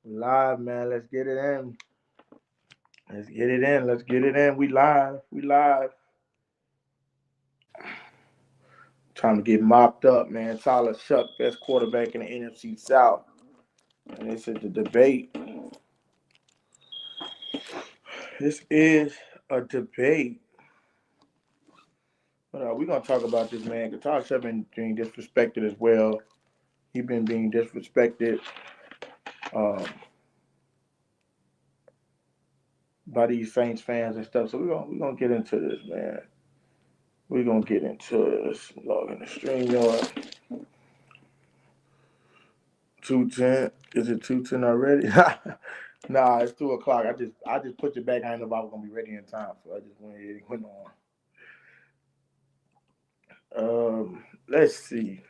We live, man. Let's get it in. Let's get it in. Let's get it in. We live. We live. Trying to get mopped up, man. Tyler Shough, best quarterback in the NFC South. And this is the debate. This is a debate. But we're going to talk about this, man. Because Tyler Shough been being disrespected as well. He been being disrespected um, by these Saints fans and stuff. So we're gonna get into this, man. We're gonna get into this. Log in the stream yard. 2:10. Is it 2:10 already? Nah, it's 2 o'clock. I just put it back. I didn't know if I was gonna be ready in time, so I just went ahead and went on. Let's see.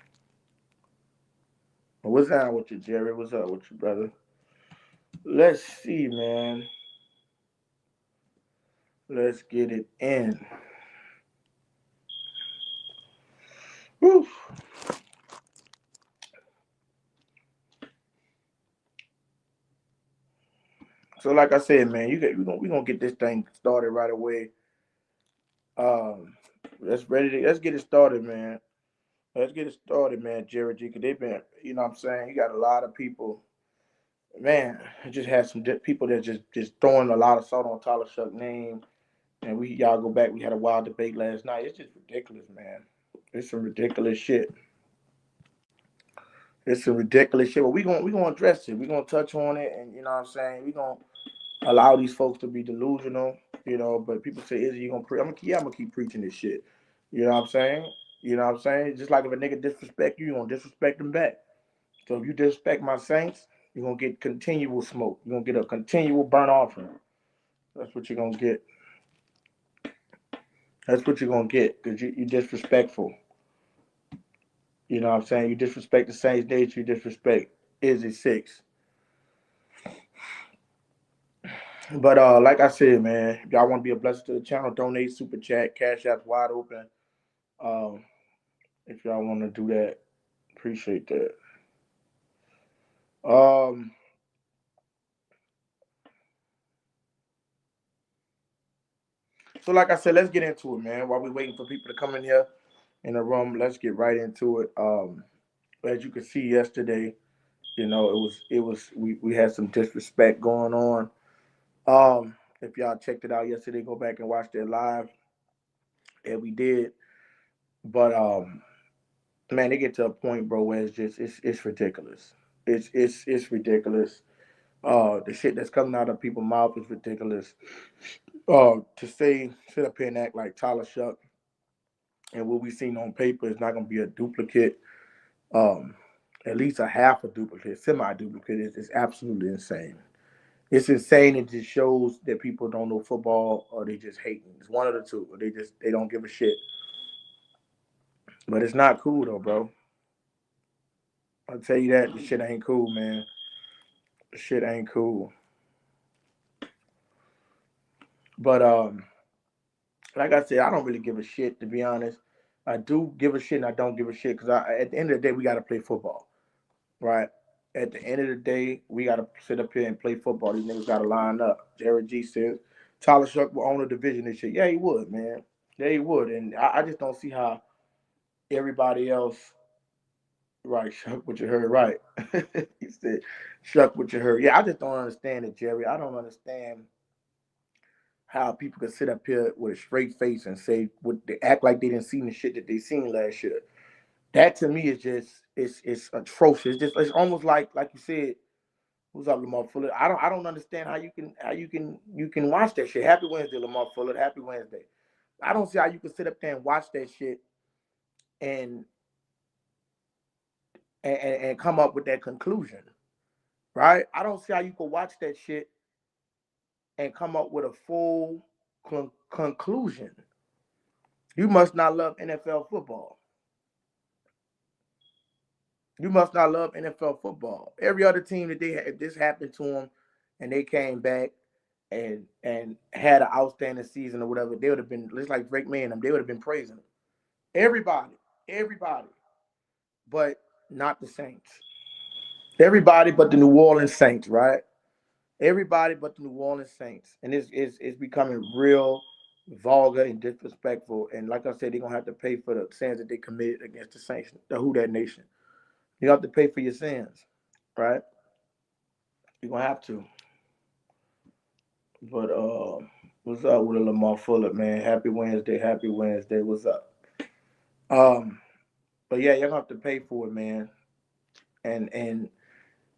What's down with you, Jerry? What's up with you, brother? Let's see, man. Let's get it in. Whew. So, like I said, man, we gonna get this thing started right away. Um, let's get it started, man. Let's get it started, man, Jerry G. Cause they've been, you know what I'm saying? You got a lot of people, man. It just had some people that just throwing a lot of salt on Tyler Shuck's name. And we y'all go back. We had a wild debate last night. It's just ridiculous, man. It's some ridiculous shit. It's some ridiculous shit. But we gonna address it. We gonna touch on it, and you know what I'm saying. We gonna allow these folks to be delusional, you know. But people say, "Is you gonna preach?" I'm gonna keep preaching this shit. You know what I'm saying? You know what I'm saying? Just like if a nigga disrespect you, you gonna disrespect him back. So if you disrespect my saints, you're gonna get continual smoke. You're gonna get a continual burnt offering. That's what you're gonna get. That's what you're gonna get because you disrespectful. You know what I'm saying? You disrespect the Saints nature. You disrespect Izzy Six. But like I said, man, if y'all want to be a blessing to the channel, donate, super chat, cash app's wide open. Um, if y'all want to do that, appreciate that. Um, so like I said, let's get into it, man. While we waiting for people to come in here in the room, let's get right into it. As you could see yesterday, you know, we had some disrespect going on. If y'all checked it out yesterday, go back and watch that live. And we did. But man, they get to a point, bro, where it's ridiculous. It's ridiculous. The shit that's coming out of people's mouth is ridiculous. To say sit up here and act like Tyler Shuck and what we seen on paper is not gonna be a duplicate. Um, at least a half a duplicate, semi duplicate is absolutely insane. It's insane. It just shows that people don't know football or they just hating. It's one of the two. Or they don't give a shit. But it's not cool though, bro. I'll tell you that the shit ain't cool, man. The shit ain't cool. But like I said, I don't really give a shit to be honest. I do give a shit and I don't give a shit because at the end of the day we gotta play football, right? At the end of the day, we gotta sit up here and play football. These niggas gotta line up. Jared G says Tyler Shuck will own a division and shit. Yeah, he would, man. Yeah, he would. And I just don't see how everybody else. Right, Shuck what you heard, right. He said, Shuck what you heard. Yeah, I just don't understand it, Jerry. I don't understand how people can sit up here with a straight face and say what they act like they didn't see the shit that they seen last year. That to me is just it's atrocious. It's almost like you said, who's up, Lamar Fuller? I don't understand how you can watch that shit. Happy Wednesday, Lamar Fuller. Happy Wednesday. I don't see how you can sit up there and watch that shit and and come up with that conclusion. Right? I don't see how you can watch that shit and come up with a full conclusion. You must not love NFL football. You must not love NFL football. Every other team that they had, if this happened to them, and they came back and had an outstanding season or whatever, they would have been just like Drake May and them. They would have been praising them. Everybody, everybody. But not the Saints. Everybody but the New Orleans Saints, right? Everybody but the New Orleans Saints. And it's becoming real vulgar and disrespectful. And like I said, they're going to have to pay for the sins that they committed against the Saints, the Who That Nation. You have to pay for your sins, right? You're going to have to. But what's up with a Lamar Fuller, man? Happy Wednesday. Happy Wednesday. What's up? Um, but yeah, you're going to have to pay for it, man. And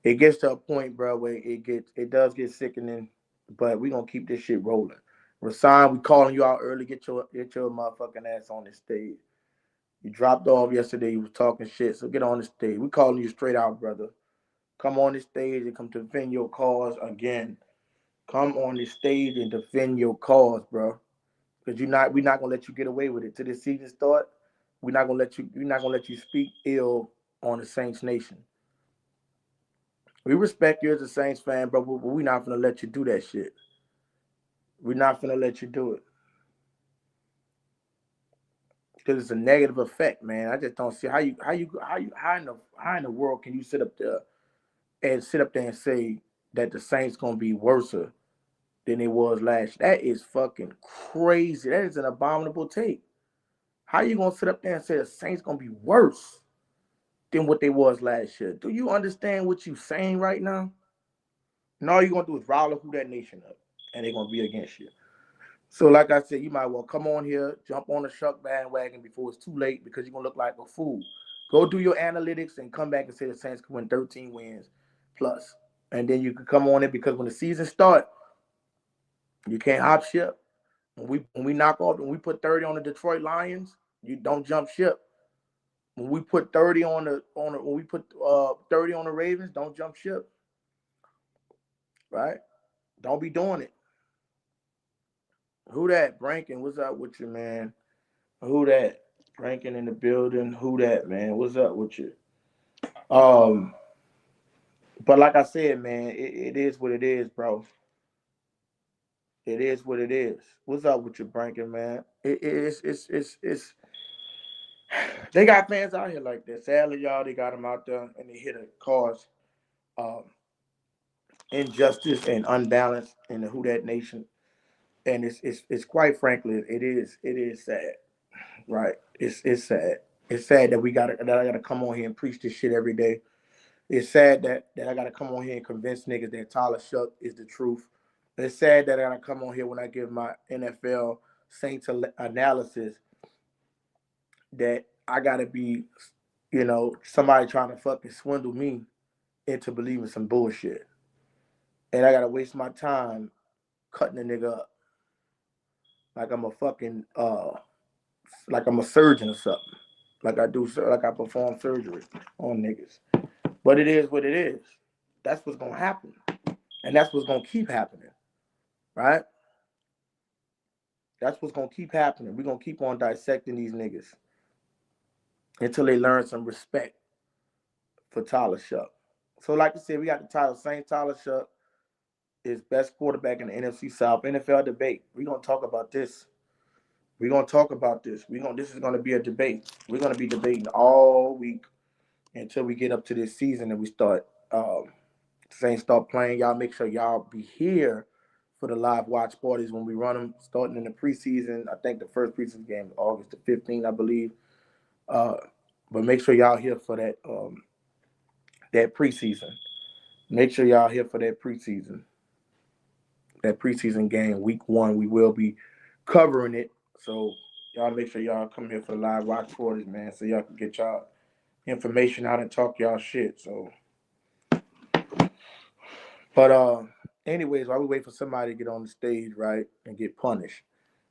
it gets to a point, bro, where it does get sickening, but we're gonna keep this shit rolling. Rasan, we calling you out early. Get your motherfucking ass on this stage. You dropped off yesterday, you was talking shit, so get on the stage. We calling you straight out, brother. Come on this stage and come defend your cause again. Come on this stage and defend your cause, bro. Because we're not gonna let you get away with it. Till this season start, we're not gonna let you speak ill on the Saints Nation. We respect you as a Saints fan, bro, but we're not gonna let you do that shit. We're not gonna let you do it because it's a negative effect, man. I just don't see how in the world can you sit up there and say that the Saints gonna be worse than it was last year. That is fucking crazy. That is an abominable take. How you gonna sit up there and say the Saints gonna be worse than what they was last year? Do you understand what you saying right now? And all you're gonna do is rile Who That Nation up, and they're gonna be against you. So, like I said, you might well come on here, jump on the Shough bandwagon before it's too late because you're gonna look like a fool. Go do your analytics and come back and say the Saints can win 13 wins plus, and then you can come on it because when the season starts, you can't hop ship. When we put 30 on the Detroit Lions, you don't jump ship. When we put 30 on the 30 on the Ravens, don't jump ship. Right? Don't be doing it. Who that? Brankin, what's up with you, man? Who that? Brankin in the building. Who that, man? What's up with you? But like I said, man, it is what it is, bro. It is what it is. What's up with you, Brankin, man? It's they got fans out here like that. Sadly, y'all, they got them out there and they hit a cause injustice and unbalance in the Who That Nation. And it's quite frankly, it is sad. Right. It's sad. It's sad that I gotta come on here and preach this shit every day. It's sad that I gotta come on here and convince niggas that Tyler Shough is the truth. It's sad that I gotta come on here when I give my NFL Saints analysis that I gotta be, somebody trying to fucking swindle me into believing some bullshit. And I gotta waste my time cutting a nigga up. Like I'm a fucking like I'm a surgeon or something. Like I perform surgery on niggas. But it is what it is. That's what's gonna happen. And that's what's gonna keep happening. Right? That's what's gonna keep happening. We're gonna keep on dissecting these niggas until they learn some respect for Tyler Shough. So like I said, we got the title Saint Tyler Shough is best quarterback in the NFC South NFL debate. We're gonna talk about this. We're gonna talk about this. This is gonna be a debate. We're gonna be debating all week until we get up to this season and we start Saints start playing. Y'all make sure y'all be here for the live watch parties when we run them starting in the preseason. I think the first preseason game is August the 15th, I believe. But make sure y'all here for that that preseason. Make sure y'all here for that preseason. That preseason game, week 1, we will be covering it. So y'all make sure y'all come here for the live watch parties, man, so y'all can get y'all information out and talk y'all shit. So, but anyways, while we wait for somebody to get on the stage, right, and get punished,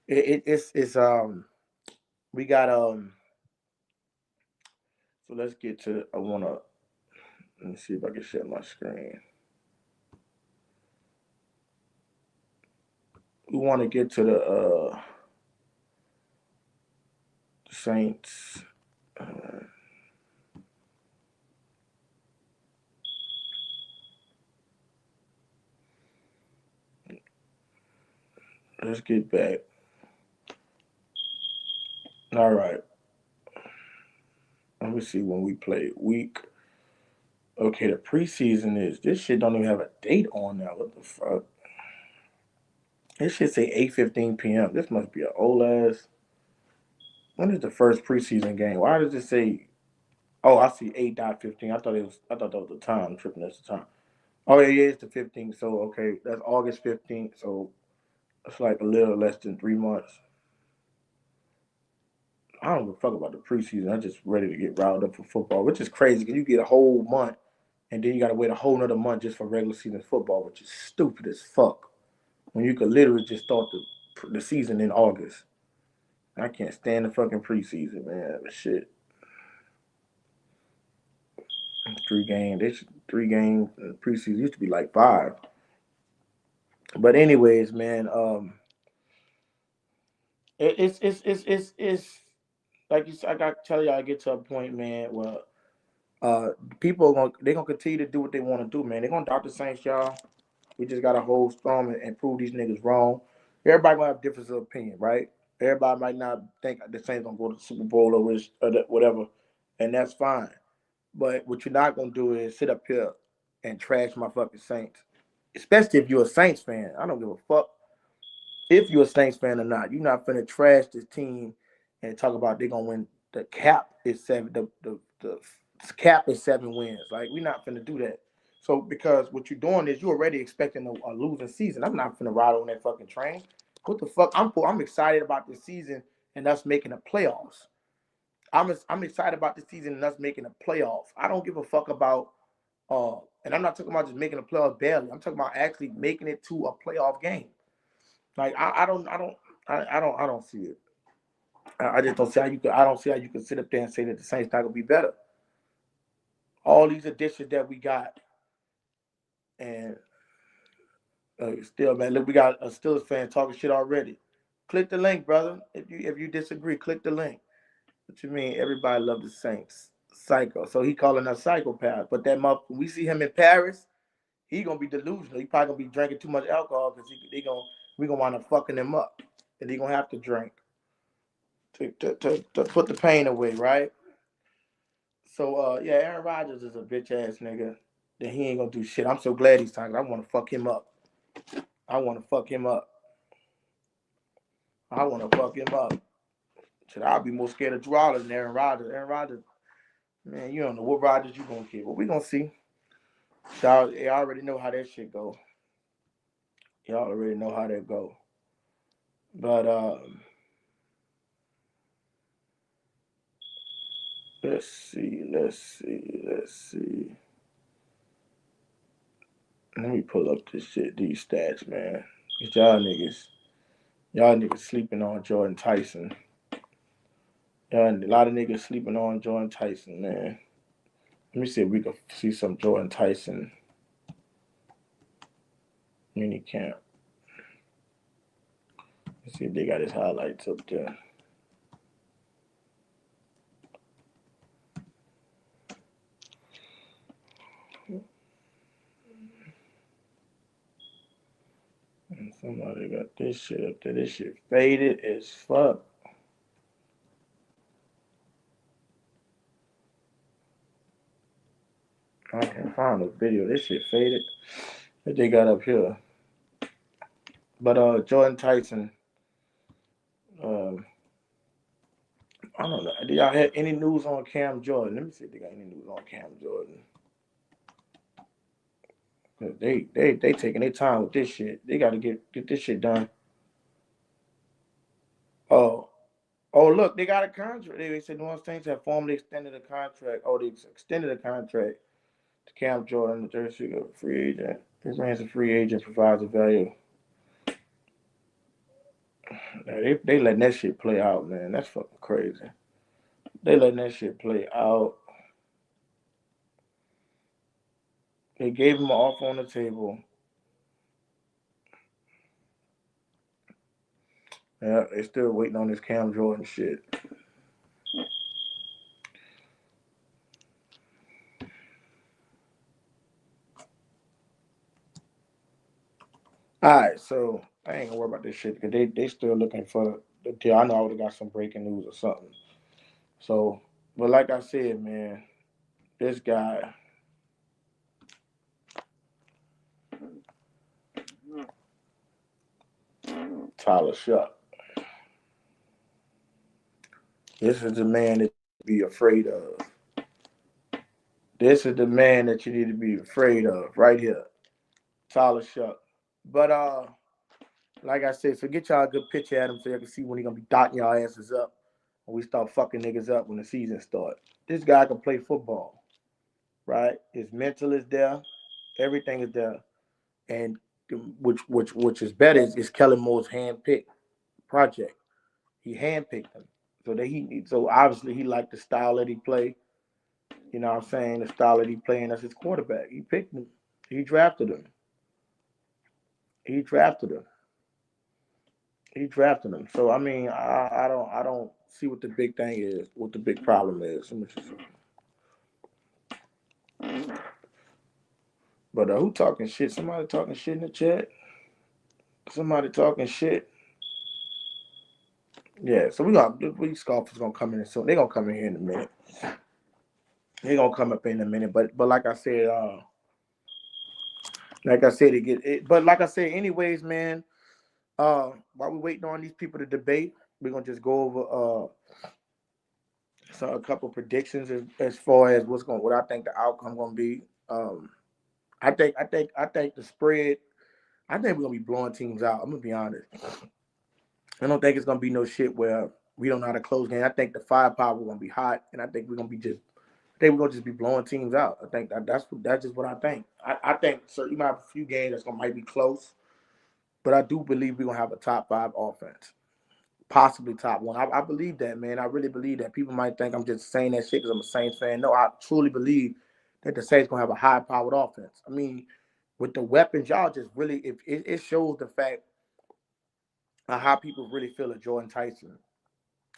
it's we got So let's get to. Let me see if I can share my screen. We want to get to the Saints. Let's get back. All right. Let me see when we play week Okay, the preseason is this shit don't even have a date on now. What the fuck? This shit say 8:15 p.m. This must be an old ass. When is the first preseason game? Why does it say? Oh, I see 8:15. I thought it was. I thought that was the time. I'm tripping. That's the time. Oh yeah, it's the 15th. So okay, that's August 15th. So it's like a little less than 3 months. I don't give a fuck about the preseason. I'm just ready to get riled up for football, which is crazy because you get a whole month and then you got to wait a whole nother month just for regular season football, which is stupid as fuck. When you could literally just start the season in August. I can't stand the fucking preseason, man. But shit, 3 games. They should 3 games. Preseason used to be like 5. But anyways, man, it's like you said. I got to tell you, I get to a point, man, where people are gonna continue to do what they want to do, man. They're gonna doubt the Saints, y'all. We just gotta hold strong and prove these niggas wrong. Everybody gonna have difference of opinion, right? Everybody might not think the Saints gonna go to the Super Bowl or whatever, and that's fine. But what you're not gonna do is sit up here and trash my fucking Saints, especially if you're a Saints fan. I don't give a fuck if you're a Saints fan or not. You're not finna trash this team and talk about they're gonna win. The cap is 7. The cap is 7 wins. Like we're not finna do that. So because what you're doing is you're already expecting a losing season. I'm not finna ride on that fucking train. What the fuck? I'm excited about this season and us making the playoffs. I'm excited about this season and us making the playoffs. I don't give a fuck about and I'm not talking about just making a playoff barely. I'm talking about actually making it to a playoff game. Like I don't see it. I just don't see how you could. I don't see how you could sit up there and say that the Saints not gonna be better. All these additions that we got, and still, man, look, we got a Steelers fan talking shit already. Click the link, brother. If you disagree, click the link. What you mean? Everybody love the Saints. Psycho. So he calling us psychopaths. But that month when we see him in Paris, he gonna be delusional. He probably gonna be drinking too much alcohol because we gonna wind up fucking him up, and he gonna have to drink to put the pain away, right? So yeah, Aaron Rodgers is a bitch ass nigga. Then he ain't gonna do shit. I'm so glad he's talking. I want to fuck him up. I want to fuck him up. I want to fuck him up. Shit, I'll be more scared of Drew than Aaron Rodgers. Aaron Rodgers, man, you don't know what Rodgers you gonna get. But we gonna see. Y'all already know how that shit go. Y'all already know how that go. But let's see. Let me pull up this shit, these stats, man. Cause y'all niggas sleeping on Jordan Tyson. A lot of niggas sleeping on Jordan Tyson, man. Let me see if we can see some Jordan Tyson mini camp. Let's see if they got his highlights up there. And somebody got this shit up there. This shit faded as fuck. I can't find the video. This shit faded. What they got up here? But Jordan Tyson, um, I don't know. Do y'all have any news on Cam Jordan? Let me see if they got any news on Cam Jordan. They taking their time with this shit. They got to get this shit done. Oh, look, they got a contract. They said New Orleans Saints have formally extended a contract. Oh, they extended a contract to Cam Jordan, the jersey of a free agent. This man's a free agent, provides a value. They letting that shit play out, man. That's fucking crazy. They letting that shit play out. They gave him an offer on the table. Yeah, they still waiting on this Cam Jordan shit. All right, so I ain't gonna worry about this shit because they still looking for the deal. I know I would have got some breaking news or something. So, but like I said, man, this guy, Shough. This is the man that you be afraid of. This is the man that you need to be afraid of right here. Shough. But like I said, so get y'all a good picture at him so you can see when he gonna be dotting y'all asses up when we start fucking niggas up when the season starts. This guy can play football, right? His mental is there, everything is there, and which is better is Kellen Moore's handpicked project. He handpicked him, so obviously he liked the style that he play. You know what I'm saying? The style that he playing as his quarterback. He picked him. He drafted him. He drafted him. He drafted him. So I mean, I don't see what the big thing is, what the big problem is. But who talking shit? Somebody talking shit in the chat? Somebody talking shit? Yeah, so we scoffers gonna come in soon. They gonna come in here in a minute. They gonna come up in a minute. But like I said, it get it. But like I said, anyways, man. While we waiting on these people to debate, we're gonna just go over a couple predictions as far as what I think the outcome gonna be. I think the spread. I think we're gonna be blowing teams out. I'm gonna be honest. I don't think it's gonna be no shit where we don't know how to close game. I think the firepower is gonna be hot, and I think we're gonna be just. I think we're gonna just be blowing teams out. I think that's just what I think. I think so. You might have a few games that's might be close, but I do believe we're gonna have a top 5 offense, possibly top 1. I believe that, man. I really believe that. People might think I'm just saying that shit because I'm a Saints fan. No, I truly believe that the Saints gonna have a high-powered offense. I mean, with the weapons, y'all just really it shows the fact of how people really feel of Jordan Tyson.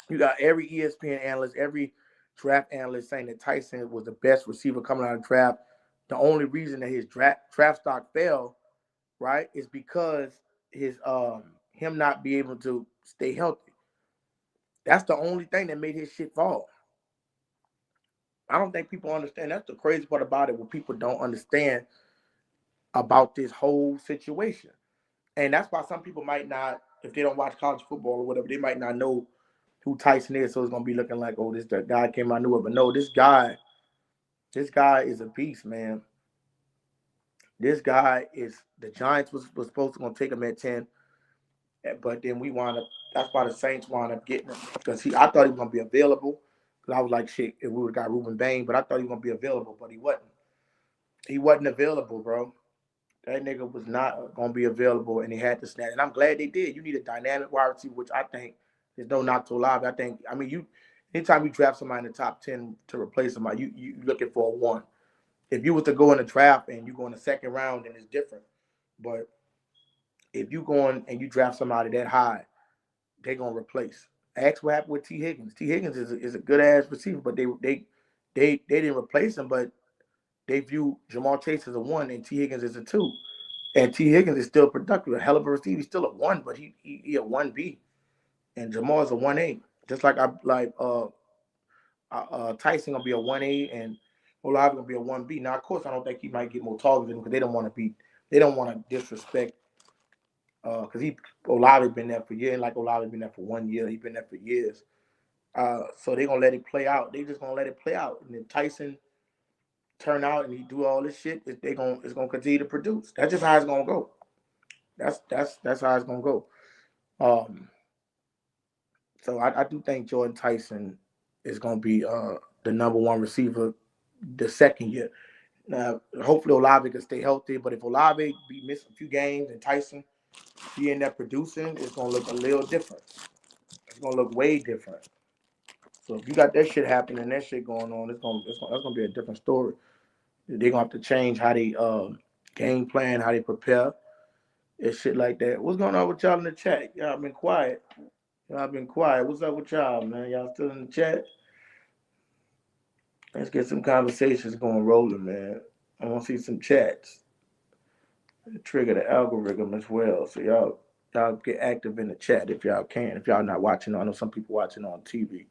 You got every ESPN analyst, every draft analyst saying that Tyson was the best receiver coming out of the draft. The only reason that his draft stock fell, right, is because his him not be able to stay healthy. That's the only thing that made his shit fall. I don't think people understand. That's the crazy part about it, what people don't understand about this whole situation. And that's why some people might not, if they don't watch college football or whatever, they might not know who Tyson is. So it's gonna be looking like, oh, this the guy came out knew it. But no, this guy is a beast, man. This guy is the Giants was supposed to gonna take him at 10, but then we wound up. That's why the Saints wound up getting him because I thought he was gonna be available. Because I was like, shit, if we would have got Ruben Bain, but I thought he was gonna be available, but he wasn't. He wasn't available, bro. That nigga was not gonna be available, and he had to snap. And I'm glad they did. You need a dynamic wide receiver, which I think is no knock to Olave. I mean, anytime you draft somebody in the top 10 to replace somebody, you looking for a one. If you was to go in the draft and you go in the second round, then it's different. But if you go in and you draft somebody that high, they're gonna replace. Ask what happened with T. Higgins. T. Higgins is a good ass receiver, but they didn't replace him, but they view Jamal Chase as a 1 and T. Higgins as a 2. And T. Higgins is still productive, a hell of a receiver. He's still a 1, but he a 1B. And Jamal is a 1A. Just like Tyson gonna be a 1A and Olave gonna be a 1B. Now, of course, I don't think he might get more targets than him because they don't want to disrespect because Olave been there for years. Like Olave been there for 1 year. He's been there for years. So they're gonna let it play out. They just gonna let it play out. And if Tyson turn out and he do all this shit, it's gonna continue to produce. That's just how it's gonna go. That's how it's gonna go. So I do think Jordan Tyson is gonna be the number 1 receiver the second year. Now, hopefully Olave can stay healthy, but if Olave be missing a few games and Tyson be in there producing, it's gonna look a little different. It's gonna look way different. So if you got that shit happening, that shit going on, that's gonna be a different story. They're gonna have to change how they game plan, how they prepare, and shit like that. What's going on with y'all in the chat? Y'all been quiet. What's up with y'all, man? Y'all still in the chat? Let's get some conversations going rolling, man. I want to see some chats. Trigger the algorithm as well. So y'all get active in the chat if y'all can. If y'all not watching, I know some people watching on TV.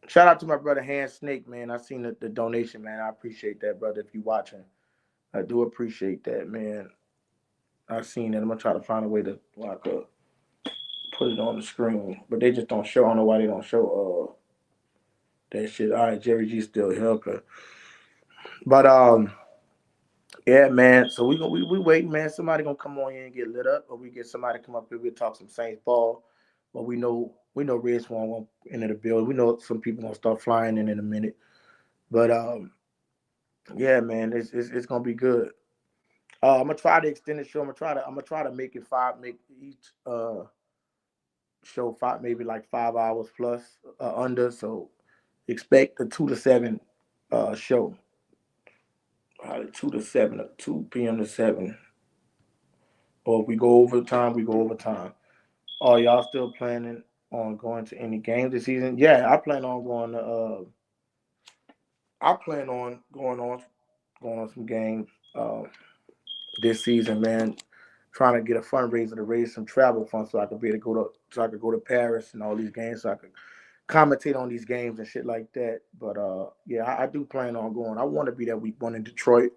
Shout out to my brother Hand Snake, man. I seen the donation, man. I appreciate that, brother. If you watching, I do appreciate that, man. I seen it. I'm gonna try to find a way to like put it on the screen, but they just don't show. I don't know why they don't show that shit. All right, Jerry G still here, but yeah, man. So we wait, man. Somebody gonna come on here and get lit up, or we get somebody to come up here. We talk some Saints ball, but we know Reds won't enter the building. We know some people gonna start flying in a minute, but yeah, man, it's gonna be good. I'm gonna try to extend the show. I'm gonna try to make it make each show five, maybe like 5 hours plus under. So expect a 2 to 7 show. 2 to 7, 2 p.m. to 7. Or if we go overtime, we go overtime. Are y'all still planning on going to any games this season? Yeah, I plan on going to. I plan on going on some games this season, man. Trying to get a fundraiser to raise some travel funds so I could be able to go to Paris and all these games so I could commentate on these games and shit like that. But yeah, I do plan on going. I want to be there week 1 in Detroit.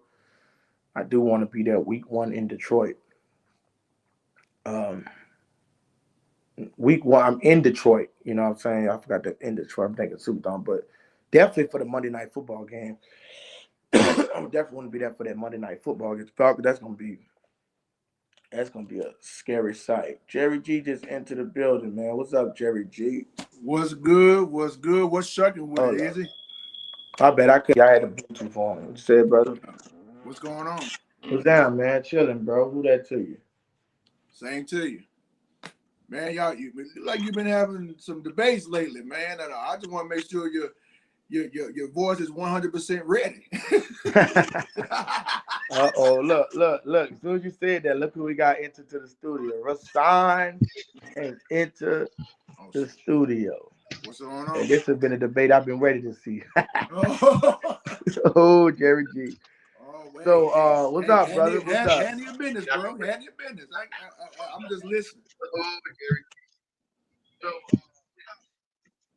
I do want to be there week 1 in Detroit. Week 1, I'm in Detroit. You know what I'm saying? I forgot that in Detroit. I'm thinking Superdome, but definitely for the Monday Night Football game. I definitely want to be there for that Monday Night Football game. That's gonna be a scary sight. Jerry G just entered the building, man. What's up, Jerry G? What's good? What's good? What's shucking with it, Izzy? I bet I could. I had a Bluetooth on. What you said, brother? What's going on? What's down, man? Chilling, bro. Who that to you? Same to you. Man, y'all, you like you've been having some debates lately, man. And I just want to make sure your voice is 100% ready. Look. As soon as you said that, look who we got into the studio. Rasan has entered the studio. What's going on? And this has been a debate I've been ready to see. Oh, Jerry G. Oh, so, what's up, brother? What's up? Handle your business, bro. Handle your business. I'm just listening. Oh, Jerry. So,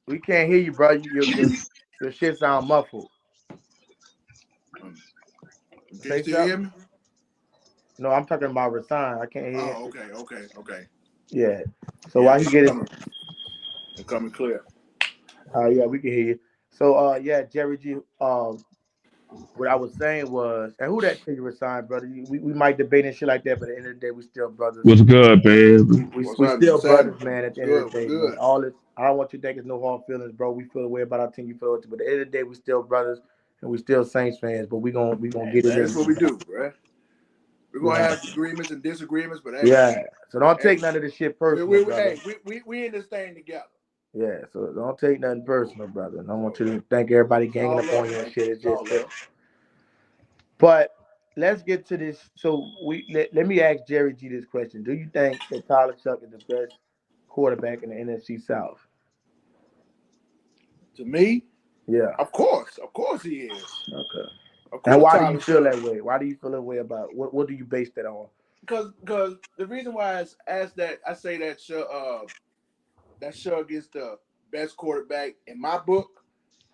we can't hear you, bro. Your shit sound muffled. Can you still hear me? No, I'm talking about Rasan. I can't hear. Oh, okay. Yeah. So why he get it? It's coming clear. Yeah, we can hear you. So, yeah, Jerry G. What I was saying was, and who that to you, Rasan, brother? We might debate and shit like that, but at the end of the day, we still brothers. What's good, man? We still brothers, man. At the end of the day, man. All this, I don't want you to think it's no hard feelings, bro. We feel the way about our team, you feel it too. But at the end of the day, we still brothers and we still Saints fans. But we gonna get it. That's what we do, bro. We're gonna have agreements and disagreements, but yeah. So don't take none of this shit personal, brother. We in this thing together. Yeah. So don't take nothing personal, brother. And I want you to thank everybody ganging up on you and shit. It's just. But let's get to this. So let me ask Jerry G this question: do you think that Tyler Shough is the best quarterback in the NFC South? To me, yeah. Of course he is. Okay. And why do you feel that way? Why do you feel that way about what do you base that on? Because the reason why I say that Shough is the best quarterback in my book,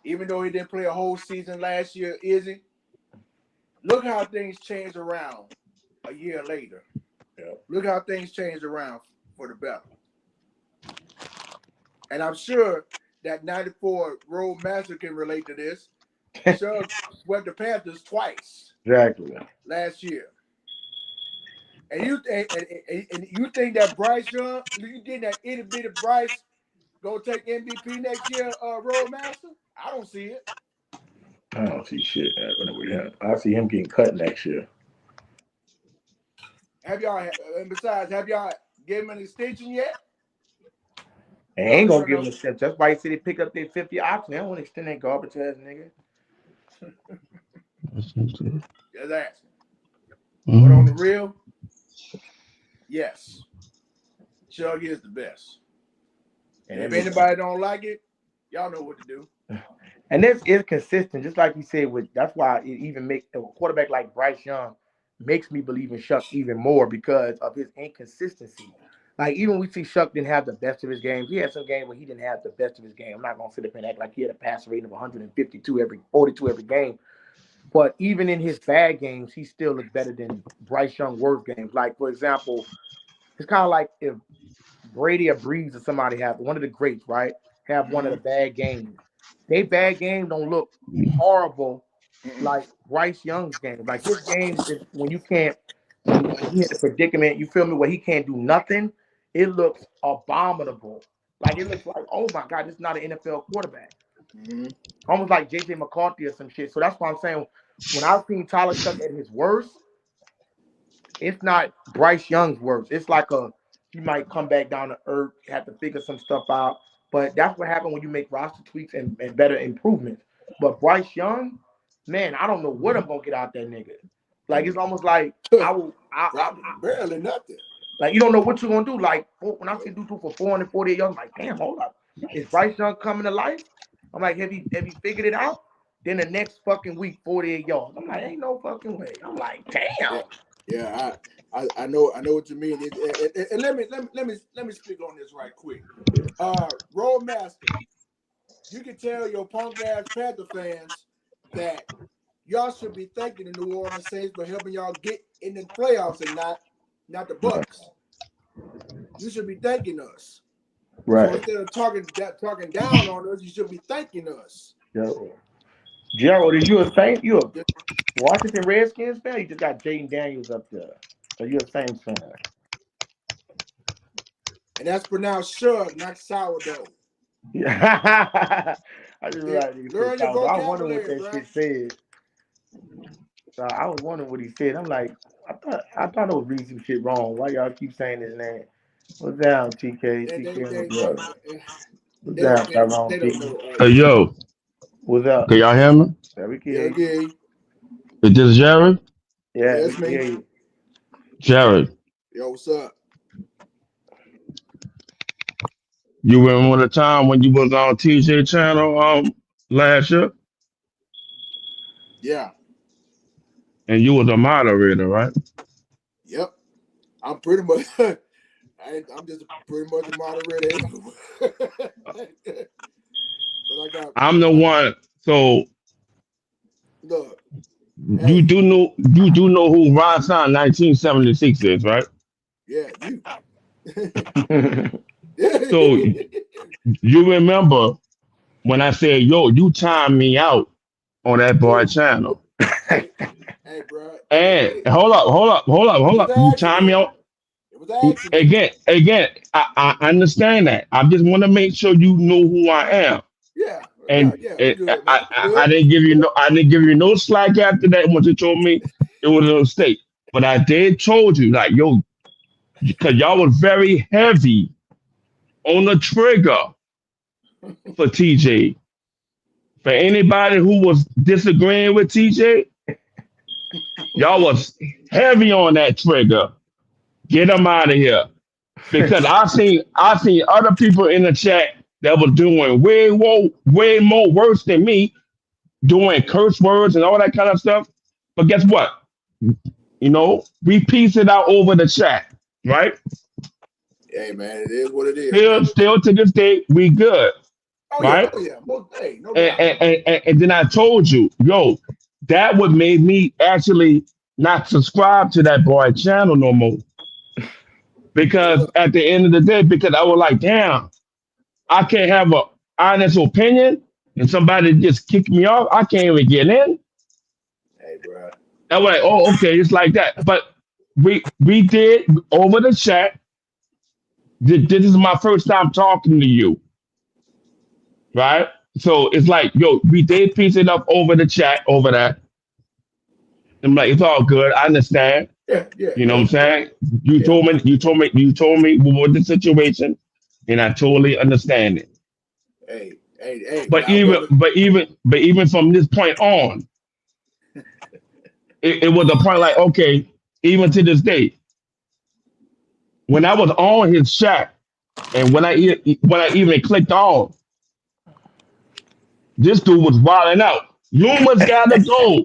even though he didn't play a whole season last year, Izzy. Look how things changed around a year later. Yeah. Look how things changed around for the better. And I'm sure that 94 Roadmaster can relate to this. Shough swept the Panthers twice. Exactly. Last year. And you think that Bryce Young, you think that itty bitty Bryce gonna take MVP next year, Roadmaster? I don't see it. I don't see shit happening with him. I see him getting cut next year. Have y'all gave him an extension yet? They ain't gonna give him an extension. That's why he said they pick up their 50 option. They don't want to extend that garbage ass nigga. Just asking. But on the real, yes, Shough is the best. And if anybody don't like it, y'all know what to do. And this is consistent, just like you said. That's why it even makes a quarterback like Bryce Young makes me believe in Shough even more because of his inconsistency. Like even we see Shough didn't have the best of his games. He had some games where he didn't have the best of his game. I'm not gonna sit up and act like he had a passer rating of 152 42 every game. But even in his bad games, he still looked better than Bryce Young worst games. Like, for example, it's kind of like if Brady or Breeze or somebody have one of the greats, right? Have one of the bad games. They bad game don't look horrible like Bryce Young's game. Like his game is when you can't, when he in the predicament, you feel me, where he can't do nothing, it looks abominable. Like it looks like, oh my God, this is not an NFL quarterback. Almost like JJ McCarthy or some shit. So that's why I'm saying when I've seen Tyler Shough at his worst, it's not Bryce Young's worst. It's like he might come back down to earth, have to figure some stuff out. But that's what happens when you make roster tweaks and better improvements. But Bryce Young, man, I don't know what I'm gonna get out that nigga. Like it's almost like barely nothing. Like you don't know what you're gonna do. Like when I see dude for 448 yards, I'm like, damn, hold up. Is Bryce Young coming to life? I'm like, have you figured it out? Then the next fucking week, 48 yards. I'm like, ain't no fucking way. I'm like, damn. Yeah, I know what you mean. And let me speak on this right quick. Roadmaster, you can tell your punk ass Panther fans that y'all should be thanking the New Orleans Saints for helping y'all get in the playoffs and not the Bucks. You should be thanking us. Right. So instead of talking down on us, you should be thanking us. Gerald, are you a Saint? You a Washington Redskins fan? You just got Jaden Daniels up there. Are you a Saints fan? And that's pronounced Shough, not sourdough. Yeah. I just learn your vocabulary, I was wondering what that shit said. I was wondering what he said. I'm like, I thought I was reading some shit wrong. Why y'all keep saying his name? What's down, TK? What's down, Tyrone? Hey, yo. What's up? Can y'all hear me? Yeah, we can hear you. Is this Jared? Yeah, yes, we can hear you. Jared. Yo, what's up? You remember the time when you was on TJ channel last year? Yeah. And you was a moderator, right? Yep. I'm pretty much I'm just pretty much a moderator. But I'm the one. So look, you do know who Ron Son 1976 is, right? Yeah, you. So you remember when I said, yo, you timed me out on that boy channel. Hey, bro. And hold up. You timed me out. Again, I understand that. I just want to make sure you know who I am. Yeah. And good, I didn't give you no slack after that once you told me it was a mistake. But I did told you, like, yo, because y'all was very heavy on the trigger for TJ. For anybody who was disagreeing with TJ, y'all was heavy on that trigger. Get them out of here. Because I seen other people in the chat that was doing way more worse than me, doing curse words and all that kind of stuff. But guess what? You know, we piece it out over the chat, right? Hey man, it is what it is. Still to this day, we good. Oh right? Yeah. Well, hey, no doubt. And then I told you, yo, that would made me actually not subscribe to that boy channel no more. Because at the end of the day, because I was like, damn, I can't have an honest opinion and somebody just kick me off. I can't even get in. Hey, bro. I was like, oh, okay, it's like that. But we did over the chat. This is my first time talking to you. Right? So it's like, yo, we did piece it up over the chat over that. I'm like, it's all good. I understand. Yeah. You know what I'm saying? You told me what was the situation, and I totally understand it. Hey. But even from this point on, it was a point like, okay, even to this day, when I was on his chat, and when I even clicked on, this dude was wilding out. Luma's gotta go.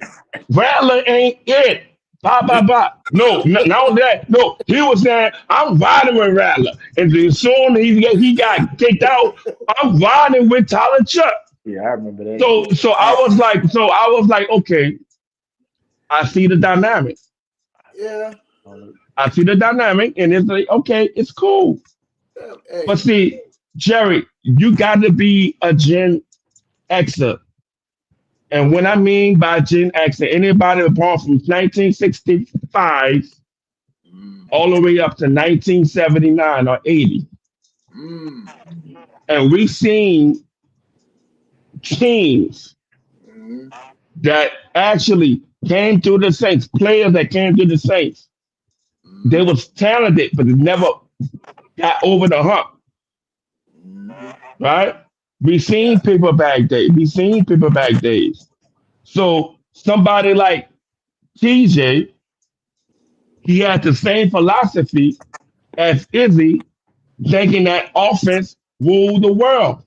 Rattler ain't it. Blah. No, not that. No, he was saying, I'm riding with Rattler. And as soon as he got kicked out, I'm riding with Tyler Shough. Yeah, I remember that. So I was like, okay. I see the dynamic. Yeah. I see the dynamic, and it's like, okay, it's cool. Hey. But see, Jerry, you got to be a Gen Xer. And when I mean by Gen Xer, anybody born from 1965 all the way up to 1979 or 80. Mm. And we've seen teams Mm. that actually came through the Saints, players that came through the Saints. They was talented, but they never got over the hump. Right? We seen people back days. We seen people back days. So somebody like TJ, he had the same philosophy as Izzy, thinking that offense ruled the world.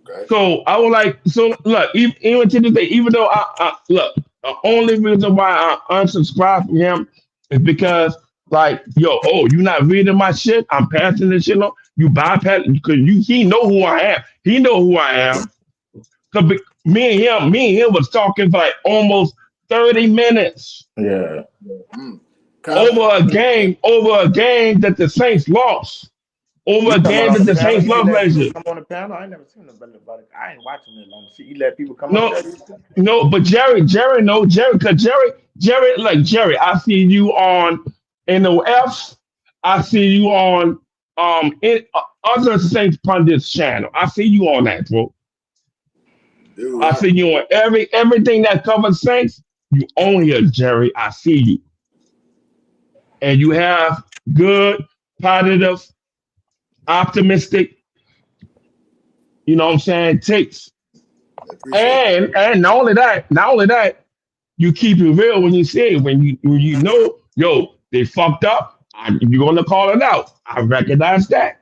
Okay. So I was like, so look, even to this day, even though I look, the only reason why I unsubscribed from him is because, like, yo, oh, you not reading my shit? I'm passing this shit on. You bypass because he know who I am. He know who I am. Cause me and him was talking for like almost 30 minutes. Yeah. Over a game that the Saints lost. Over a game that the Saints lost last year. Come on the panel. I ain't never seen nobody about it. I ain't watching it long. See, you let people come No, up there. no, but Jerry, because Jerry, I see you on NOF. I see you on other Saints pundits channel. I see you on that, bro. Dude, I see you on everything that covers Saints. You own here, Jerry. I see you, and you have good, positive, optimistic. You know what I'm saying? Takes. And not only that, you keep it real when you say it. When you know, yo, they fucked up. You're gonna call it out. I recognize that.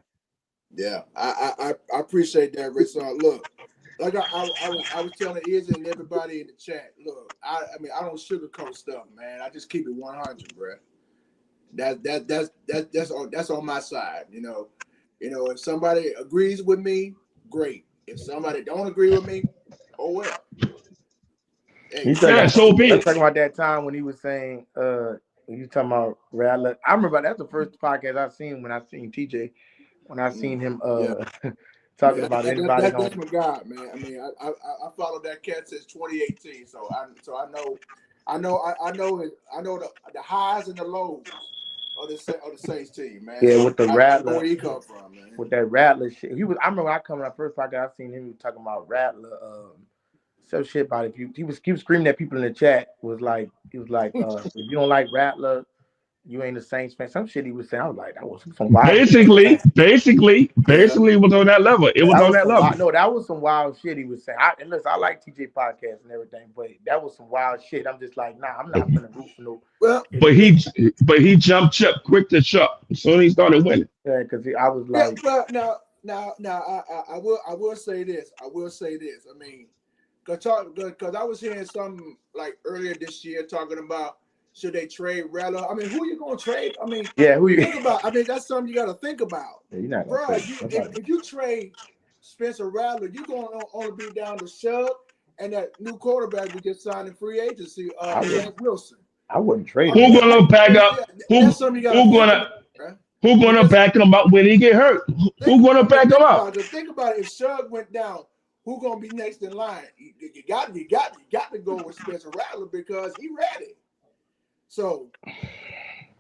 Yeah, I appreciate that, Rich. Look, like I was telling Izzy and everybody in the chat. Look, I mean I don't sugarcoat stuff, man. I just keep it 100, bro. That's on my side. You know, if somebody agrees with me, great. If somebody don't agree with me, oh well. Hey, He's talking about that time when he was saying, when you talking about Rattler. I remember that's the first podcast I seen when I seen TJ, when I seen him talking about anybody. That's my God, man. I mean, I followed that cat since 2018, so I know the highs and the lows of the Saints team, man. Yeah, so with the I Rattler, know where he come from, man. With that Rattler shit, I remember when I come to that first podcast, I seen him talking about Rattler. Some shit about it. He was screaming at people in the chat. He was like, if you don't like Rattler, you ain't a Saints fan. Some shit he was saying. I was like, that was some wild. Basically, it was on that level. It was on that level. No, that was some wild shit he was saying. And listen, I like TJ podcast and everything, but that was some wild shit. I'm just like, nah, I'm not gonna root for no. Well, but he jumped ship quick to shut as soon as he started winning. Yeah, because I was like, yeah, but now, I will say this. I mean, because I was hearing something like earlier this year talking about should they trade Rattler. I mean, who you gonna trade? I mean, yeah, who you think about? I mean, that's something you got to think about. Yeah, you're not bro. trade If you trade Spencer Rattler, you're gonna only be down to Shough and that new quarterback we just signed in free agency, Zach Wilson. I wouldn't trade. Who's gonna back up? Who's gonna back him up when he get hurt? Who's gonna back him up? Think about it. If Shough went down, who's gonna be next in line? You got to go with Spencer Rattler because he ready. So,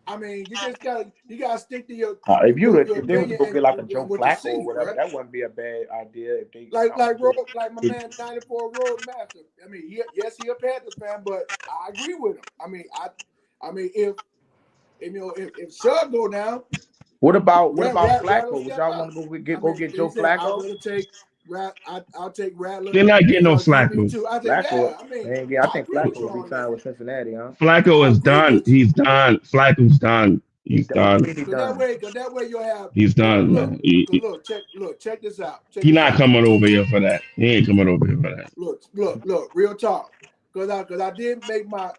I mean, you just gotta stick to your. If they were to go get like a Joe Flacco or whatever, that wouldn't be a bad idea. If they like my man 94 Roadmaster. I mean, yes, he a Panthers fan, but I agree with him. I mean, if Shough go down, what about Flacco? Would y'all want to go get Joe Flacco? I'll take Rattler. They're not getting no Flacco. I think Flacco will be signed with Cincinnati, huh? Flacco is done. He's done. Flacco's done. He's done. That way you'll have. He's done, man. Check this out. He's not coming over here for that. He ain't coming over here for that. Look. Real talk. Because I did make my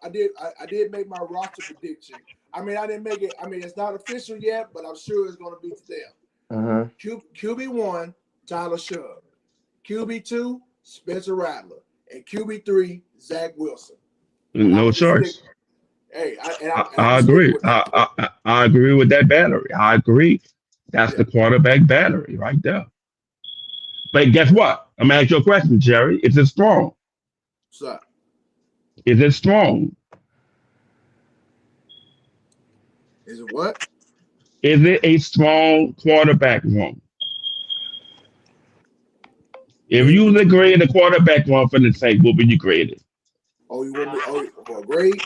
roster prediction. I mean, I didn't make it. I mean, it's not official yet, but I'm sure it's going to be there. QB1, Tyler Shough. QB2, Spencer Rattler. And QB3, Zach Wilson. And I'm No gonna just stick. choice. Hey, I'm I gonna stick agree. with that. I agree with that battery. I agree. That's Yeah, the quarterback battery right there. But guess yeah. what? I'm gonna ask you a question, Jerry. Is it strong? So Is it strong? is it what? Is it a strong quarterback room? If In you was to between. grade the quarterback room for the sake, what would you grade it? Oh, you want me? Oh, for a grade?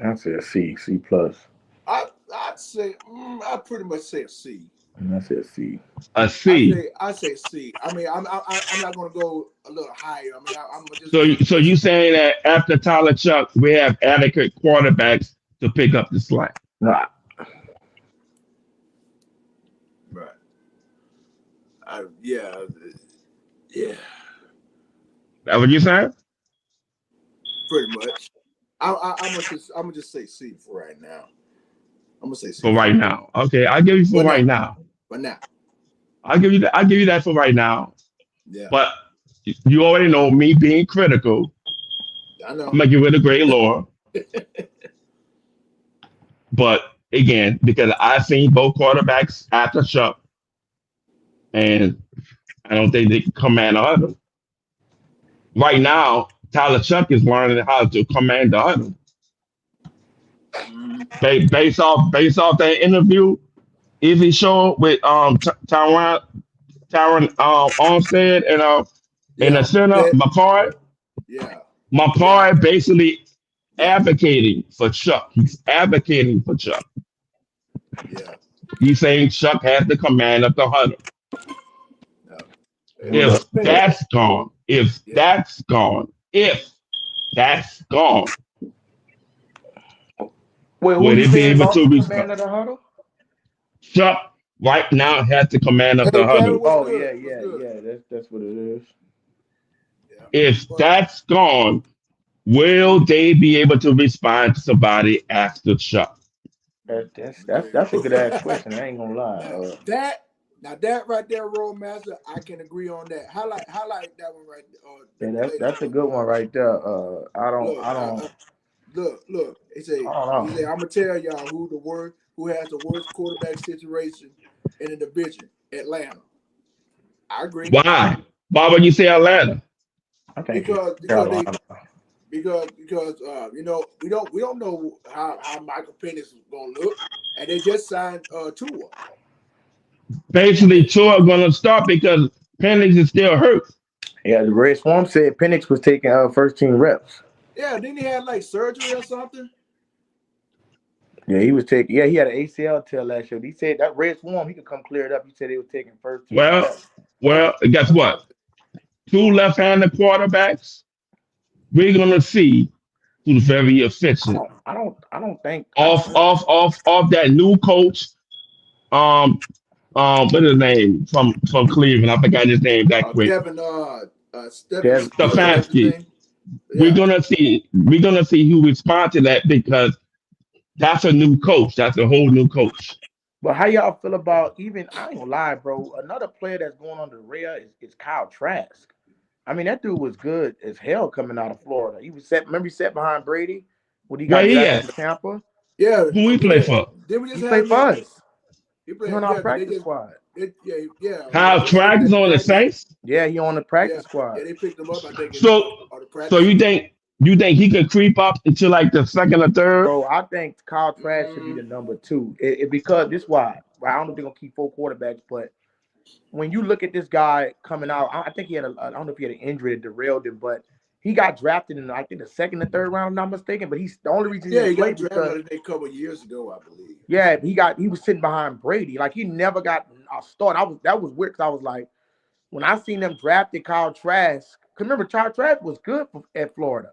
I say a C, C plus. I'd say I'd pretty much say a C. And I said C. A C. I say C. I mean, I'm not gonna go a little higher. I mean, I'm gonna just So, give so it a you C. saying that after Tyler Chuck, we have adequate quarterbacks to pick up the slack? Nah, Right. Yeah, yeah, That what you saying? pretty much. I'm gonna just say C for right now. I'm gonna say C For for right right now. Okay, I'll give you for now. right now. But now, I'll give you that. I'll give you that for right now. yeah, But you already know me being critical. I I'm know. gonna give it a great Lord. But again, because I've seen both quarterbacks after Chuck, and I don't think they can command the huddle. Right now, Tyler Chuck is learning how to command the huddle. Mhm. Based off that interview, Izzy show with Tyron Armstead and Yeah, the center that, McCoy. yeah, yeah, McCoy basically yeah, advocating for Chuck. He's advocating for Chuck. yeah. He's saying Chuck has the command of the huddle. Yeah. who Well, the If depending, that's gone, yeah. if that's gone, wait, who will you they be saying able lost to the respond? command of the huddle? Chuck right now has the command of the Hey, Kevin, huddle. what's Oh good? yeah, What's yeah, good? yeah. That's what it is. Yeah, If but that's gone, will they be able to respond to somebody after Chuck? That's a good ass question. I ain't gonna lie. now that now that right there, Roadmaster, I can agree on that. Highlight that one right there. Yeah, Play that that's a one good for one us. right there. Look, look. I don't know. He say, I'm gonna tell y'all who has the worst quarterback situation in the division. Atlanta. I agree Why? Why would you say Atlanta? I think it's because they Carolina. because we don't know how Michael Penix is gonna look, and they just signed Tua. Basically, two are going to start because Penix is still hurt. Yeah, the Red Swarm said Penix was taking first team reps. Yeah, didn't he have like surgery or something? Yeah, he was taking. Yeah, he had an ACL tear last year. He said that Red Swarm he could come clear it up. He said he was taking first team Well, reps. well, guess That's what I what? Two left-handed quarterbacks. We're going to see who's very efficient. I don't think. Off that new coach. Um, what is his name from Cleveland? I forgot his name that quick. Kevin Dev, Stefanski or whatever his Stefanski. name. We're Yeah. gonna see. We're gonna see who responds to that because that's a new coach. That's a whole new coach. but how y'all feel about even? I ain't gonna lie, bro. Another player that's going on the radar is Kyle Trask. I mean, that dude was good as hell coming out of Florida. He was set. Remember, he sat behind Brady when he Where got he drafted at? from Tampa. Yeah, Who he play for? did we just He have played him for in? us. He He played, on our yeah, because they practice just, squad. yeah. Kyle They said Trask is that on the practice. Saints. Yeah, he on the practice Yeah, squad. yeah, they picked him up. I think in So, the so practice. you think he could creep up into like the second or third? Bro, I think Kyle Trask should be Mm, the number two. Because this why. Well, I don't know if they're gonna keep four quarterbacks, but when you look at this guy coming out, I think he had I don't know if he had an injury that derailed him, but he got drafted in I think the second or third round, if I'm not mistaken. But he's the only reason he yeah, didn't he play got drafted because a couple of years ago, I believe. yeah, he was sitting behind Brady. Like he never got a start. That was weird because I was like, when I seen them drafted Kyle Trask, because remember Kyle Trask was good at Florida.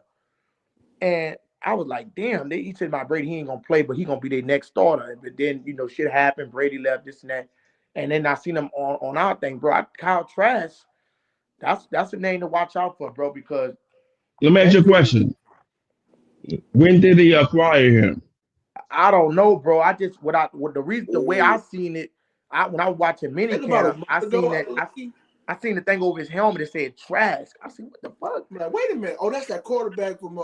And I was like, damn, he said my Brady, he ain't gonna play, but he gonna be their next starter. But then, shit happened, Brady left, this and that. And then I seen him on our thing, bro. Kyle Trask, that's a name to watch out for, bro, because Let me ask you that a dude, question. When did he acquire him? I don't know, bro. I just the way I Ooh, seen it, when I was watching that's about a minicamp, month I ago, seen I that believe. I seen the thing over his helmet that said Trask. I said, what the fuck? I'm like, wait a minute. Oh, that's that quarterback from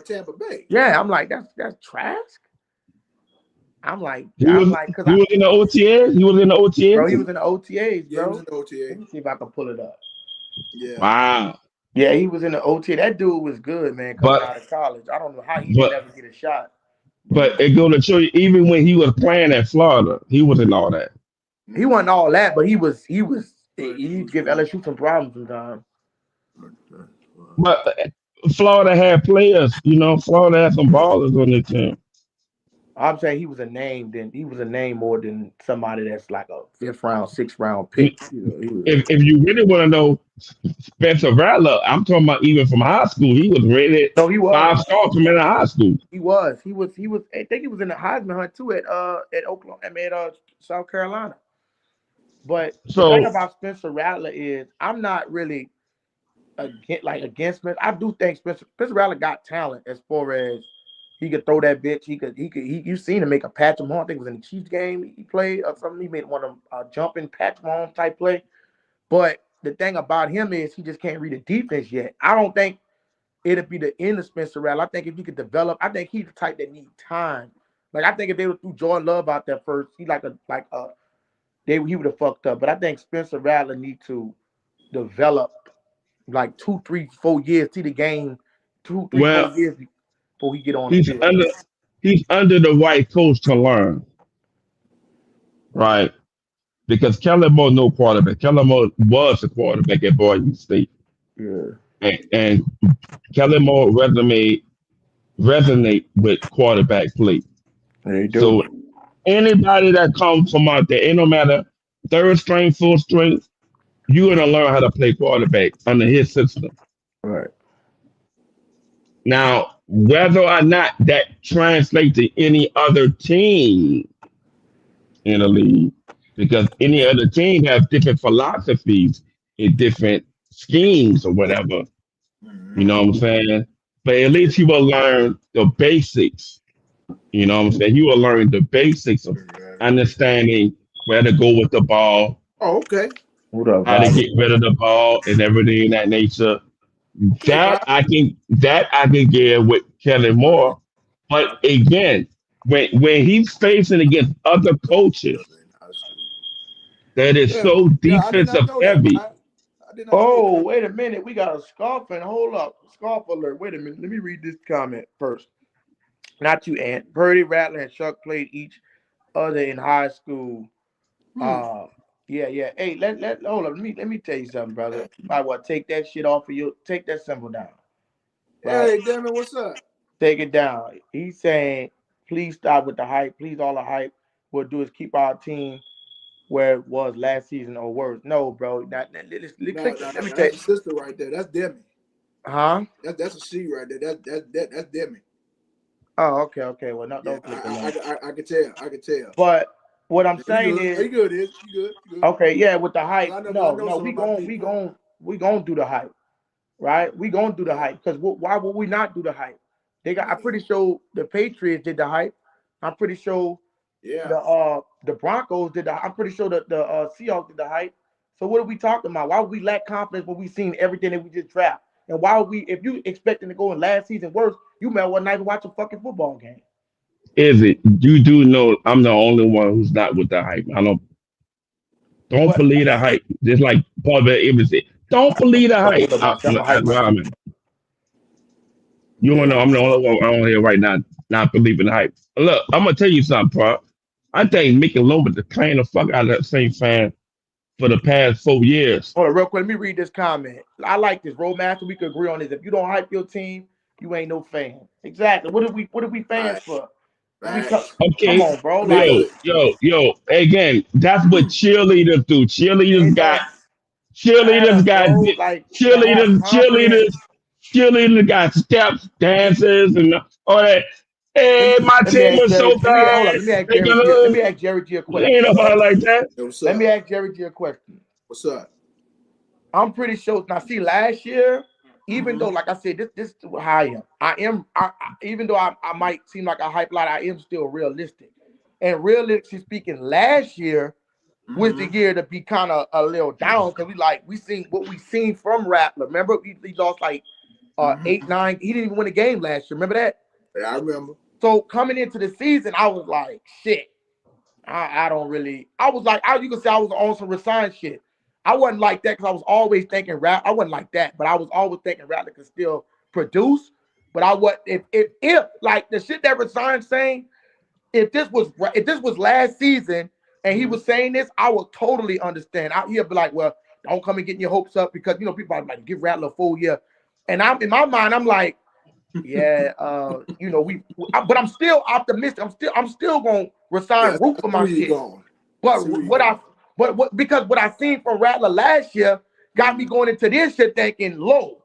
Tampa Bay. Yeah, I'm like, that's Trask. I'm like, He was because he was in the OTAs. He was in the bro, he OTAs. was in the OTAs, Yeah, he was bro. in the OTA. Let me see if I can pull it up. Yeah. Wow. Yeah, he was in the OTA. That dude was good, man, coming But out of college. I don't know how he didn't but never get a shot. but it go to show you, even when he was playing at Florida, he wasn't all that. He wasn't all that, but he give LSU some problems sometimes. But Florida had players, Florida had some ballers on their team. I'm saying he was a name. Then he was a name more than somebody that's like a 5th round, 6th round pick. If you really want to know Spencer Rattler, I'm talking about even from high school. He was rated No, he was. 5-star coming out of high school. He was. I think he was in the Heisman hunt too at Oklahoma. I mean, at South Carolina. But the thing So about Spencer Rattler is I'm not really against Spencer. I do think Spencer Rattler got talent as far as he could throw that bitch. You seen him make a Patrick Mahomes. I think it was in the Chiefs game he played or something. He made one of them jumping Patrick Mahomes type play. But the thing about him is he just can't read the defense yet. I don't think it'll be the end of Spencer Rattler. I think if he could develop, I think he's the type that need time. Like I think if they would threw Jordan Love out there first, he he would have fucked up. But I think Spencer Rattler need to develop like 2, 3, 4 years, see the game, 2, 3, 4 years before he get on the field. He's under the right coach to learn, right? Because Kellen Moore no quarterback. Kellen Moore was a quarterback at Boise State. Yeah. And Kellen Moore resonate with quarterback play. They do. So anybody that comes from out there, it no matter 3rd string, 4th string, you're gonna learn how to play quarterback under his system. Right. Now, whether or not that translates to any other team in the league, because any other team has different philosophies and different schemes or whatever. You know what I'm saying? But at least you will learn the basics. You know what I'm saying? You will learn the basics of understanding where to go with the ball. Oh, okay. How to get rid of the ball and everything of that nature. That I can get with Kellen Moore. But again, when he's facing against other coaches that is so defensive heavy. Oh, wait a minute. We got a scoffing. Hold up. Scoff alert. Wait a minute. Let me read this comment first. Not you, Ant. Purdy, Rattler, and Shough played each other in high school. Yeah. Hey, hold up. Let me tell you something, brother. You might want to take that shit off of you. Take that symbol down. Right? Hey, damn it, what's up? Take it down. He's saying, please stop with the hype. Please, all the hype. What we'll do is keep our team where it was last season or worse. No, bro. Let me tell you. That's a sister right there. That's Demi. Huh? That's a she right there. That's Demi. Oh, okay. Well, don't click I can tell. But what I'm saying is, you good. Okay, yeah, with the hype. No, we gon' do the hype, right? We gonna do the hype because why would we not do the hype? I'm pretty sure the Patriots did the hype. I'm pretty sure the Broncos did the. I'm pretty sure that the Seahawks did the hype. So what are we talking about? Why would we lack confidence when we seen everything that we just draft? And why would we? If you expecting to go in last season worse, you might well not even watch a fucking football game. Is it? You do know I'm the only one who's not with the hype. I don't believe the hype. Just like Paul Evans said, don't believe the hype. You want to know I'm the only one on here right now not believing the hype. Look, I'm gonna tell you something, bro. I think Mickey Loomis is playing the fuck out of that same fan for the past 4 years. Hold on, real quick. Let me read this comment. I like this. Roadmaster, we could agree on this. If you don't hype your team, you ain't no fan. Exactly. What are we fans for? Okay. Come on, bro. Yo. Again, that's what cheerleaders do. Cheerleaders got steps, dances, and all that. Hey, my team was so bad. Let me ask Jerry G a question. Ain't nobody like that. Let me ask Jerry G a question. What's up? I'm pretty sure. Now, see, last year, even though, like I said, this is how I am. Even though I might seem like a hype lot, I am still realistic. And realistically speaking, last year, was the year to be kind of a little down because we seen what we seen from Rattler. Remember, he lost like 8-9. He didn't even win a game last year. Remember that? Yeah, I remember. So coming into the season, I was like, shit. I don't really. I was like, you can say I was on some resign shit. I wasn't like that because I was always thinking rap. I wasn't like that, but I was always thinking Rattler could still produce. But I was if like the shit that Resign saying, if this was last season and he was saying this, I would totally understand. He'll be like, well, don't come and get your hopes up because people are like give Rattler a full year. And I'm in my mind, I'm like, yeah, but I'm still optimistic. I'm still gonna Resign root for my shit. But because what I seen from Rattler last year got me going into this shit thinking low,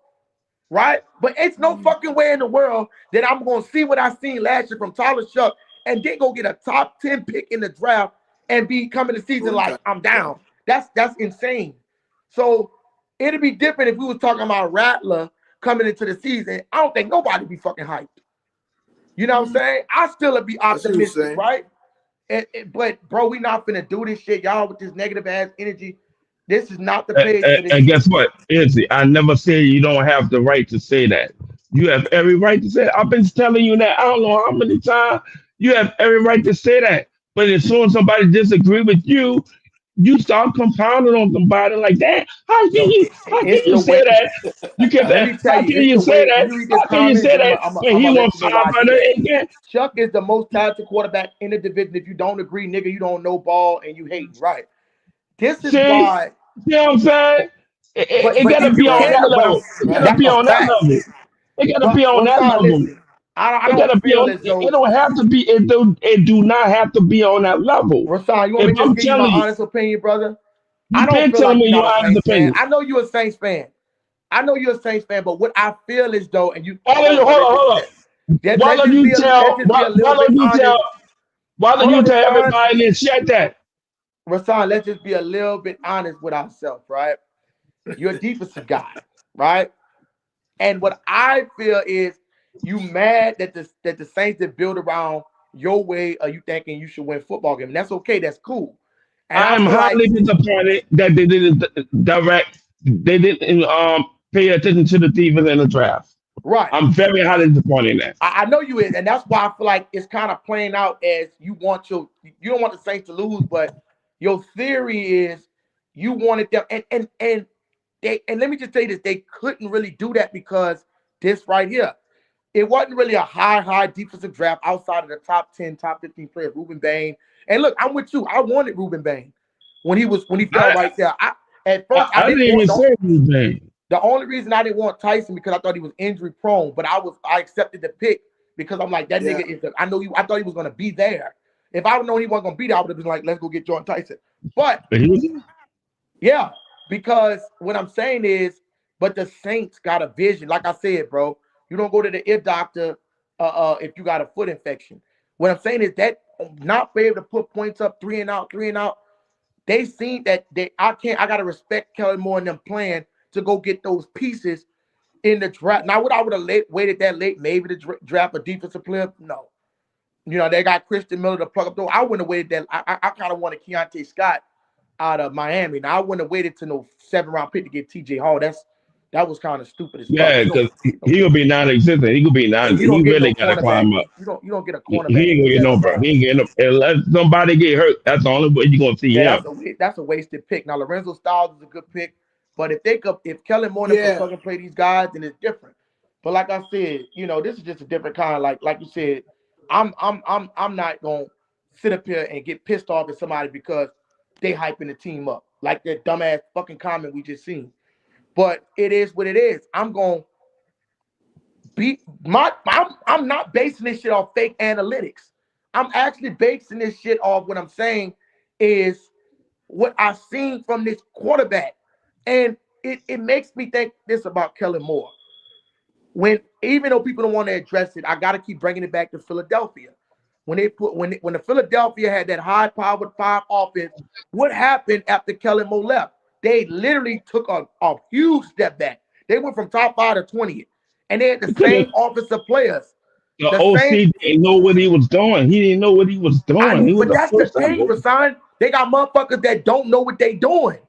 right? But it's no fucking way in the world that I'm gonna see what I seen last year from Tyler Shough and then go get a top 10 pick in the draft and be coming the season like I'm down. That's insane. So it'd be different if we was talking about Rattler coming into the season. I don't think nobody be fucking hyped. You know what I'm saying? I still would be optimistic, right? But bro, we not finna do this shit, y'all, with this negative ass energy. This is not the page for this. And guess what, Izzy? I never said you don't have the right to say that. You have every right to say that. I've been telling you that I don't know how many times. You have every right to say that. But as soon as somebody disagree with you, you start compounding on somebody like that. How can you say that? You can how can you say that? How can you say that when he won 500 again? Shough is the most talented quarterback in the division. If you don't agree, nigga, you don't know ball and you hate, right? This is why. You know what I'm saying? It gotta be on that level. It gotta be on that level. It gotta be on that level. I don't feel as though it don't have to be. It do not have to be on that level. Rasan, you want me to give you my honest opinion, brother? I don't feel like you're an honest opinion. I know you're a Saints fan. But what I feel is though, and you hold on. Why don't you tell everybody and share that? Rasan, let's just be a little bit honest with ourselves, right? You're a defensive guy, right? And what I feel is you mad that the Saints that build around your way or you thinking you should win football game. And that's okay, that's cool. And I'm highly disappointed that they didn't pay attention to the defense in the draft. Right. I'm very highly disappointed in that. I know you is, and that's why I feel like it's kind of playing out as you don't want the Saints to lose, but your theory is you wanted them and let me just tell you this, they couldn't really do that because this right here. It wasn't really a high defensive draft outside of the top 10, top 15 players, Ruben Bain. And look, I'm with you. I wanted Ruben Bain when he fell right there. I didn't even say Ruben Bain. The only reason I didn't want Tyson because I thought he was injury prone, but I accepted the pick because I'm like, that nigga is I thought he was gonna be there. If I would known he wasn't gonna be there, I would have been like, let's go get Jordan Tyson. But yeah, because what I'm saying is, but the Saints got a vision. Like I said, bro. You don't go to the ear doctor if you got a foot infection. What I'm saying is that not be able to put points up 3 and out. They seen that I gotta respect Kellen Moore and them plan to go get those pieces in the draft. Now, would I would have waited that late, maybe to draft a defensive player? No. They got Christian Miller to plug up though. I wouldn't have waited that. I kind of wanted Keontae Scott out of Miami. Now I wouldn't have waited to no 7th-round pick to get TJ Hall. That was kind of stupid as fuck. Yeah, because he will be non-existent. He could be non-existent. He really got to climb up. You don't get a cornerback. He ain't gonna get no bro. He ain't getting no. Unless somebody get hurt, that's the only way you're gonna see him. That's a wasted pick. Now Lorenzo Styles is a good pick, but if Kellen Moore can fucking play these guys, then it's different. But like I said, this is just a different kind. Like you said, I'm not gonna sit up here and get pissed off at somebody because they hyping the team up like that dumbass fucking comment we just seen. But it is what it is. I'm going to be I'm not basing this shit off fake analytics. I'm actually basing this shit off what I'm saying is what I've seen from this quarterback. And it makes me think this about Kellen Moore. Even though people don't want to address it, I got to keep bringing it back to Philadelphia. When the Philadelphia had that high-powered 5 offense, what happened after Kellen Moore left? They literally took a huge step back. They went from top 5 to 20th, and they had the same offensive players. The OC didn't know what he was doing. He didn't know what he was doing. But that's the thing, Rasan. They got motherfuckers that don't know what they doing.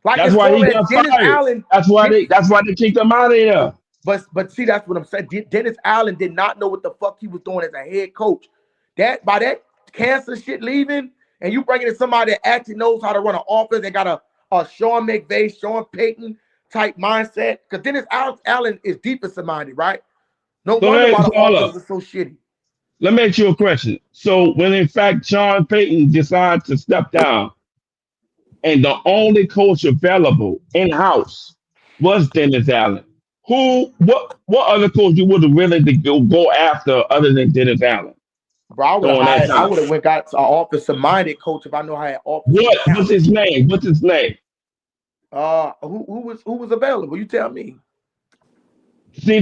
Like That's as why far he as got Dennis fired. Allen. That's why they kicked him out of there. But see, that's what I'm saying. Dennis Allen did not know what the fuck he was doing as a head coach. That by that cancer shit leaving, and you bringing in somebody that actually knows how to run an offense and got a Sean McVay, Sean Payton type mindset. Because Dennis Allen is defensive minded, right? No wonder why the offense was so shitty. Let me ask you a question. So when in fact Sean Payton decided to step down, and the only coach available in house was Dennis Allen, what other coach you would have willing to go after other than Dennis Allen Bro, I would during that have time? went got an offensive minded coach if I know how an offensive What's his name? What's his name? Who was available? You tell me. See,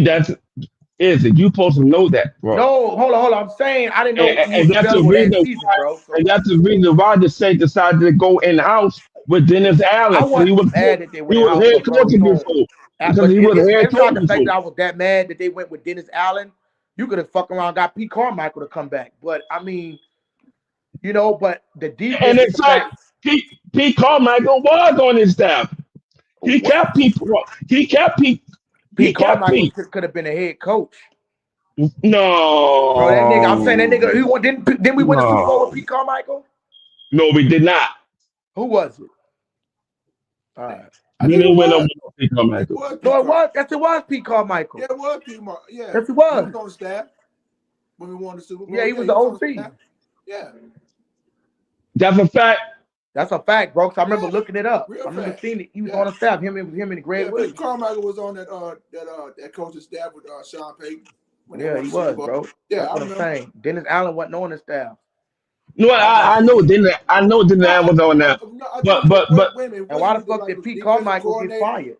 you supposed to know that, bro. No, hold on. I'm saying I didn't know who And was that's the available reason that season, why, bro. So and that's the reason why the Saints decided to go in house with Dennis Allen. I He wasn't was mad that they went he in was house, head but bro, coaching before because but he was head it's not coach the fact before. that I was that mad that they went with Dennis Allen. You could have fucking around got Pete Carmichael to come back, but I mean, but the And defense in is the fact, fact. Pete Carmichael was on his staff. He kept Pete. He kept Pete. He Pete kept Carmichael Pete. could have been a head coach. No, Bro, that nigga, I'm saying that nigga, didn't we win the Super Bowl with no, Pete Carmichael? no, we did not. Who was it? All right. I We think it didn't win no was. Pete It Carmichael. was Pete No, it Carmichael. was. Yes, it was Pete Carmichael. Yeah, it was Pete Carmichael. Yeah. Yes, it He was. was on the staff when we won the Super Bowl. Yeah, he was the on OC. staff. Yeah. That's a fact. That's a fact, bro. Cause I remember Yeah, looking it up. real I remember fact. seeing it. He was Yeah. on the staff. Him and Greg Yeah, Williams. Pete Carmichael was on that coaching staff with Sean Payton. When they Yeah, won he the Super was, Bowl. bro. Yeah, That's I what I'm remember. saying. Dennis Allen wasn't on the staff. No, I know Dennis. I know Dennis Allen was on that. Wait a minute. And why the Wasn't he fuck like did the Pete defensive Carmichael get coordinator? fired?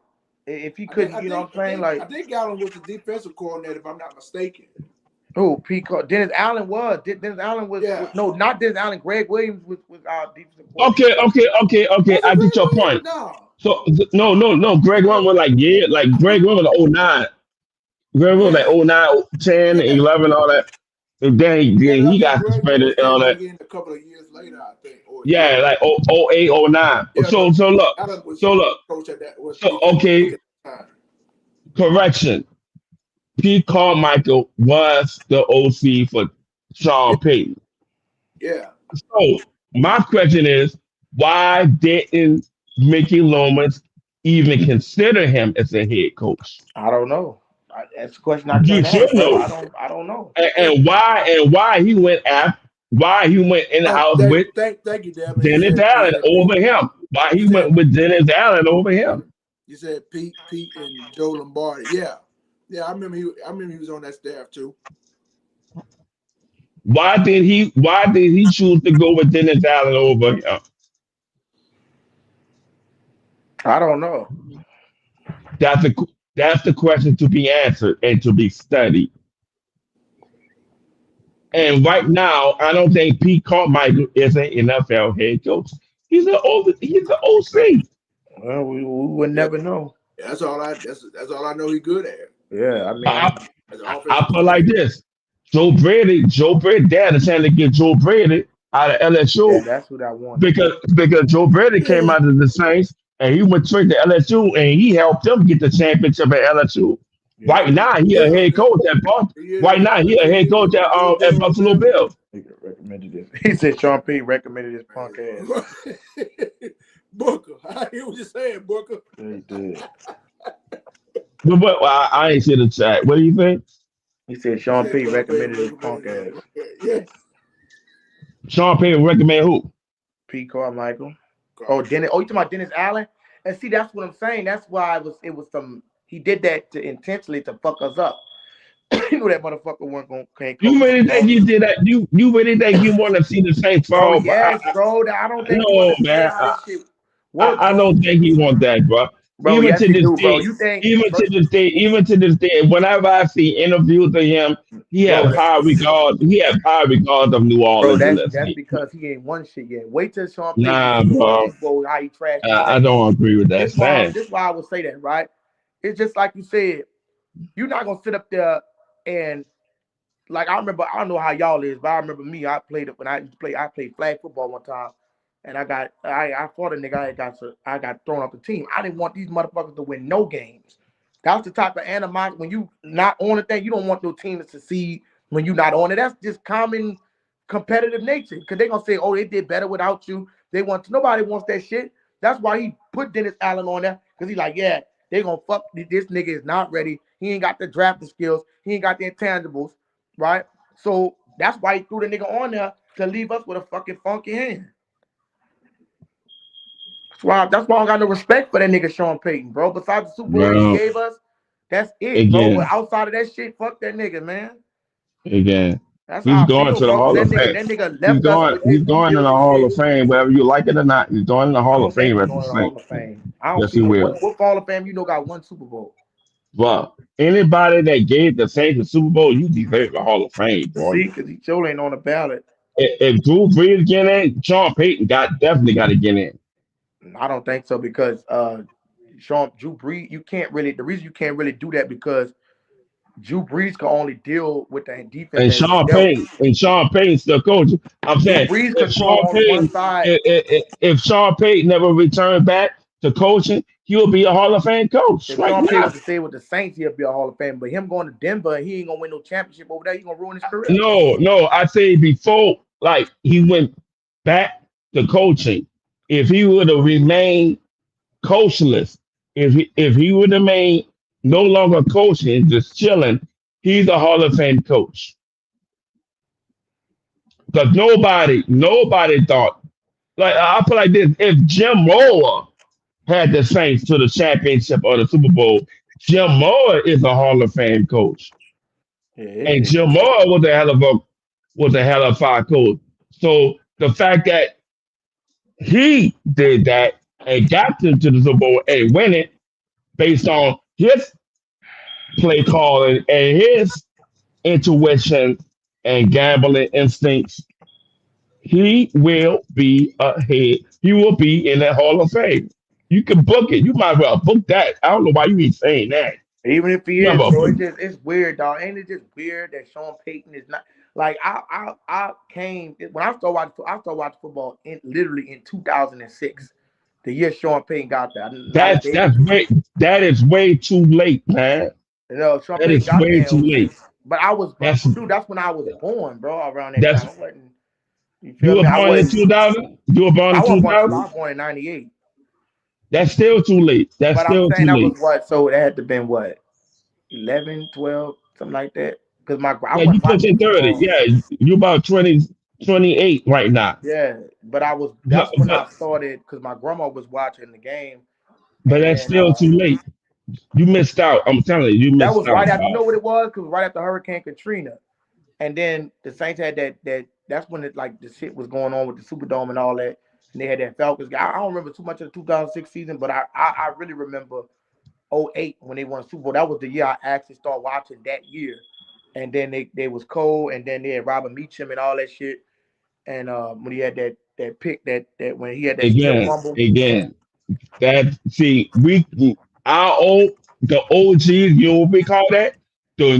If he couldn't, you know what I'm saying? Like, I think Allen was the defensive coordinator, if I'm not mistaken. who? Dennis Allen was. Dennis Allen was. Yeah. No, not Dennis Allen. Greg Williams was our defensive coordinator. Okay. Was it I get your Greg point. Williams? So no. Greg Williams was like Greg Williams was 09. Greg Williams was like 09, 10, 11, all that. And then he got Greg suspended Williams and all came that. back in a couple of years later, I think. Yeah, like 08, 09. Yeah, So look. Allen was So look. coach at that. So okay. Correction. Pete Carmichael was the OC for Sean Payton. Yeah. So my question is, why didn't Mickey Lomas even consider him as a head coach? I don't know. That's a question I You can't should answer. know. I don't know. And why he went in the house with Thank you, Devin. Dennis Allen over him? Why he went with Dennis Allen over him? You said Pete and Joe Lombardi. Yeah. I remember he was on that staff too. Why did he choose to go with Dennis Allen over him? I don't know. That's the question to be answered and to be studied. And right now, I don't think Pete Carmichael is an NFL head coach. He's an OC. Well, we would never know. That's all I know he's good at. Yeah, I mean, I put like this: Joe Brady, dad is trying to get Joe Brady out of LSU. Yeah, that's what I want. Because Joe Brady came out of the Saints and he went straight to LSU and he helped them get the championship at LSU. Yeah. Right now, he a head coach at Boston. Right now, he a head coach at Buffalo Bills. He recommended this. He said Sean Payton recommended his punk ass. Booker, I hear what you're saying, Booker. Yeah, he did. But I ain't see the chat. What do you think? He said Sean Payton recommended his punk ass. Yeah. Sean Payton recommend who? Pete Carmichael. Oh, Dennis. Oh, you talking about Dennis Allen? And see, that's what I'm saying. That's why it was some. He did that intentionally to fuck us up. You know that motherfucker weren't gonna. You really think you did that? You really think you want to see the Saints fall? Yes, bro. I don't think. No, man. I don't think he want that, bro. Bro, even yes, to this do, day, bro. You think, even to this day, whenever I see interviews of him, he has high regard. He has high regard of New Orleans. Bro, that's because he ain't won shit yet. Wait till Sean Payton. Nah, bro. How he trashed. I don't agree with that. This is why I would say that, right? It's just like you said. You're not gonna sit up there and like I remember. I don't know how y'all is, but I remember me. I played flag football one time, and I fought a nigga. I got thrown off the team. I didn't want these motherfuckers to win no games. That's the type of animosity. When you not on the thing, you don't want your team to succeed when you're not on it. That's just common competitive nature. Because they're gonna say, oh, they did better without you. Nobody wants that shit. That's why he put Dennis Allen on there. Because he's like, yeah, they gonna fuck this nigga is not ready. He ain't got the drafting skills. He ain't got the intangibles, right? So that's why he threw the nigga on there to leave us with a fucking funky hand. That's why I don't got no respect for that nigga Sean Payton, bro. Besides the Super Bowl he gave us, that's it, bro. But outside of that shit, fuck that nigga, man. Again. That's He's how going I feel, to the bro. Hall of Fame. That nigga left us. He's going in the Hall of Fame, whether you like it or not. He's going in the Hall of Fame. I don't yes, see he will. What Hall of Fame got one Super Bowl? Well, anybody that gave the Saints the Super Bowl, you deserve a Hall of Fame, boy. See, because he still ain't on the ballot. If Drew Brees get in, Sean Payton definitely got to get in. I don't think so because Drew Brees, you can't really. The reason you can't really do that because Drew Brees can only deal with the defense. And Sean Payton still coaching. I'm saying if Sean Payton never returned back to coaching, he'll be a Hall of Fame coach. If Sean Payton was to stay with the Saints, he'll be a Hall of Fame. But him going to Denver, he ain't gonna win no championship over there. He's gonna ruin his career. No. I say before, like he went back to coaching. If he would have remained coachless, if he would have remained no longer coaching, just chilling, he's a Hall of Fame coach. Because nobody thought, like I feel like this, if Jim Moore had the Saints to the championship or the Super Bowl, Jim Moore is a Hall of Fame coach. And Jim Moore was a hell of a coach. So the fact that he did that and got them to the Super Bowl and win it based on his play calling and his intuition and gambling instincts, he will be ahead. He will be in that Hall of Fame. You can book it. You might as well book that. I don't know why you ain't saying that. Even if he is, bro, it's weird, dog. Ain't it just weird that Sean Payton is not like I came when I started watching football literally in 2006, the year Sean Payton got there. That is way too late, man. You know, Sean that is way too late. But that's when I was born, bro. Around that time, you were born in 2000. You were born in 2000. I was born in 98. That's still too late. That's still too late. Was what? So it had to been what? 11, 12, something like that. Because you pushing 30. Yeah, you about 28 right now. Yeah, but that's when I started because my grandma was watching the game. But that's still too late. You missed out. I'm telling you, missed out. That was right after. You know what it was? Because right after Hurricane Katrina, and then the Saints had that. That's when the shit was going on with the Superdome and all that. And they had that Falcons. I don't remember too much of the 2006 season, but I really remember 2008 when they won Super Bowl. That was the year I actually started watching that year. And then they was cold, and then they had Robert Meacham and all that shit. And when he had that pick that when he had that fumble. Again, that see the OGs, you know what we call that? The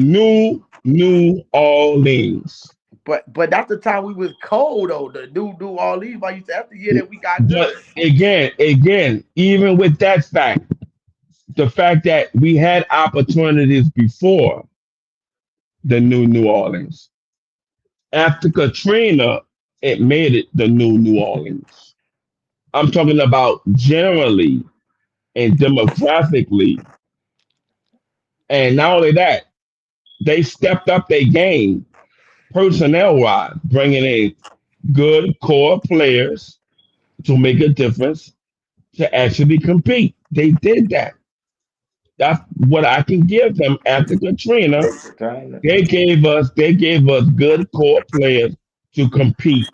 New Orleans. But that's the time we was cold though. The New Orleans. Why you say that's the year that we got good. Again, even with that fact, the fact that we had opportunities before the New Orleans. After Katrina, it made it the New Orleans. I'm talking about generally and demographically. And not only that, they stepped up their game personnel-wise, bringing in good core players to make a difference to actually compete. They did that. That's what I can give them after Katrina. They gave us good core players to compete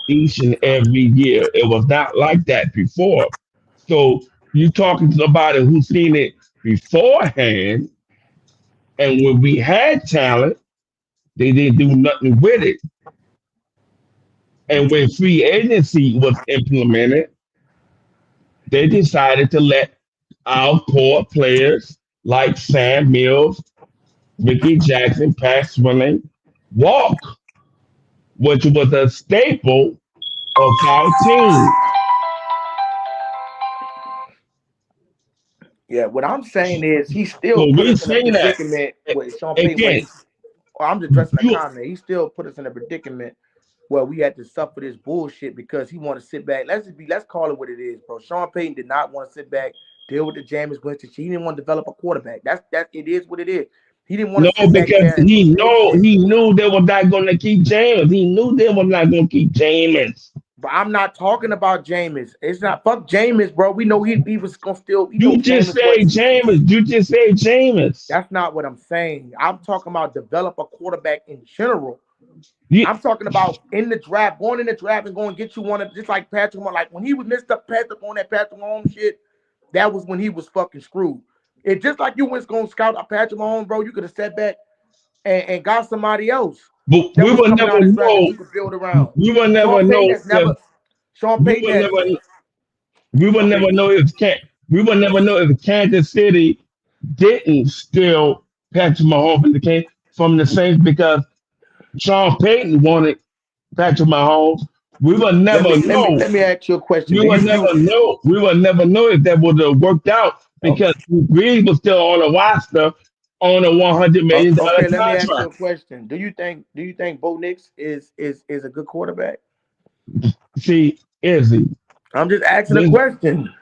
each and every year. It was not like that before. So you're talking to somebody who's seen it beforehand, and when we had talent, they didn't do nothing with it. And when free agency was implemented, they decided to let our core players like Sam Mills, Ricky Jackson, Pat Swilling walk, which was a staple of our team. Yeah, what I'm saying is he still So put we us in a saying that predicament with Sean Payton where again. he, I'm just addressing the You comment. He still put us in a predicament where we had to suffer this bullshit because he wanted to sit back. Let's call it what it is, bro. Sean Payton did not want to sit back, deal with the Jameis Winston. He didn't want to develop a quarterback. That it is what it is. He didn't want no, to sit back because there and take shit. he knew they were not going to keep James. He knew they were not going to keep James. But I'm not talking about Jameis. It's not fuck Jameis, bro. We know he was gonna still. We know You just Jameis say wasn't. James. You just say James. That's not what I'm saying. I'm talking about develop a quarterback in general. You, I'm talking about in the draft, going in the draft and going to get you one of just like Patrick Mahomes. Like when he was messed up Patrick on that Patrick Mahomes shit, that was when he was fucking screwed. It just like you was gonna scout a Patrick Mahomes, bro. You could have sat back and got somebody else but that we was will coming never out of draft that know. you could build around. We will Sean never Payton know has never. Sean we Payton will has. never. We will Okay, never know if can. We will never know if Kansas City didn't steal Patrick Mahomes in the game from the Saints because Sean Payton wanted Patrick Mahomes. We will let never me let me know. let me ask you a question. We Do will you view? never know. We will never know if that would have worked out Oh, because Breeze was still on the roster on a $100 million okay, let me ask you a contract. question. Do you think Bo Nix is a good quarterback? See, Izzy, I'm just asking a this, question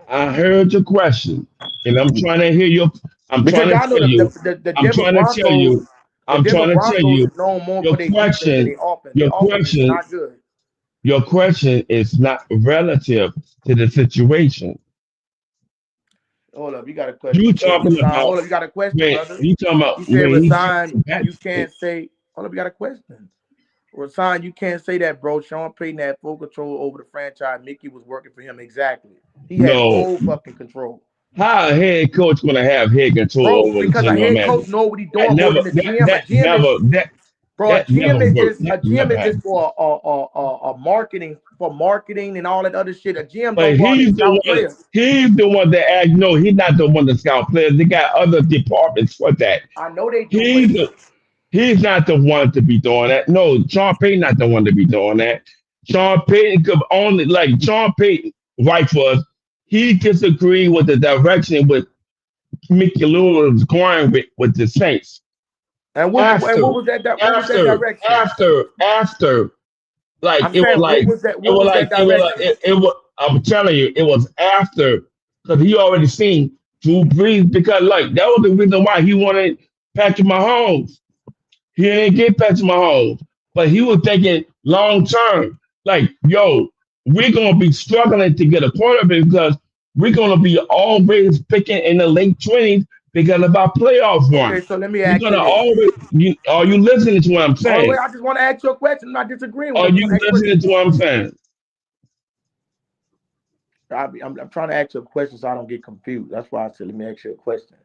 I heard your question, and I'm trying to hear your. I'm because trying to y'all know tell you. the I'm Denver trying to tell Broncos. you. The I'm Denver trying to tell Broncos you. is known more Your for their defense than question. their offense. Their Your offense is question. not good. Your question is not relative to the situation. Hold up, you got a question. You You said talking resign. about Hold up, you got a question, when brother. you talking about You said when he came resign. to You Patrick. can't say. Hold up, you got a question. Resign. You can't say that, bro. Sean Payton had full control over the franchise. Mickey was working for him exactly. He had No, full fucking control. how a head coach gonna have head control Bro, over the because a general head manager? coach know what he's That doing more never than the that GM. A that GM is never that bro. that never worked. A That GM never is just happened. for marketing and all that other shit. A GM don't But go out and he's the scout one. players. He's the one that act. No, he's not the one to scout players. They got other departments for that. I know they do, but He's the, he's not the one to be doing that. No, Sean Payton not the one to be doing that. Sean Payton could only like Sean Payton, right for us. He disagreed with the direction with Mickey Loomis was going with the Saints. what After, was what was that after, direction? after, like I'm saying what was that direction? it was. I'm telling you, it was after because he already seen Drew Brees because like that was the reason why he wanted Patrick Mahomes. He didn't get Patrick Mahomes, but he was thinking long term. Like, yo, we're gonna be struggling to get a quarterback because we're gonna be always picking in the late 20s because of our playoff Okay, run. so let me We're ask you gonna this. always. Are you listening to what I'm Oh wait, saying? I just want to ask you a question. I'm not disagreeing with. Are I just want you to ask a question. listening to what I'm saying? I'm trying to ask you a question so I don't get confused. That's why I said let me ask you a question.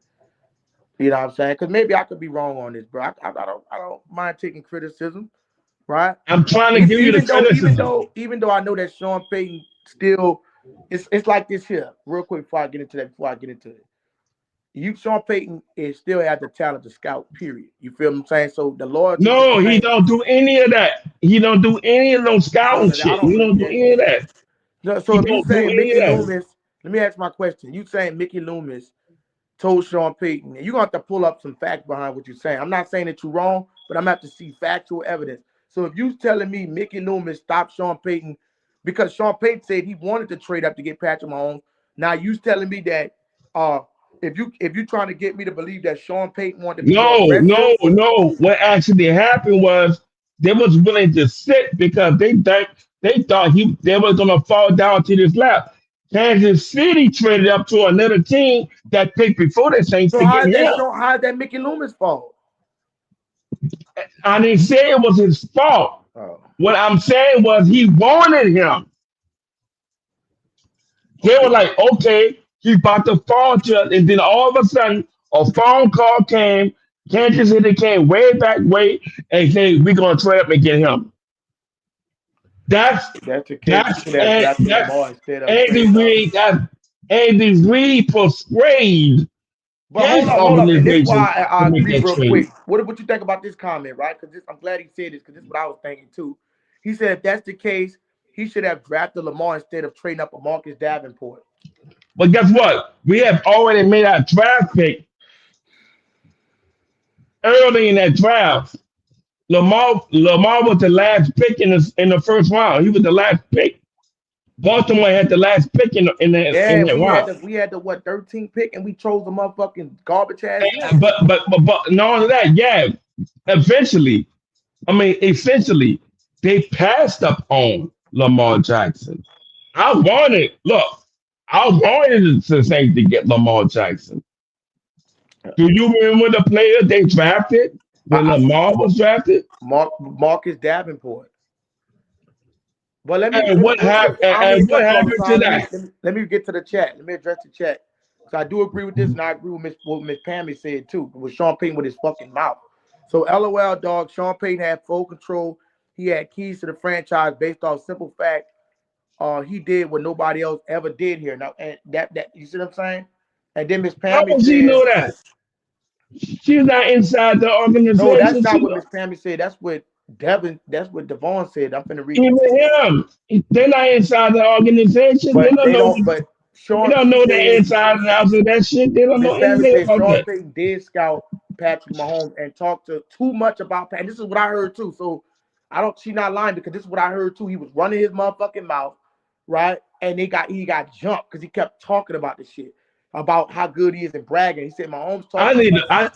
You know what I'm saying? Because maybe I could be wrong on this, bro. I don't mind taking criticism, right? I'm trying to give you the criticism. Even though I know that Sean Payton still, it's like this here. Real quick before I get into it, Sean Payton is still has the talent to scout. Period. You feel what I'm saying? So the loyalty to the No, he Saints. don't do any of that. He don't do any of those scouting I shit. don't. He don't do any of that. No, He so if you don't do saying any Mickey of that. Loomis, let me ask my question. You saying Mickey Loomis told Sean Payton, and you're gonna have to pull up some facts behind what you're saying. I'm not saying that you're wrong, but I'm gonna have to see factual evidence. So if you telling me Mickey Loomis stopped Sean Payton because Sean Payton said he wanted to trade up to get Patrick Mahomes, now you telling me that uh if you trying to get me to believe that Sean Payton wanted to be more No, aggressive, no, no. What actually happened was they was willing to sit because they thought they was gonna fall down to this lap. Kansas City traded up to another team that picked before the Saints so to get him. how is that Mickey Loomis fault? I didn't say it was his fault. Oh, What I'm saying was he wanted him. They were okay. like, okay, he's about to fall to us. And then all of a sudden, a phone call came. Kansas City came way back way and said, we're going to trade up and get him. That's If that's the case, you that's should have drafted that's Lamar instead of Andy trading up. Reid. That's Andy Reid persuade But his hold up, and this is organization why to I make agree that real trade. quick. What you think about this comment, right? Because I'm glad he said this because this is what I was thinking too. He said if that's the case, he should have drafted Lamar instead of trading up a Marcus Davenport. But guess what? We have already made our draft pick early in that draft. Lamar was the last pick in the first round. He was the last pick. Baltimore had the last pick Yeah, in that round. we had the what 13th pick, and we chose the motherfucking garbage ass. But not only that, yeah. Eventually, essentially, they passed up on Lamar Jackson. Look, I wanted the Saints to get Lamar Jackson. Do you remember the player they drafted when Lamar was drafted? Marcus Davenport. But And what happened? And what happened to that? Let me get to the chat. Let me address the chat. So I do agree with this, and I agree with what Miss Pammy said too. With Sean Payton with his fucking mouth. So LOL, dog. Sean Payton had full control. He had keys to the franchise based off simple fact. He did what nobody else ever did here. Now, and that you see what I'm saying? And then Miss How Pammy does said, he know that? She's not inside the organization. "No, that's not what Miss Pammy said. That's what Devin. That's what Devon said. I'm finna read. Even him, they're not inside the organization. But they don't know. But Sean, They don't know the inside and outs of that shit. They don't Miss know Pammy anything said about Sean that. Payton did scout Patrick Mahomes and talked to too much about Pat. This is what I heard too. So she's not lying because this is what I heard too. He was running his motherfucking mouth, right? And he got jumped because he kept talking about the shit. About how good he is and bragging. He said Mahomes talking. I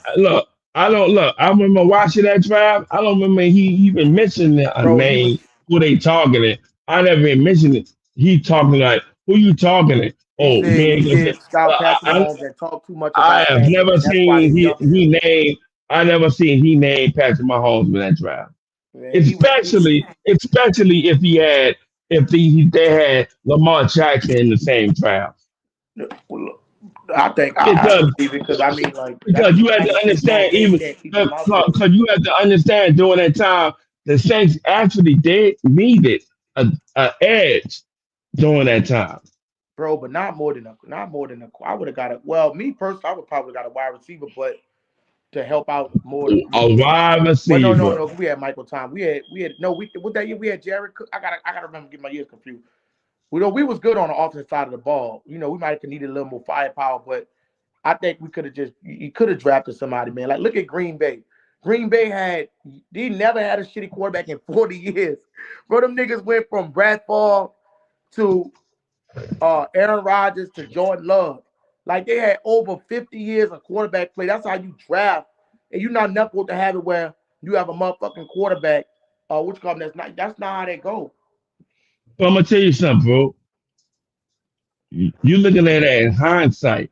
don't look. I remember watching that draft. I don't remember he even mentioned a name who they targeted. I never even mentioned it. He talking like, who you targeting? Oh, He did scout Patrick Mahomes and talk too much I about have Patrick, never and that's why seen they jumped him. I never seen he named Patrick Mahomes in that draft. Man, especially if they had Lamar Jackson in the same draft. I think I believe it because because you have to understand because you have to understand during that time the Saints actually did needed a edge during that time. Bro, but not more than a. I would have got it. Well, me personally, I would probably got a wide receiver, but to help out more. A wide receiver. Well, no. We had Michael Tom. We had what that year we had Jared Cook. I gotta remember getting my years confused. We was good on the offensive side of the ball. We might have needed a little more firepower, but I think we could have you could have drafted somebody, man. Like look at Green Bay. Green Bay they never had a shitty quarterback in 40 years. Bro, them niggas went from Brad Favre to Aaron Rodgers to Jordan Love. Like they had over 50 years of quarterback play. That's how you draft. And you're not supposed to have it where you have a motherfucking quarterback, that's not how they go. But I'm gonna tell you something, bro. You're looking at it in hindsight.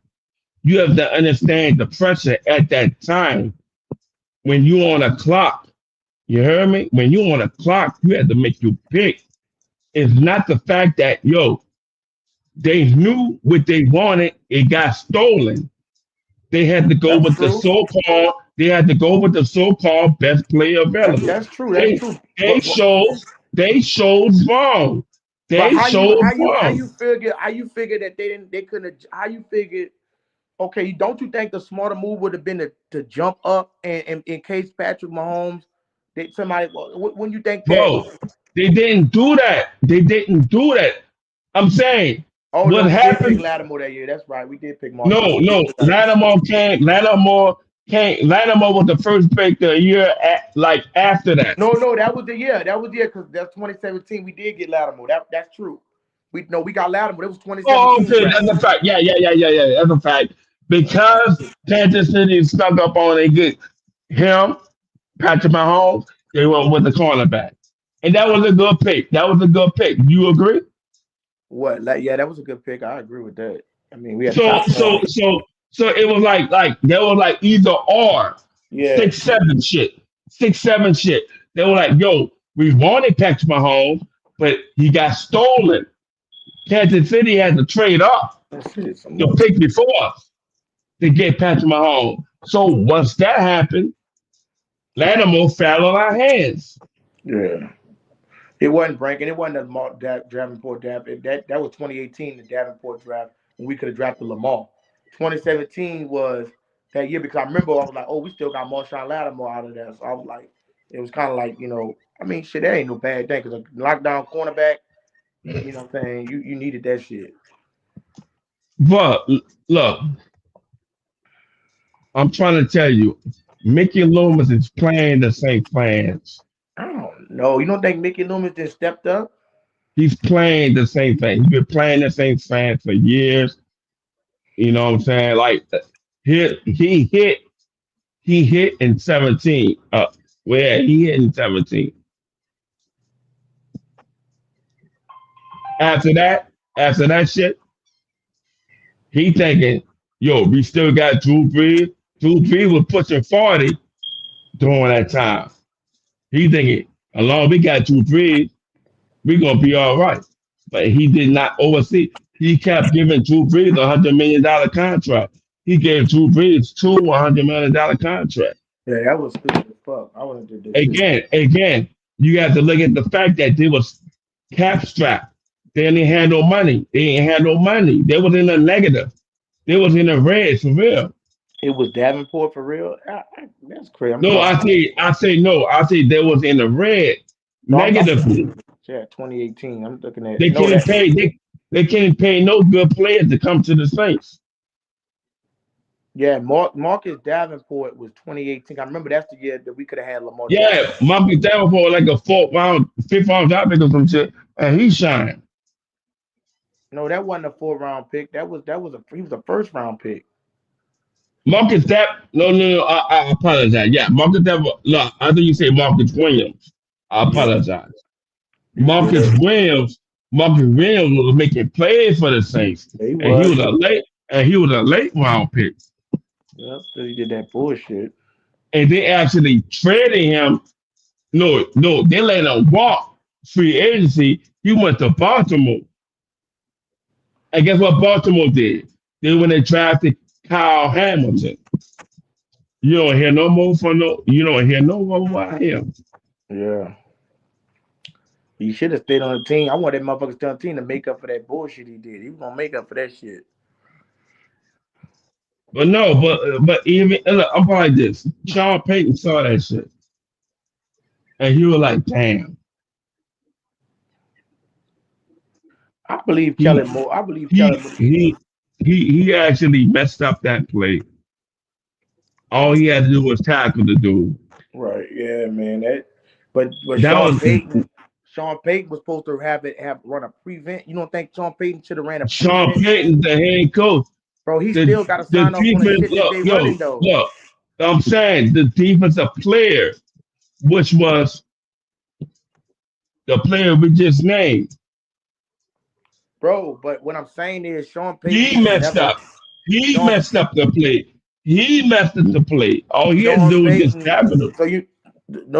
You have to understand the pressure at that time when you're on a clock. You heard me? When you're on a clock, you had to make your pick. It's not the fact that they knew what they wanted, it got stolen. They had to go with the so-called. They had to go with the so-called best player available. That's true. They showed wrong. How you figure that they couldn't? How you figured? Okay, don't you think the smarter move would have been to jump up and in case Patrick Mahomes, when you think that? Bro, they didn't do that. I'm saying. What happened? We did pick Lattimore that year. That's right. We did pick Mark. No. Lattimore came. Lattimore was the first pick the year after that. No, that was the year. Because that's 2017. We did get Lattimore. That's true. We got Lattimore. It was 2017. Oh, okay. That's a fact. Yeah. That's a fact. Because Kansas City stuck up on him, Patrick Mahomes, they went with the cornerback. And that was a good pick. You agree? What? That was a good pick. I agree with that. I mean, we had so it was like they were like either or. Yeah. 6-7 shit. They were like, yo, we wanted Patrick Mahomes, but he got stolen. Kansas City had to trade up the pick before us to get Patrick Mahomes. So once that happened, Lattimore fell on our hands. Yeah. It wasn't Brankin. It wasn't the Davenport draft. That was 2018, the Davenport draft, when we could have drafted Lamar. 2017 was that year because I remember I was like, oh, we still got Marshawn Lattimore out of there. So I was like, it was kind of like, shit, that ain't no bad thing because a lockdown cornerback, you know what I'm saying? You needed that shit. But look, I'm trying to tell you, Mickey Loomis is playing the same plans. I don't know. You don't think Mickey Loomis just stepped up? He's playing the same thing. He's been playing the same plans for years. You know what I'm saying? Like he hit in 17. Where he hit in 17. After that shit, he thinking, yo, we still got Drew Brees. Drew Brees was pushing 40 during that time. He thinking, as long as we got Drew Brees, we gonna be all right. But he did not oversee. He kept giving Drew Brees $100 million contract. He gave Drew Brees two $100 million contracts. Yeah, that was stupid as fuck. I wouldn't do that shit. Again, you have to look at the fact that they was cap strapped. They didn't have no money. They didn't have no money. They was in the negative. They was in the red for real. It was Davenport for real. That's crazy. No, I say no. I say they was in the red negatively. Yeah, 2018. I'm looking at. They couldn't pay. They couldn't pay no good players to come to the Saints. Yeah, Marcus Davenport was 2018. I remember that's the year that we could have had Lamar. Yeah, Marcus Davenport like a fifth round draft pick or some shit, and he shined. No, that wasn't a 4th round pick. He was a 1st round pick. Marcus No, I apologize. Yeah, Marcus Davenport. Look, I think you say Marcus Williams. I apologize. Marcus Williams was making plays for the Saints, and he was a late round pick. Yep, so he did that bullshit. And they actually traded him. No, they let him walk free agency. He went to Baltimore. And guess what Baltimore did? They went and drafted Kyle Hamilton. You don't hear no more about him. Yeah. He should have stayed on the team. I want that motherfucker to stay on the team to make up for that bullshit he did. He was gonna make up for that shit. But no, but even look, I'm like this. Sean Payton saw that shit. And he was like, damn. I believe Kellen Moore. I believe Kellen Moore. He actually messed up that play. All he had to do was tackle the dude. Right, yeah, man. But that Sean Payton was supposed to have run a prevent. You don't think Sean Payton should have ran a prevent? Sean Payton, the head coach. Bro, he still got to sign off on the shit that they running, though. Look, I'm saying the defensive player, which was the player we just named. Bro, but what I'm saying is Sean Payton. He messed up. He messed up the play. He messed up the play. All he had to do was just tackle him. So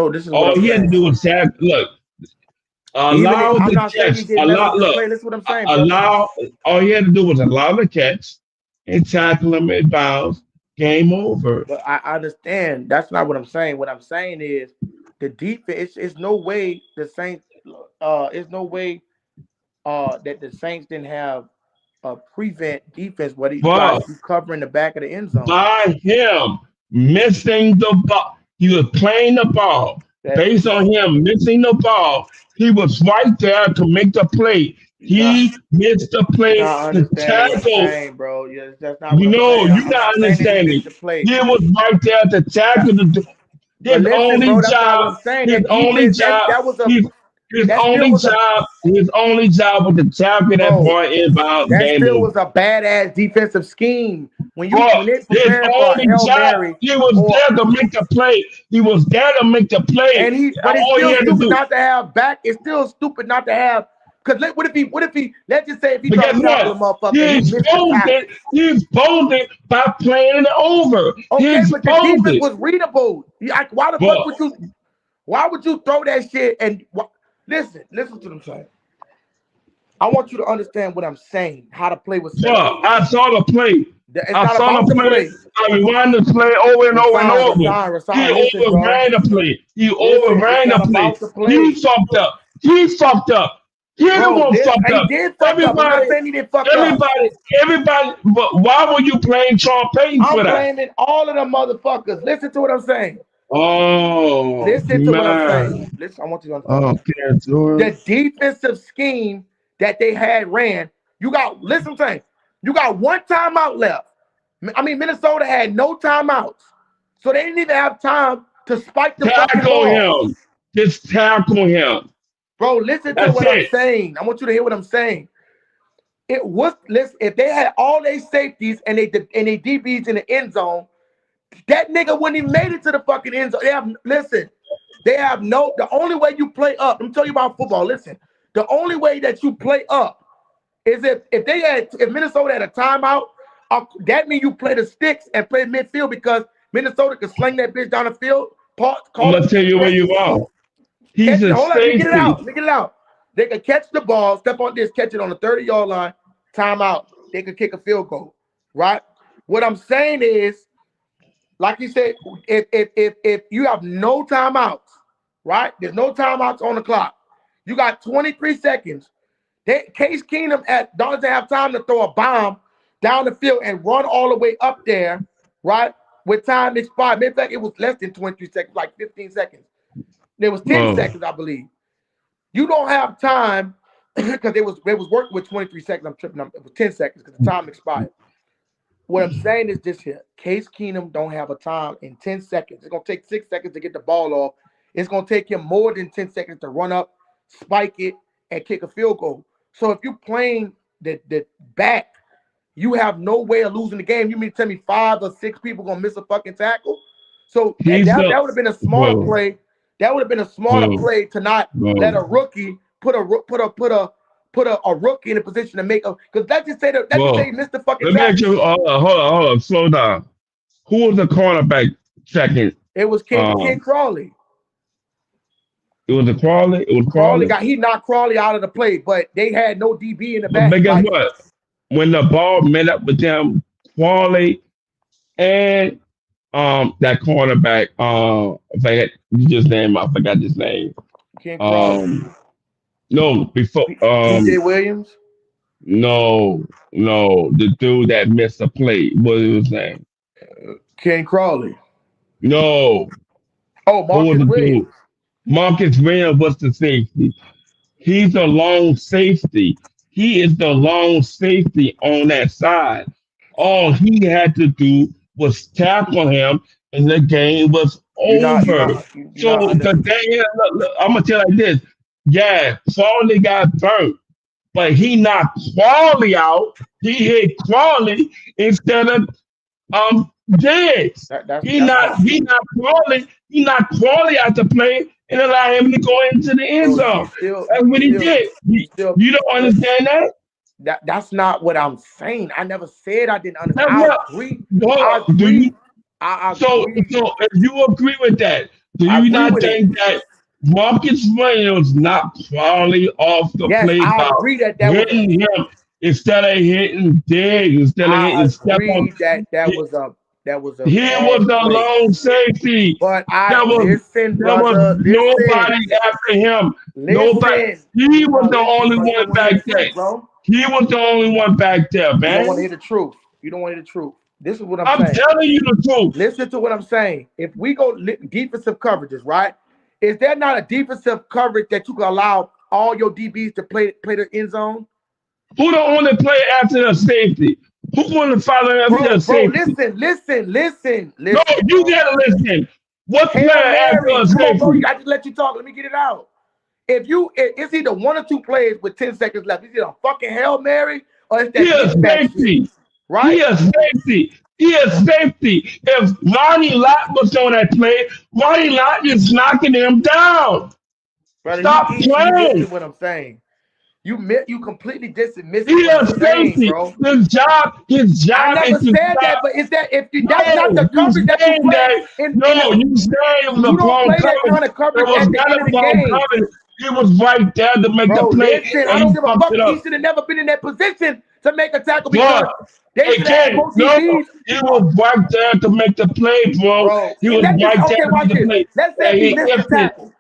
this is all he had to do was tackle. Look, allow the catch. That's what I'm saying. All he had to do was allow the catch and tackle him at bounds. Game over. But I understand. That's not what I'm saying. What I'm saying is the defense. It's no way the Saints. It's no way that the Saints didn't have a prevent defense. What he's covering the back of the end zone. By him missing the ball, he was playing the ball. Based on him missing the ball, he was right there to make the play. He missed the play to tackle. Bro. Yeah, that's not you're not understanding. He was right there to tackle the. His only job was to tackle that boy inbound. That still was a badass defensive scheme. When it prepared for Hail Mary, he was there to make the play. He was there to make the play. But it's still stupid not to have back. It's still stupid not to have. Because what if he? Let's just say if he tried to tackle a motherfucker, he's bolded by playing it over. Okay, but the defense was readable. Why the fuck would you? Why would you throw that shit? And listen to what I'm saying. I want you to understand what I'm saying. How to play with. I saw the play. I saw the play. I rewind the play over and over and over. He overran the play. He overran the play. He fucked up. He fucked up. Everybody. But why were you playing Sean Payton for that? I'm blaming all of them motherfuckers. Listen to what I'm saying. Oh, listen to what I'm saying. Listen, I want you to understand. The defensive scheme that they had ran. Listen, I'm saying You got one timeout left. I mean, Minnesota had no timeouts. So they didn't even have time to spike the fucking Tackle ball. him. Just tackle him. Bro, listen to That's what I'm it. saying. I want you to hear what I'm saying. It was listen, if they had all their safeties and they DBs in the end zone, that nigga wouldn't even made it to the fucking end zone. The only way you play up, I'm telling you about football. Listen, the only way that you play up is if Minnesota had a timeout, that means you play the sticks and play midfield because Minnesota can sling that bitch down the field. I'm gonna tell you where you are. He's a Hold on, let me get it safety. out. Let me get it out. They could catch the ball, step on this, catch it on the 30-yard line, timeout. They could kick a field goal, right? What I'm saying is, like you said, if you have no timeouts, right? There's no timeouts on the clock. You got 23 seconds. Case Keenum doesn't have time to throw a bomb down the field and run all the way up there, right? With time expired. In fact, it was less than 23 seconds, like 15 seconds. There was 10 seconds, I believe. You don't have time because they was working with 23 seconds. I'm tripping. It was 10 seconds because the time expired. What I'm saying is this here. Case Keenum don't have a time in 10 seconds. It's going to take 6 seconds to get the ball off. It's going to take him more than 10 seconds to run up, spike it, and kick a field goal. So if you're playing the back, you have no way of losing the game. You mean to tell me 5 or 6 people going to miss a fucking tackle? So that would have been a smarter play. That would have been a smarter play to not let a rookie put a rookie in a position to make a. Because let's just say he missed the fucking tackle. Hold on, slow down. Who was the cornerback second? It was Ken Crawley. It was Crawley. It was Crawley. He knocked Crawley out of the play, but they had no DB in the back. But guess what? When the ball met up with them, Crawley and that cornerback, you just named, I forgot his name. Ken Crawley. No, before DJ Williams. No, the dude that missed the play. What was his name? Ken Crawley. No. Oh, Marcus Williams. Marcus Williams was the safety. He's the lone safety. He is the lone safety on that side. All he had to do was tackle him, and the game was over. So the game, I'm gonna tell you like this. Yeah, Crawley got burnt, but he knocked Crawley out. He hit Crawley instead of Diggs. He knocked Crawley out to play and allowed him to go into the end zone. That's what he did. You don't understand that? That's not what I'm saying. I never said I didn't understand. I agree. I agree. So if you agree with that, do you not think that Marcus Williams knocked Crawley off the play I agree that hitting him instead of hitting Diggs, instead of hitting Stephon? That was a he was the lone safety. But there was nobody after him. Nobody. He was the only one back there. He was the only one back there, man. You don't want to hear the truth. You don't want to hear the truth. This is what I'm saying. I'm telling you the truth. Listen to what I'm saying. If we go defensive coverages, right? Is there not a defensive coverage that you can allow all your DBs to play the end zone? Who the only player after the safety? Who going to follow after the safety? Listen. No, you gotta listen. What player after the safety? I just let you talk. Let me get it out. It's either 1 or 2 plays with 10 seconds left. It's either a fucking Hail Mary or it's that. He is safety. Right? He is safety. He is safety. If Ronnie Lott was on that play, Ronnie Lott is knocking him down. Brother, stop playing. You what I'm saying. You completely dismiss he is safety. Bro. His job. I never said that, but is that that's not the coverage that you play? You said it was a blown coverage. It was not a blown coverage. He was right there to make the play. Listen, I don't give a fuck. He should have never been in that position to make a tackle because they should have both DBs. He was right there to make the play, bro. He was right there to make the play. Let's say he missed the tackle.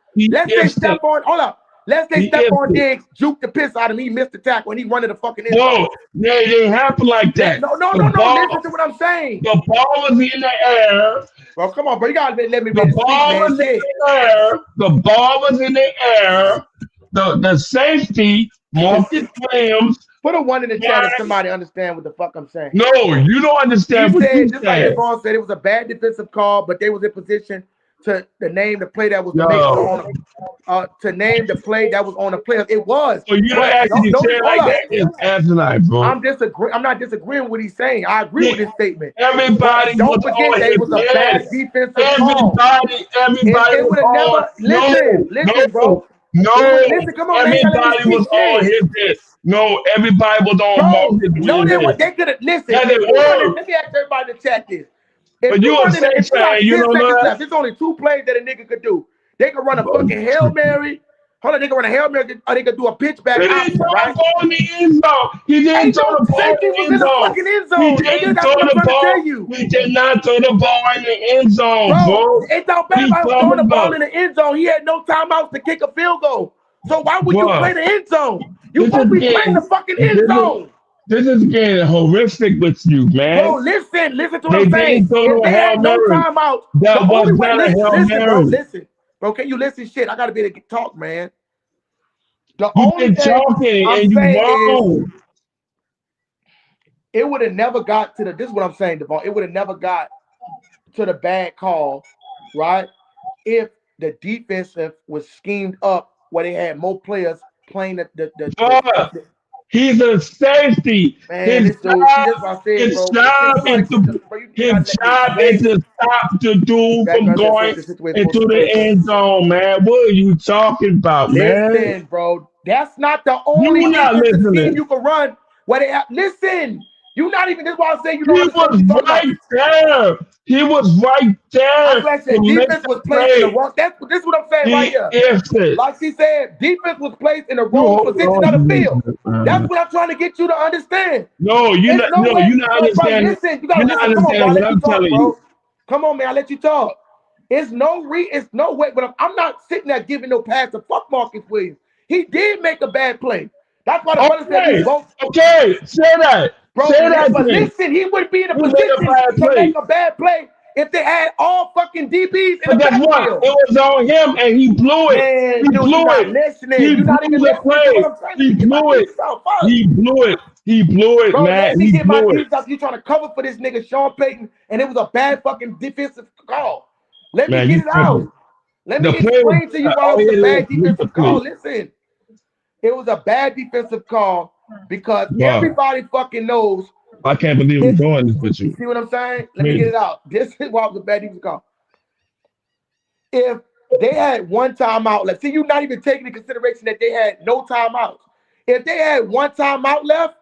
Let's say Stephon Diggs juked the piss out of him. He missed the tackle and he run to the fucking end zone. Yeah, it didn't happen like that. No. Listen to what I'm saying. The ball was in the air. Bro, come on, bro. You gotta let me. The ball was in the air. The ball was in the air. The safety, Marcus Williams, Put a 1 in the chat if Why? somebody understand what the fuck I'm saying. No, you don't understand what you Just like said. Devon said, it was a bad defensive call, but they was in position to name the play that was to make to name the play that was on the play. It was. So you don't actually say it like that. It's asinine, bro. I'm not disagreeing with what he's saying. I agree with his statement. Everybody Don't forget that it was a bad defensive call. Everybody it would have never listen, bro. No, listen, come on, everybody was on his head. No, everybody was on Marcus. No, they could have listen. Let me ask everybody to chat this. But you a safe fan, you don't know that? There's only 2 plays that a nigga could do. They could run a fucking Hail Mary. Hold on, they could run a Hail Mary, or they could do a pitch back option, right? In the end zone. He didn't throw the ball in the fucking end zone. He didn't throw the ball. He did not throw the ball in the end zone, bro. It don't matter about throwing the ball in the end zone. He had no timeouts to kick a field goal. So why would you play the end zone? You supposed to be playing the fucking end zone. This is getting horrific with you, man. Bro, listen to what I'm saying. If they had no timeout, that was not a Hail Mary. Listen. Bro, can you listen? Shit, I gotta be able to talk, man. The you only been talking and you wrong. It would have never got to this is what I'm saying, Devon. It would have never got to the bad call, right? If the defensive was schemed up where they had more players playing the he's a safety. Man, his job is to stop the dude from going into the end zone, man. What are you talking about, man? Listen, bro. That's not the only scheme you can run. Where they listen. You're not even. This is why I say you know. He was right there. He was right there. Defense was placed in the wrong. This is what I'm saying right here. Like she said, defense was placed in the wrong position of the field. That's what I'm trying to get you to understand. No, you're not understanding. Listen, you gotta listen. Come on, bro. I let you talk, bro. Come on, man. I let you talk. It's no way. But I'm not sitting there giving no pass to fuck Marcus Williams. He did make a bad play. That's why the brother said both. Okay, say that. Bro, but listen, he would be in a position to make a bad play if they had all fucking DBs in the backfield. It was on him and he blew it. Man, he blew it. He blew the play. He blew it. He blew it. He blew it, bro, man. Let me get my teams up. You trying to cover for this nigga Sean Payton, and it was a bad fucking defensive call. Let me get it out. Let me explain to you why it was a bad defensive call. Listen, it was a bad defensive call. Because everybody fucking knows. I can't believe I'm doing this with you. You see what I'm saying? Let me get it out. This is why it was a bad defensive call. If they had one timeout left, see, you're not even taking into consideration that they had no timeouts. If they had one timeout left,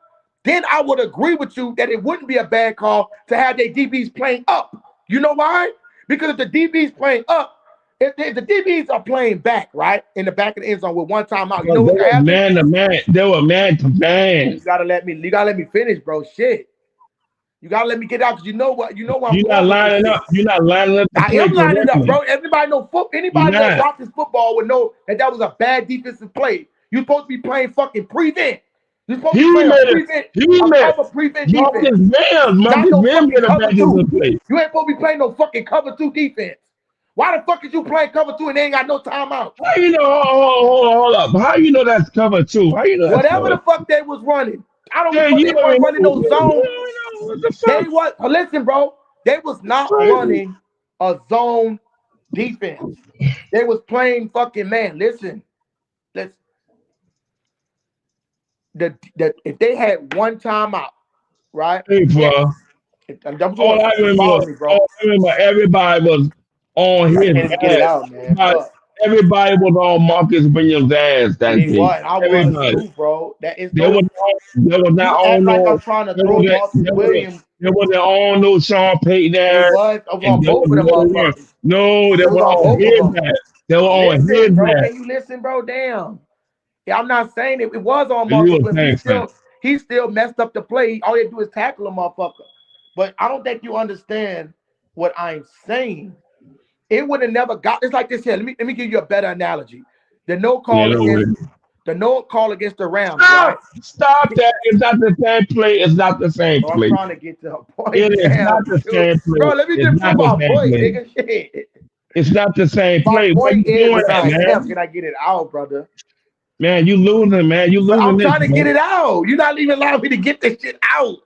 then I would agree with you that it wouldn't be a bad call to have their DBs playing up. You know why? Because if the DBs playing up, if the DBs are playing back, right, in the back of the end zone with one timeout, you know what happened? Man to man, they were man to man. You gotta let me finish, bro. Shit, you gotta let me get out because you know what? You're not lining up. You're not lining up. I am lining up, bro. Everybody know football. Anybody that watches football would know that was a bad defensive play. You're supposed to be playing fucking prevent. You're supposed to be playing prevent defense. Marcus Williams made a bad defensive play. You ain't supposed to be playing no fucking cover 2 defense. Why the fuck is you playing cover 2 and they ain't got no timeout? How you know? Hold up. How you know that's cover 2? How you know? Whatever the fuck they was running, I don't know. They weren't running no zone. They was listen, bro. They was not running a zone defense. They was playing fucking man. Listen. If they had one timeout, right? Hey, bro. I remember everybody was on his ass. Everybody was on Marcus Williams' ass that day. I was too, bro. That is they was not on no. I'm trying to throw Marcus Williams. They wasn't on no Sean Payton ass. Both of them. No, they were on his ass. They were on his ass. Can you listen, bro? Damn. Yeah, I'm not saying it was on Marcus Williams. He still messed up the play. All you do is tackle a motherfucker. But I don't think you understand what I'm saying. It would have never got. It's like this here. Let me give you a better analogy. The no call against the Rams. Stop that! It's not the same play. It's not the same play. I'm trying to get to a point. It is not the same play. Bro, let me just put my point, nigga. Shit. It's not the same play. What you doing, man? Can I get it out, brother? Man, you losing, man. You But losing I'm this, trying to bro. get it out. You're not even allowing me to get this shit out.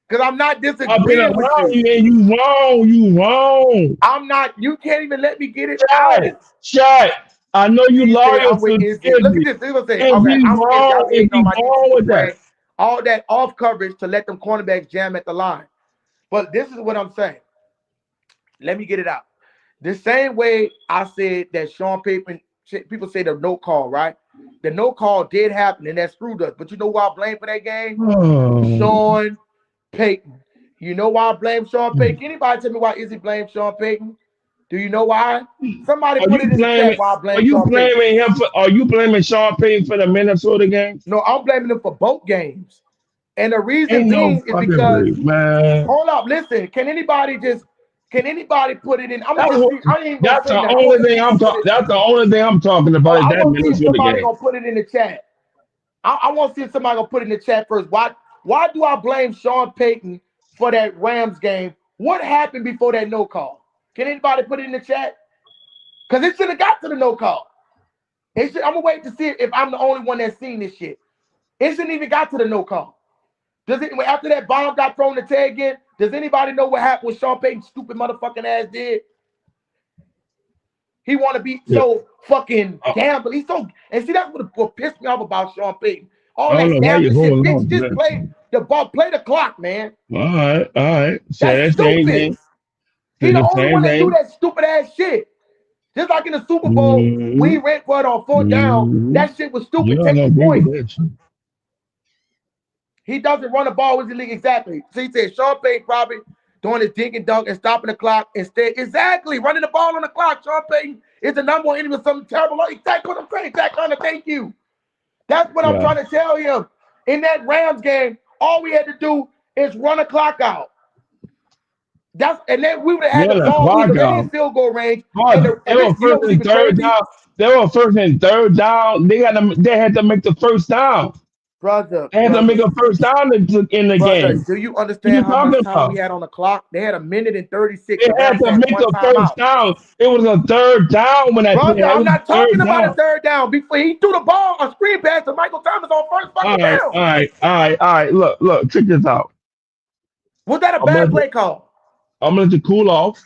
Because I'm not I've been disagreeing with around you, you. and you wrong. You wrong. I'm not, you can't even let me get it Shut, out. shut. I know you He said, loyal I'm with to Izzy. Look at Izzy. this. They're going to say, And okay, we I'm with Izzy. I'm wrong, and egging on we my wrong defensive with that. brand. All that off coverage to let them cornerbacks jam at the line. But this is what I'm saying. Let me get it out. The same way I said that Sean Payton, people say the no call, right? The no call did happen, and that screwed us. But you know why I blame for that game? Oh. Sean Payton. You know why I blame Sean Payton? Anybody tell me why Izzy blamed Sean Payton? Do you know why? Somebody Are put you it in the chat blaming? why I Are blame you Sean Payton. blaming him for? Are you blaming Sean Payton for the Minnesota game? No, I'm blaming him for both games. And the reason Ain't no being is fucking because, way, man. hold up, listen, can anybody put it in? I'm gonna That's just what. see. I ain't even gonna That's say the that. I want only to see thing who's I'm gonna put talking. it. That's the only thing I'm talking about is I that want to see if Minnesota somebody game. gonna put it in the chat. I want to see if somebody gonna put it in the chat first. Why do I blame Sean Payton for that Rams game? What happened before that no call? Can anybody put it in the chat? Because it should have got to the no call. I'm gonna wait to see if I'm the only one that's seen this shit. It shouldn't even got to the no call. After that bomb got thrown to Ted again, does anybody know what happened with Sean Payton's stupid motherfucking ass did? He want to be Yeah. so fucking gambling. He's so, and see, that's what pissed me off about Sean Payton. I All don't that know why you're gambling shit. holding Bitch, on to just that. play the ball, play the clock, man. All right, all right. Say That's the same stupid. thing. He Say the the only same one that do thing. that stupid ass shit. Just like in the Super Bowl, when he Mm-hmm. ran for it on fourth down, Mm-hmm. that shit was You stupid. don't Take the agree with point. that shit. He doesn't run the ball with the league exactly. So he said Sean Payton probably doing his dink and dunk and stopping the clock instead. Exactly, running the ball on the clock. Sean Payton is the number one enemy with something terrible. Exactly what I'm saying. Zach Hunter, thank you. That's what I'm Yeah. trying to tell him. In that Rams game, all we had to do is run the clock out. And then we would have had Yeah, the the ball. We clock were already in out. field goal range. And, Oh, they were you know first what's and even third crazy? down. They were first and third down. They had to make the first down. Brother, They had to make a first down in the game. do you What you understand how much talking time we about? had on the clock? They had a minute and 36. They The had Rams to had make one a first timeout. down. It was a third down when that play Brother, I'm happened. not talking Third about a down. third down. Before he threw the ball, a screen pass to Michael Thomas on first All fucking right, down. all right, all right, all right. Look, check this out. Was that a I'm bad gonna, play call? I'm gonna let you cool off.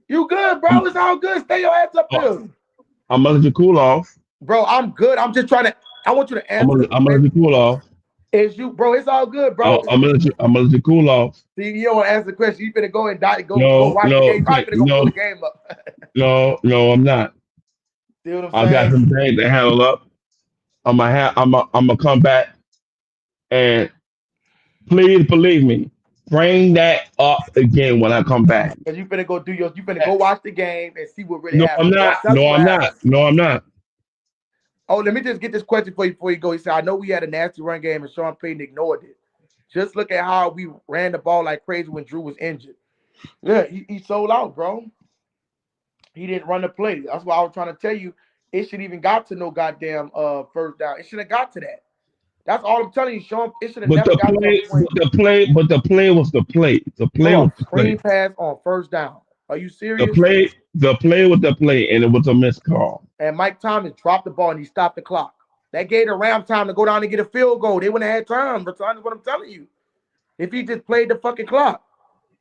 You good, I'm, bro? It's all good. Stay your ass up here. I'm gonna let you cool off. Bro, I'm good. I'm just trying to, I want you to answer the I'm gonna let you question. cool off. Is you, bro, it's all good, bro. I'm gonna let you cool off. See, you don't want to answer the question. You finna go and go No, watch the no, game. You probably finna go pull the game up. no, I'm not. See what I'm I got saying? some things to handle up. I'm gonna come back and please believe me. Bring that up again when I come back. Because you finna you finna go watch the game and see what really No, I'm happened, bro. I'm not. telling No, you what I'm happened. not. No, I'm not. Oh, let me just get this question for you before you go. He said, I know we had a nasty run game and Sean Payton ignored it. Just look at how we ran the ball like crazy when Drew was injured. Yeah, he sold out, bro. He didn't run the play. That's why I was trying to tell you. It should even got to no goddamn first down. It should have got to that. That's all I'm telling you, Sean. It should have But never the got to a play, point. but the play was the play. The play Bro, was a the screen play. pass on first down. Are you The serious? play, the play was the play, and it was a missed call. And Mike Thomas dropped the ball and he stopped the clock. That gave the Rams time to go down and get a field goal. They wouldn't have had time. But that's what I'm telling you. If he just played the fucking clock.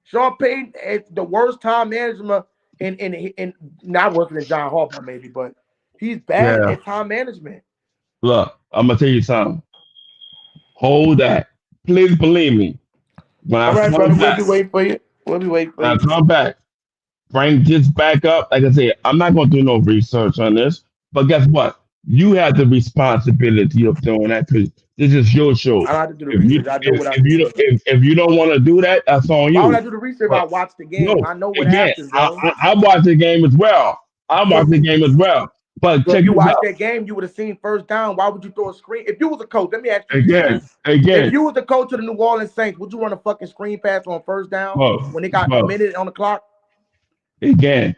Sean Payton is the worst time management in not working than John Harbaugh maybe, but he's bad Yeah. at time management. Look, I'm gonna tell you something. Hold that. Please believe me. When All I right, brother, come we'll back, be waiting for you. We'll be waiting for when I you. come back, bring this back up. Like I said, I'm not gonna do no research on this. But guess what? You have the responsibility of doing that because this is your show. I don't have to do the research. I know what I do. If you don't want to do that, that's on Why would I you. do the research if I But watch the game? no, I know what again, happened, bro. I watched the game as well. I So, watched the game as well. But so if check you this watched out. that game, you would have seen first down. Why would you throw a screen? If you was a coach, let me ask you this, Again, man. If again, you was the coach of the New Orleans Saints, would you run a fucking screen pass on first down well, when they got a well, minute on the clock? again.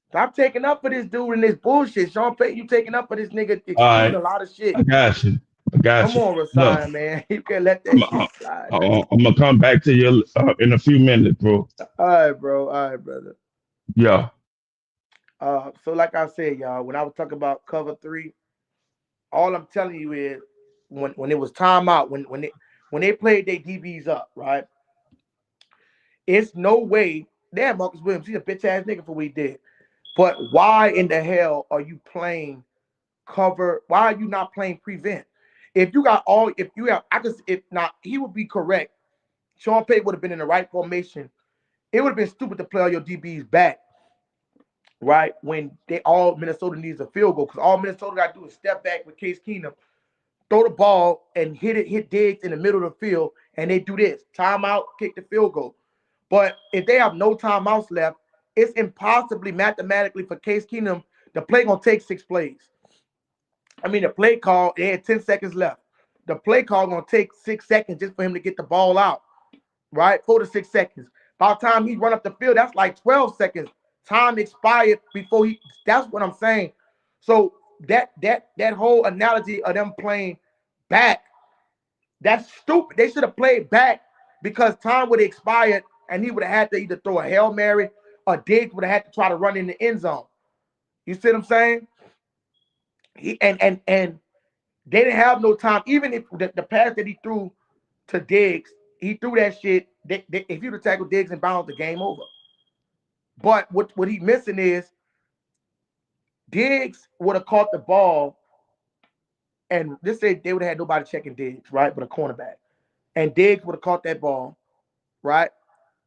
Stop taking up for this dude and this bullshit. Sean Payton, you taking up for this nigga All excusing right, a lot of shit. I got you. I got Come you. on, Look, Rasan, man. You can't let that shit slide, man. I'm gonna come back to you in a few minutes, bro. All right, bro. All right, brother. Yeah. So like I said, y'all, when I was talking about cover three, all I'm telling you is when it was timeout, when they played their DBs up, right? It's no way. Damn, Marcus Williams, he's a bitch ass nigga for what he did. But why in the hell are you playing cover? Why are you not playing prevent? If you got all, if you have, I just if not, he would be correct. Sean Payton would have been in the right formation. It would have been stupid to play all your DBs back, right? When they all Minnesota needs a field goal, because all Minnesota got to do is step back with Case Keenum, throw the ball and hit Diggs in the middle of the field, and they do this timeout, kick the field goal. But if they have no timeouts left, it's impossibly mathematically for Case Keenum. The play gonna take 6 plays. I mean, the play call, they had 10 seconds left. The play call gonna take 6 seconds just for him to get the ball out, right? 4 to 6 seconds. By the time he run up the field, that's like 12 seconds. Time expired before he. That's what I'm saying. So that whole analogy of them playing back, that's stupid. They should have played back because time would have expired and he would have had to either throw a Hail Mary or Diggs would have had to try to run in the end zone. You see what I'm saying? And they didn't have no time. Even if the pass that he threw to Diggs, he threw that shit. If you'd have tackled Diggs and bounds, the game over. But what he missing is Diggs would have caught the ball, and this said they would have had nobody checking Diggs, right? But a cornerback. And Diggs would have caught that ball, right?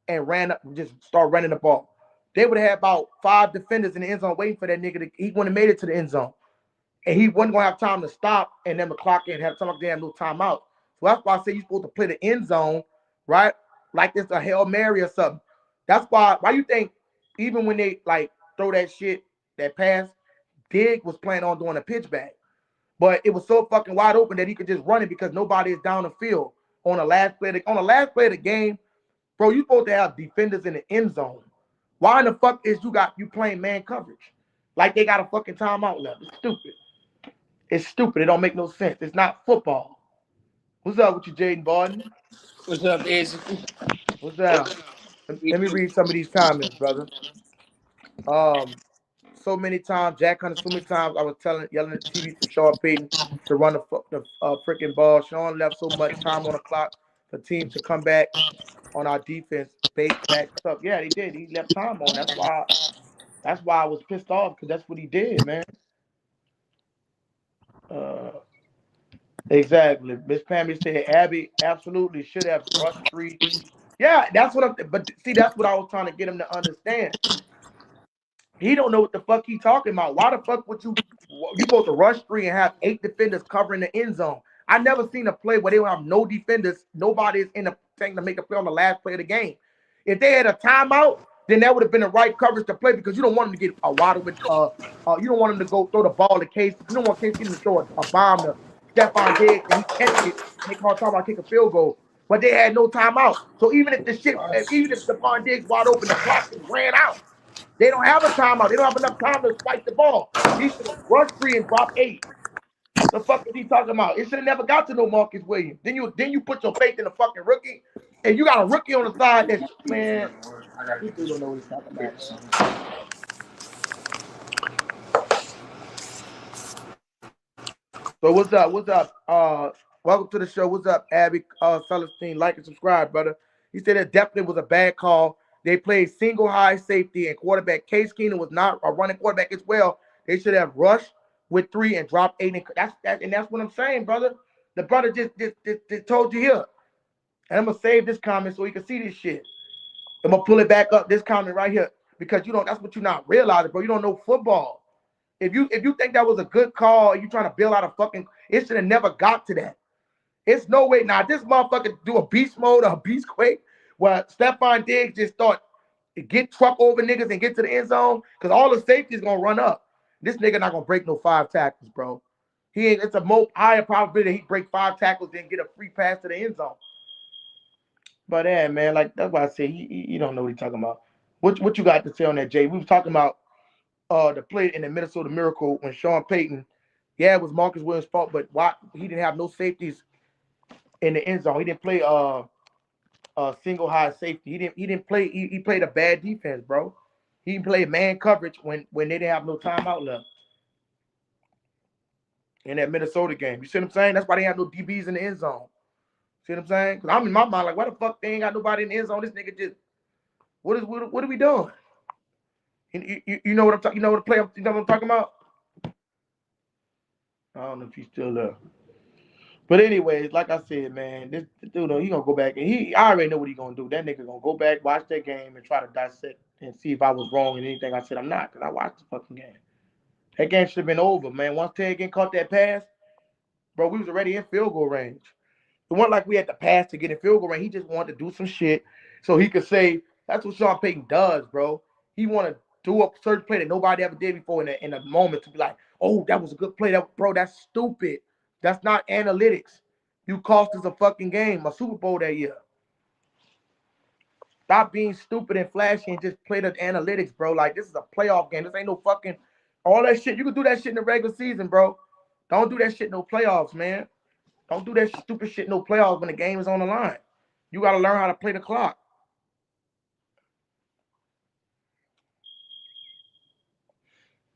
And ran up, just start running the ball. They would have had about 5 defenders in the end zone waiting for that nigga. He wouldn't have made it to the end zone. And he wasn't going to have time to stop and then the clock in, have time to have no timeout. So that's why I say you're supposed to play the end zone, right? Like it's a Hail Mary or something. That's why you think even when they like throw that shit, that pass, Diggs was planning on doing a pitch back. But it was so fucking wide open that he could just run it because nobody is down the field on the last play of the game. Bro, you supposed to have defenders in the end zone. Why in the fuck is you playing man coverage? Like they got a fucking timeout left. It's stupid. It's stupid. It don't make no sense. It's not football. What's up with you, Jaden Barton? What's up, Izzy? What's down? Let me read some of these comments, brother. So many times, Jack Hunter, so many times I was yelling at the TV for Sean Payton to run the freaking ball. Sean left so much time on the clock for teams to come back on our defense. Back stuff. Yeah, he did. He left time on. That's why I was pissed off because that's what he did, man. Exactly. Miss Pammy said Abby absolutely should have rushed 3. Yeah, that's what I'm. But see, that's what I was trying to get him to understand. He don't know what the fuck he talking about. Why the fuck would you supposed to rush 3 and have 8 defenders covering the end zone? I never seen a play where they would have no defenders. Nobody is in the thing to make a play on the last play of the game. If they had a timeout, then that would have been the right coverage to play because you don't want them to get a wide open. You don't want them to go throw the ball to Case. You don't want Case to throw a bomb to Stephon Diggs and he catch it. They call time about kick a field goal, but they had no timeout. So even if Stephon Diggs wide open, the clock ran out. They don't have a timeout. They don't have enough time to spike the ball. He should have rushed 3 and dropped 8. The fuck is he talking about? It should have never got to no Marcus Williams. Then you put your faith in the fucking rookie, and you got a rookie on the side that's, man, people don't know what he's talking about. So what's up? What's up? Welcome to the show. What's up, Abby Celestine? Like and subscribe, brother. He said it definitely was a bad call. They played single high safety and quarterback. Case Keenum was not a running quarterback as well. They should have rushed with 3 and dropped 8. And that's what I'm saying, brother. The brother just told you here. And I'm gonna save this comment so you can see this shit. I'm gonna pull it back up, this comment right here, because that's what you're not realizing, bro. You don't know football. If you think that was a good call, you trying to build out a fucking, it should have never got to that. It's no way. Now, this motherfucker do a beast mode or a beast quake where Stephon Diggs just thought get truck over niggas and get to the end zone because all the safety is gonna run up. This nigga not gonna break no 5 tackles, bro. It's a more higher probability he break 5 tackles than get a free pass to the end zone. But yeah, man, like that's why I say you don't know what he's talking about. What you got to say on that, Jay? We was talking about the play in the Minnesota Miracle when Sean Payton, yeah, it was Marcus Williams' fault, but why he didn't have no safeties in the end zone. He didn't play single high safety. He didn't play. He played a bad defense, bro. He played man coverage when they didn't have no timeout left in that Minnesota game. You see what I'm saying? That's why they have no DBs in the end zone. See what I'm saying? Because I'm in my mind like, why the fuck they ain't got nobody in the end zone? This nigga just what are we doing? You know what I'm talking? You know what the play? You know what I'm talking about? I don't know if he's still there. But anyways, like I said, man, this dude, he gonna go back and I already know what he gonna do. That nigga gonna go back, watch that game, and try to dissect and see if I was wrong in anything I said. I'm not, because I watched the fucking game. That game should have been over, man. Once Ted again caught that pass, bro, we was already in field goal range. It wasn't like we had to pass to get in field goal range. He just wanted to do some shit so he could say, that's what Sean Payton does, bro. He want to do a certain play that nobody ever did before in a moment to be like, oh, that was a good play. Bro, that's stupid. That's not analytics. You cost us a fucking game, a Super Bowl that year. Stop being stupid and flashy and just play the analytics, bro. Like, this is a playoff game. This ain't no fucking all that shit. You can do that shit in the regular season, bro. Don't do that shit in no playoffs, man. Don't do that stupid shit in no playoffs when the game is on the line. You got to learn how to play the clock.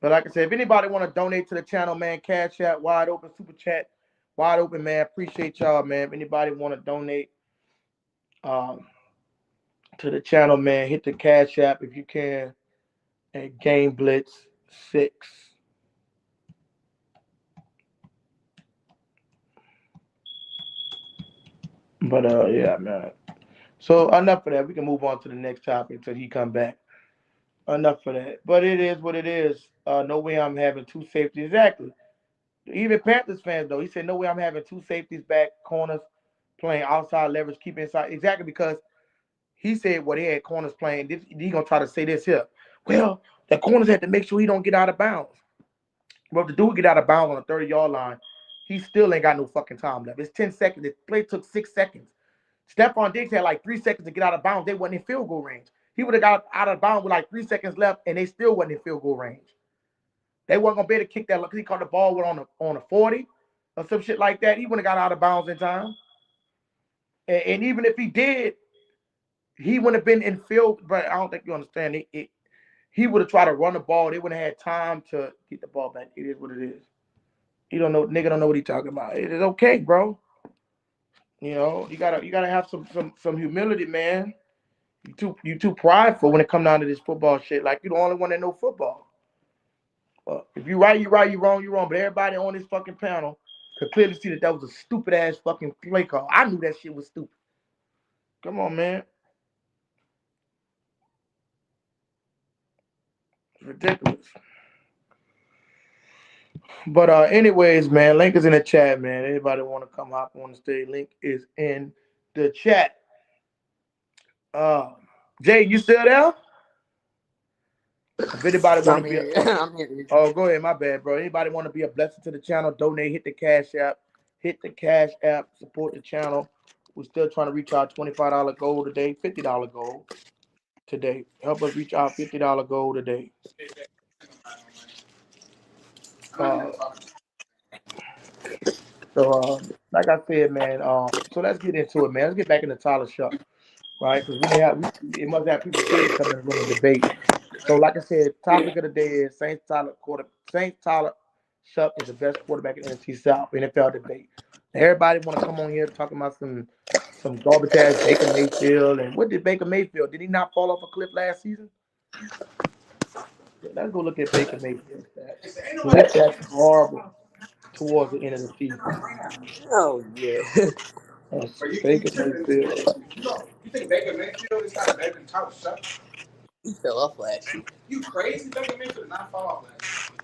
But like I said, if anybody want to donate to the channel, man, Cash App, wide open, super chat, wide open, man. Appreciate y'all, man. If anybody want to donate to the channel, man, hit the Cash App if you can at Game Blitz 6. But yeah, man. So enough of that. We can move on to the next topic until he come back. Enough of that. But it is what it is. No way I'm having two safeties. Exactly. Even Panthers fans, though, he said, no way I'm having two safeties back, corners playing outside leverage, keep inside. Exactly, because he said what he had corners playing. He going to try to say this here. Well, the corners had to make sure he don't get out of bounds. Well, if the dude get out of bounds on the 30-yard line, he still ain't got no fucking time left. It's 10 seconds. The play took 6 seconds. Stephon Diggs had like 3 seconds to get out of bounds. They wasn't in field goal range. He would have got out of bounds with like 3 seconds left, and they still wasn't in field goal range. They weren't gonna be able to kick that because he caught the ball on a 40 or some shit like that. He wouldn't have got out of bounds in time. And even if he did, he wouldn't have been in field. But I don't think you understand. He would have tried to run the ball. They wouldn't have had time to get the ball back. It is what it is. Nigga don't know what he's talking about. It is okay, bro. You know, you gotta have some humility, man. You too prideful when it comes down to this football shit. Like, you the only one that know football. If you right, you right. You wrong, you wrong. But everybody on this fucking panel could clearly see that was a stupid ass fucking play call. I knew that shit was stupid. Come on, man. It's ridiculous. But anyways, man, link is in the chat, man. Anybody want to come hop on the stage? Link is in the chat. Jay, you still there? If anybody want to be oh, go ahead, my bad, bro. Anybody want to be a blessing to the channel, donate, hit the Cash App. Hit the Cash App, support the channel. We're still trying to reach our $25 goal today, $50 goal today. Help us reach our $50 goal today. Like I said, man, so let's get into it, man. Let's get back into Tyler Shough, right? Because it must have people scared to come in the room and debate. So, like I said, topic of the day is Saints Tyler Shough is the best quarterback in NFC South NFL debate. Everybody want to come on here talking about some garbage ass Baker Mayfield. And what did Baker Mayfield? Did he not fall off a cliff last season? Yeah, let's go look at Baker Mayfield stats. His stats horrible towards the end of the season. Oh yeah. Baker Mayfield. You think Baker Mayfield is kind of better than Tyler Shough? He fell off last year. You crazy? Baker Mayfield did not fall off last year.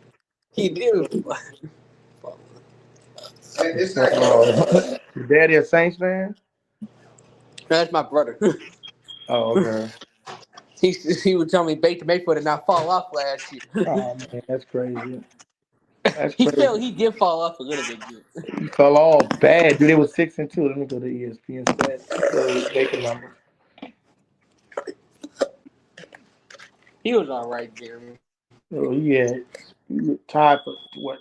He did. Your daddy a Saints fan? That's my brother. Oh, okay. He would tell me Baker Mayfield did not fall off last year. Oh man, that's crazy. That's crazy. He did fall off a little bit. He fell off bad, dude. It was 6-2. Let me go to ESPN stats. Baker numbers. He was all right, Jeremy. Oh, he was tied for what?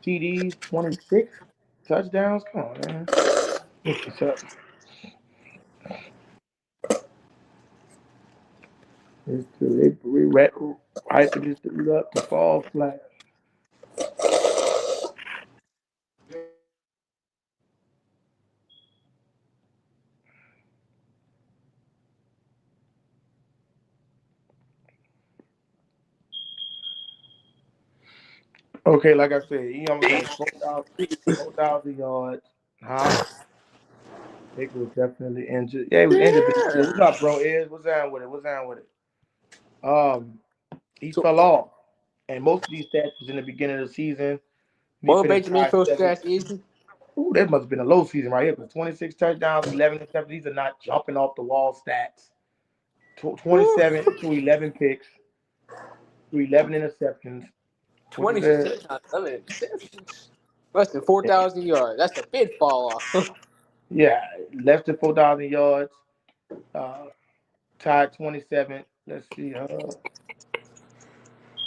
TDs, 26 touchdowns. Come on, man. What's up? It's true. We hyping this dude up to fall flat. Okay, like I said, he almost had 4,000 yards. Huh? Nick was definitely injured. Yeah, he was injured. But Yeah. what's up, bro? What's down with it? What's down with it? He So, fell off, and most of these stats was in the beginning of the season. He what finished Baker high Mayfield seven. stats is? Ooh, that must have been a low season right here. Because 26 touchdowns, 11 interceptions. These are not jumping off the wall stats. 27 to 11 picks, to 11 interceptions. What is 26 that? touchdowns, 11 interceptions. Less than 4,000 yards. That's a big fall off. Yeah, less than 4,000 yards. Uh, tied 27. Let's see.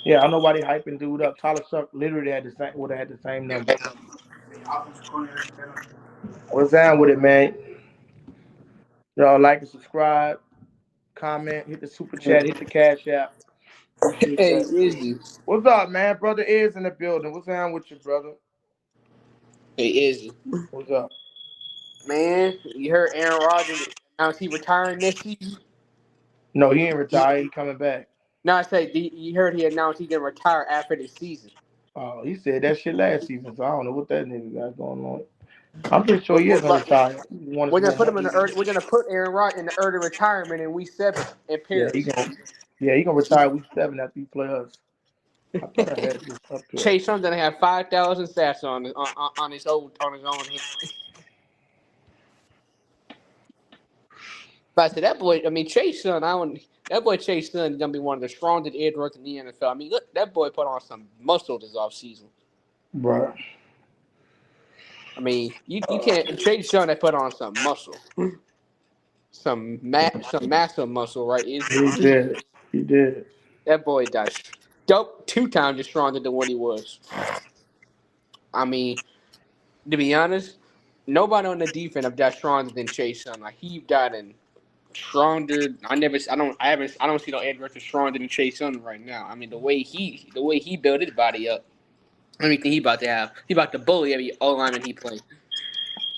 Yeah, I don't know why they hyping dude up. Tyler Shuck literally would have had the same number. What's down with it, man? Y'all like and subscribe, comment, hit the super chat, hit the cash app. Appreciate Hey, that. Izzy. What's up, man? Brother is in the building. What's down with you, brother? Hey, Izzy. What's up? Man, you heard Aaron Rodgers announced he retiring next season? No, he ain't retired. He coming back. No, I said you heard he announced he gonna retire after the season. Oh, he said that shit last season, so I don't know what that nigga got going on. I'm pretty sure But, he is gonna but retire. He won we're some gonna more put him in money. the early, we're gonna put Aaron Rodgers in the early retirement in week 7 in Yeah, Paris. he gonna retire week 7 after he play us. I thought I had this up here. Chase Young's gonna have 5,000 stats on his own. But I said that boy. I mean Chase Young. That boy Chase Young is gonna be one of the strongest edge rushers in the NFL. I mean, look, that boy put on some muscle this offseason. Bruh. I mean, you can't Chase Young that put on some muscle, some massive muscle, right? He did. He did. That boy does dope 2 times as stronger than what he was. I mean, to be honest, nobody on the defense of that stronger than Chase Young. Like he gotten stronger. I don't see no edge rusher stronger than Chase Young right now. I mean, the way he built his body up. I mean, he about to bully every O lineman he plays.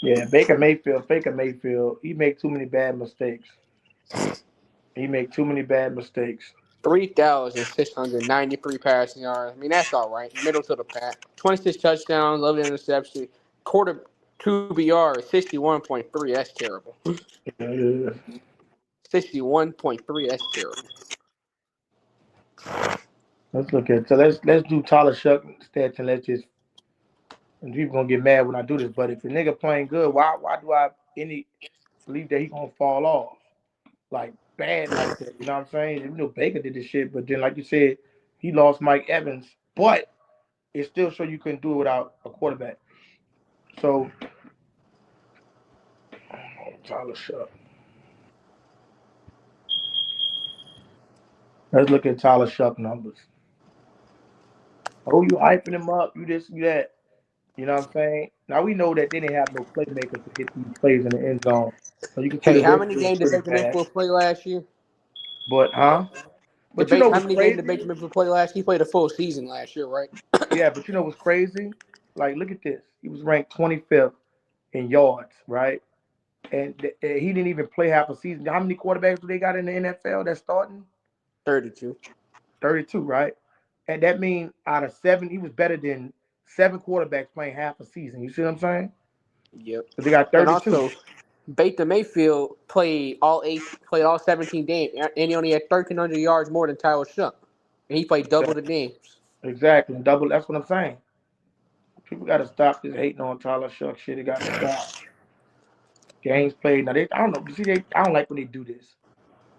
Yeah, Baker Mayfield. He make too many bad mistakes. He make too many bad mistakes. 3,693 passing yards. I mean, that's all right. Middle to the pack. 26 touchdowns, 11 interceptions. Quarter QBR is 61.3. That's terrible. Yeah. 61.3. That's terrible. Let's look at let's do Tyler Shuck stats and let's just and people gonna get mad when I do this, but if the nigga playing good, why do I believe that he gonna fall off? Like bad like that. You know what I'm saying? You know Baker did this shit, but then like you said, he lost Mike Evans, but it still show you couldn't do it without a quarterback. So Tyler Shuck. Let's look at Tyler Shuck numbers. Oh, you hyping him up, you this, you that. You know what I'm saying? Now we know that they didn't have no playmakers to get these plays in the end zone. So you can see Hey, the how ratio many was games did pretty Baker bad. Mayfield play last year? But But you know How what's many games did crazy? Baker Mayfield play last year? He played a full season last year, right? Yeah, but you know what's crazy? Like, look at this. He was ranked 25th in yards, right? And he didn't even play half a season. How many quarterbacks do they got in the NFL that's starting? 32. 32, right? And that means out of 7, he was better than 7 quarterbacks playing half a season. You see what I'm saying? Yep. But they got And 32. also, Baker Mayfield played all 17 games, and he only had 1,300 yards more than Tyler Shough, and he played double the games. Exactly. Double. That's what I'm saying. People got to stop this hating on Tyler Shuck shit. It got to stop. Games played. Now, I don't know. You see, I don't like when they do this.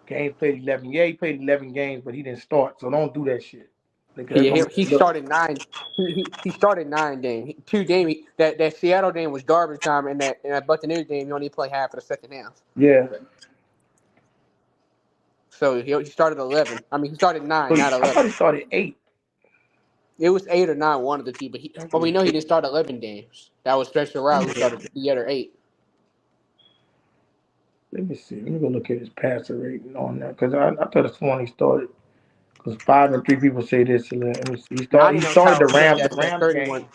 Games played 11. Yeah, he played 11 games, but he didn't start. So don't do that shit. Because that's Yeah, gonna he look. started 9. He started 9 games. 2 games. That Seattle game was garbage time, and that Buccaneers game he only played half of the second half. Yeah. So he started 11. I mean, he started 9, not I thought 11. he started 8. It was 8 or 9, one of the two. But we know he didn't start 11 games. That was special route. He started the other 8. Let me see. Let me go look at his passer rating on that because I thought it's one he started. Because 5-3 people say this. So let me see. He Now I started. He didn't know started Tyler the Shough Rams. The got set Rams 31. game.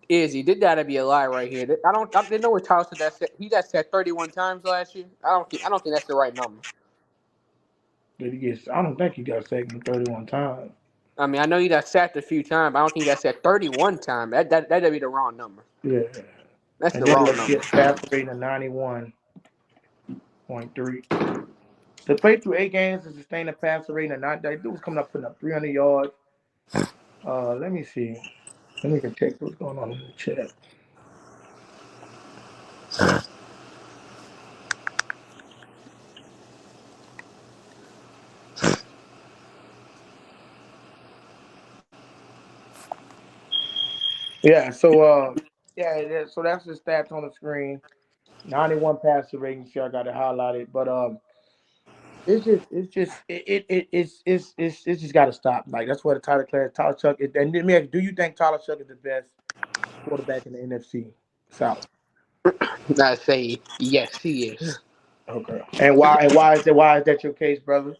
Izzy, did gotta be a lie right here. I didn't know what Tyler said that he got set 31 times last year. I don't think that's the right number. Did he get? I don't think he got sacked 31 times. I mean, I know he got sacked a few times, but I don't think he got sacked 31 times. That'd be the wrong number. Yeah. That's And the then wrong let's number. get passer rating of 91.3. To play through 8 games and sustain a passer rating of 9, that dude was coming up putting up 300 yards. Let me see. Let me even check what's going on in the chat. Yeah, so so that's the stats on the screen. 91 passer rating. See, I got it highlighted, but it's just got to stop. Like that's what the Tyler Chuck is. And let me ask you, do you think Tyler Chuck is the best quarterback in the NFC South? I say yes, he is. Okay. And why? And why is that? Why is that your case, brother?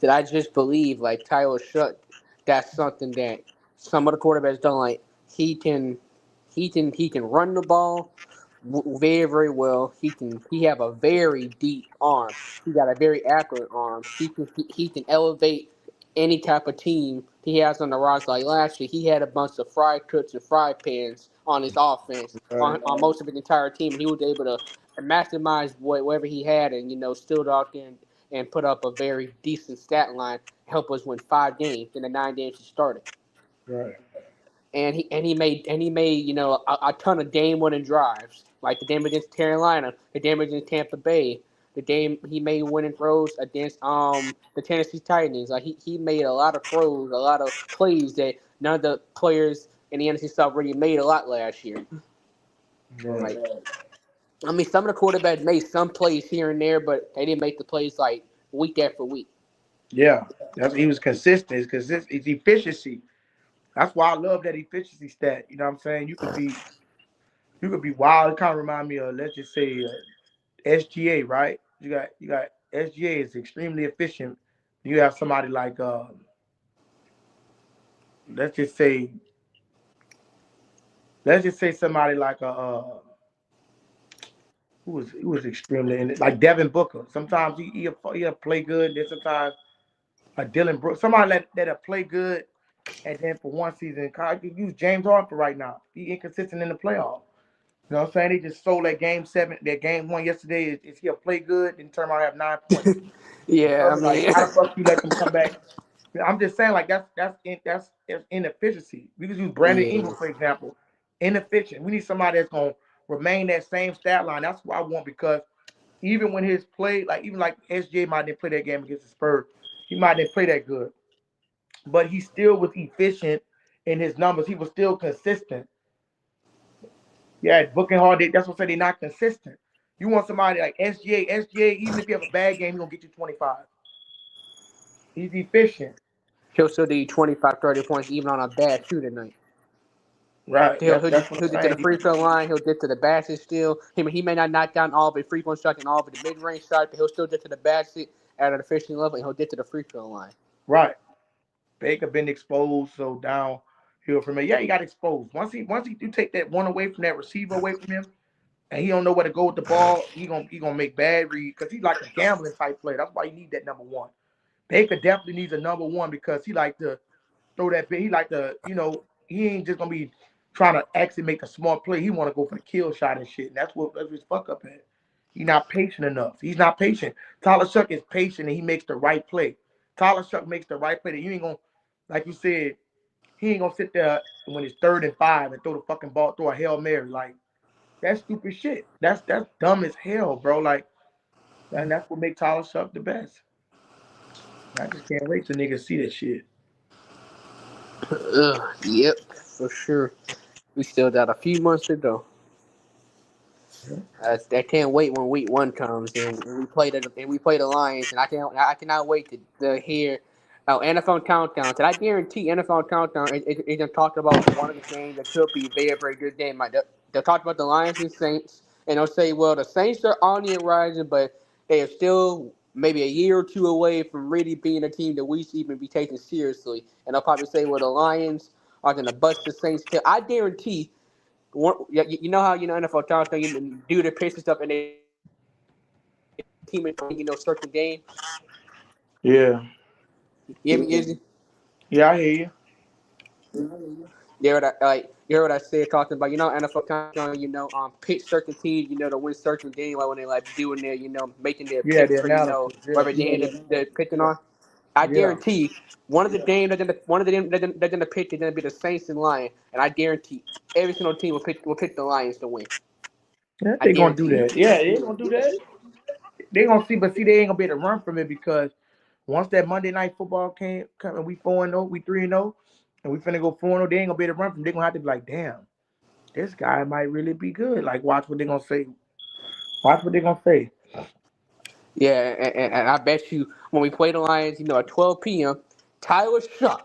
That I just believe like Tyler Shough, that's something that some of the quarterbacks don't like. He can he can run the ball very very well. He have a very deep arm. He got a very accurate arm. He can elevate any type of team he has on the roster. Like last year, he had a bunch of fry cooks and fry pans on his offense Right. on most of his entire team, and he was able to maximize whatever he had, and still out there and put up a very decent stat line, help us win 5 games in the 9 games he started. Right. And he made a ton of game winning drives, like the game against Carolina, the game against Tampa Bay, the game he made winning throws against the Tennessee Titans. Like he made a lot of throws, a lot of plays that none of the players in the NFC South really made a lot last year. Right. Like I mean, some of the quarterbacks made some plays here and there, but they didn't make the plays like week after week. Yeah. He was consistent. It's efficiency. That's why I love that efficiency stat. You know what I'm saying? You could be wild. It kind of remind me of, let's just say, SGA, right? You got SGA is extremely efficient. You have somebody like let's just say somebody like who was extremely in it, like Devin Booker. Sometimes he'll play good, then sometimes a Dylan Brooks, somebody that'll play good, and then for one season, you use James Harden for right now. He inconsistent in the playoffs. You know what I'm saying? They just sold that game 1 yesterday. Is he'll play good and turn around and have 9 points. Yeah, I Like, mean, how the fuck you let them come back? I'm just saying, like that's inefficiency. We could use Brandon yeah. Ingram for example. Inefficient. We need somebody that's gonna remain that same stat line. That's what I want because even when his play, like even like SJ might didn't play that game against the Spurs, he might didn't play that good, but he still was efficient in his numbers. He was still consistent. Yeah, booking hard. That's what I say they're not consistent. You want somebody like SGA, even if you have a bad game, he's gonna get you 25. He's efficient. He'll still do you 25, 30 points even on a bad shooting night. Right. He'll, he'll, That's what he'll I'm get to the saying. free throw line. He'll get to the basket still. He may not knock down all of the free point shots and all of the mid range shots, but he'll still get to the basket at an efficient level, and he'll get to the free throw line. Right. Baker been exposed, so downhill from it. Yeah, he got exposed. Once you take that one away from that receiver away from him, and he don't know where to go with the ball, he gonna make bad reads because he's like a gambling type player. That's why you need that number one. Baker definitely needs a number one because he like to throw that bit. He like to, he ain't just gonna be trying to actually make a smart play. He want to go for the kill shot and shit. And that's his fuck up at. He's not patient enough. He's not patient. Tyler Shough is patient and he makes the right play. Tyler Shough makes the right play. That you ain't gonna, like you said, he ain't gonna sit there when it's 3rd and 5 and throw the fucking ball, throw a Hail Mary. Like that's stupid shit. That's dumb as hell, bro. Like, and that's what makes Tyler Shough the best. I just can't wait till niggas see that shit. Yep, for sure. We still got a few months to go. I can't wait when week 1 comes and we play the Lions, and I cannot wait to hear NFL countdown. And I guarantee NFL countdown is gonna talk about one of the games that could be a very very good game. They'll talk about the Lions and Saints. And they'll say, well, the Saints are on the horizon, but they are still maybe a year or two away from really being a team that we should even be taking seriously. And they'll probably say, well, the Lions are going to bust the Saints' tail. I guarantee, you know how NFL talents you do the pitch and stuff, and they team certain games. Yeah. You hear me, Izzy? Yeah, I hear you. You heard what I said talking about NFL talents pitch certain teams to win certain games like when they like doing their making their Yeah, picks the for analysis. Yeah. whatever game they're picking on. I Yeah. guarantee one of the games they're gonna pick is gonna be the Saints and Lions, and I guarantee every single team will pick the Lions to win. Yeah, I they gonna do guarantee that. Yeah, they gonna do that. They gonna see, but see, they ain't gonna be able to run from it because once that Monday night football come and we 4-0, we 3-0, and we finna go 4-0, they ain't gonna be able to run from it. They gonna have to be like, damn, this guy might really be good. Like, watch what they gonna say. Watch what they gonna say. Yeah, and I bet you when we play the Lions, at 12 p.m., Tyler Shough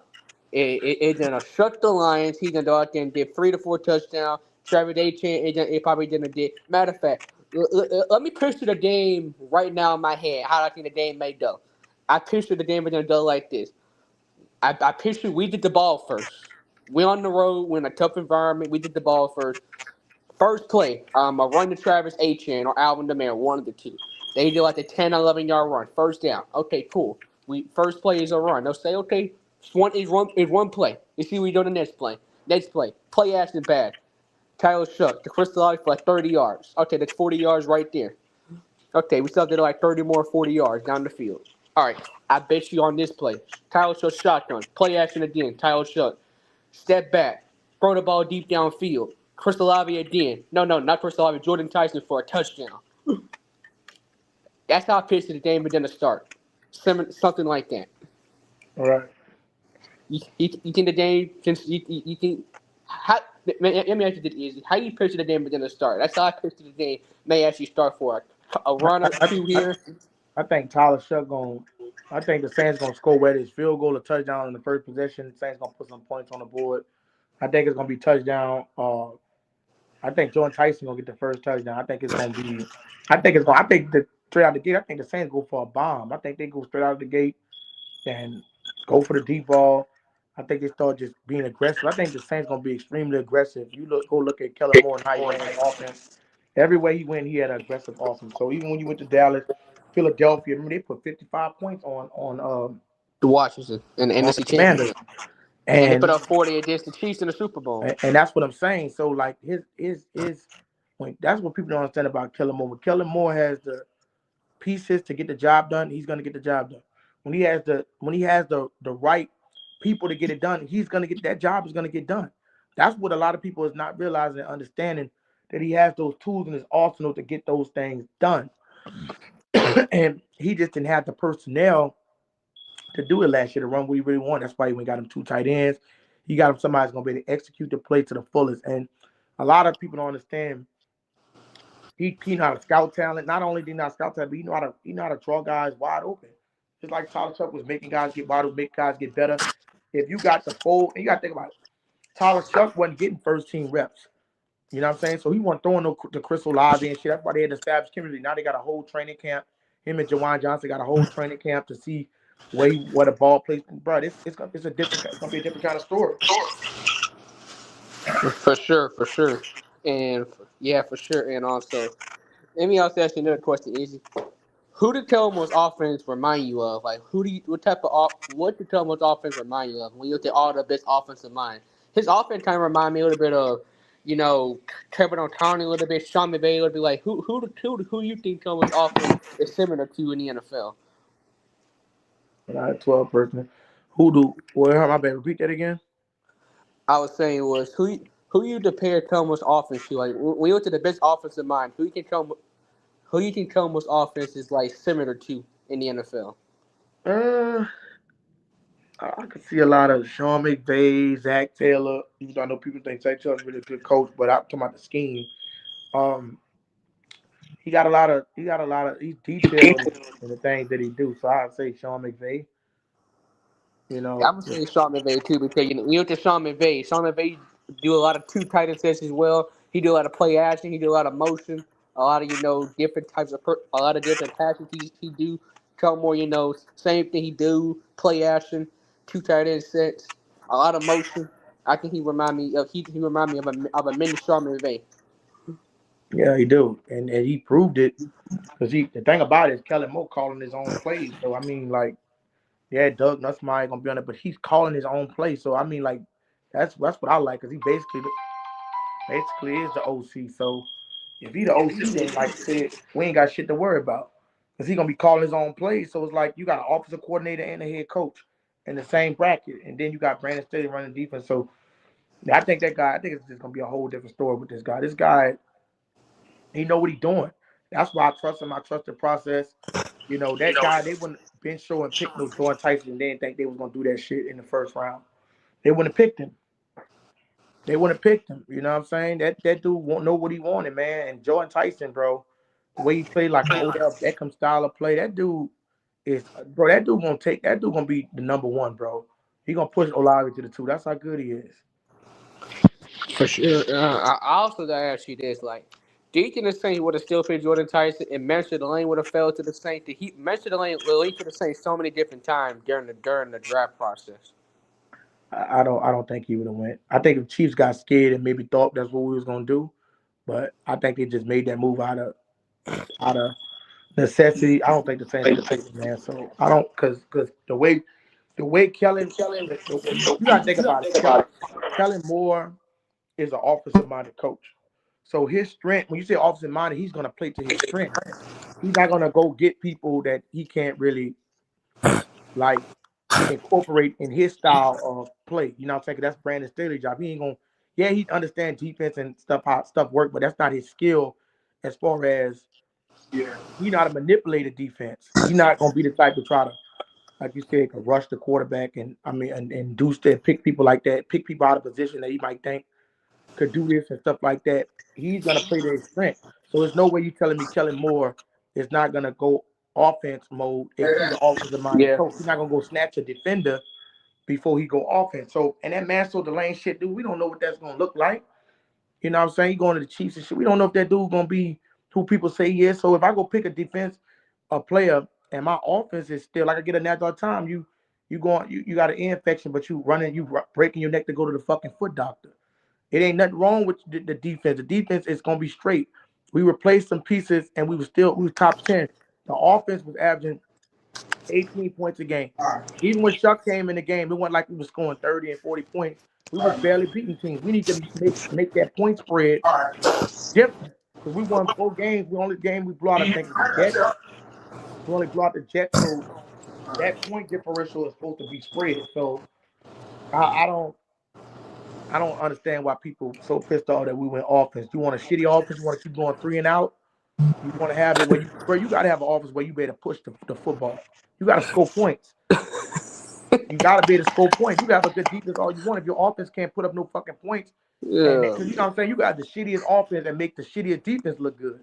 is gonna shut the Lions. He's gonna go out there and get 3 to 4 touchdowns. Trevor Etienne is probably gonna do. Matter of fact, let me picture the game right now in my head. How I think the game may go. I picture the game is gonna go like this. I picture we did the ball first. We on the road. We're in a tough environment. We did the ball first. First play, a run to Travis Etienne or Alvin Kamara, one of the two. They do like a 10, 11-yard run. First down. Okay, cool. First play is a run. They'll say, okay, one play. You see what we do the next play. Next play. Play action bad. Tyler Shough to Crystal Alley for like 30 yards. Okay, that's 40 yards right there. Okay, we still did like 30 more 40 yards down the field. All right, I bet you on this play. Tyler Shough shotgun. Play action again. Tyler Shough. Step back. Throw the ball deep downfield. Crystal Olave again. No, not Crystal Olave. Jordan Tyson for a touchdown. That's how I picture the game is going to start. Something like that. All right. You think the game can you think how let me ask you this easy. How you picture the game is going to start? That's how I picture the game may actually start for a run or two here. I think Tyler Shough gonna. I think the Saints gonna score whether it's field goal or touchdown in the first possession. The Saints gonna put some points on the board. I think it's gonna be touchdown. I think Jordan Tyson gonna get the first touchdown. I think it's gonna be. I think it's gonna. I think the straight out the gate. I think the Saints go for a bomb. I think they go straight out the gate and go for the deep ball. I think they start just being aggressive. I think the Saints gonna be extremely aggressive. You go look at Kellen Moore and how he ran his offense. Everywhere he went, he had an aggressive offense. So even when you went to Dallas, Philadelphia, remember they put 55 points The Washington and the on the NFC Commanders, Championship. And they put and up 40 against the Chiefs in the Super Bowl. and that's what I'm saying. So like his when that's what people don't understand about Kellen Moore. When Kellen Moore has the pieces to get the job done, he's gonna get the job done. When he has the right people to get it done, he's gonna get that job is gonna get done. That's what a lot of people is not realizing and understanding, that he has those tools in his arsenal to get those things done. And he just didn't have the personnel to do it last year to run what he really wanted. That's why he went got him 2 tight ends. He got him somebody that's gonna be able to execute the play to the fullest. And a lot of people don't understand. He know how to scout talent. Not only did he not scout talent, but he know how to draw guys wide open. Just like Tyler Shough was making guys get wide open, make guys get better. If you got the full, and you got to think about it. Tyler Shough wasn't getting first team reps. You know what I'm saying? So he wasn't throwing the Crystal Olave and shit. That's why they had to establish chemistry. Now they got a whole training camp. Him and Jawan Johnson got a whole training camp to see where the ball plays. Bro, it's gonna be a different kind of story. For sure. And yeah, for sure. And also, let me also ask you another question, Easy. Who did Telmo's offense remind you of? Like, what did Telmo's offense remind you of when you look at all the best offensive line? His offense kind of remind me a little bit of, Kevin O'Tonney a little bit, Sean McVay a little bit. Like, who you think Telmo's offense is similar to in the NFL? Not 12 person. My bad, repeat that again. I was saying was who you compare Telmo's offense to? Like, when you look at the best offensive mind, who you think Telmo's offense is like similar to in the NFL? I could see a lot of Sean McVay, Zach Taylor. Even though I know people think Zach Taylor's a really good coach, but I'm talking about the scheme. He's detailed in the things that he do. So I'd say Sean McVay. I'm gonna say Sean McVay too, because when you look at Sean McVay do a lot of two tight end sets as well. He do a lot of play action. He do a lot of motion. a lot of different types of a lot of different passes he do. Come more same thing he do play action, 2 tight end sets, a lot of motion. I think he remind me of a mini Charmin Bay. Yeah, he do, and he proved it because the thing about it is Kellen Moore calling his own plays. So I mean, like, yeah, Doug Nussmeier gonna be on it, but he's calling his own plays. So I mean, like, that's what I like because he basically is the OC. So if he the OC, then like I said, we ain't got shit to worry about because he gonna be calling his own plays. So it's like you got an offensive coordinator and a head coach in the same bracket, and then you got Brandon Staley running defense. So I think it's just gonna be a whole different story with this guy. This guy, he know what he's doing. That's why I trust him. I trust the process. That guy, they wouldn't been showing pick no Jordan Tyson and they didn't think they was gonna do that shit in the first round. They wouldn't have picked him. They wouldn't have picked him. You know what I'm saying? That dude won't know what he wanted, man. And Jordan Tyson, bro, the way he played like an Odell Beckham style of play, that dude gonna be the number one, bro. He gonna push Olave to the 2. That's how good he is. For sure. I also gotta ask you this: like, do you think the Saints would have still picked Jordan Tyson and Master the Lane would have fell to the Saints? He Master the Lane to the Saints so many different times during the draft process. I don't think he would have went. I think if Chiefs got scared and maybe thought that's what we was gonna do, but I think they just made that move out of necessity. I don't think the Saints would take him, man. So I don't because the way Kellen, you gotta think about it. Kellen Moore is an offensive-minded coach. So his strength, when you say offensive-minded, he's gonna play to his strength. He's not gonna go get people that he can't really like incorporate in his style of play. You know what I'm saying? That's Brandon Staley's job. He ain't gonna, yeah, he understands defense and how stuff work, but that's not his skill as far as he not a manipulated defense. He's not gonna be the type to try to, like you said, to rush the quarterback and induce and pick people like that, pick people out of position that he might think could do this and stuff like that. He's gonna play to his strength. So there's no way you telling me Kellen Moore is not gonna go offense mode if he's an offensive minded coach. He's not gonna go snatch a defender before he go offense. So and that Mansell Delane shit, dude, we don't know what that's gonna look like. You know what I'm saying? He going to the Chiefs and shit. We don't know if that dude gonna be who people say he is. So if I go pick a player, and my offense is still like I get a natural time, you got an ear infection, but you breaking your neck to go to the fucking foot doctor. It ain't nothing wrong with the defense. The defense is gonna be straight. We replaced some pieces, and we were top 10. The offense was averaging 18 points a game. Even when Shough came in the game, it wasn't like we were scoring 30 and 40 points. We was barely beating teams. We need to make that point spread different. Because we won 4 games. The only game we blew out, I think, was the Jets. We only blew out the Jets, so that point differential is supposed to be spread. So I don't understand why people so pissed off that we went offense. You want a shitty offense? You want to keep going 3 and out? You want to have it where you got to have an offense where you better push the football. You got to score points. You got to be able to score points. You got to have a good defense all you want. If your offense can't put up no fucking points, because you know what I'm saying, you got the shittiest offense and make the shittiest defense look good.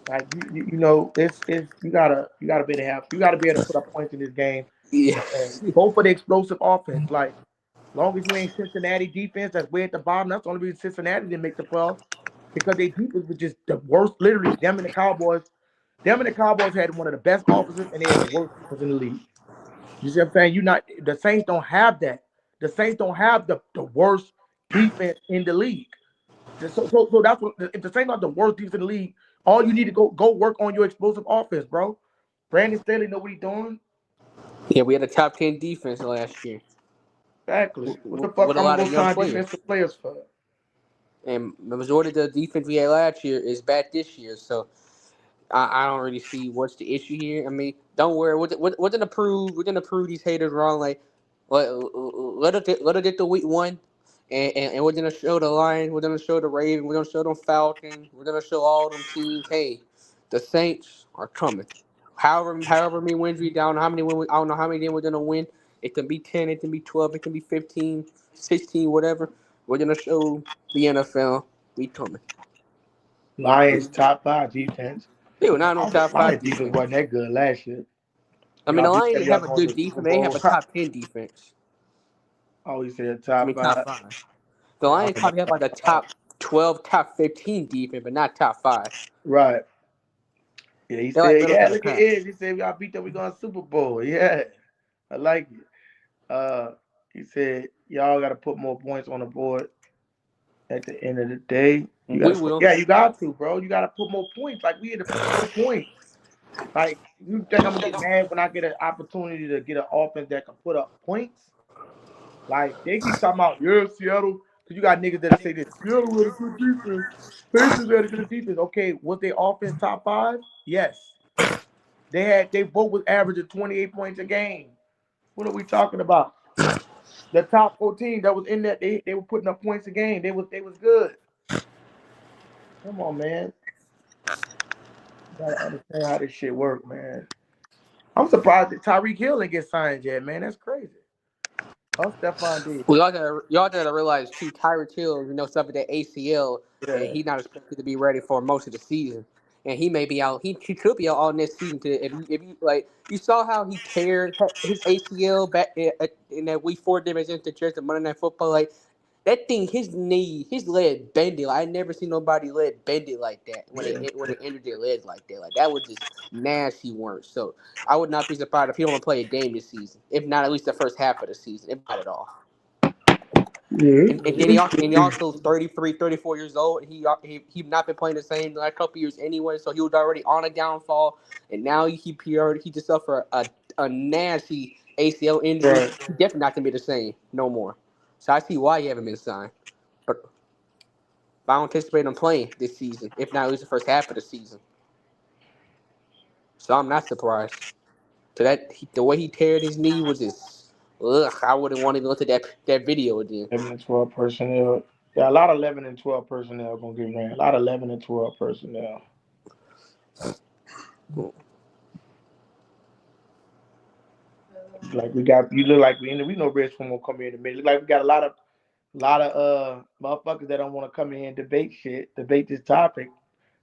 Like it's you gotta be able to put up points in this game. Yeah. And go for the explosive offense. Like, as long as you ain't Cincinnati defense that's way at the bottom, that's the only reason Cincinnati didn't make the playoffs. Because their defense was just the worst. Literally, them and the Cowboys had one of the best offenses, and they had the worst defense in the league. You see what I'm saying? The Saints don't have that. The Saints don't have the worst defense in the league. So that's what, if the Saints are the worst defense in the league, all you need to go work on your explosive offense, bro. Brandon Staley know what he's doing. Yeah, we had a top 10 defense last year. Exactly. What the fuck? With a I'm lot gonna of go young sign players. defensive players for? And the majority of the defense we had last year is back this year, so I don't really see what's the issue here. I mean, don't worry. We're gonna prove these haters wrong. Like, let us get the week 1, and we're gonna show the Lions. We're gonna show the Ravens. We're gonna show them Falcons. We're gonna show all them teams. Hey, the Saints are coming. However many wins we down. I don't know how many we're gonna win. It can be 10. It can be 12. It can be 15, 16, whatever. We're gonna show the NFL we coming. Lions top 5 defense. They were not no top 5 Lions defense. wasn't that good last year. I mean, the Lions didn't have a good defense. They have a top 10 defense. Oh, you said top 5. Top 5. The Lions probably have like a top 12 top 15 defense, but not top 5. Right. Yeah, he They're like said, middle yeah, of the look at pack. it. He said, we got beat up, we going to Super Bowl. Yeah, I like it. He said, y'all got to put more points on the board at the end of the day. You We got to, will. yeah, you got to, bro. You got to put more points. Like, we had to put more points. Like, you think I'm going to get mad when I get an opportunity to get an offense that can put up points? Like, they keep talking about, yeah, Seattle, because you got niggas that say this, Seattle had a good defense. Pacers had a good defense. Okay, was their offense top 5? Yes. They both was averaging 28 points a game. What are we talking about? The top 14 that was in that, they were putting up points a game. They was good. Come on, man. You gotta understand how this shit work, man. I'm surprised that Tyreek Hill didn't get signed yet, man. That's crazy. Oh, Stephon Diggs. Well, y'all gotta realize too. Tyreek Hill, suffered that ACL, and Yeah. he's not expected to be ready for most of the season. And he may be out. He could be out all next season. If you like, you saw how he teared his ACL back in that Week 4 division to Jersey Monday Night Football. Like that thing, his leg bended. Like, I never seen nobody leg bended like that when they injured their leg like that. Like that was just nasty work. So I would not be surprised if he don't play a game this season. If not, at least the first half of the season, if not at all. Yeah. And then he also 33, 34 years old. He not been playing the same last couple years anyway, so he was already on a downfall. And now he just suffered a nasty ACL injury. Right. He definitely not gonna be the same no more. So I see why he haven't been signed. But I don't anticipate him playing this season, if not at least the first half of the season. So I'm not surprised. The way he teared his knee was just ugh. I wouldn't want to look at that video again. 11 and 12 personnel. Yeah, a lot of 11 and 12 personnel gonna get ran. A lot of 11 and 12 personnel. Like you look like we know Rich from gonna come here in a minute. Look like we got a lot of motherfuckers that don't want to come in here and debate this topic.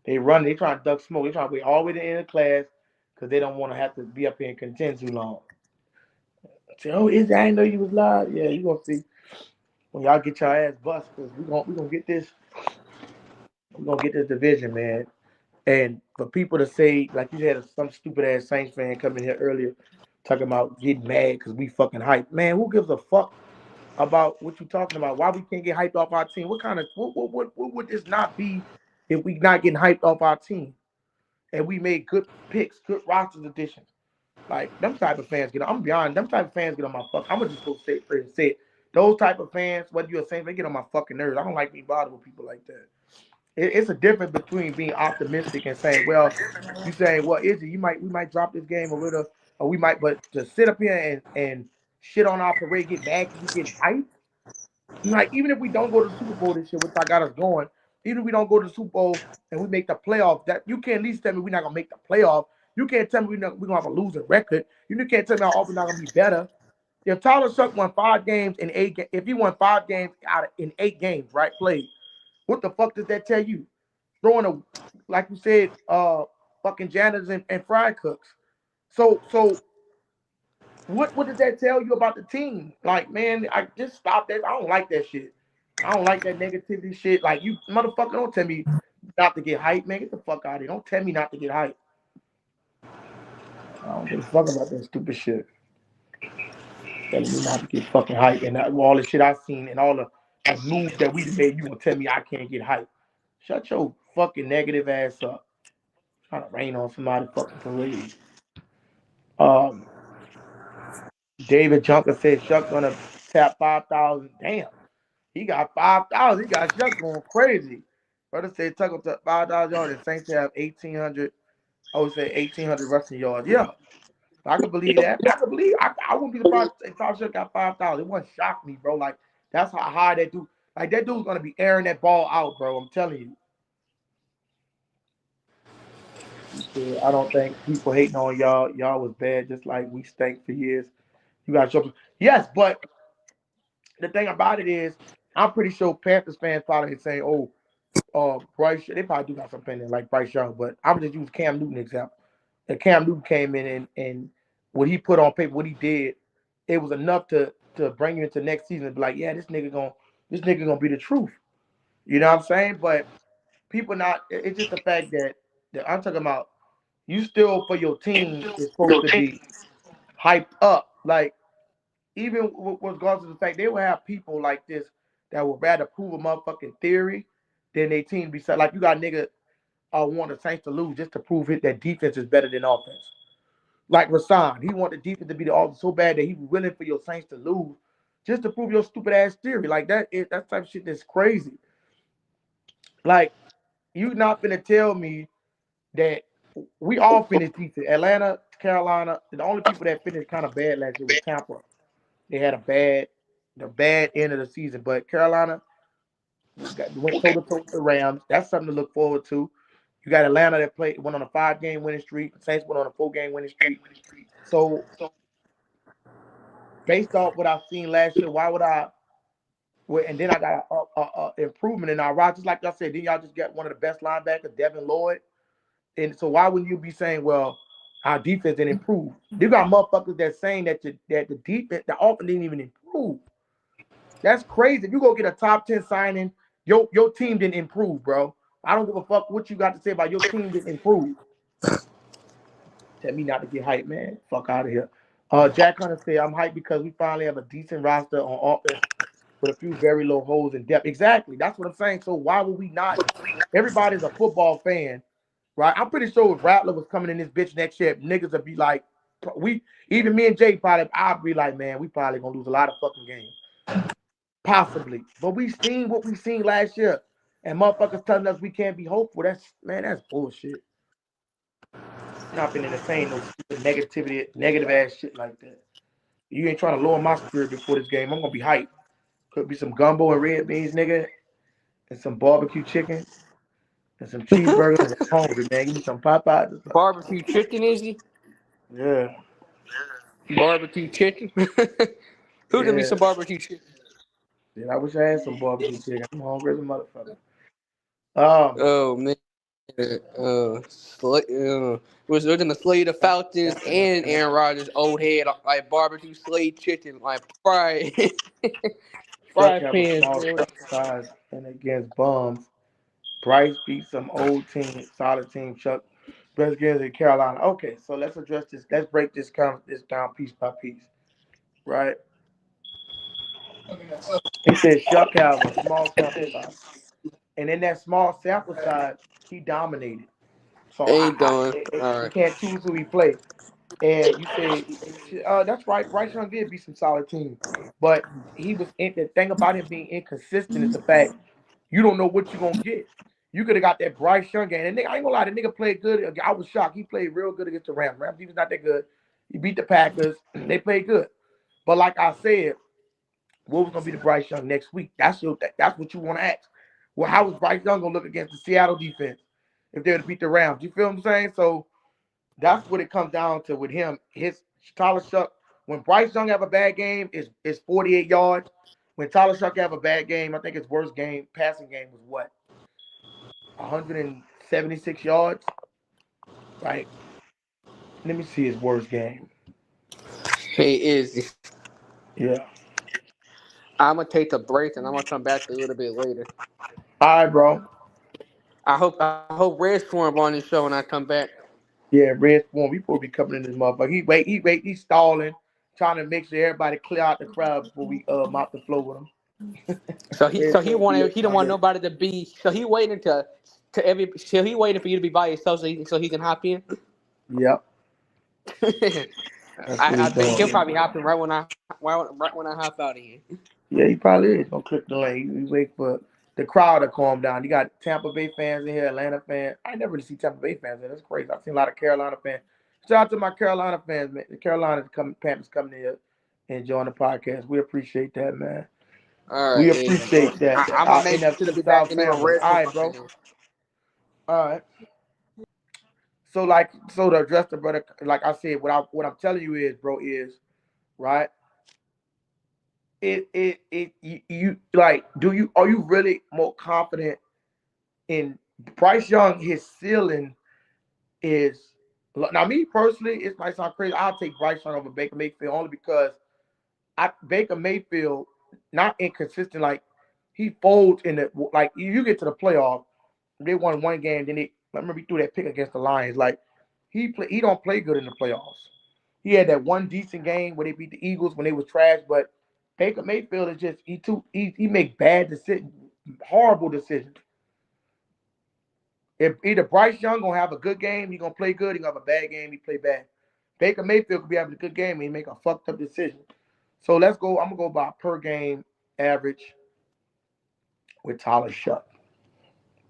They trying to duck smoke. They trying to wait all the way to the end of class because they don't want to have to be up here and contend too long. Say, oh, I didn't know you was live. Yeah, you gonna see when y'all get your ass bust because we gonna get this. We're gonna get this division, man. And for people to say, like you had some stupid ass Saints fan come in here earlier talking about getting mad because we fucking hype. Man, who gives a fuck about what you talking about? Why we can't get hyped off our team? What would this not be if we not getting hyped off our team? And we made good picks, good rosters additions. Like them type of fans get on. I'm beyond them type of fans get on my fuck. I'm gonna just go say it. Those type of fans, whether you're a Saints, they get on my fucking nerves. I don't like being bothered with people like that. It's a difference between being optimistic and saying, well, you saying, well, Izzy, we might drop this game or we might, but to sit up here and shit on our parade, get mad because we get hyped. Like, even if we don't go to the Super Bowl this year, which I got us going, even if we don't go to the Super Bowl and we make the playoff, that you can't at least tell me we're not gonna make the playoff. You can't tell me we're gonna have a losing record. You can't tell me our offense not gonna be better. If Tyler Shough won 5 games in 8 games, if he won 5 games in 8 games, right, played, what the fuck does that tell you? Throwing like you said, fucking janitors and fry cooks. So what does that tell you about the team? Like, man, I just stop that. I don't like that shit. I don't like that negativity shit. Like, you motherfucker, don't tell me not to get hyped, man. Get the fuck out of here. Don't tell me not to get hyped. I don't give a fuck about that stupid shit. Telling me not to get fucking hyped and all the shit I've seen and all the moves that we made, you gonna tell me I can't get hyped. Shut your fucking negative ass up. Trying to rain on somebody fucking parade. David Junker said Shough gonna tap 5,000. Damn, he got 5,000. He got Shough going crazy. Brother said Tucker took 5,000 yards and Saints have 1,800. I would say 1,800 rushing yards. Yeah, I could believe that. I could believe. I wouldn't be surprised if Tyler Shough got 5,000. It wouldn't shock me, bro. Like that's how high that dude. Like that dude's gonna be airing that ball out, bro. I'm telling you. I don't think people hating on y'all. Y'all was bad, just like we stank for years. You got to show. Yes, but the thing about it is, I'm pretty sure Panthers fans probably saying, "Oh, Bryce." They probably do got some opinion like Bryce Young, but I'm just use Cam Newton example. And Cam Newton came in and what he put on paper, what he did, it was enough to bring you into next season and be like, yeah, this nigga gonna be the truth. You know what I'm saying? But people not. It's just the fact that I'm talking about. You still for your team is supposed to be hyped up. Like even with regards to the fact they will have people like this that would rather prove a motherfucking theory than they team be like you got nigga want the Saints to lose just to prove it that defense is better than offense. Like Rasan, he wanted the defense to be the offense so bad that he was willing for your Saints to lose just to prove your stupid ass theory. Like that type of shit that's crazy. Like you not finna tell me that we all finished decent. Atlanta, Carolina, the only people that finished kind of bad last year was Tampa. They had the bad end of the season. But Carolina went toe to toe with the Rams. That's something to look forward to. You got Atlanta that went on a 5-game winning streak. The Saints went on a 4-game winning streak. So based off what I've seen last year, why would I? And then I got a improvement in our roster. Just like I said, then y'all just got one of the best linebackers, Devin Lloyd. And so why wouldn't you be saying, well, our defense didn't improve? You got motherfuckers that's saying that the defense, the offense didn't even improve. That's crazy. If you go get a top 10 signing, your team didn't improve, bro. I don't give a fuck what you got to say about your team didn't improve. Tell me not to get hyped, man. Fuck out of here. Jack Hunter said, I'm hyped because we finally have a decent roster on offense with a few very low holes in depth. Exactly. That's what I'm saying. So why would we not? Everybody's a football fan, right? I'm pretty sure if Rattler was coming in this bitch next year, niggas would be like, even me and Jay probably, I'd be like, man, we probably gonna lose a lot of fucking games. Possibly. But we seen what we seen last year. And motherfuckers telling us we can't be hopeful. That's bullshit. Not been entertained no negativity, negative ass shit like that. You ain't trying to lower my spirit before this game. I'm gonna be hyped. Could be some gumbo and red beans, nigga, and some barbecue chicken and some cheeseburgers. And I'm hungry, man. Give me some Popeyes. Barbecue chicken, is he? Yeah. Barbecue chicken. Who give me some barbecue chicken? Yeah, I wish I had some barbecue chicken. I'm hungry as a motherfucker. Oh man. Was looking to slay the Falcons and Aaron Rodgers' old head like barbecue slayed chicken, like fried Chuck fried have a pans. small size and against bums. Bryce beat some old team, solid team. Chuck best games in Carolina. Okay, so let's address this. Let's break this down piece by piece, right? He said Chuck have a small sample size, and in that small sample size, he dominated. So Ain't doing all we right. can't choose who we play. And you say, that's right. Bryce Young did beat some solid teams, but the thing about him being inconsistent is the fact you don't know what you're gonna get. You could have got that Bryce Young game. And nigga, I ain't gonna lie, the nigga played good. I was shocked. He played real good against the Rams. Rams defense not that good. He beat the Packers. They played good. But like I said, what was gonna be the Bryce Young next week? That's what you want to ask. Well, how was Bryce Young gonna look against the Seattle defense if they were to beat the Rams? You feel what I'm saying? So that's what it comes down to with him. His Tyler Shough, when Bryce Young have a bad game, is 48 yards. When Tyler Shough have a bad game, I think his worst passing game was what? 176 yards. Right. Let me see his worst game. Hey, Izzy. Yeah. I'm gonna take a break and I'm gonna come back a little bit later. All right, bro. I hope Red Storm on this show when I come back. Yeah, Red Storm. We supposed to be coming in this motherfucker. He's stalling, trying to make sure everybody clear out the crowd before we mop the floor with him. So he don't want nobody to be. So he waiting to he waiting for you to be by yourself so he can hop in. Yep. I think he'll probably hop in right when I hop out of here. Yeah, he probably is gonna click the lane. He wait for the crowd to calm down. You got Tampa Bay fans in here, Atlanta fans. I never really see Tampa Bay fans in. That's crazy. I've seen a lot of Carolina fans. Shout out to my Carolina fans, man. The Panthers coming here and enjoying the podcast. We appreciate that, man. All right, We appreciate that. I'm Our gonna make sure to be NFC back South in there. family. All right, bro. All right. So to address the brother, like I said, what I'm telling you is, bro, is right. You like, are you really more confident in Bryce Young? His ceiling is now, me personally, it might sound crazy. I'll take Bryce Young over Baker Mayfield only because Baker Mayfield not inconsistent. Like he folds in the like. You get to the playoff, they won one game, then I remember he threw that pick against the Lions. Like he don't play good in the playoffs. He had that one decent game where they beat the Eagles when they was trash, but Baker Mayfield is just he make bad decisions, horrible decisions. If either Bryce Young gonna have a good game, he gonna play good. He gonna have a bad game, he play bad. Baker Mayfield could be having a good game and he make a fucked up decision. So let's go. I'm gonna go by per game average with Tyler Shough.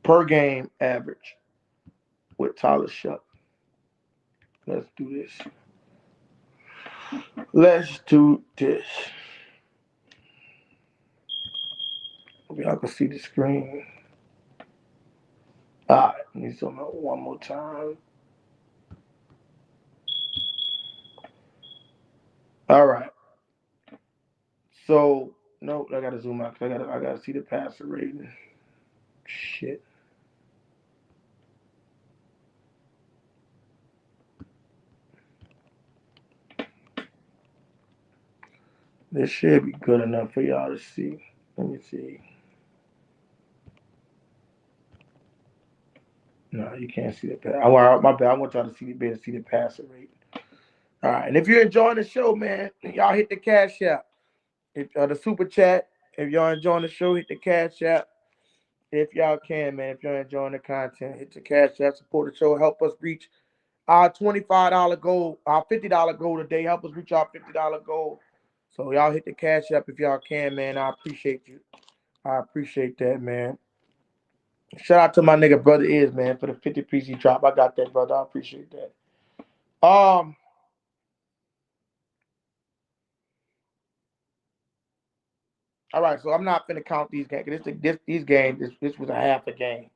Per game average with Tyler Shough. Let's do this. Let's do this. Hope y'all can see the screen. All right, let me zoom out one more time. All right. So no, I gotta zoom out because I gotta see the passer rating. Shit. This should be good enough for y'all to see. Let me see. No, you can't see the pass. My bad. I want y'all to see the passer rate. All right, and if you're enjoying the show, man, y'all hit the Cash App. If the super chat. If y'all enjoying the show, hit the Cash App. If y'all can, man. If you're enjoying the content, hit the Cash App. Support the show. Help us reach our $25 goal, our $50 goal today. Help us reach our $50 goal. So y'all hit the Cash App if y'all can, man. I appreciate you. I appreciate that, man. Shout out to my nigga Brother Is, man, for the 50-piece he dropped. I got that, brother. I appreciate that. All right, so I'm not finna count these games. These games, this was a half a game.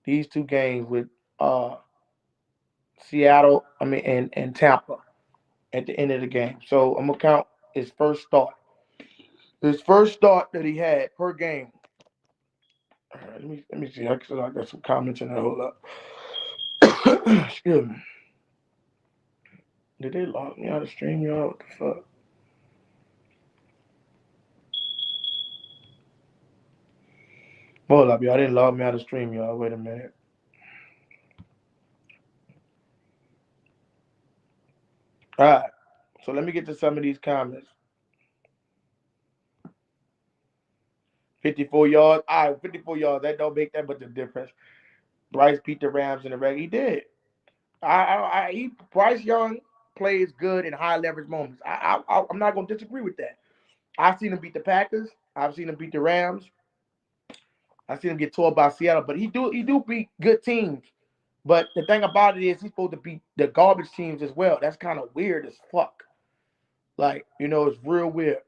These two games with Seattle, and Tampa at the end of the game. So I'm gonna count his first start. His first start that he had per game. All right, let me see. I got some comments in there. Hold up. Excuse me. Did they lock me out of stream, y'all? What the fuck? Hold up, y'all. They didn't log me out of stream, y'all. Wait a minute. All right. So let me get to some of these comments. 54 yards. All right, 54 yards. That don't make that much of a difference. Bryce beat the Rams in the regular. He did. Bryce Young plays good in high leverage moments. I'm not gonna disagree with that. I've seen him beat the Packers. I've seen him beat the Rams. I've seen him get tore by Seattle. But he do beat good teams. But the thing about it is he's supposed to beat the garbage teams as well. That's kind of weird as fuck. Like, it's real weird.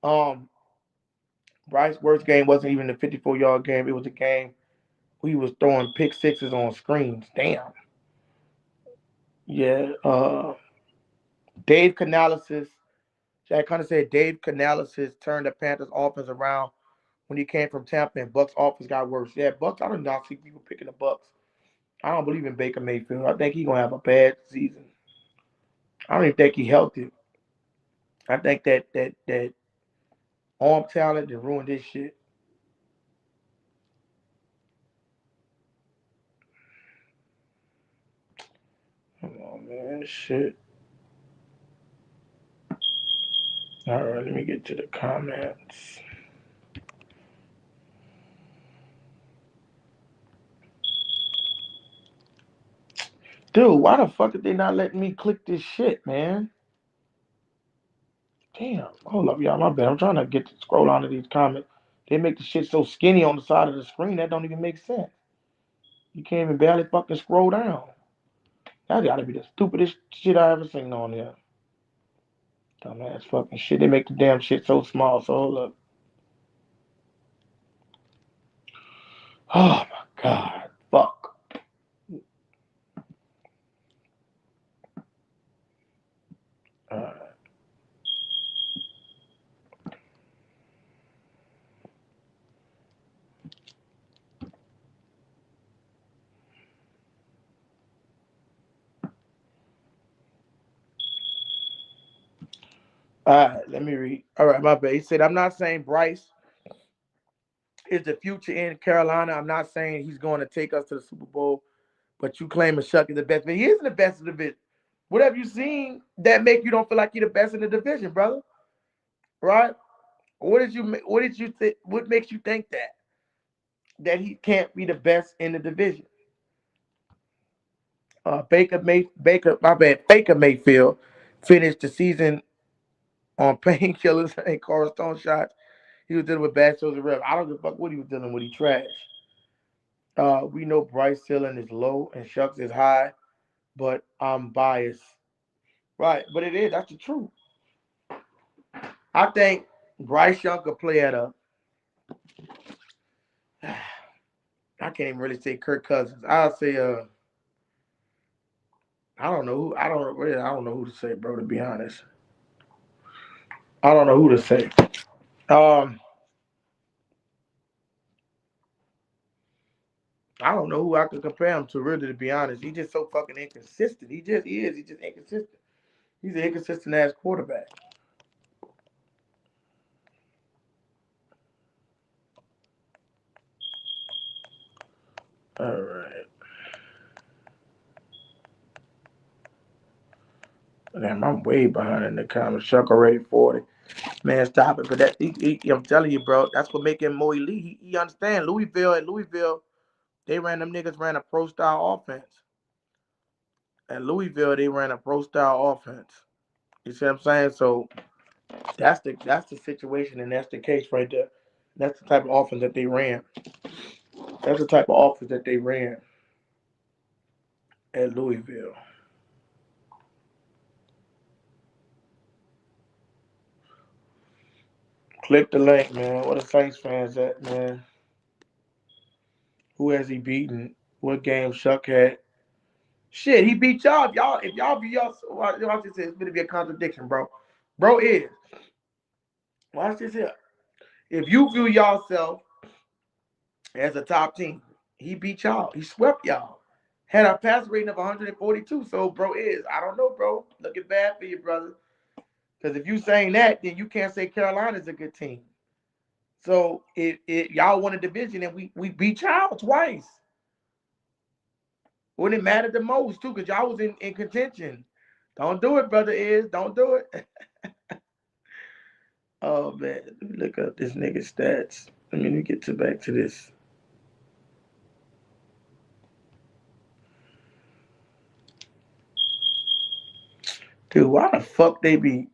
Bryce's worst game wasn't even a 54-yard game. It was a game he was throwing pick sixes on screens. Damn. Yeah. Dave Canales. Jack Hunter said Dave Canales turned the Panthers offense around when he came from Tampa and Bucks offense got worse. Yeah, Bucks, I don't not see people picking the Bucks. I don't believe in Baker Mayfield. I think he's gonna have a bad season. I don't even think he's healthy. I think that arm talent that ruined this shit. Come on, man. Shit. All right, let me get to the comments. Dude, why the fuck did they not let me click this shit, man? Damn. Hold up, y'all. My bad. I'm trying to get to scroll onto these comments. They make the shit so skinny on the side of the screen that don't even make sense. You can't even barely fucking scroll down. That gotta be the stupidest shit I ever seen on there. Dumbass fucking shit. They make the damn shit so small. So hold up. Oh my god. Fuck. Alright. All right, let me read. All right, my bad. He said, I'm not saying Bryce is the future in Carolina. I'm not saying he's going to take us to the Super Bowl, but you claiming Shough is the best. But he isn't the best in the division. What have you seen that make you don't feel like you're the best in the division, brother? Right? What did you think? What makes you think that he can't be the best in the division? Baker Mayfield finished the season on painkillers and cornerstone shots. He was dealing with bad shows of rep. I don't give a fuck what he was dealing with. He trash. We know Bryce ceiling is low and Shough is high, but I'm biased. Right, but it is. That's the truth. I think Bryce Young could play at a. I can't even really say Kirk Cousins. I'll say I don't know who. I don't know who to say, bro. To be honest, I don't know who to say. I don't know who I could compare him to. Really, to be honest, he's just so fucking inconsistent. He is. He's just inconsistent. He's an inconsistent ass quarterback. All right. Damn, I'm way behind in the comments. Shough already 40. Man, stop it. But I'm telling you, bro, that's what make him more elite. He understand Louisville, they ran a pro style offense. At Louisville, they ran a pro style offense. You see what I'm saying? So that's the situation, and that's the case right there. That's the type of offense that they ran. That's the type of offense that they ran at Louisville. Click the link, man. What the Saints fans at, man? Who has he beaten? What game Shough had? Shit, he beat y'all. If y'all be y'all, watch this. It's gonna be a contradiction, bro. Bro is. Watch this here. If you view yourself as a top team, he beat y'all. He swept y'all. Had a pass rating of 142. So, bro is. I don't know, bro. Looking bad for you, brother. Because if you saying that, then you can't say Carolina's a good team. So if y'all won a division and we beat y'all twice. Wouldn't it matter the most too? Because y'all was in contention. Don't do it, brother is. Don't do it. Oh man. Let me look up this nigga's stats. Let me get back to this. Dude, why the fuck they be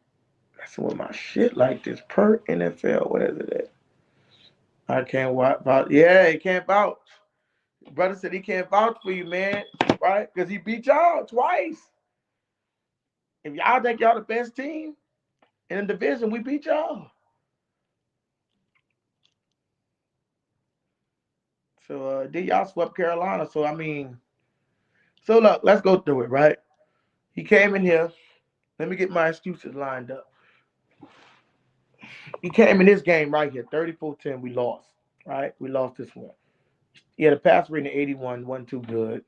messing with my shit like this per NFL? What is it? I can't vouch. Yeah, he can't vouch. Brother said he can't vouch for you, man. Right? Because he beat y'all twice. If y'all think y'all the best team in the division, we beat y'all. So then y'all swept Carolina. So I mean, so look, let's go through it, right? He came in here. Let me get my excuses lined up. He came in this game right here, 34-10. We lost, right? We lost this one. He had a pass rating of 81, wasn't too good.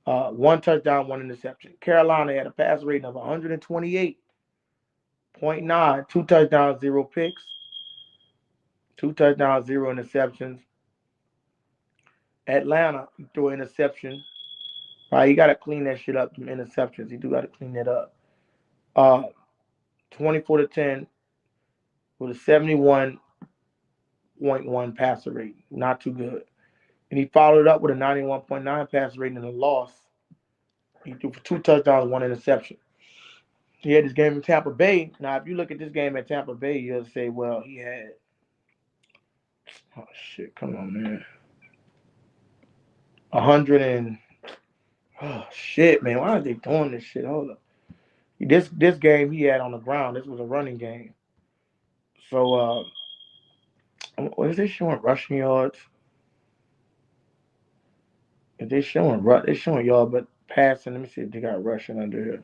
One touchdown, one interception. Carolina had a pass rating of 128.9, two touchdowns, zero picks. Two touchdowns, zero interceptions. Atlanta threw an interception. Right, you got to clean that shit up, some interceptions. You do got to clean that up. 24-10 with a 71.1 passer rate. Not too good. And he followed up with a 91.9 passer rating in a loss. He threw for two touchdowns, one interception. He had this game in Tampa Bay. Now, if you look at this game at Tampa Bay, you'll say, well, he had. Oh, shit. Come on, man. 100 and. Oh, shit, man. Why are they doing this shit? Hold up. This game he had on the ground. This was a running game. So, what is they showing rushing yards? If they showing yards, but passing, let me see if they got rushing under here.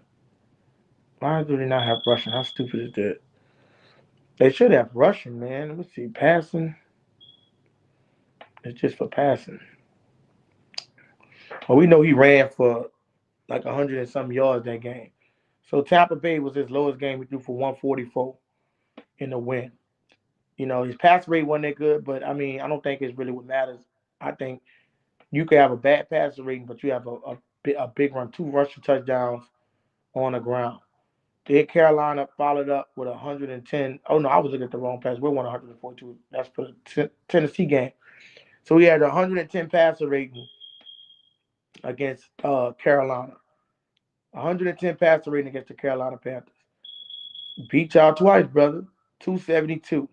Why do they not have rushing? How stupid is that? They should have rushing, man. Let me see. Passing. It's just for passing. Well, we know he ran for like 100 and some yards that game. So Tampa Bay was his lowest game. He threw for 144 in the win. His pass rate wasn't that good, but I mean, I don't think it's really what matters. I think you could have a bad passer rating, but you have a big run, 2 rushing touchdowns on the ground. Then Carolina followed up with 110. Oh no, I was looking at the wrong pass. We won 142. That's for the Tennessee game. So he had 110 passer rating against Carolina. 110 passer rating against the Carolina Panthers. Beat y'all twice, brother. 272.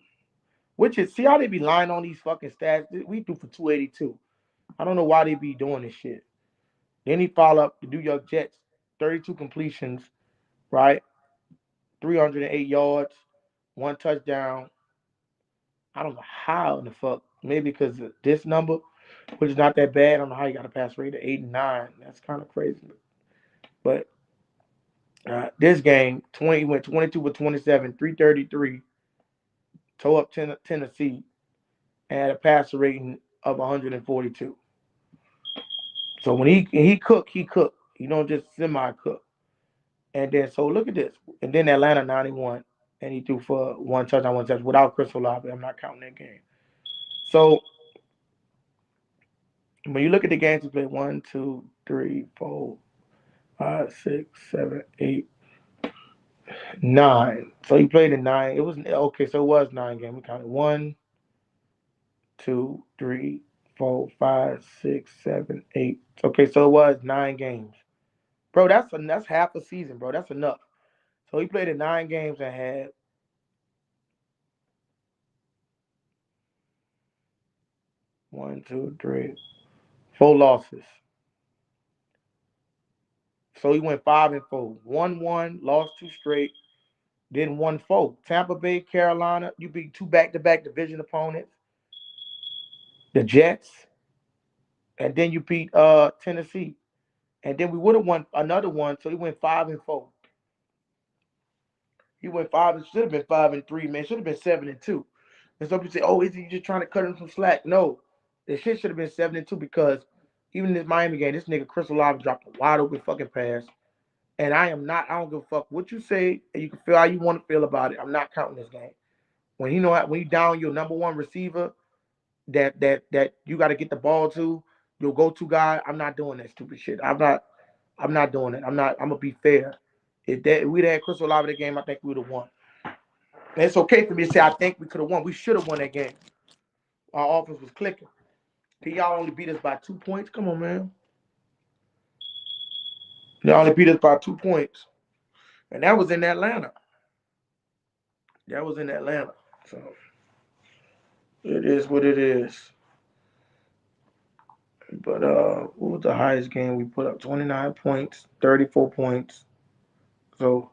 Which is, see how they be lying on these fucking stats? We threw for 282. I don't know why they be doing this shit. Then he followed up the New York Jets, 32 completions, right? 308 yards, 1 touchdown. I don't know how in the fuck. Maybe because of this number, which is not that bad. I don't know how you got a pass rate of 8 and 9. That's kind of crazy. But this game, he went 22 for 27, 333, toe up Tennessee, and had a passer rating of 142. So when he cook, he cook. He don't just semi-cook. And then, so look at this. And then Atlanta 91, and he threw for 1 touchdown, 1 touch without Chris Olave. I'm not counting that game. So when you look at the games he played, 1, 2, 3, 4, 5, 6, 7, 8, 9. So he played in 9. It was okay. So it was 9 games. We counted 1, 2, 3, 4, 5, 6, 7, 8. Okay, so it was 9 games, bro. That's half a season, bro. That's enough. So he played in 9 games and had 1, 2, 3, 4 losses. So he went 5-4. 1-1, lost 2 straight, then 1-4. Tampa Bay, Carolina, you beat 2 back-to-back division opponents. The Jets, and then you beat Tennessee. And then we would have won another one, so he went 5-4. He went 5 and should have been 5-3, man. Should have been 7-2. And some people say, "Oh, is he just trying to cut him some slack?" No, the shit should have been 7-2 because even in this Miami game, this nigga Chris Olave dropped a wide open fucking pass. And I don't give a fuck what you say, and you can feel how you want to feel about it. I'm not counting this game. When you down your number 1 receiver that you got to get the ball to, your go-to guy, I'm not doing that stupid shit. I'm not doing it. I'm gonna be fair. If we'd had Chris Olave the game, I think we would have won. And it's okay for me to say I think we could have won. We should have won that game. Our offense was clicking. Y'all only beat us by 2 points. Come on, man. Y'all only beat us by 2 points. And that was in Atlanta. So it is what it is. But what was the highest game we put up? 29 points, 34 points. So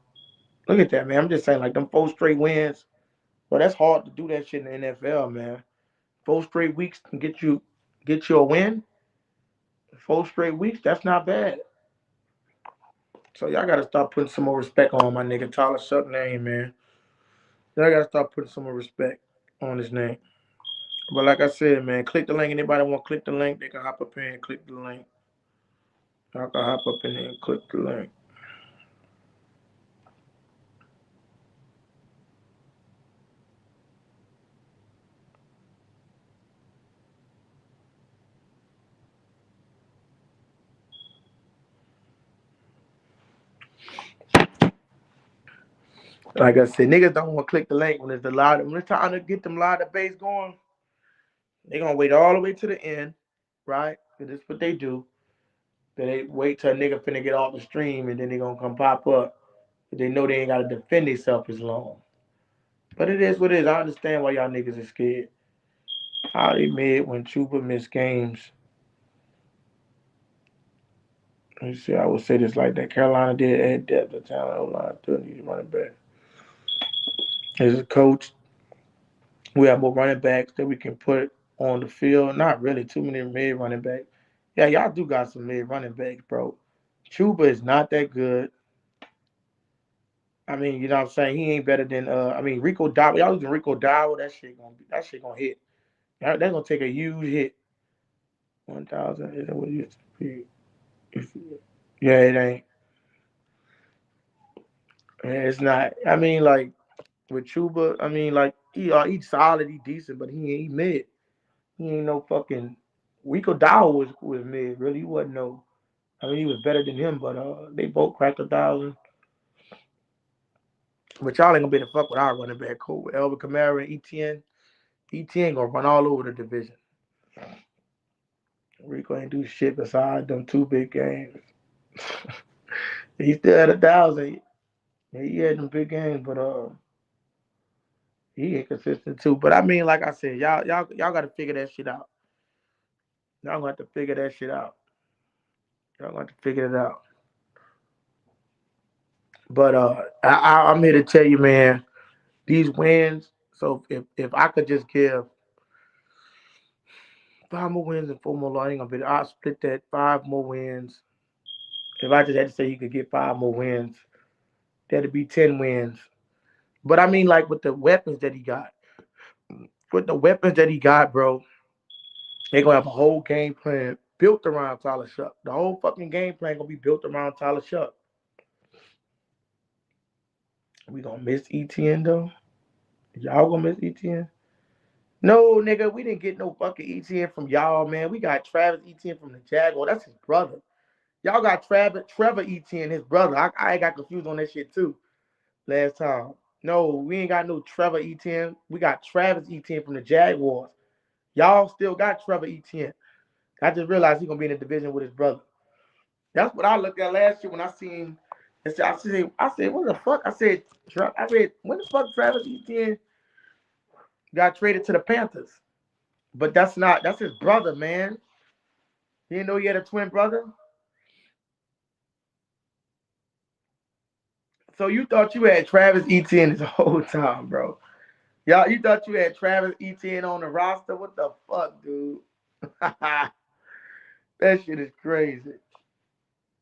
look at that, man. I'm just saying, like, them 4 straight wins. Well, that's hard to do that shit in the NFL, man. 4 straight weeks can get you a win. 4 straight weeks, that's not bad. So y'all gotta start putting some more respect on my nigga Tyler Shough name, man. Y'all gotta start putting some more respect on his name. But like I said, man, click the link. Anybody want to click the link, they can hop up in and click the link. Y'all can hop up in here and click the link. Like I said, niggas don't want to click the link when it's when it's time to get them live debates going. They gonna wait all the way to the end, right? Because that's what they do. They wait till a nigga finna get off the stream and then they gonna come pop up. They know they ain't gotta defend themselves as long. But it is what it is. I understand why y'all niggas are scared. How they made when Chuba missed games. Let me see. I would say this like that. Carolina did add depth to talent. O-line still need running back. As a coach, we have more running backs that we can put on the field. Not really too many mid running backs. Yeah, y'all do got some mid running backs, bro. Chuba is not that good. I mean, you know what I'm saying? He ain't better than Rico Dowdle. Y'all losing Rico Dowdle, that shit gonna hit. That's gonna take a huge hit. 1,000 is what it used to be. Yeah, it ain't. It's not. I mean, like with Chuba, I mean, like He's solid, he decent, but he ain't mid. He ain't no fucking Rico Dow was mid, really. He wasn't no I mean he was better than him, but they both cracked 1,000. But y'all ain't gonna be able to fuck with our running back cool with Elvin Kamara and ETN. ETN gonna run all over the division. Rico ain't do shit besides them 2 big games. He still had 1,000. He had them big games, but he ain't consistent too. But I mean, like I said, y'all gotta figure that shit out. Y'all gonna have to figure that shit out. Y'all gonna have to figure it out. But I'm here to tell you, man, these wins. So if I could just give 5 more wins and 4 more losses, I ain't gonna be. I'll split that 5 more wins. If I just had to say you could get 5 more wins, that'd be 10 wins. But I mean, like with the weapons that he got, bro, they're gonna have a whole game plan built around Tyler Shough. The whole fucking game plan gonna be built around Tyler Shough. We gonna miss ETN though? Y'all gonna miss ETN? No, nigga, we didn't get no fucking ETN from y'all, man. We got Travis Etienne from the Jaguar. That's his brother. Y'all got Trevor Etienne, his brother. I got confused on that shit too last time. No, we ain't got no Trevor Etienne. We got Travis Etienne from the Jaguars. Y'all still got Trevor Etienne. I just realized he's gonna be in the division with his brother. That's what I looked at last year when I seen. I said, what the fuck? I said, when the fuck Travis Etienne got traded to the Panthers? But that's his brother, man. You didn't know he had a twin brother? So you thought you had Travis Etienne this whole time, bro. Y'all, you thought you had Travis Etienne on the roster? What the fuck, dude? That shit is crazy.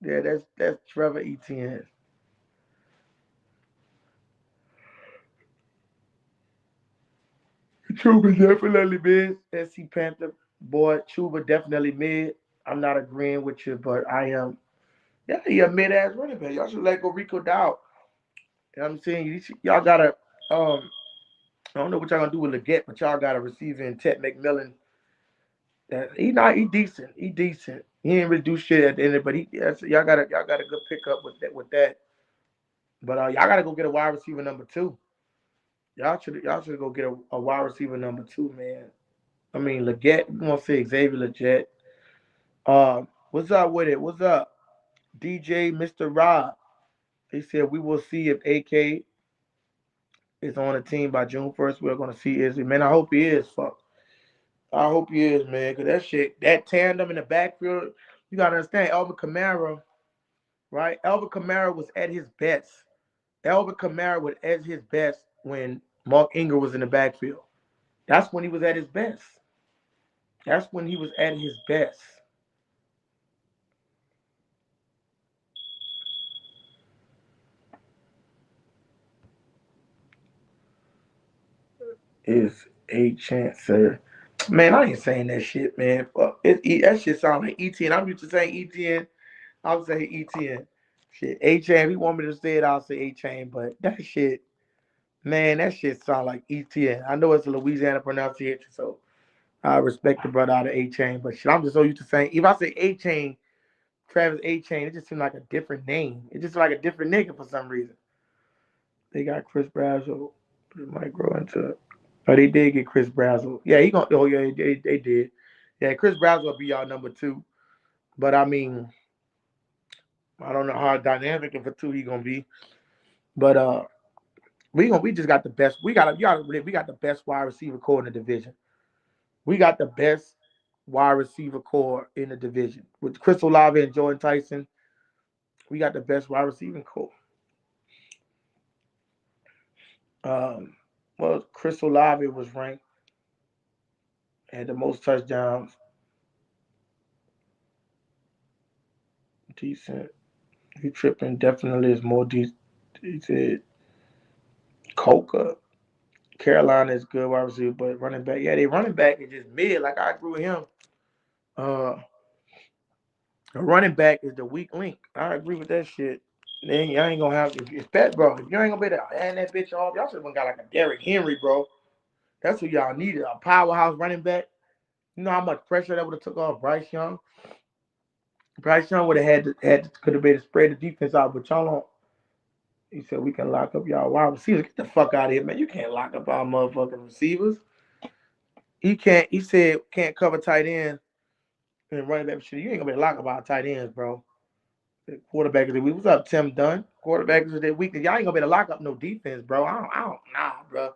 Yeah, that's Trevor Etienne. Chuba definitely mid. SC Panther boy, Chuba definitely mid. I'm not agreeing with you, but I am. Yeah, he a mid ass running back. Y'all should let go Rico Dow. You know what I'm saying? Y'all gotta. I don't know what y'all gonna do with Leggett, but y'all gotta receive in Ted McMillan. He decent. He decent. He ain't really do shit at the end, but y'all got a good pickup with that. But y'all gotta go get a wide receiver number 2. Y'all should go get a wide receiver number 2, man. I mean Leggett, you wanna say Xavier Leggett. What's up with it? What's up? DJ Mr. Rob. He said we will see if AK is on the team by June 1st. We're gonna see Izzy. Man, I hope he is. Fuck. I hope he is, man, because that tandem in the backfield, you got to understand, Alvin Kamara, right? Alvin Kamara was at his best. Alvin Kamara was at his best when Mark Ingram was in the backfield. That's when he was at his best. That's when he was at his best. Is a chance, sir. Man, I ain't saying that shit, man. Fuck. That shit sound like ETN. I'm used to saying ETN. I'll say ETN. Shit, A-Chain. If he want me to say it, I'll say A-Chain. But that shit, man, that shit sound like ETN. I know it's a Louisiana pronunciation, so I respect the brother out of A-Chain. But shit, I'm just so used to saying, if I say A-Chain, Travis A-Chain, it just seems like a different name. It just like a different nigga for some reason. They got Chris Brazzle. It might grow into it. Oh, they did get Chris Brazzle. Yeah, they did. Yeah, Chris Brazzle will be y'all number 2. But I mean, I don't know how dynamic of a 2 he gonna be. But we just got the best. We got the best wide receiver core in the division. We got the best wide receiver core in the division. With Chris Olave and Jordan Tyson, we got the best wide receiving core. Well, Chris Olave was ranked, had the most touchdowns. Decent. He tripping definitely is more decent. He said Coca. Carolina is good wide receiver, but running back, yeah, they running back is just mid. Like I agree with him. A running back is the weak link. I agree with that shit. Then y'all ain't gonna have to. Bro. If you ain't gonna be able to hand that bitch off, y'all should have got like a Derrick Henry, bro. That's what y'all needed. A powerhouse running back. You know how much pressure that would have took off Bryce Young? Bryce Young would have could have been to spread the defense out, but y'all don't. He said we can lock up y'all wide receivers. Get the fuck out of here, man. You can't lock up our motherfucking receivers. He can't. He said can't cover tight ends and running back shit. You ain't gonna be able to lock up our tight ends, bro. The quarterback of the week. What's up, Tim Dunn? Quarterback of the week. Y'all ain't gonna be able to lock up no defense, bro. Nah, bro.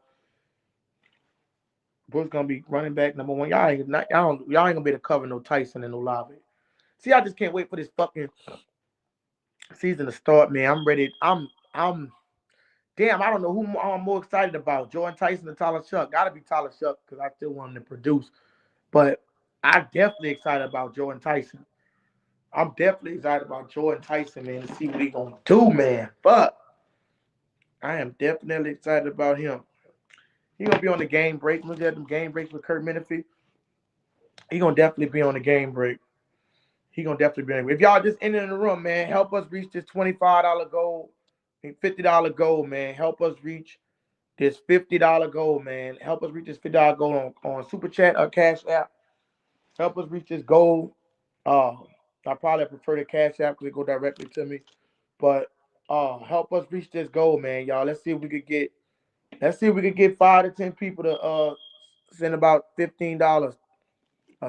Brooks gonna be running back number one. Y'all ain't gonna be able to cover no Tyson and no Olave. See, I just can't wait for this fucking season to start, man. I'm ready. I'm damn. I don't know who I'm more excited about, Jordan Tyson or Tyler Shough. Gotta be Tyler Shough because I still want him to produce. But I'm definitely excited about Jordan Tyson. I'm definitely excited about Jordan Tyson, man, to see what he gonna do, man. But I am definitely excited about him. He gonna be on the game break. Look at them game breaks with Kurt Menefee. He gonna definitely be on the game break. He gonna definitely be on. If y'all just in the room, man, help us reach this $25 goal, $50 goal, man. Help us reach this $50 goal, man. Help us reach this $50 goal on Super Chat or Cash App. Help us reach this goal. I probably prefer the Cash App because it go directly to me. But help us reach this goal, man, y'all. Let's see if we could get 5 to 10 people to send about $15.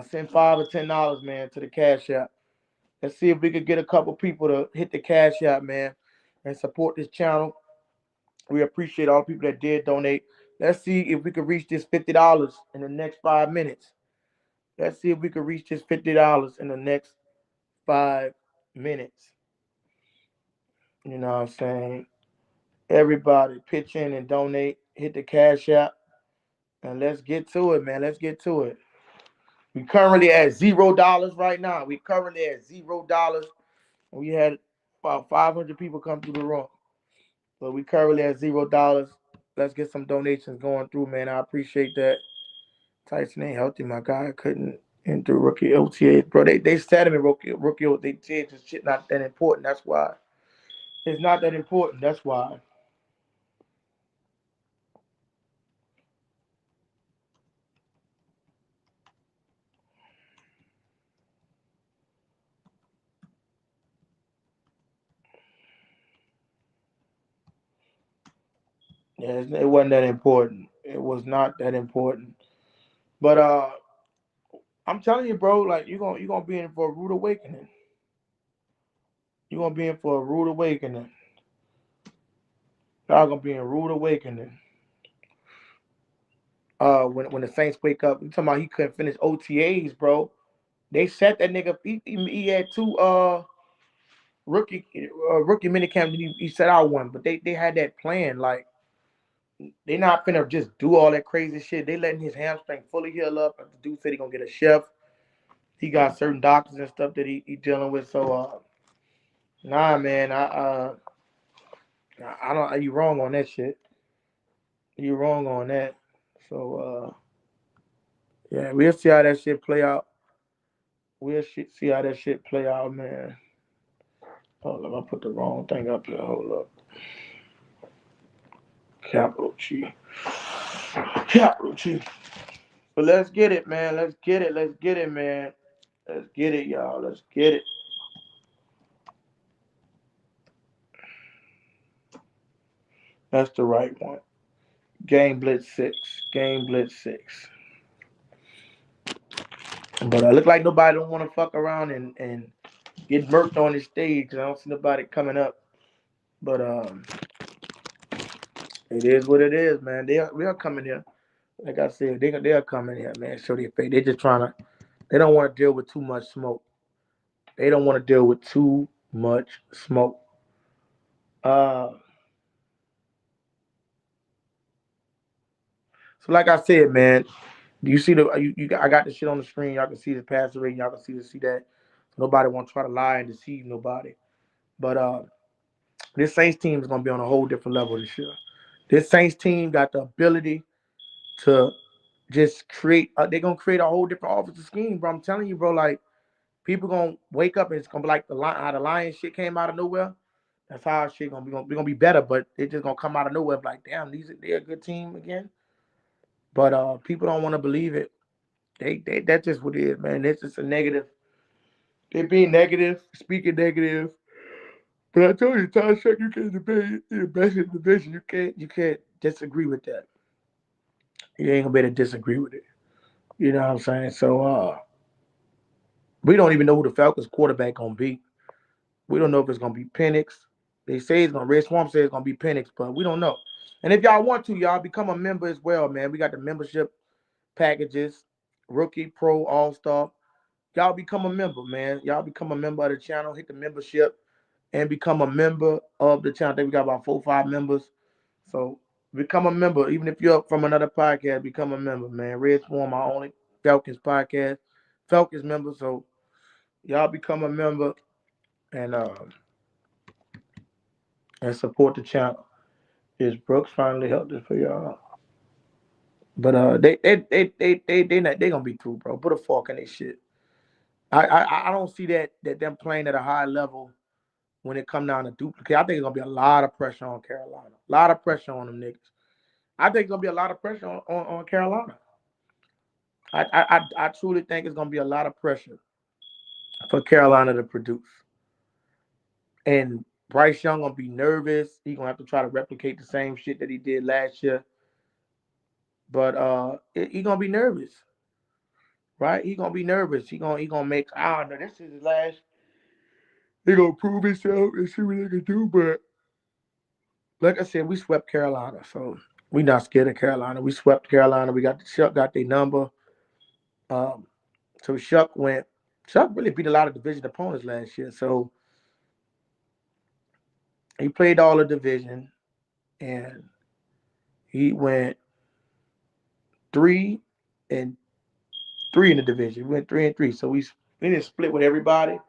Send $5 or $10, man, to the Cash App. Let's see if we could get a couple people to hit the Cash App, man, and support this channel. We appreciate all the people that did donate. Let's see if we could reach this $50 in the next 5 minutes. Let's see if we could reach this $50 in the next 5 minutes. You know what I'm saying? Everybody pitch in and donate. Hit the Cash App. And let's get to it, man. Let's get to it. We currently at $0 right now. We currently at $0. We had about 500 people come through the room. But we currently at $0. Let's get some donations going through, man. I appreciate that. Tyson ain't healthy, my guy. Couldn't enter rookie OTA. Bro, they said him in rookie. They said this shit not that important. That's why. It's not that important. That's why. Yeah, it wasn't that important. It was not that important. But I'm telling you, bro, like you're gonna be in for a rude awakening. You're gonna be in for a rude awakening. Y'all gonna be in a rude awakening. When the Saints wake up, you talking about he couldn't finish OTAs, bro. They set that nigga. He had 2 rookie minicamp. He set out one, but they had that plan. Like they not finna just do all that crazy shit. They letting his hamstring fully heal up. The dude said he gonna get a chef. He got certain doctors and stuff that he dealing with. So nah, man, I don't. You wrong on that shit. You wrong on that. So yeah, we'll see how that shit play out. We'll see how that shit play out, man. Hold up, I put the wrong thing up here. Hold up. Capital G. Capital G. But let's get it, man. Let's get it. Let's get it, man. Let's get it, y'all. Let's get it. That's the right one. Game Blitz 6. Game Blitz 6. But I look like nobody don't want to fuck around and get murked on the stage. I don't see nobody coming up. But it is what it is, man. They're coming here. Like I said, they're coming here, man. Show their face. They just trying to. They don't want to deal with too much smoke. They don't want to deal with too much smoke. So like I said, man, you see I got the shit on the screen. Y'all can see the passer rate. Y'all can see that. Nobody want to try to lie and deceive nobody. But this Saints team is gonna be on a whole different level this year. This Saints team got the ability to just create. They're gonna create a whole different offensive scheme, bro. I'm telling you, bro. Like people gonna wake up and it's gonna be like how the Lions shit came out of nowhere. That's how our shit gonna be. We're gonna be better, but it's just gonna come out of nowhere. Like, damn, they're a good team again. But people don't want to believe it. They that's just what it is, man. It's just a negative. They being negative, speaking negative. But I told you, Tyler Shough, you can't debate the best in the division. You can't disagree with that. You ain't gonna be able to disagree with it. You know what I'm saying? So we don't even know who the Falcons quarterback gonna be. We don't know if it's gonna be Penix. They say it's gonna Red Swamp says it's gonna be Penix, but we don't know. And if y'all want to, y'all become a member as well, man. We got the membership packages, rookie, pro, all-star. Y'all become a member, man. Y'all become a member of the channel, hit the membership, and become a member of the channel. I think we got about 4 or 5 members. So become a member. Even if you're from another podcast, become a member, man. Red Swarm, our only Falcons podcast. Falcons member. So y'all become a member and support the channel. Is Brooks finally helped us for y'all? But they gonna be through, bro. Put a fork in this shit. I don't see that them playing at a high level when it come down to duplicate. I think it's gonna be a lot of pressure on Carolina. A lot of pressure on them niggas. I think it's gonna be a lot of pressure on Carolina. I truly think it's gonna be a lot of pressure for Carolina to produce. And Bryce Young gonna be nervous. He gonna have to try to replicate the same shit that he did last year. But he gonna be nervous, right? He gonna be nervous. He gonna make. I don't know. This is his last. He gonna prove himself and see what they can do. But like I said, we swept Carolina, so we not scared of Carolina. We swept Carolina. We got Shough got their number. So Shough went. Shough really beat a lot of division opponents last year. So he played all the division, and he went 3-3 in the division. We went 3-3. So we didn't split with everybody,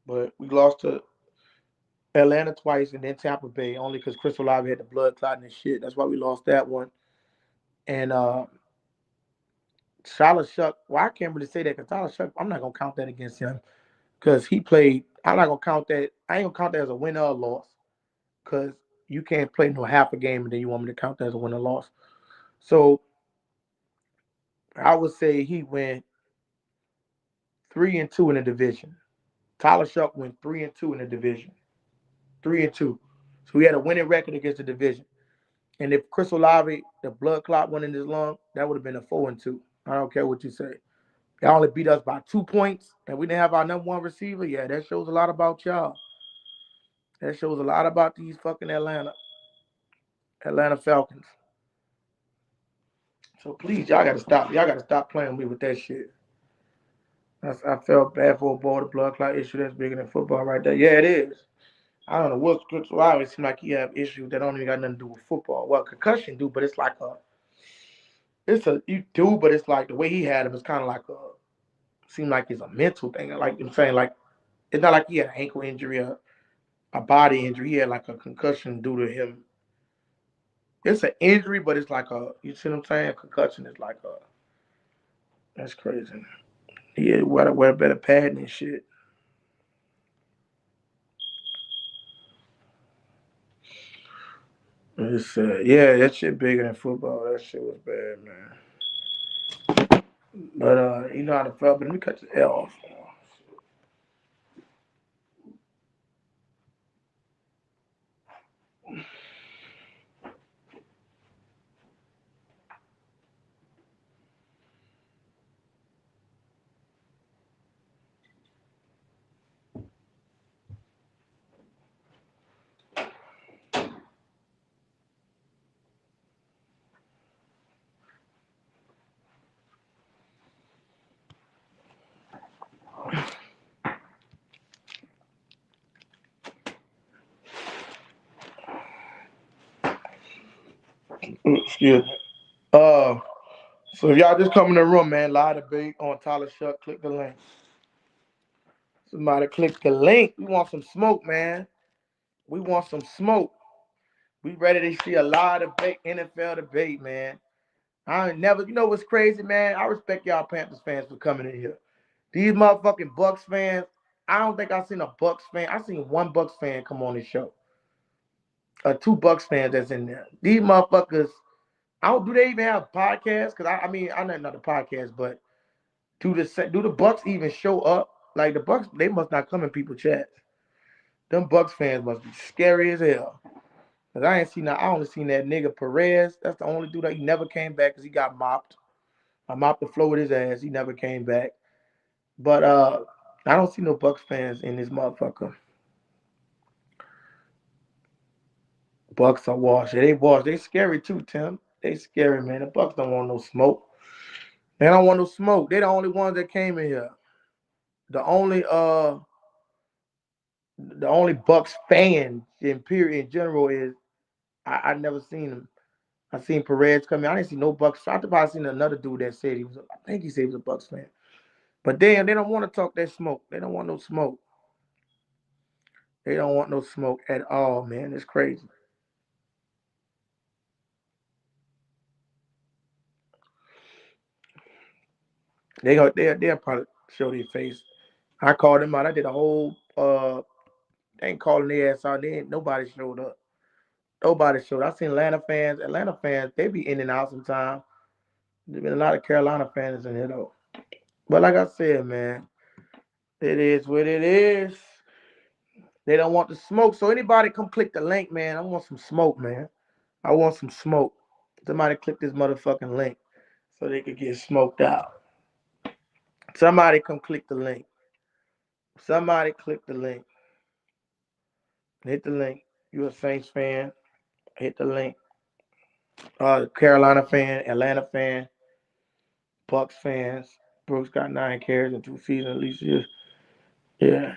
but we lost to Atlanta twice and then Tampa Bay only because Chris Olave had the blood clotting and shit. That's why we lost that one. And Tyler Shough, well, I can't really say that because Tyler Shough, I'm not gonna count that against him because he played. I'm not gonna count that. I ain't gonna count that as a win or a loss because you can't play no half a game and then you want me to count that as a win or loss. So I would say he went 3-2 in the division. Tyler Shough went 3-2 in the division. 3-2. So he had a winning record against the division. And if Chris Olave, the blood clot went in his lung, that would have been a 4-2. I don't care what you say. Y'all only beat us by 2 points, and we didn't have our number one receiver. Yeah, that shows a lot about y'all. That shows a lot about these fucking Atlanta Falcons. So please, y'all gotta stop. Y'all gotta stop playing me with that shit. I felt bad for a boy, the blood clot issue that's bigger than football right there. Yeah, it is. I don't know what Chris Olave seems like he have issues that don't even got nothing to do with football. Well, concussion do, but it's like you do, but it's like the way he had him is kind of like seem like it's a mental thing. Like I'm saying, like it's not like he had an ankle injury or a body injury. He had like a concussion due to him. It's an injury, but it's like you see what I'm saying? Concussion is like that's crazy. He had wear better padding and shit. It's yeah, that shit bigger than football. That shit was bad, man. But you know how to felt, but let me cut this L off. Excuse me. So if y'all just come in the room, man, live debate on Tyler Shough, click the link. Somebody click the link. We want some smoke, man. We want some smoke. We ready to see a lot of NFL debate, man. I never, you know what's crazy, man? I respect y'all Panthers fans for coming in here. These motherfucking Bucks fans, I don't think I've seen a Bucks fan. I've seen one Bucks fan come on this show. 2 Bucks fans that's in there. These motherfuckers I don't. Do they even have podcasts? Because I mean, I know not the podcast, but do the Bucks even show up? Like the Bucks, they must not come in people's chats. Them Bucks fans must be scary as hell. Cause I only seen that nigga Perez. That's the only dude that he never came back because he got mopped. I mopped the floor with his ass. He never came back. But I don't see no Bucks fans in this motherfucker. Bucks are washed. Yeah, they washed. They scary too, Tim. They scary, man. The Bucks don't want no smoke. They don't want no smoke. They the only ones that came in here. The only Bucks fan in general is I never seen him. I seen Perez come in. I didn't see no Bucks. I probably seen another dude that said he was. I think he said he was a Bucks fan. But then they don't want to talk that smoke. They don't want no smoke. They don't want no smoke at all, man. It's crazy. They'll probably show their face. I called them out. I did a whole they ain't calling their ass out. Nobody showed up. Nobody showed up. I seen Atlanta fans. Atlanta fans, they be in and out sometimes. There's been a lot of Carolina fans in here though. But like I said, man, it is what it is. They don't want the smoke. So anybody come click the link, man. I want some smoke, man. I want some smoke. Somebody click this motherfucking link so they could get smoked out. Somebody come click the link. Somebody click the link. Hit the link. You a Saints fan? Hit the link. Carolina fan, Atlanta fan, Bucks fans. Brooks got 9 carries in 2 seasons at least. Yeah.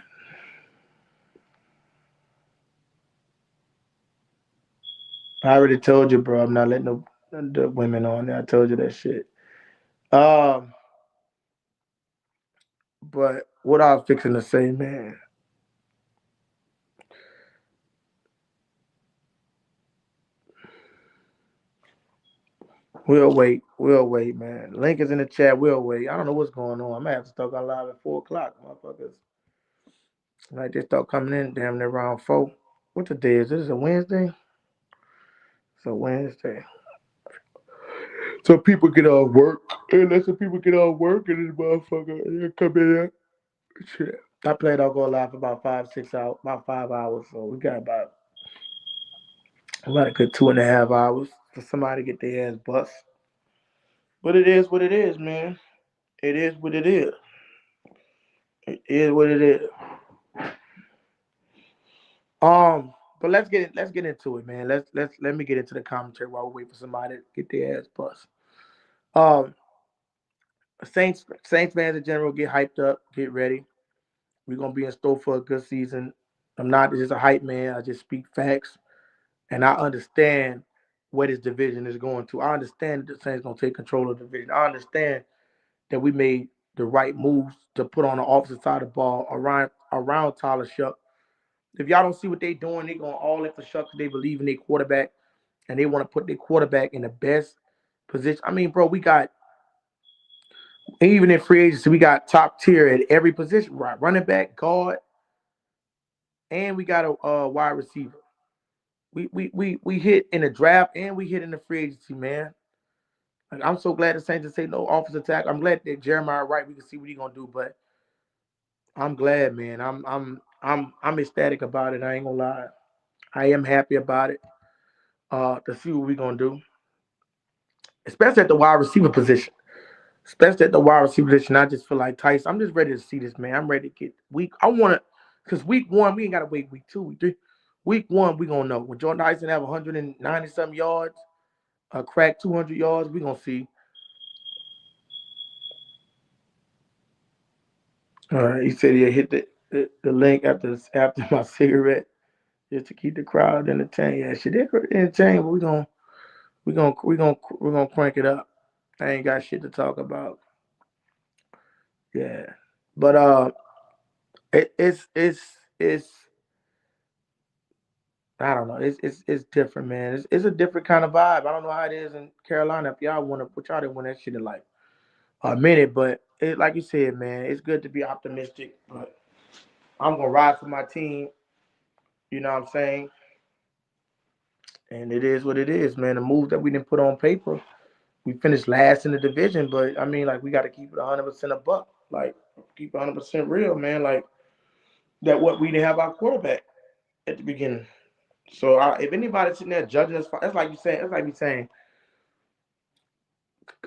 I already told you, bro. I'm not letting the women on there. I told you that shit. But what I was fixing to say, man. We'll wait, man. Link is in the chat. We'll wait. I don't know what's going on. I might have to start on live at 4:00, motherfuckers. Like they start coming in damn near around 4. What the day is? This is a Wednesday. It's a Wednesday. So people get off work. And let some people get off work and this motherfucker they come in there. Shit. I played I'll go live for about 5-6 hours, about 5 hours. So we got about a good 2.5 hours for somebody to get their ass bust. But it is what it is, man. It is what it is. It is what it is. But let's get into it, man. Let me get into the commentary while we wait for somebody to get their ass bust. Saints fans in general get hyped up, get ready. We're gonna be in store for a good season. I'm not just a hype man. I just speak facts, and I understand where this division is going to. I understand that the Saints gonna take control of the division. I understand that we made the right moves to put on the opposite side of the ball around Tyler Shough. If y'all don't see what they doing, they going all in for Shough because they believe in their quarterback and they want to put their quarterback in the best position. I mean, bro, we got even in free agency, we got top tier at every position, right? Running back, guard, and we got a wide receiver. We hit in the draft and we hit in the free agency, man. Like, I'm so glad the Saints say no offensive attack. I'm glad that Jeremiah Wright, we can see what he's gonna do, but I'm glad, man. I'm ecstatic about it. I ain't gonna lie. I am happy about it. To see what we're gonna do. Especially at the wide receiver position. Especially at the wide receiver position. I just feel like Tyson. I'm just ready to see this, man. I'm ready to get week. I wanna because week 1, we ain't gotta wait week 2, week 3. Week 1, we gonna know. When Jordan Tyson have 190 something yards, crack 200 yards, we gonna see. He said he hit the link after my cigarette just to keep the crowd entertained. Yeah, shit, they're entertained, but we're gonna crank it up. I ain't got shit to talk about. Yeah, but it's I don't know. It's different, man. It's a different kind of vibe. I don't know how it is in Carolina. If y'all want to, put y'all didn't want that shit in like a minute, but like you said, man, it's good to be optimistic. But I'm gonna ride for my team. You know what I'm saying? And it is what it is, man. The move that we didn't put on paper, we finished last in the division, but I mean, like, we got to keep it 100% a buck. Like, keep it 100% real, man. Like, that what we didn't have our quarterback at the beginning. So if anybody's sitting there judging us, that's like you saying. That's like me saying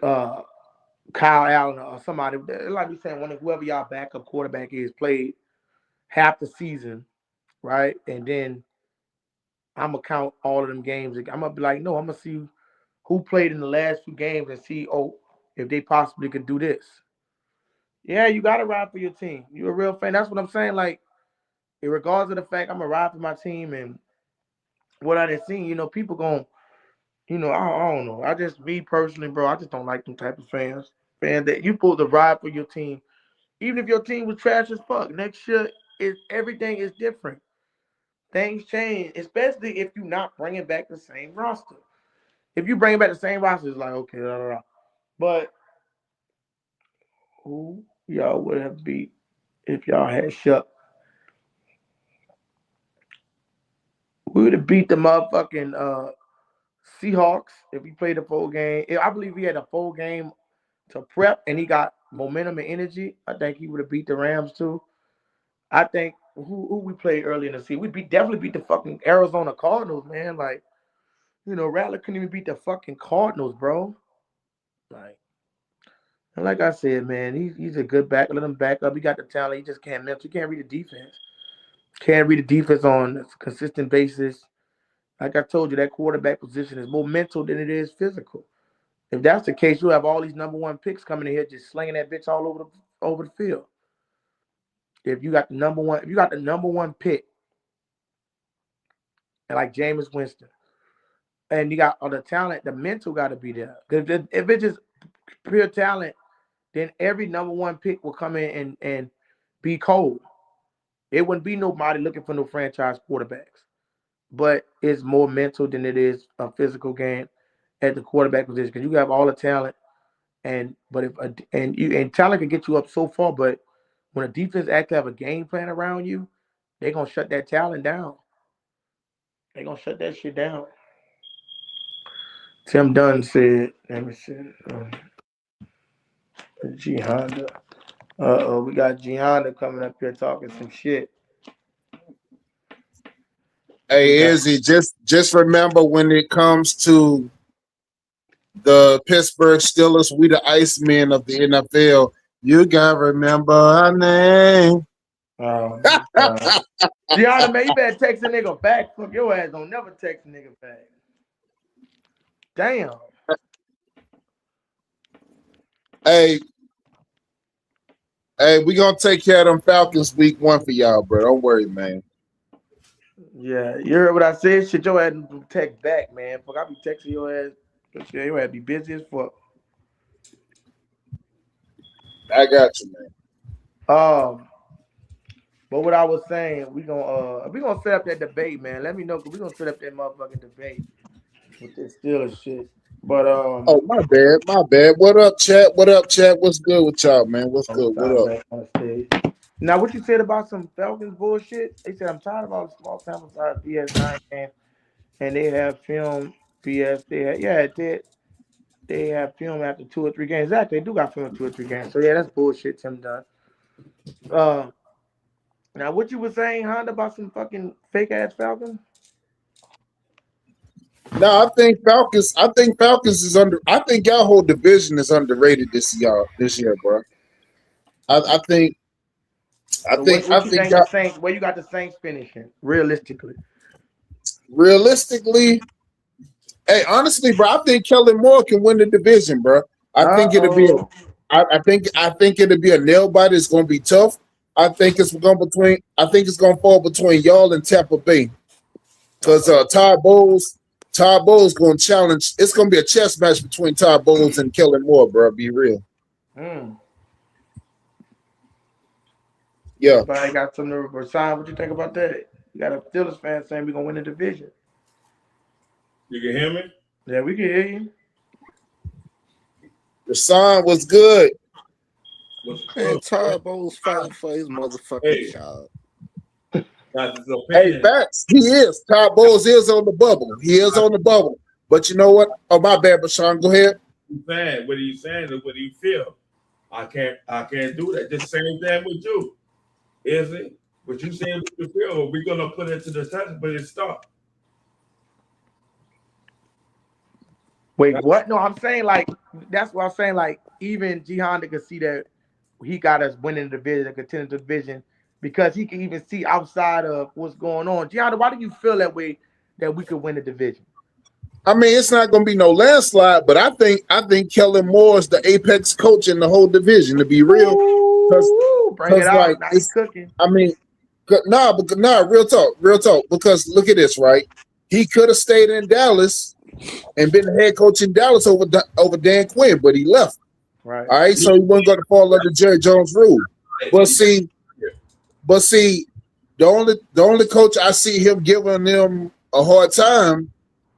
uh, Kyle Allen or somebody. It's like me saying whoever y'all backup quarterback is played half the season, right? And then I'm gonna count all of them games. I'm gonna be like, no, I'm gonna see who played in the last few games and see, if they possibly could do this. Yeah, you gotta ride for your team. You're a real fan. That's what I'm saying. Like, in regards to the fact I'm gonna ride for my team and what I done seen, people going, I don't know. I just, me personally, bro, I just don't like them type of fans. Fans that you supposed to ride for your team. Even if your team was trash as fuck, next year everything is different. Things change, especially if you're not bringing back the same roster. If you bring back the same roster, it's like, okay, blah, blah, blah. But who y'all would have beat if y'all had Shough? We would have beat the motherfucking Seahawks if we played a full game. I believe he had a full game to prep and he got momentum and energy. I think he would have beat the Rams too. I think who we played early in the season, we definitely beat the fucking Arizona Cardinals, man. Like, Rattler couldn't even beat the fucking Cardinals, bro. Like, and like I said, man, he's a good back. Let him back up. He got the talent. He just can't mentor. He can't read the defense. Can't read the defense on a consistent basis. Like I told you, that quarterback position is more mental than it is physical. If that's the case, you have all these number one picks coming in here just slinging that bitch all over the field. If you got the number one pick, and like Jameis Winston, and you got all the talent, the mental got to be there. If it's just pure talent, then every number one pick will come in and be cold. It wouldn't be nobody looking for no franchise quarterbacks. But it's more mental than it is a physical game at the quarterback position because you have all the talent, and talent can get you up so far. But when a defense actually have a game plan around you, they're gonna shut that talent down. They're gonna shut that shit down. Tim Dunn said, let me see, G Honda. We got G Honda coming up here talking some shit. Hey, Izzy, just remember when it comes to the Pittsburgh Steelers, we the Icemen of the NFL. You gotta remember our name. Gianna, man, you better text a nigga back. Fuck, your ass don't never text a nigga back. Damn. Hey, we gonna take care of them Falcons week 1 for y'all, bro. Don't worry, man. Yeah, you heard what I said? Shit, your ass text back, man. Fuck, I be texting your ass. Your ass be busy as fuck. I got you, man. But what I was saying, we gonna set up that debate, man. Let me know, cause we gonna set up that motherfucking debate with this Steelers shit. But oh, my bad. What up, chat? What's good with y'all, man? What's good? What up? Now, what you said about some Falcons bullshit? They said I'm tired of all the small sample size BS9 games, and they have film BS. They have film after 2 or 3 games. Exactly, they do got film after 2 or 3 games. So yeah, that's bullshit. Tim Dunn. Now, what you were saying, Honda, about some fucking fake ass Falcons? No, I think Falcons is under. I think y'all whole division is underrated this year, bro. I think the Saints. Where you got the Saints finishing realistically? Realistically, hey, honestly, bro, I think Kellen Moore can win the division, bro. I think it'll be. I think it'll be a nail biter. It's going to be tough. I think it's going to fall between y'all and Tampa Bay, because Todd Bowles going to challenge. It's going to be a chess match between Todd Bowles and Kellen Moore, bro. Be real. Yeah. I got something to resign. What you think about that? You got a Steelers fan saying we're gonna win the division. You can hear me? Yeah, we can hear you. Rasan was good. And Todd Bowles fighting for his motherfucking job. That's his Hey, opinion. facts. He is. Todd Bowles is on the bubble. He is on the bubble. But you know what? Oh, my bad, Bashan. Go ahead. What he's saying is what he feel. I can't do that. Just same thing with you. Is it? What you saying what you feel, we're gonna put it to the test, but it stop. Wait, what? No, I'm saying like that's what I'm saying. Like even G Honda could see that he got us winning the division, contending the division, because he can even see outside of what's going on. G Honda, why do you feel that way that we could win the division? I mean, it's not going to be no landslide, but I think Kellen Moore is the apex coach in the whole division. To be real, bring it out. like now he's cooking. I mean, real talk. Because look at this, right? He could have stayed in Dallas and been the head coach in Dallas over Dan Quinn, but he left. Right. All right, so he wasn't going to fall under Jerry Jones' rule. But see, the only coach I see him giving them a hard time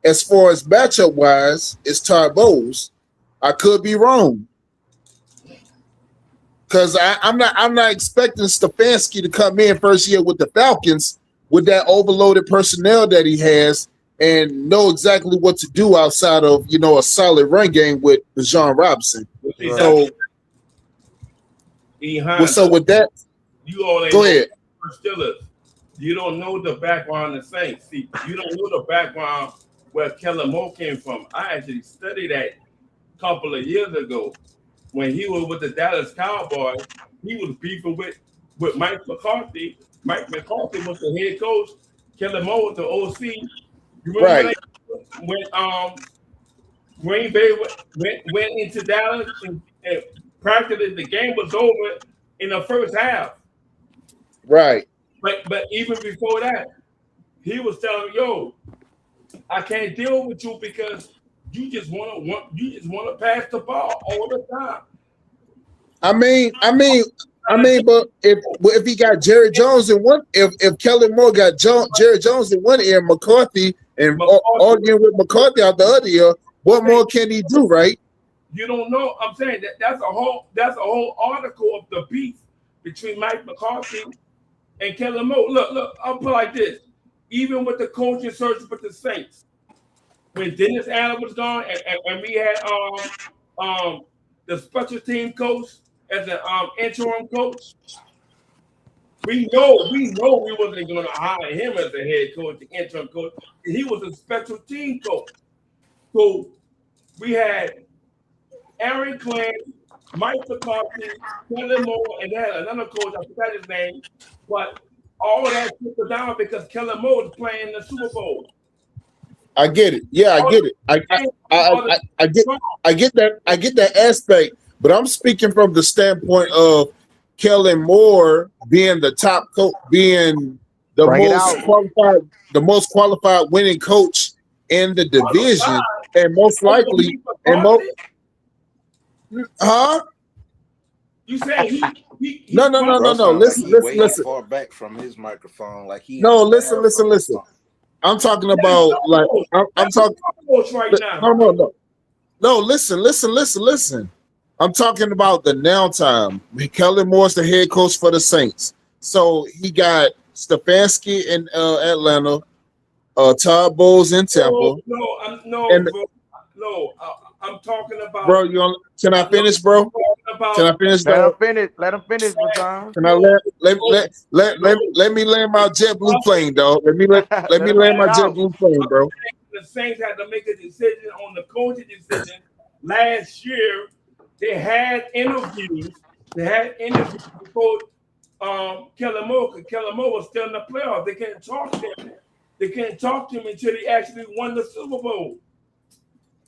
as far as matchup wise is Todd Bowles. I could be wrong. Because I'm not expecting Stefanski to come in first year with the Falcons with that overloaded personnel that he has and know exactly what to do outside of a solid run game with Bijan Robinson. So with that, you all go ahead. Steelers. You don't know the background of the Saints. See, you don't know the background where Kellen Moore came from. I actually studied that a couple of years ago. When he was with the Dallas Cowboys, he was beefing with Mike McCarthy. Mike McCarthy was the head coach. Kellen Moore was the OC. You remember when Green Bay went into Dallas and practically the game was over in the first half. Right. But even before that, he was telling me, "Yo, I can't deal with you because you just want to pass the ball all the time." I mean, but if he got Jerry Jones in one, if Kellen Moore got Jerry Jones in one ear, McCarthy and arguing with McCarthy out the other ear, what more can he do, right? You don't know. I'm saying that's a whole article of the beef between Mike McCarthy and Kellen Moore. Look, I'll put it like this. Even with the coaching search with the Saints, when Dennis Allen was gone and we had the special team coach as an interim coach, we know we wasn't going to hire him as the head coach, the interim coach. He was a special team coach. So we had Aaron Glenn, Mike McCarthy, Kellen Moore, and then another coach, I forgot his name, but all of that took down because Kellen Moore was playing in the Super Bowl. I get it. Yeah, I get it. I get that aspect, but I'm speaking from the standpoint of Kellen Moore being the top coach, being the most qualified winning coach in the division, and most likely, You say he no. Listen. Far back from his microphone, like he. No, listen. I'm talking about I'm talking right now. No. Listen. I'm talking about the now time. Kellen Moore's the head coach for the Saints, so he got Stefanski in Atlanta, Todd Bowles in Tampa. I'm talking about. Bro, can I finish, bro? Can I finish? Let him finish, Baton. Can I let me land my JetBlue plane, dog? Let me land my JetBlue plane, bro. The Saints had to make a decision on the coaching decision last year. They had interviews. Before Kellen Moore, because Kellen Moore was still in the playoffs. They couldn't talk to him. They couldn't talk to him until he actually won the Super Bowl.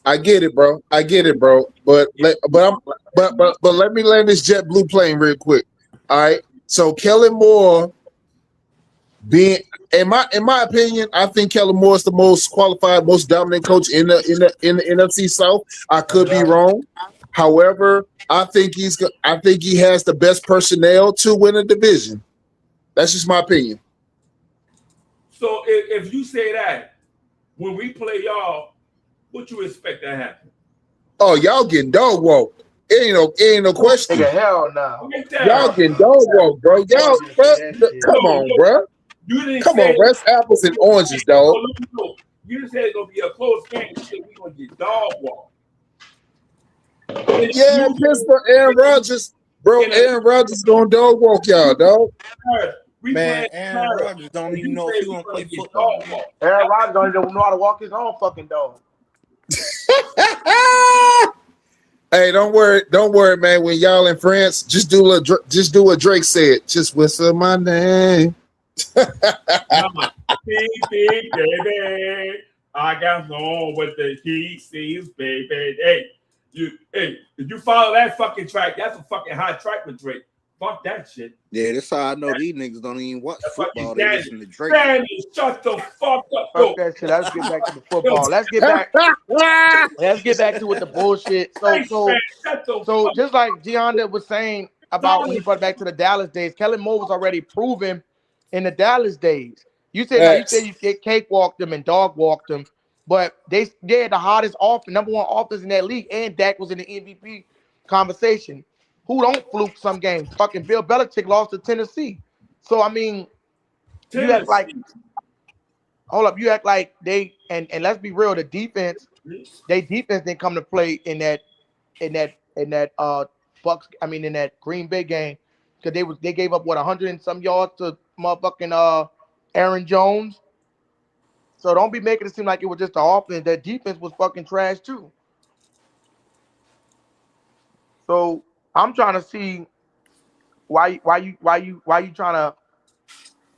I get it, bro. But let me land this JetBlue plane real quick. All right. So Kellen Moore, being in my opinion, I think Kellen Moore is the most qualified, most dominant coach in the NFC South. I could be wrong. However, I think he has the best personnel to win a division. That's just my opinion. So if you say that, when we play y'all, what you expect to happen? Oh, y'all getting dog walked. It ain't no question. Nigga, hell no. Y'all getting dog walked, bro. Come on, bro. You didn't Come say on, bro. It's apples and oranges, dog. no. You didn't say it's gonna be a close game. You said we're gonna get dog walk. Yeah, Pittsburgh, Aaron Rodgers, bro. Aaron Rodgers gonna dog walk y'all, dog. Man, Aaron Rodgers don't even know if he want to play football. Aaron Rodgers don't even know how to walk his own fucking dog. Hey, don't worry, man. When y'all in France, just do what Drake said. Just whistle my name. Baby, I got on with the TCs, baby. Hey, if you follow that fucking track, that's a fucking hot track with Drake. Fuck that shit. Yeah, that's how I know these niggas don't even watch football. They listen to Drake. Danny, shut the fuck up. Fuck that shit. Let's get back to the football. Let's get back to with the bullshit. So just like Gianna was saying about when he brought back to the Dallas days, Kellen Moore was already proven in the Dallas days. You said you get cakewalked them and dog walked them, but they had the hottest offense, number one offense in that league, and Dak was in the MVP conversation. Who don't fluke some games? Fucking Bill Belichick lost to Tennessee. So I mean, you act like they and let's be real, the defense, didn't come to play in that Bucks. I mean, in that Green Bay game, because they gave up 100 and some yards to motherfucking Aaron Jones. So don't be making it seem like it was just the offense. That defense was fucking trash too. So I'm trying to see why you trying to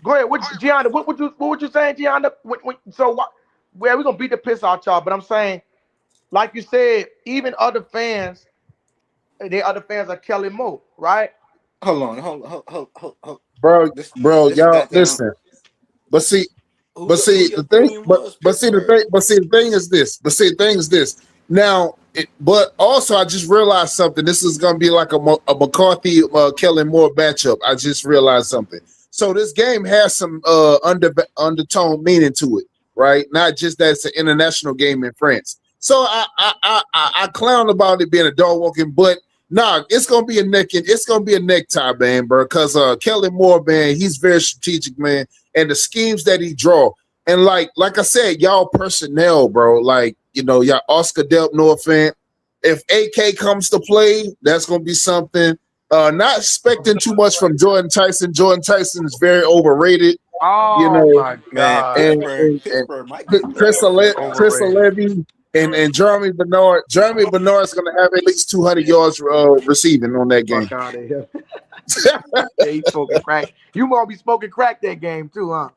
go ahead. Gianna, what would you saying, Gianna? We're gonna beat the piss out y'all, but I'm saying, like you said, even other fans are Kelly Moore, right? Hold on. Bro, y'all listen. But see the thing is this. Now, but also I just realized something. This is gonna be like a McCarthy Kellen Moore matchup. I just realized something. So this game has some undertone meaning to it, right? Not just that it's an international game in France. So I clown about it being a dog walking, but nah, it's gonna be a necktie, man, bro. Because Kellen Moore, man, he's very strategic, man, and the schemes that he draw. And like I said, y'all personnel, bro. Like, y'all Oscar Delp, no offense. If AK comes to play, that's gonna be something. Not expecting too much from Jordan Tyson. Jordan Tyson is very overrated. Oh my God! And Chris Levy and Jeremy Bernard. Jeremy Bernard is gonna have at least 200 yards receiving on that game. Fuck out of here. Yeah, he's smoking crack. You gonna be smoking crack that game too, huh?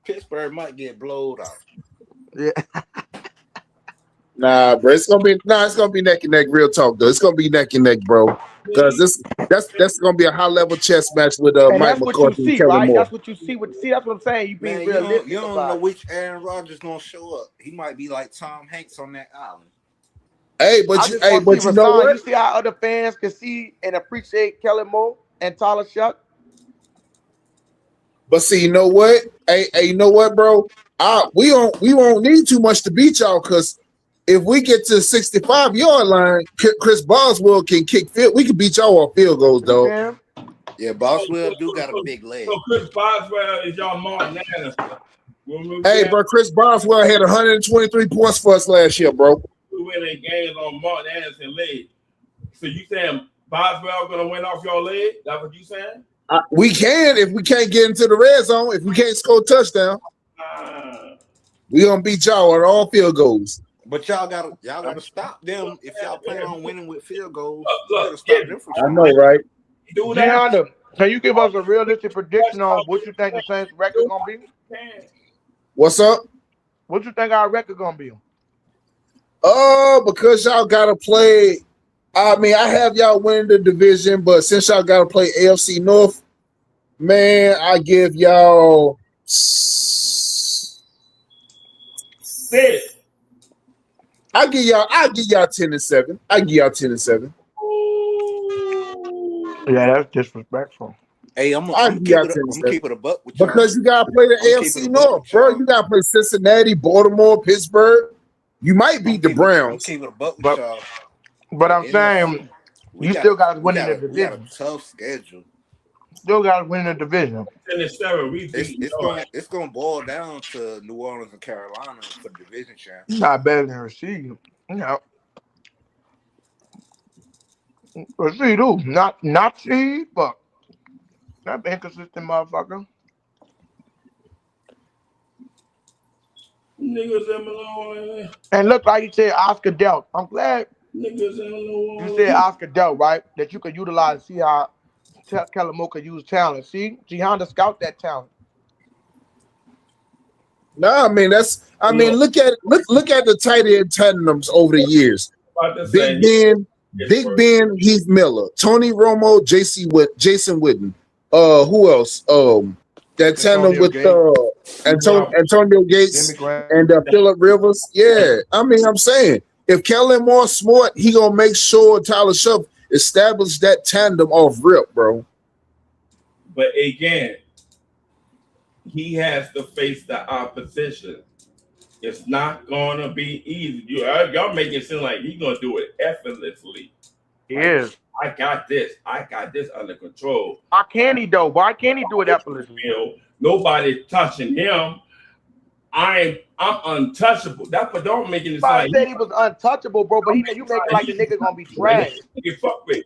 Pittsburgh might get blowed out. Yeah. Nah, bro. It's gonna be neck and neck. Real talk, though. It's gonna be neck and neck, bro. Because that's gonna be a high level chess match with Mike McCarthy and Kellen Moore. That's what you see. That's what I'm saying. You being realistic. You don't know which Aaron Rodgers gonna show up. He might be like Tom Hanks on that island. But you know what? You see how other fans can see and appreciate Kellen Moore and Tyler Shough. But see, you know what? Hey, you know what, bro? We won't need too much to beat y'all, because if we get to the 65-yard line, Chris Boswell can kick field. We can beat y'all on field goals, though. Yeah, Boswell do got a big leg. So Chris Boswell is y'all Martin Anderson. Hey, bro, Chris Boswell had 123 points for us last year, bro. We winning games on Martin Anderson leg. So you saying Boswell gonna win off your leg? That's what you saying? We can if we can't get into the red zone. If we can't score a touchdown, we gonna beat y'all on all field goals. But y'all gotta stop them if y'all plan on winning with field goals. I know, right? Gianna, can you give us a realistic prediction on what you think the Saints' record gonna be? What's up? What you think our record gonna be? Because y'all gotta play. I mean, I have y'all winning the division, but since y'all gotta play AFC North, man, I give y'all 6. I give y'all 10-7. I give y'all 10-7. Yeah, that's disrespectful. Hey, I'm gonna keep it a buck with you. Because you gotta play the AFC North, bro. You gotta play Cincinnati, Baltimore, Pittsburgh. You might beat the Browns. Keep it a buck with y'all. But I'm saying you still got to win in the division. We got a tough schedule. Still got to win the division. And it's seven. We beat. It's gonna boil down to New Orleans and Carolina for the division champ. Not better than Rasheed. No. Rasheed, who? Not Sheed, but that inconsistent motherfucker. Niggas in Malone. And look like you said Oscar Delp. I'm glad Niggas in Malone. you said Oscar Delp, right? That you could utilize, see how Kellen Moore could use talent. See, Honda scout that talent. No, I mean look at the tight end tandems over the years. Big Ben, Heath Miller, Tony Romo, Jason Witten. Who else? That tandem with Antonio Gates and Phillip Rivers. Yeah, I mean, I'm saying if Kellen Moore smart, he gonna make sure Tyler Shough establish that tandem off rip, bro. But again, he has to face the opposition. It's not gonna be easy. Y'all make it seem like he's gonna do it effortlessly. He is. I got this under control. Why can't he though? Why can't he do it effortlessly? Nobody touching him. I'm untouchable. That's what don't make it. I said he was untouchable, bro. But you make it like the nigga gonna be trash. Get fucked with.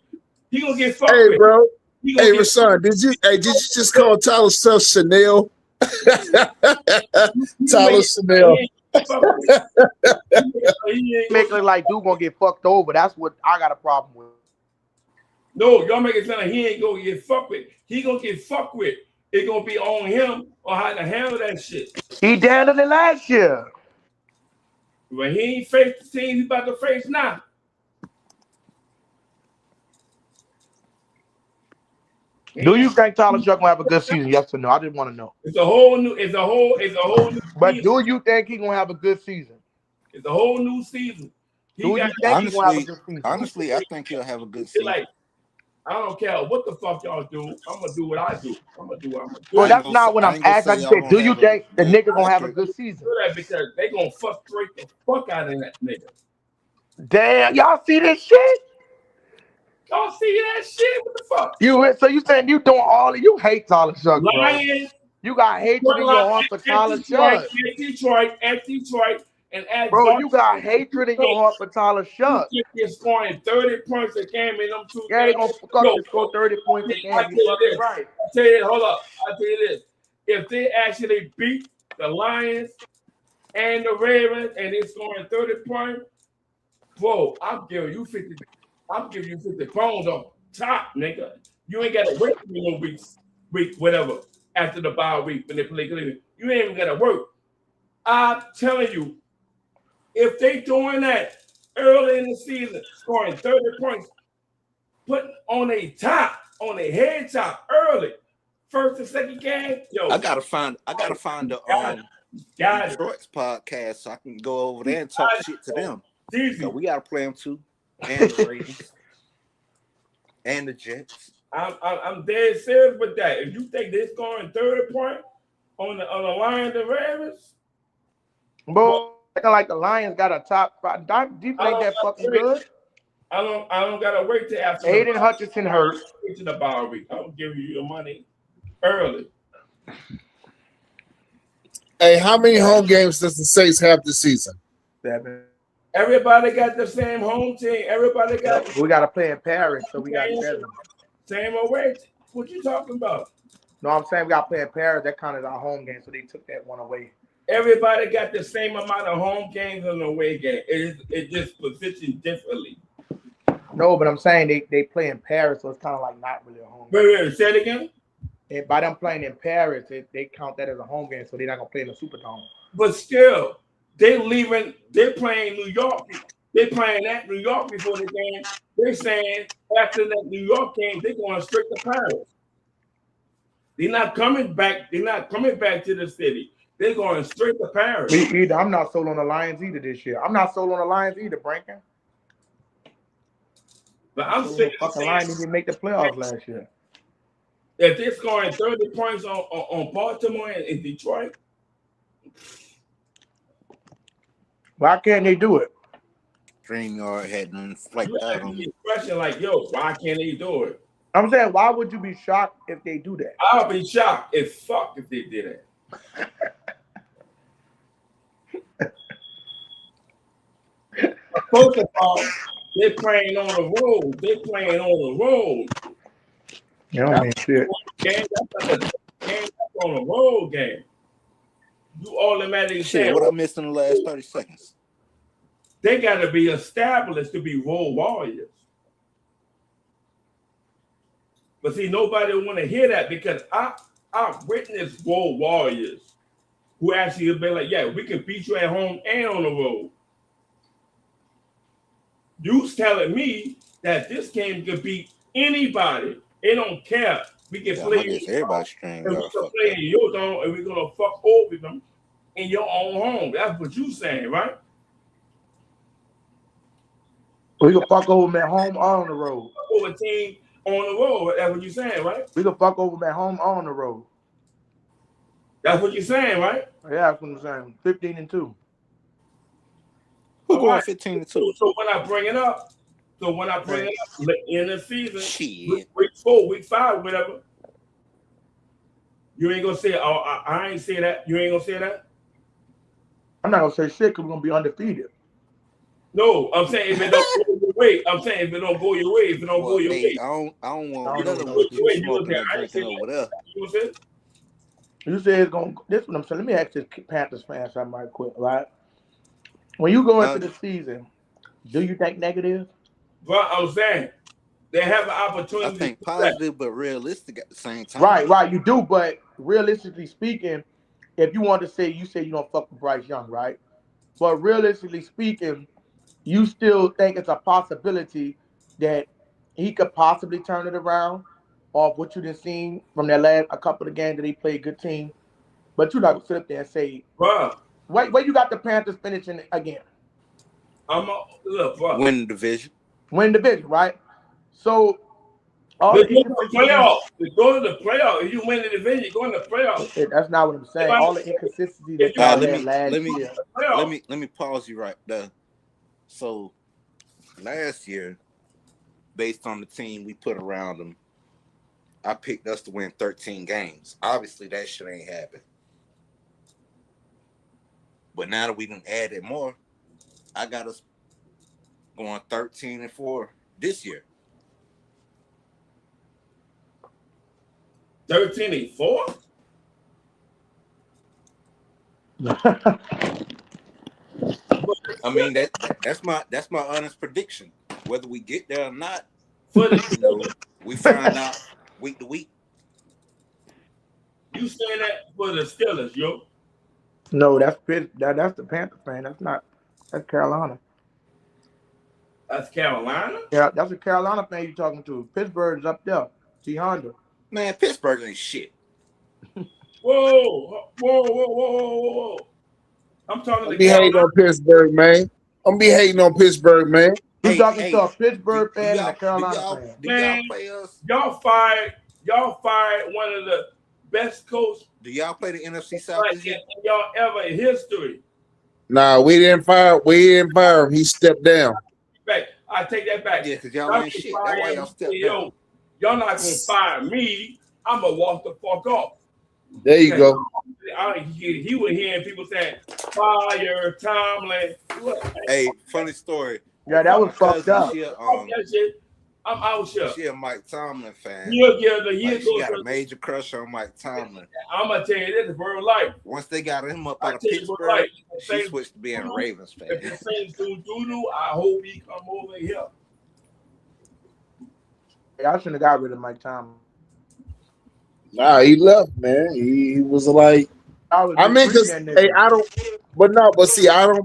He gonna get fucked with. Hey, bro. Hey, Rashawn, did you just call Tyler Shough Chanel? Tyler Chanel. He make it like dude gonna get fucked over. That's what I got a problem with. No, y'all make it sound like he ain't gonna get fucked with. He gonna get fucked with. It's gonna be on him or how to handle that shit. He handled it last year. When he ain't faced the team he's about to face now. Do you think Tyler Shough gonna have a good season? Yes or no? I just want to know. It's a whole new But season. do you think he's gonna have a good season? It's a whole new season. Honestly, I think he'll have a good season. Like, I don't care what the fuck y'all do. I'm gonna do what I do. I'm gonna do what I'm gonna do. Well, that's not what I'm asking. I said, do you think the nigga gonna have a good season? Because they gonna frustrate the fuck out of that nigga. Damn, y'all see this shit? Y'all see that shit? What the fuck? So you saying you doing all of you hate Tyler Shough, bro? Lions. You got hatred in your heart for Tyler Shough. At Detroit, and at bro, you got hatred in your heart for Tyler Shough. You're scoring 30 points a game in them 2 games. Yeah, they gonna score 30 points a game. You right. I'll tell you this. Hold up. I'll tell you this. If they actually beat the Lions and the Ravens and they're scoring 30 points, bro, I'm giving you 50 pounds off top, nigga. You ain't gotta wait for no week, whatever, after the bye week when they play Cleveland. You ain't even gotta work. I'm telling you, if they doing that early in the season, scoring 30 points, putting on a head top early, first and second game, yo. I gotta find the Detroit's podcast so I can go over there and talk shit to them. So we gotta play them too. And the Ravens. And the Jets. I'm dead serious with that. If you think they're scoring 30 points on the Lions and Ravens, bro, acting like the Lions got a top 5. Do you think that fucking good? I don't gotta wait till after Aiden Hutchinson hurt. To the bye week. I'll give you your money early. Hey, how many home games does the Saints have this season? 7. Everybody got the same home team. Everybody got. We got to play in Paris, so we got 7. Same away. What you talking about? No, I'm saying we got to play in Paris. That counted our home game, so they took that one away. Everybody got the same amount of home games and away game. It just positioned differently. No, but I'm saying they play in Paris, so it's kind of like not really a home game. Wait, say it again. And by them playing in Paris, they count that as a home game, so they're not gonna play in the Superdome. But still, they're playing New York. They're playing at New York before the game. They're saying after that New York game, they're going straight to Paris. They're not coming back. They're not coming back to the city. They're going straight to Paris. Me either. I'm not sold on the Lions either this year. I'm not sold on the Lions either, Brankin. But I'm saying the Lions didn't make the playoffs last year. If they're scoring 30 points on Baltimore and Detroit, why can't they do it? StreamYard had them like that on me. Question like, yo, why can't they do it? I'm saying, why would you be shocked if they do that? I'll be shocked as fuck if they did that. First of all, they're playing on the road. They're playing on the road. You don't mean shit. That's not a game. That's on a road game. You automatically shit. What I missed in the last 30 seconds? They got to be established to be road warriors. But see, nobody want to hear that because I witnessed road warriors who actually have been like, yeah, we can beat you at home and on the road. You's telling me that this game could beat anybody. They don't care. We can play everybody's trying. And we can play in your zone, and we're gonna fuck over them in your own home. That's what you saying, right? We can fuck over them at home or on the road. Over a team on the road. That's what you saying, right? We can fuck over them at home or on the road. That's what you're saying, right? Yeah, that's what I'm saying. 15-2. Who going 15-2? So when I bring it up, in the season, week 4, week 5, whatever, you ain't gonna say, oh, I ain't say that. You ain't gonna say that? I'm not gonna say shit because we're gonna be undefeated. No, I'm saying if it don't go your way. I'm saying if it don't go your way, if it don't go your way. I don't want none of what you smoking and drinking over there. You said? You say it's gonna. This is what I'm saying. Let me ask this Panthers fan something right quick, right? When you go into the season, do you think negative? Well, I'm saying they have an opportunity. I think positive, but realistic at the same time. Right, you do. But realistically speaking, if you want to say, you say you don't fuck with Bryce Young, right? But realistically speaking, you still think it's a possibility that he could possibly turn it around off what you done seen from their last a couple of games that he played a good team. But you're not gonna sit up there and say, bro, where you got the Panthers finishing again? Win the division. Win the division, right? So all they go to the playoffs. They go to the playoffs. If you win the division, you go in the playoffs. That's not what I'm saying. All the inconsistency that y'all had last year. Let me pause you right there. So last year, based on the team we put around them, I picked us to win 13 games. Obviously, that shit ain't happened. But now that we done added more, I got us going 13-4 this year. 13-4? I mean that's my honest prediction. Whether we get there or not, we find out week to week. You saying that for the Steelers, yo? No, that's the Panthers fan. That's Carolina. That's Carolina? Yeah, that's a Carolina fan you're talking to. Pittsburgh's up there. T Honda. Man, Pittsburgh ain't shit. Whoa. I'm talking to hating on Pittsburgh, man. I'm be hating on Pittsburgh, man. You talking to a Pittsburgh fan and a Carolina fan. Man, y'all fired one of the best coaches. Do y'all play the NFC South this year? Y'all ever in history. Nah, we didn't fire him. He stepped down. I take that back. Yeah, because y'all ain't shit. That's why y'all stepped down. Y'all not gonna fire me. I'm gonna walk the fuck off. There you go. He was hearing people saying, fire Tomlin. Hey, funny story. Yeah, that was fucked up. I'm out here. She a Mike Tomlin fan. She got a major crush on Mike Tomlin. I'm gonna tell you this in real life. Once they got him up out of Pittsburgh, she switched to being a Ravens fan. If the Saints do, I hope he come over here. I shouldn't have got rid of Mike Tomlin. Nah, he left, man. He was like, I mean, because hey, I don't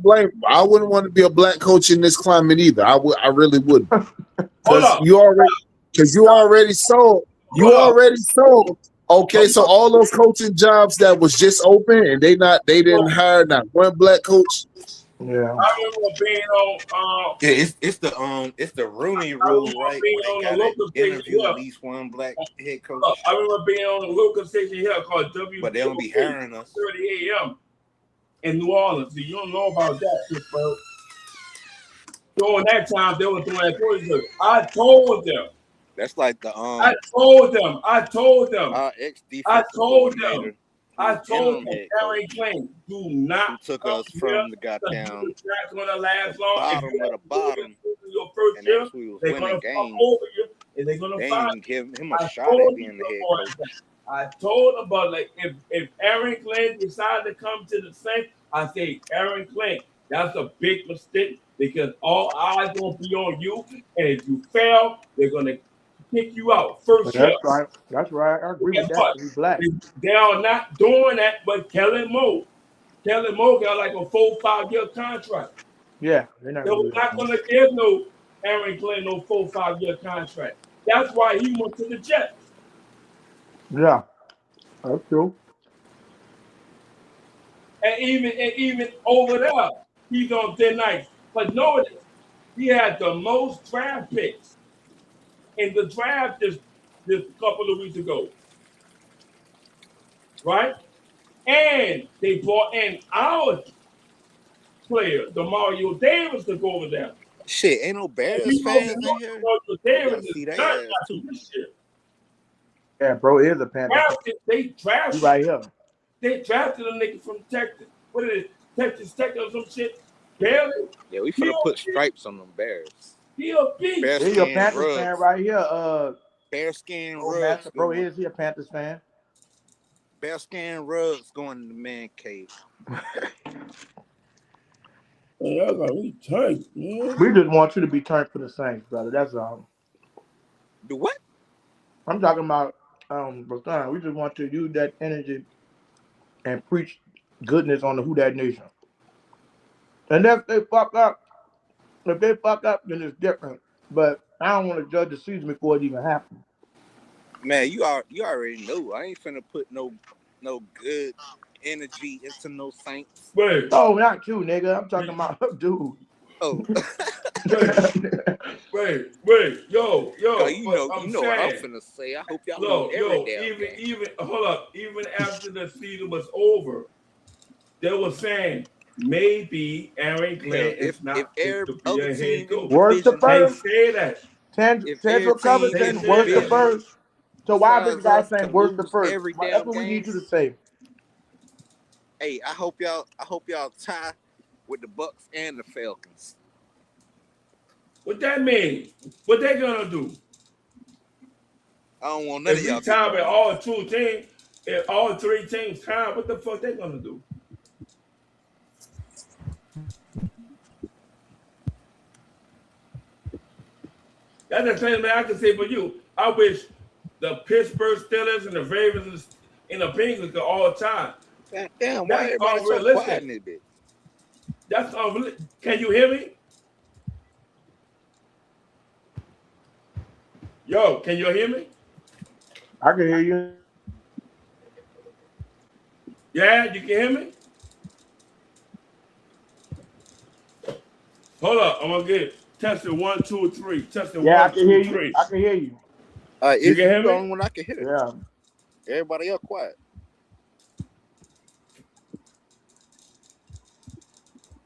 blame him. I wouldn't want to be a black coach in this climate either. I really wouldn't. Because you already sold. Okay, so all those coaching jobs that was just open and they didn't hire not one black coach. Yeah, I remember being on. It's the Rooney rule, right? They got to interview at least one black head coach. I remember being on a local station here called But they don't be hiring us. 30 a.m. in New Orleans. So you don't know about that, bro. During that time, they were doing that. I told them. That's like the I told them. our ex-defensive coordinator. I told them, head Aaron Clayton, do not who took come us from the goddamn not gonna last long. bottom of the bottom, your first and year, actually was they're winning gonna games. fuck over you, and they're gonna They find ain't even give him a I shot at told being you the head before coach. I told about like if Aaron Clayton decided to come to the Saints, I say Aaron Clayton, that's a big mistake because all eyes gonna be on you, and if you fail, they're gonna kick you out first year. That's right. I agree with that. He's black. They are not doing that, but Kellen Moore got like a 4 or 5 year contract. Yeah, they're not They were not gonna give no Aaron Clayton no 4 or 5 year contract. That's why he went to the Jets. Yeah, that's true. And even over there, he's on thin ice. But notice, he had the most draft picks in the draft this couple of weeks ago. Right? And they brought in our player, the Mario Davis, to go over there. Shit, ain't no Bears fans in here. Davis see is that ass too. This year. Yeah, bro, is a Panther. They drafted you right here. They drafted a nigga from Texas. What is it? Texas Tech or some shit? Barely. Yeah, we finna put stripes on them Bears. He a beast. He's a Panthers fan right here. Bearskin rugs. Bro, is he a Panthers fan? Bearskin rugs going to the man cave. We turned, man. We just want you to be turned for the Saints, brother. That's all. Do what? I'm talking about we just want you to use that energy and preach goodness on the Who Dat Nation. And if they fuck up, then it's different. But I don't want to judge the season before it even happens. Man, you already know. I ain't finna put no good energy into no Saints. Wait. Oh, not you, nigga. I'm talking about dude. Oh. wait, yo. You know what I'm finna say. I hope y'all lose every damn game. Even hold up. Even after the season was over, they were saying maybe Aaron Clayton is not fit to be a head coach. Where's the first? They say that. Central Cover saying where's the first? So why is this guy saying where's the first? That's what we need you to say. Hey, I hope y'all tie with the Bucks and the Falcons. What that mean? What they gonna do? I don't want none of y'all. If we tie with all 2 teams, if all 3 teams tie, what the fuck they gonna do? That's the same thing I can say for you. I wish the Pittsburgh Steelers and the Ravens and the Penguins could all tie. Damn, why everybody so quiet in this bitch? That's unrealistic. Can you hear me? Yo, can you hear me? I can hear you. Yeah, you can hear me? Hold up, I'm gonna get testing 1, 2, 3. Testing 1, 2, 3. I can hear you. You can hear me? The only one I can hear. Yeah. Everybody else quiet.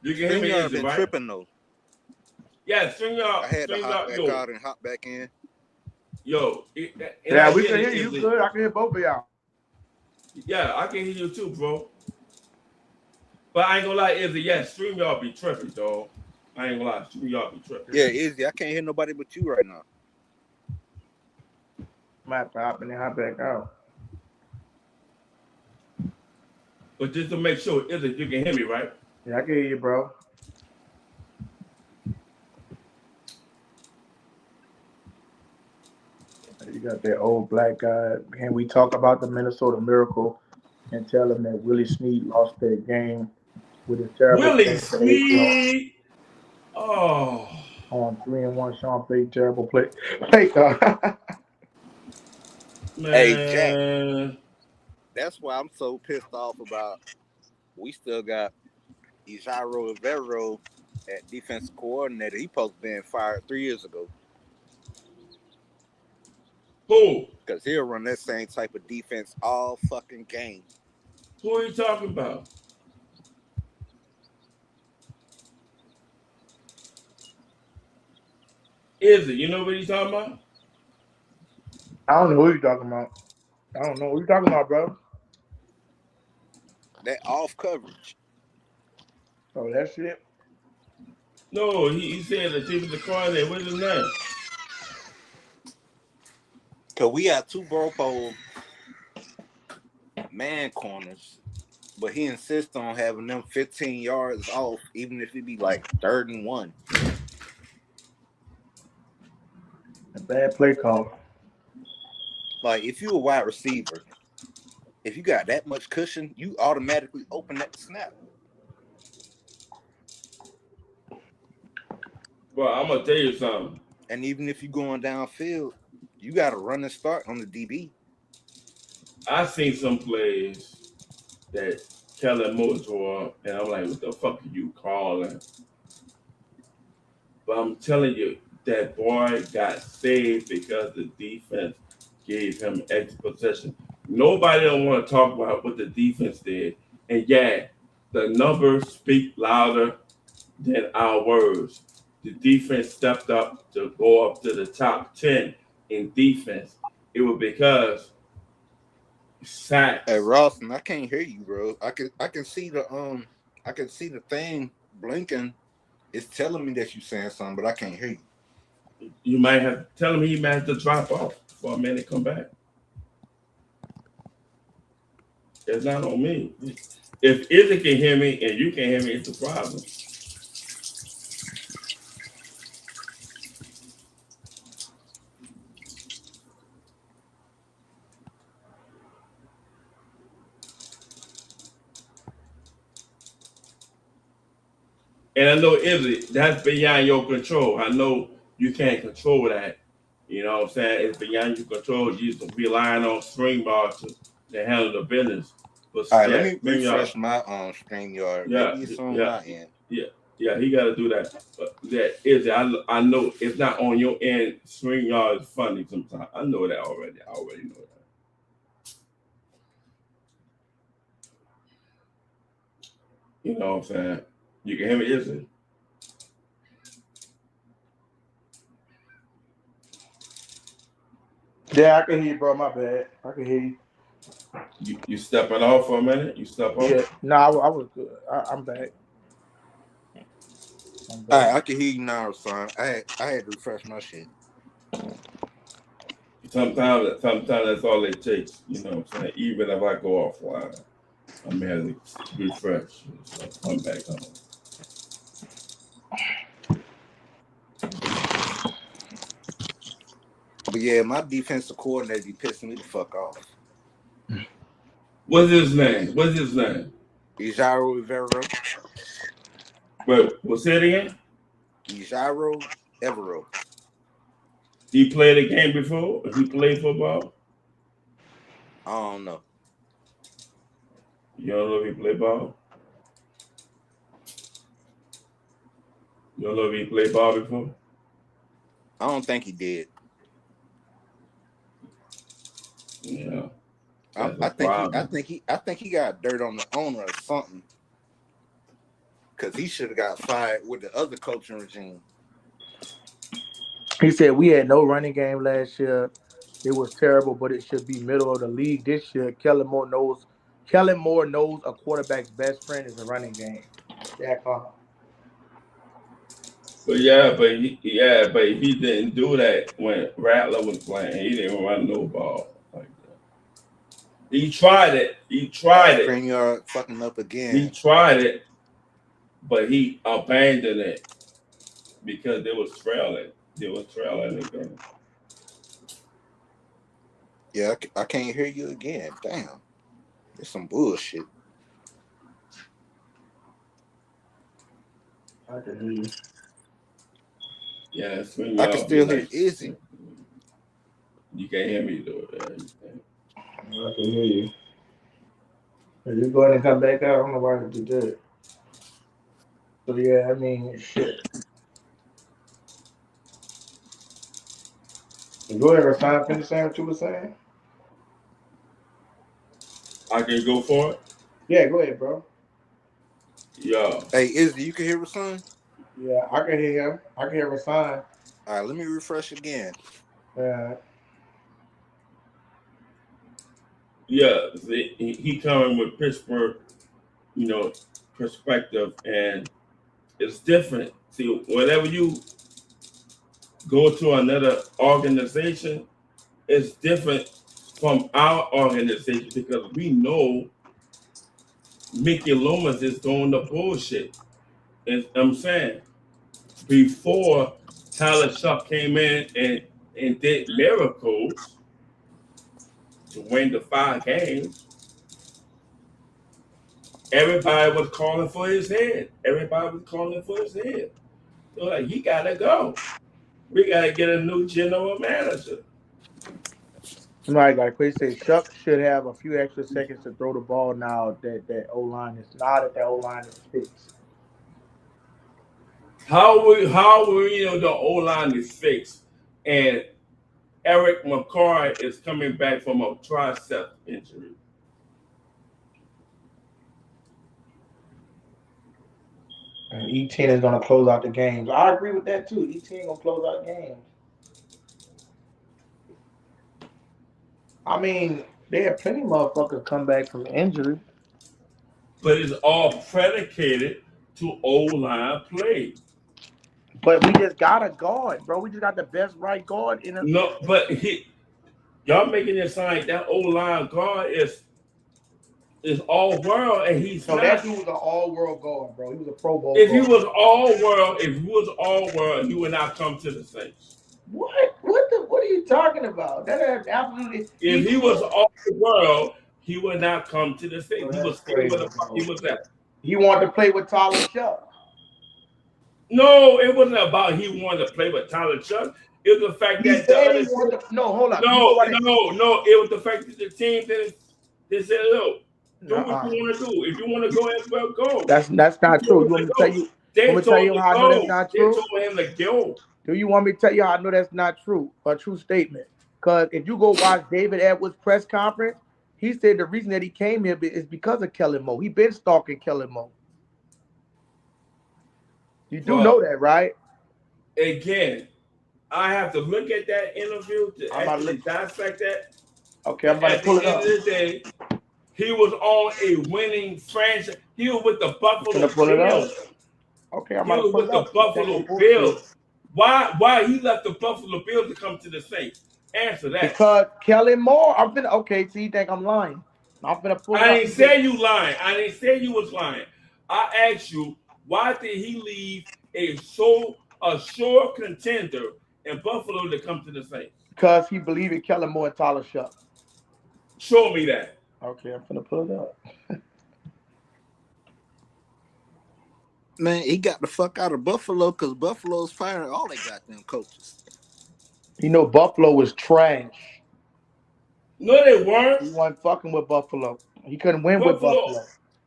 You can hear me, I've been right? Tripping though. Yeah, string y'all. I had to hop back out and hop back in. Yo, we can hear you good. I can hear both of y'all. Yeah, I can hear you too, bro. But I ain't gonna lie, Izzy. Yeah, stream y'all be tripping, dog. I ain't gonna lie, stream y'all be tripping. Yeah, Izzy, I can't hear nobody but you right now. Might have to hop in and hop back out. But just to make sure, Izzy, you can hear me, right? Yeah, I can hear you, bro. You got that old black guy. Can we talk about the Minnesota Miracle and tell them that Willie Snead lost their game with his terrible Willie Snead. Oh. On 3-1, Sean played terrible play. Man. Hey, Jack. That's why I'm so pissed off about. We still got Ijaro Rivero at defensive coordinator. He supposed to been fired 3 years ago. Who? Because he'll run that same type of defense all fucking game. Who are you talking about? Izzy, you know what he's talking about? I don't know who you talking about. I don't know what you talking about, bro. That off coverage. Oh, that shit. No, he said the defensive coordinator. What's his name? Cause we got 2 Burpo man corners, but he insists on having them 15 yards off, even if it be like 3rd and 1. A bad play call. Like if you a wide receiver, if you got that much cushion, you automatically open at the snap. Well, I'm gonna tell you something. And even if you're going downfield, you got to run and start on the DB. I seen some plays that Kellen Moore draw, and I'm like, what the fuck are you calling? But I'm telling you, that boy got saved because the defense gave him extra possession. Nobody don't want to talk about what the defense did. And yeah, the numbers speak louder than our words. The defense stepped up to go up to the top 10 in defense. It was because sacks. Hey Rawson, I can't hear you, bro. I can see the thing blinking. It's telling me that you're saying something, but I can't hear you. You might have to tell him he might have to drop off for a minute, come back. It's not on me. If Izzy can hear me and you can hear me, it's a problem. And I know, Izzy, that's beyond your control. I know you can't control that. You know what I'm saying? It's beyond your control. You're just relying on string bars to handle the business. But all right, let me refresh my StreamYard. Yeah, maybe it's on my end. Yeah, he got to do that. But that is, I know it's not on your end. StreamYard is funny sometimes. I know that already. I already know that. You know what I'm saying? You can hear me, Izzy? Yeah, I can hear you, bro. My bad. I can hear you. You stepping off for a minute? You step off? Yeah. No, I was good. I'm back. All right, I can hear you now, son. I had to refresh my shit. Sometimes that's all it takes. You know what I'm saying? Even if I go offline, I may have to refresh. So come back home. But yeah, my defensive coordinator be pissing me the fuck off. What's his name? Ijaro Rivera. Wait, say it again? Ijaro Evero. He played a game before? He played football? I don't know. You don't know if he played ball? You don't know if he played ball before? I don't think he did. Yeah. I think he got dirt on the owner or something. Cause he should have got fired with the other coaching regime. He said we had no running game last year. It was terrible, but it should be middle of the league this year. Kellen Moore knows a quarterback's best friend is a running game. Jack Hall. But he didn't do that when Rattler was playing. He didn't run no ball like that. He tried it. StreamYard fucking up again. He tried it, but he abandoned it because they was trailing. Again. Yeah, I can't hear you again. Damn. It's some bullshit. I can hear you. Yeah, I can still hear Izzy. You can't hear me though. I can hear you. If you go ahead and come back out, I don't know why you did that. So yeah, I mean, shit. Go ahead, Rashawn, finish saying what you were saying. I can go for it? Yeah, go ahead, bro. Yeah. Hey, Izzy, you can hear Rashawn? Yeah, I can hear him. I can hear Rashawn. All right, let me refresh again. Yeah. Yeah, he coming with Pittsburgh, perspective, and it's different. See, whenever you go to another organization, it's different from our organization because we know Mickey Loomis is doing the bullshit. And I'm saying before Tyler Shough came in and did miracles to win the 5 games, everybody was calling for his head. So like, he gotta go. We gotta get a new general manager. Somebody got a question. Say Shough should have a few extra seconds to throw the ball now that O-line is not that O-line is fixed. How we know the O-line is fixed and Eric McCoy is coming back from a tricep injury? And E10 is going to close out the games. I agree with that too. E10 going to close out games. I mean, they have plenty of motherfuckers come back from injury. But it's all predicated to O-line play. But we just got a guard, bro. We just got the best right guard in the. No, but y'all making it sound like that O-line guard is all world, and he's so not. that dude was an all-world guard, bro. He was a Pro Bowl. If he was all world, he would not come to the Saints. What are you talking about? That is absolutely. If he was all world, he would not come to the Saints. He was where the fuck he was at. He wanted to play with Tyler Shough. No, it wasn't about he wanted to play with Tyler Shough. It was the fact that hold on. No. It was the fact that the team they said, look, do what you want to do. If you want to go as well, go. That's not true. You want me to tell you? They tell you how I know that's not true? They told him to go. Do you want me to tell you how I know that's not true? A true statement. Because if you go watch David Edwards' press conference, he said the reason that he came here is because of Kellen Moore. He been stalking Kellen Moore. You do know that, right? Again, I have to look at that interview to actually dissect that. Okay, I'm about to pull it up. At the end of the day, he was on a winning franchise. He was with the Buffalo Bills. Okay, I'm about to pull it up. He was with the Buffalo Bills. Why he left the Buffalo Bills to come to the Saints? Answer that. Because Kellen Moore, okay, so you think I'm lying. I'm finna pull it up. I didn't say you lying. I didn't say you was lying. I asked you, why did he leave a sure contender in Buffalo to come to the Saints? Because he believed in Kellen Moore and Tyler Shough. Show me that. Okay, I'm finna pull it up. Man, he got the fuck out of Buffalo because Buffalo's firing all they goddamn coaches. You know Buffalo was trash. No, they weren't. He wasn't fucking with Buffalo. He couldn't win with Buffalo.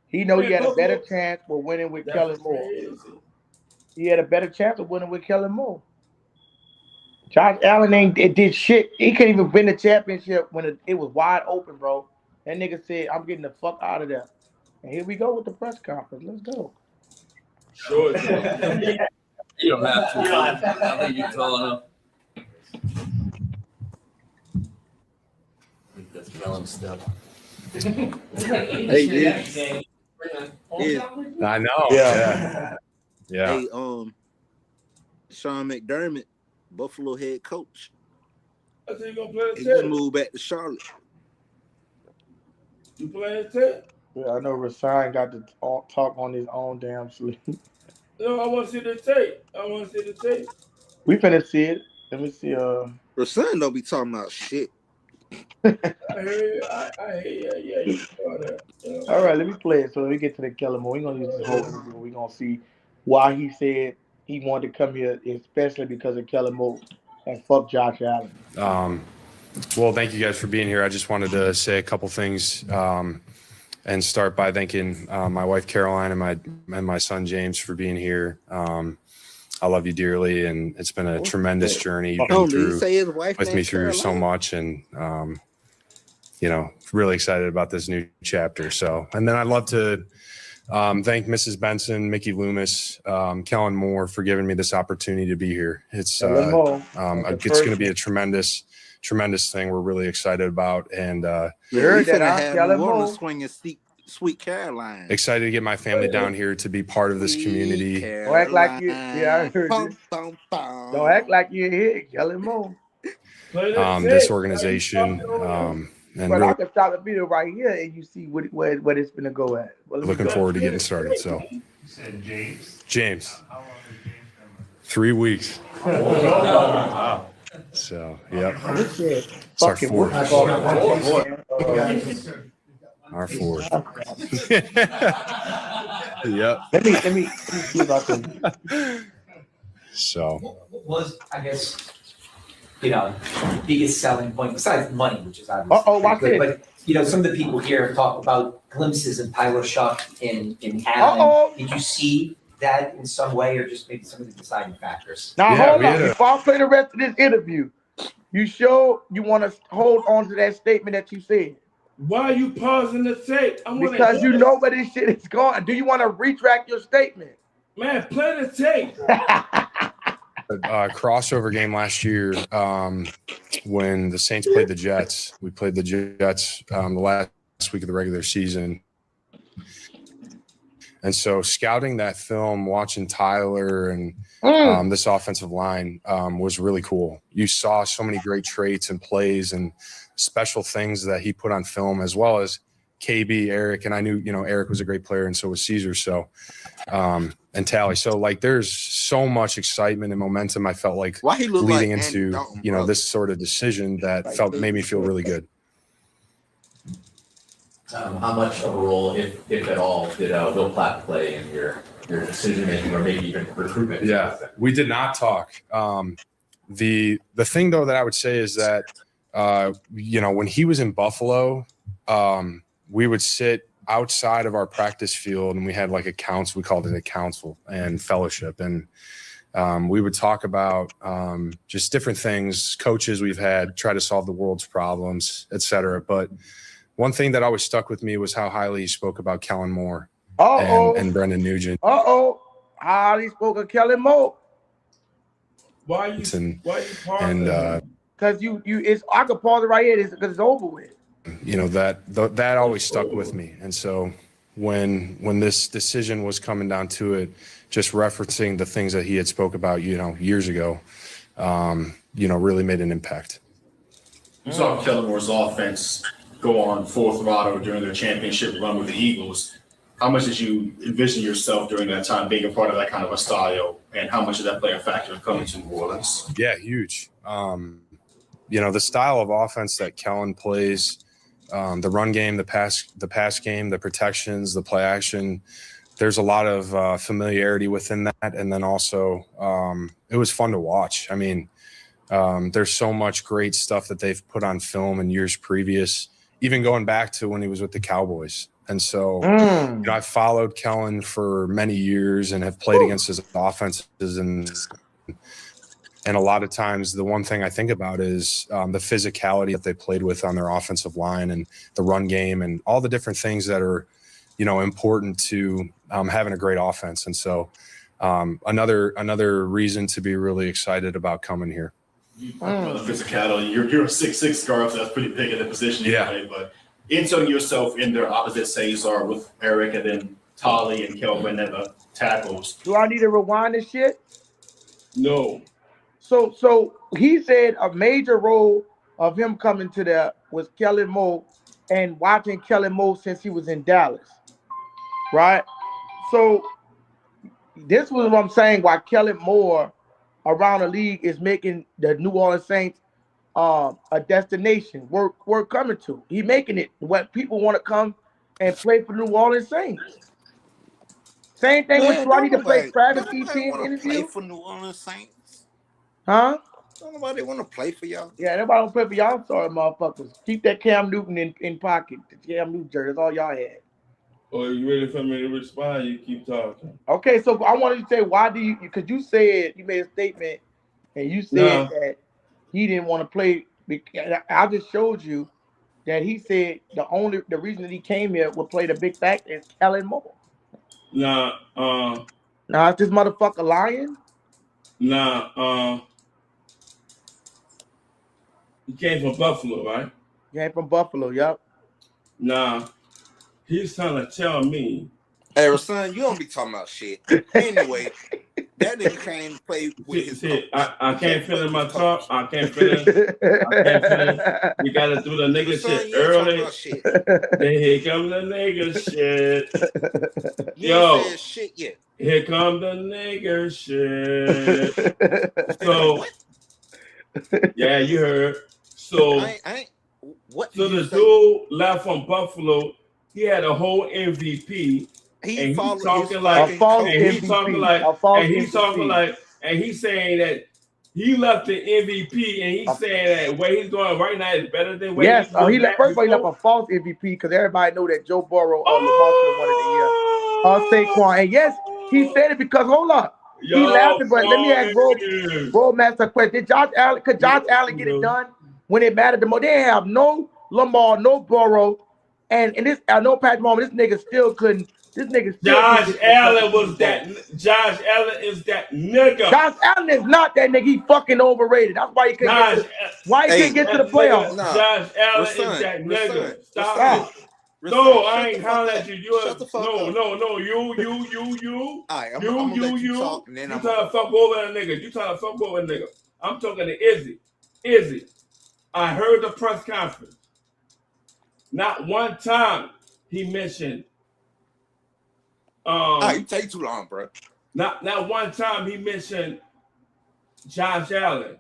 He know he had a better chance for winning with Kellen Moore. He had a better chance of winning with Kellen Moore. Josh Allen did shit. He couldn't even win the championship when it was wide open, bro. That nigga said, I'm getting the fuck out of there. And here we go with the press conference. Let's go. Sure. You don't have to. I think you're tall enough. I think that's melon stuff. Hey, dude. I know. Yeah. Hey, Sean McDermott, Buffalo head coach. I think you're gonna play He's gonna move back to Charlotte. You playing it? Yeah, I know Rasan got to talk on his own damn sleep. No, I want to see the tape. We finna see it. Let me see. Rasan don't be talking about shit. I hear you. Yeah, you saw that. Yeah. All right, let me play it. So when we get to the Kellen Moore, we're gonna use this whole interview. We're gonna see why he said he wanted to come here, especially because of Kellen Moore and fuck Josh Allen. Well, thank you guys for being here. I just wanted to say a couple things and start by thanking my wife Caroline and my son James for being here. I love you dearly, and it's been a tremendous journey. You've been through with me through so much, and really excited about this new chapter. So, and then I'd love to thank Mrs. Benson, Mickey Loomis, Kellen Moore for giving me this opportunity to be here. It's going to be a tremendous tremendous thing we're really excited about. And we finna have New Orleans swinging Sweet Caroline. Excited to get my family down here to be part of this community. Don't act like you. Yeah, I heard you. Don't act like you're here. Kelly Moore. This organization. And but really, I can stop the video right here, and you see where it's gonna go at. Well, looking forward to getting started. So, You said James. James. How long is James 3 weeks. So, yep. It's our fourth. Our fourth. Yep. Let me see if I can. So. Was, I guess, biggest selling point besides money, which is obviously watch good, it. but some of the people here talk about glimpses of Tyler Shough in Allen. Did you see that in some way, or just maybe some of the deciding factors? Now hold on. Before I play the rest of this interview, you sure you want to hold on to that statement that you said? Why are you pausing the tape? Because you know where this shit is going. Do you want to retract your statement? Man, play the tape. Crossover game last year when the Saints played the Jets. We played the Jets the last week of the regular season. And so scouting that film, watching Tyler and this offensive line was really cool. You saw so many great traits and plays and special things that he put on film, as well as KB, Eric, and I knew, Eric was a great player, and so was Caesar. So, and Tally. So, like, there's so much excitement and momentum. I felt like leading into, this sort of decision that made me feel really good. How much of a role, if at all, did Will Platt play in your decision making, or maybe even recruitment? Yeah, we did not talk. The thing though that I would say is that when he was in Buffalo, we would sit outside of our practice field and we had like a council. We called it a council and fellowship, and we would talk about just different things, coaches we've had, try to solve the world's problems, etc. But one thing that always stuck with me was how highly he spoke about Kellen Moore and Brendan Nugent. How he spoke of Kellen Moore. Why you pausing? Because I could pause it right here because it's over with. That always stuck with me. And so when this decision was coming down to it, just referencing the things that he had spoke about, years ago, really made an impact. You saw Kellen Moore's offense go on full throttle during their championship run with the Eagles. How much did you envision yourself during that time being a part of that kind of a style, and how much did that play a factor in coming to New Orleans? Yeah, huge. The style of offense that Kellen plays, the run game, the pass game, the protections, the play action, there's a lot of familiarity within that. And then also it was fun to watch. I mean, there's so much great stuff that they've put on film in years previous, even going back to when he was with the Cowboys. And so, I followed Kellen for many years and have played against his offenses. And a lot of times the one thing I think about is the physicality that they played with on their offensive line and the run game and all the different things that are, important to having a great offense. And so another reason to be really excited about coming here. Physicality. You're a 6'6" guard, so that's pretty big in the position anyway. But inserting yourself in their opposite Cesar with Eric and then Tolly and Kelvin and the tackles. Do I need to rewind this shit? No. So he said a major role of him coming to there was Kellen Moore and watching Kellen Moore since he was in Dallas, right? So this was what I'm saying, why Kellen Moore around the league is making the New Orleans Saints a destination we're coming to. He making it what people want to come and play for New Orleans Saints. Same thing with you. I need to play Travis Etienne interview. Play for New Orleans Saints? Huh? Don't nobody want to play for y'all. Yeah, nobody want to play for y'all. Sorry, motherfuckers. Keep that Cam Newton in pocket. The Cam Newton jersey. That's all y'all had. Oh, you ready for me to respond? You keep talking. Okay, so I wanted to say, why do you? Because you said you made a statement, and you said that he didn't want to play. I just showed you that he said the reason that he came here would play the big factor is Kellen Moore. Nah, is this motherfucker lying? Nah, He came from Buffalo, right? Came from Buffalo, yep. Nah, he's trying to tell me. Hey, son, you don't be talking about shit. Anyway, that nigga came to play with his coach. I can't finish my talk. I can't finish. We got to do the nigga shit early. Then here come the nigga shit. Yo, said shit yet. Here come the nigga shit. So, yeah, you heard. So, so the dude left from Buffalo. He had a whole MVP. He's talking like, and he's saying that he left the MVP, and he's saying that where he's going right now is better than where he left. First of all, he left a false MVP because everybody know that Joe Burrow Lamar wanted the year. Saquon, and yes, he said it because hold up, he left it. But let me ask Bro Master a question: could Josh Allen get it done when it mattered the most? They didn't have no Lamar, no Burrow, and this I know Patrick Mahomes. This nigga still couldn't. Josh Allen is that nigga. Josh Allen is not that nigga. He fucking overrated. That's why he couldn't get to the playoffs. Josh Allen is that nigga. Stop. No, I ain't hollering at you. You trying to fuck over a nigga. You trying to fuck over a nigga. I'm talking to Izzy. I heard the press conference. Not one time he mentioned. You take too long, bro. Not one time he mentioned Josh Allen.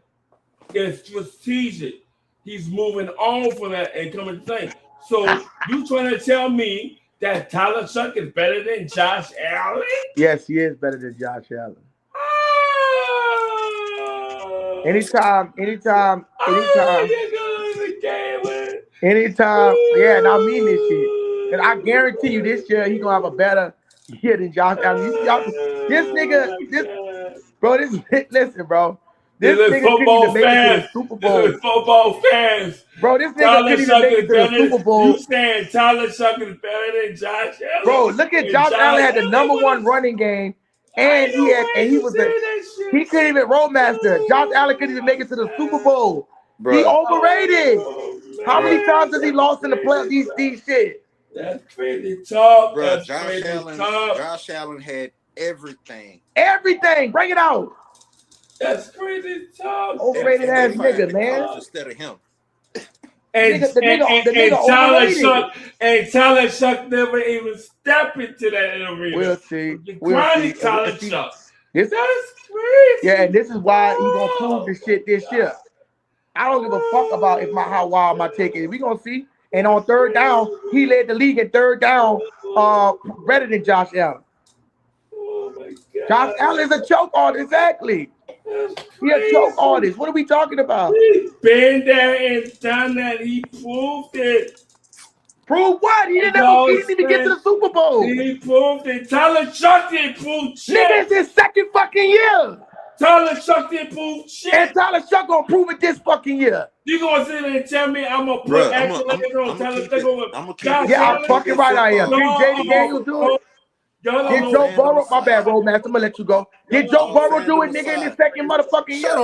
It's strategic. He's moving on from that and coming to think. So you trying to tell me that Tyler Shough is better than Josh Allen? Yes, he is better than Josh Allen. Anytime. Yeah, and I mean this shit. And I guarantee you this year he's gonna have a better year than Josh Allen. Listen, bro. This nigga couldn't even make it to the Super Bowl. Football fans. Bro, this nigga couldn't even make it to the Super Bowl. You saying Tyler Shough is better than Josh Allen? Bro, look at Josh Allen had the #1 running game, and he couldn't even roadmaster. Josh Allen couldn't even make it to the Super Bowl. Bro. He overrated. How many times has he lost in the playoffs? These shit. That's crazy talk. Bro, Josh Allen had everything. Everything. Bring it out. That's crazy talk. Overrated ass nigga, man. Instead of him. And Tyler Shough never even stepped into that arena. We'll see. Tyler Shough. That is crazy. Yeah, and this is why he gonna prove this shit this year. I don't give a fuck about how wild my take is. We gonna see. And on third down, he led the league in third down better than Josh Allen. Oh my God. Josh Allen is a choke artist, exactly. He a choke artist. What are we talking about? He's been there and done that. He proved it. Prove what? He didn't even get to the Super Bowl. He proved it. Tyler Shough didn't prove shit. Nigga, it's his second fucking year. Tyler Shough didn't prove shit. And Tyler Shough gonna prove it this fucking year. You gonna sit there and tell me I'm gonna put excellence on Tyler Shough over Josh Yeah, Allen? I'm fucking right I am. Did J.D. Daniels do it? Did Joe Burrow? My bad, Roadmaster. I'm gonna let you go. Did Joe Burrow do it, nigga, in his second motherfucking year?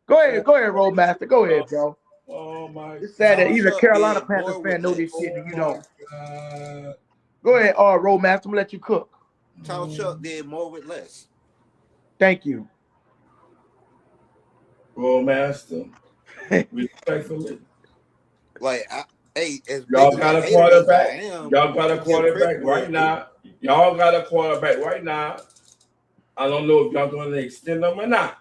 Go ahead, Roadmaster. Go ahead, bro. Oh my! It's sad that even Carolina Panthers fan know this shit and you don't. Go ahead, Roadmaster. I'm gonna let you cook. Tyler Shough did more with less. Thank you. Roadmaster. Respectfully. Like, y'all got a quarterback. Y'all got a quarterback right now. I don't know if y'all going to extend them or not.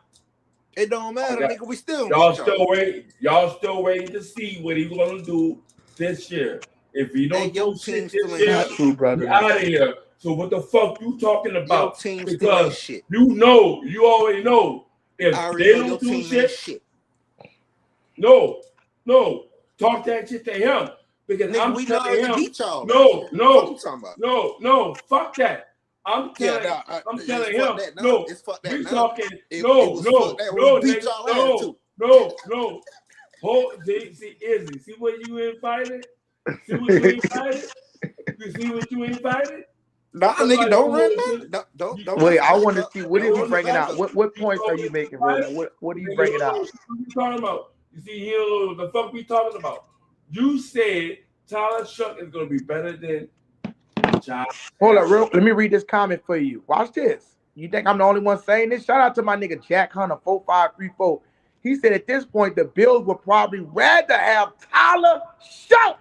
It don't matter, nigga. We still Y'all still waiting to see what he's going to do this year. If he don't do shit this year, true, brother. He out of here. So what the fuck you talking about? Because you already know. If they don't do shit. No. Talk that shit to him. Because nigga, I'm telling him. No, fuck that. I'm telling him. No, we talking. No. See, Izzy. See what you invited? You see what you invited? Nah, nigga, don't run that. Don't. Wait, I want to see what are you bringing out? What points are you making, bro? What are you bringing out? What are you talking about? You see, he don't know what the fuck we talking about. You said Tyler Shough is going to be better than Josh. Hold up, let me read this comment for you. Watch this. You think I'm the only one saying this? Shout out to my nigga Jack Hunter 4534. He said at this point the Bills would probably rather have Tyler Shough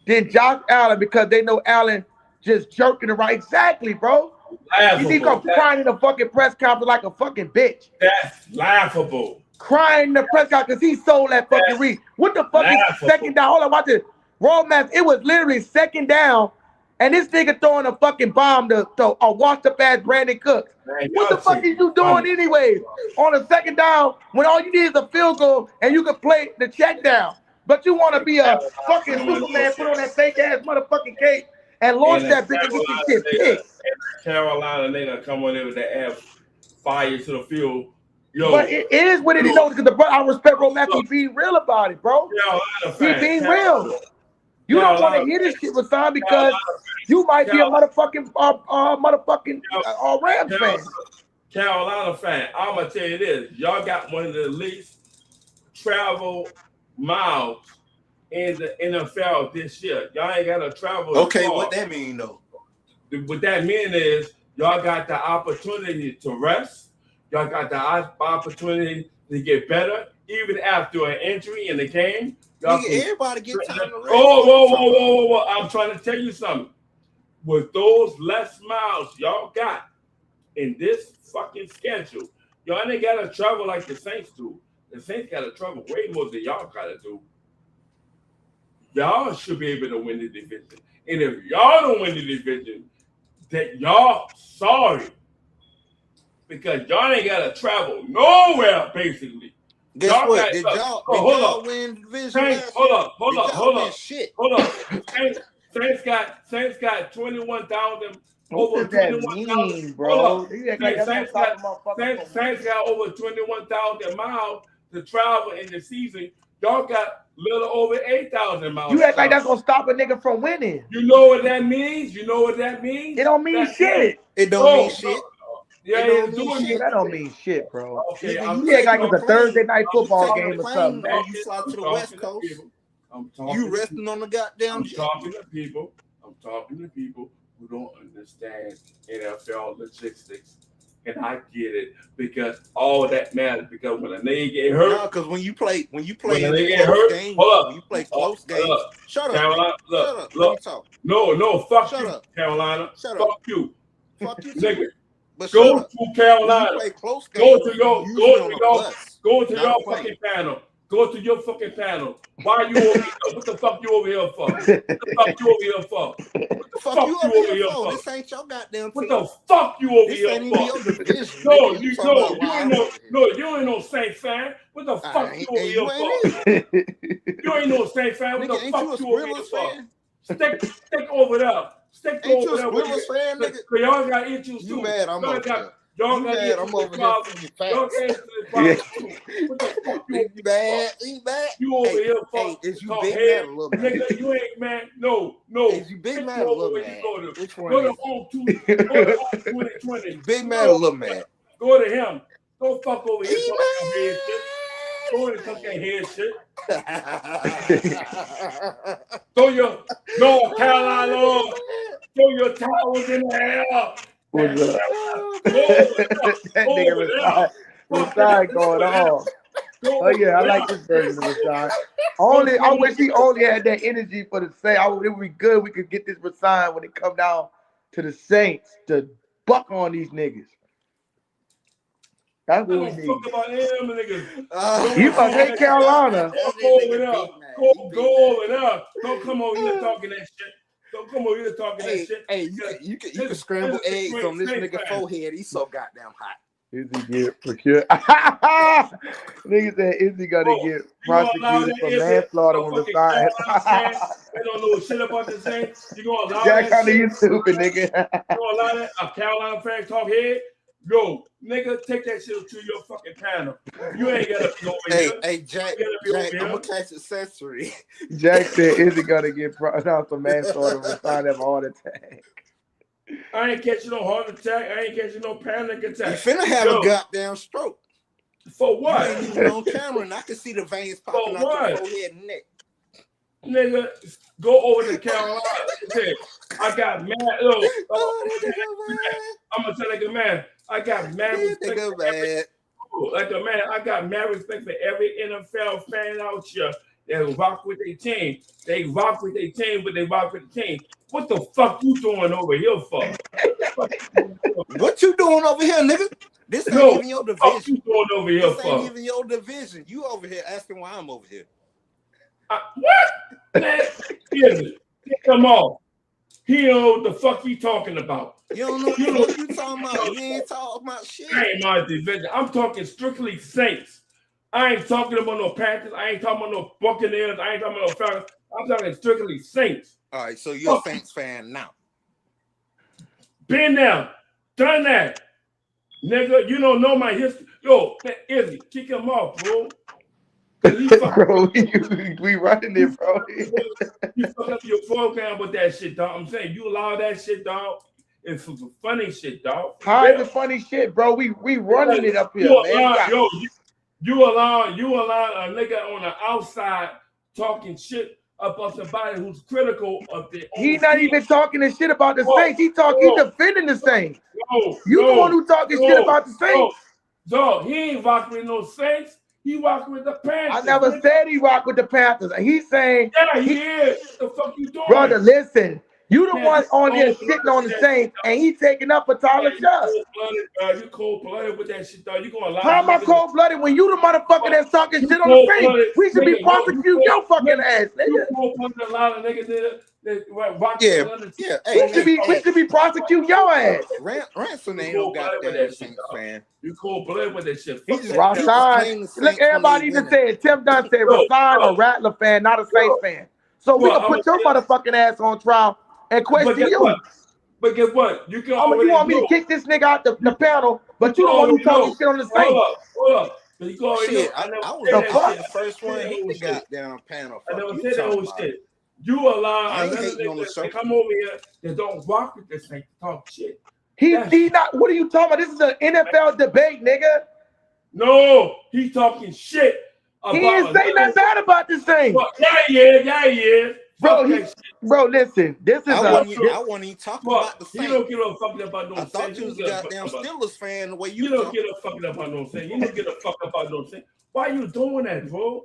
than Josh Allen because they know Allen just jerking it right. Exactly, bro. Laughable. He come crying in the fucking press conference like a fucking bitch. That's laughable. Crying in the press conference because he sold that fucking read. What the fuck is second down? Hold on, watch this. Raw match. It was literally second down, and this nigga throwing a fucking bomb to a washed up ass Brandon Cooks. Man, what the fuck is you doing anyways? On a second down, when all you need is a field goal and you can play the check down. But you want to be a fucking Superman, put on that fake ass motherfucking cape and launch that bitch and get this shit picked. Carolina nigga come on there with that ass fire to the field. Yo, but it is what it is, because the I respect Romack. He being real about it, bro. He being real. You don't want to hear this shit with Sam because you might be a motherfucking Rams fan. Carolina fan. I'm gonna tell you this: y'all got one of the least travel miles in the NFL this year. Y'all ain't got to travel. Okay, what that mean though? What that mean is y'all got the opportunity to rest. Y'all got the opportunity to get better, even after an injury in the game. Everybody get time to rest. Whoa. I'm trying to tell you something. With those less miles y'all got in this fucking schedule, y'all ain't got to travel like the Saints do. The Saints got to travel way more than y'all got to do. Y'all should be able to win the division. And if y'all don't win the division, that y'all sorry. Because y'all ain't got to travel nowhere, basically. Guess y'all what? Did y'all win the division? Hold up. Saints got 21,000. What does that mean, bro? Saints got over 21,000 miles to travel in the season. Y'all got little over 8,000 miles. You act like that's gonna stop a nigga from winning. You know what that means? It don't mean shit. It don't mean shit. That don't mean shit, bro. Okay, you act like it's a Thursday night football game or something. Man. You fly to the West Coast. You resting on the goddamn jet. I'm talking to people who don't understand NFL logistics. And I get it because all that matters. Because when a nigga get hurt, no, because when you play when a nigga get hurt, games, hold up, you play close games. Shut up, Carolina. Look. Let me talk. No, fuck shut you, up. Carolina. Shut fuck up. you, fuck you, nigga. But go to Carolina. Play close go games, to your fucking panel. Go to your fucking panel. Why are you over here? What the fuck you over here for? What the fuck you over here for? What the fuck you over here for? This ain't your goddamn team. What the fuck you over here for? No, you ain't no Saint fan. What the fuck you over here for? You ain't no Saint fan. What the fuck you over here for? Stick over there. Stick over there. Squirrels fan, nigga. Cause y'all got issues too. You mad? I'm over here. Y'all got issues. I'm over here. Y'all What the fuck you bad? You over here for? Hey, is you big mad or little mad? Nigga, you ain't mad. No. Is you big mad or little mad? Which one? Go to home 2020. Big mad or little mad? Go to him. Go fuck over here. Head shit. Go and tuck that head shit. Throw your North Carolina. Throw your towels in the air. What's up? That nigga Rasai going on. Oh yeah, I like this version of Rasai. I wish he only had that energy for the Saints. It would be good. We could get this Rasai when it come down to the Saints to buck on these niggas. That's what we need. You must hate Carolina. Go over there. Don't come over here talking that shit. Don't come over here talking that shit. Hey, you can scramble eggs on this nigga forehead. He's so goddamn hot. Is he get procured? Nigga said, is he gonna get prosecuted for manslaughter when Rasai? They don't know shit about the Saints. You gonna allow Jack, that? you stupid nigga. You gonna allow that? A Carolina fan talk head? Yo, nigga, take that shit to your fucking panel. You ain't gotta be over here. Hey, Jack, I'm gonna catch accessory. Jack said, is he gonna get pronounced for manslaughter when Rasai have a heart attack? I ain't catching no heart attack. I ain't catching no panic attack. You finna have a goddamn stroke. For what? You ain't even on camera, and I can see the veins popping out your forehead and neck. Nigga, go over to Carolina. I got mad. I'm gonna tell like a man. I got mad respect for every, like a man. I got mad respect for every NFL fan out here that rock with their team. They rock with their team, but they rock with the team. What the fuck you doing over here for? What you doing over here, nigga? This ain't even your division. What you doing over here this for? Ain't even your division. You over here asking why I'm over here. What? Man, come on. He know what the fuck he talking about. You don't know what you talking about. You ain't talking about shit. I ain't my division. I'm talking strictly Saints. I ain't talking about no Panthers. I ain't talking about no Buccaneers. I ain't talking about no Falcons. I'm talking strictly Saints. All right, so you're a Saints fan now. Been there, done that. Nigga, you don't know my history. Yo, Izzy, kick him off, bro. Bro, we running it, bro. You fuck up your program with that shit, dog. I'm saying you allow that shit, dog. It's some funny shit, dog. How is it funny shit, bro? We running it up here, man. You allow a nigga on the outside talking shit about somebody who's critical of the. He's not even talking the shit about the Saints. He defending the Saints. You the one who talking shit about the Saints. Dog, he ain't rocking with no Saints. He rocking with the Panthers. I never said he rocked with the Panthers. He's saying, yeah, he is. What the fuck you doing? Brother, listen. You the one on there sitting on the Saints, and he taking up for Tyler Shough. You cold-blooded with that shit, dog. You gonna lie? How am I cold-blooded when you the motherfucker that's talking shit on the Saints? We should be prosecuting your fucking ass, nigga. You cold-blooded a lot of niggas we should be prosecuting your ass. Ransom ain't no goddamn Saints fan. You cold-blooded with that shit. Rashawn, look, everybody even said, Tim Dunn said, Rashawn a Rattler fan, not a Saints fan. So we gonna put your motherfucking ass on trial and question you. But guess what? You can. You want me to kick this nigga out the panel, but you don't want to talking shit on the Saints. Hold up. Shit, I was the first one hit the goddamn panel. I never said that whole shit. You allow another nigga to come over here that don't rock with this thing to talk shit. He not. What are you talking about? This is an NFL debate, nigga. No, he talking shit. He ain't say nothing bad about this thing. Yeah, he is. Bro, listen. This is I want to talk about the Saints. You don't give a fuck about no Saints. I thought you was a goddamn Steelers fan the way you don't give a fuck about no Saints. You don't give a fuck about no Saints. Why you doing that, bro?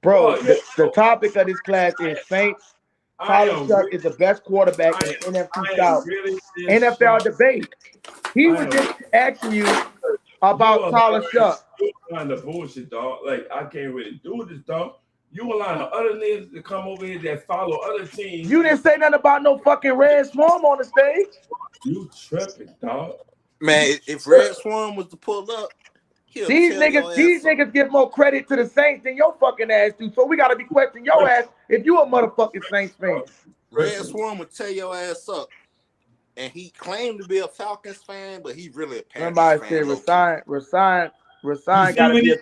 Bro, the topic of this class is Saints. Tyler Shough is the best quarterback in the NFC South. NFL debate. He was just asking you about Tyler Shough. You kind of bullshit, dog. Like, I can't really do this, dog. You allow other niggas to come over here that follow other teams. You didn't say nothing about no fucking Red Swarm on the stage. You tripping, dog. Man, if Red Swarm was to pull up, these niggas give more credit to the Saints than your fucking ass do. So we gotta be questioning your ass if you a motherfucking Saints fan. Red Swarm would tear your ass up. And he claimed to be a Falcons fan, but he really a Panthers fan. Somebody said Rasan gotta be a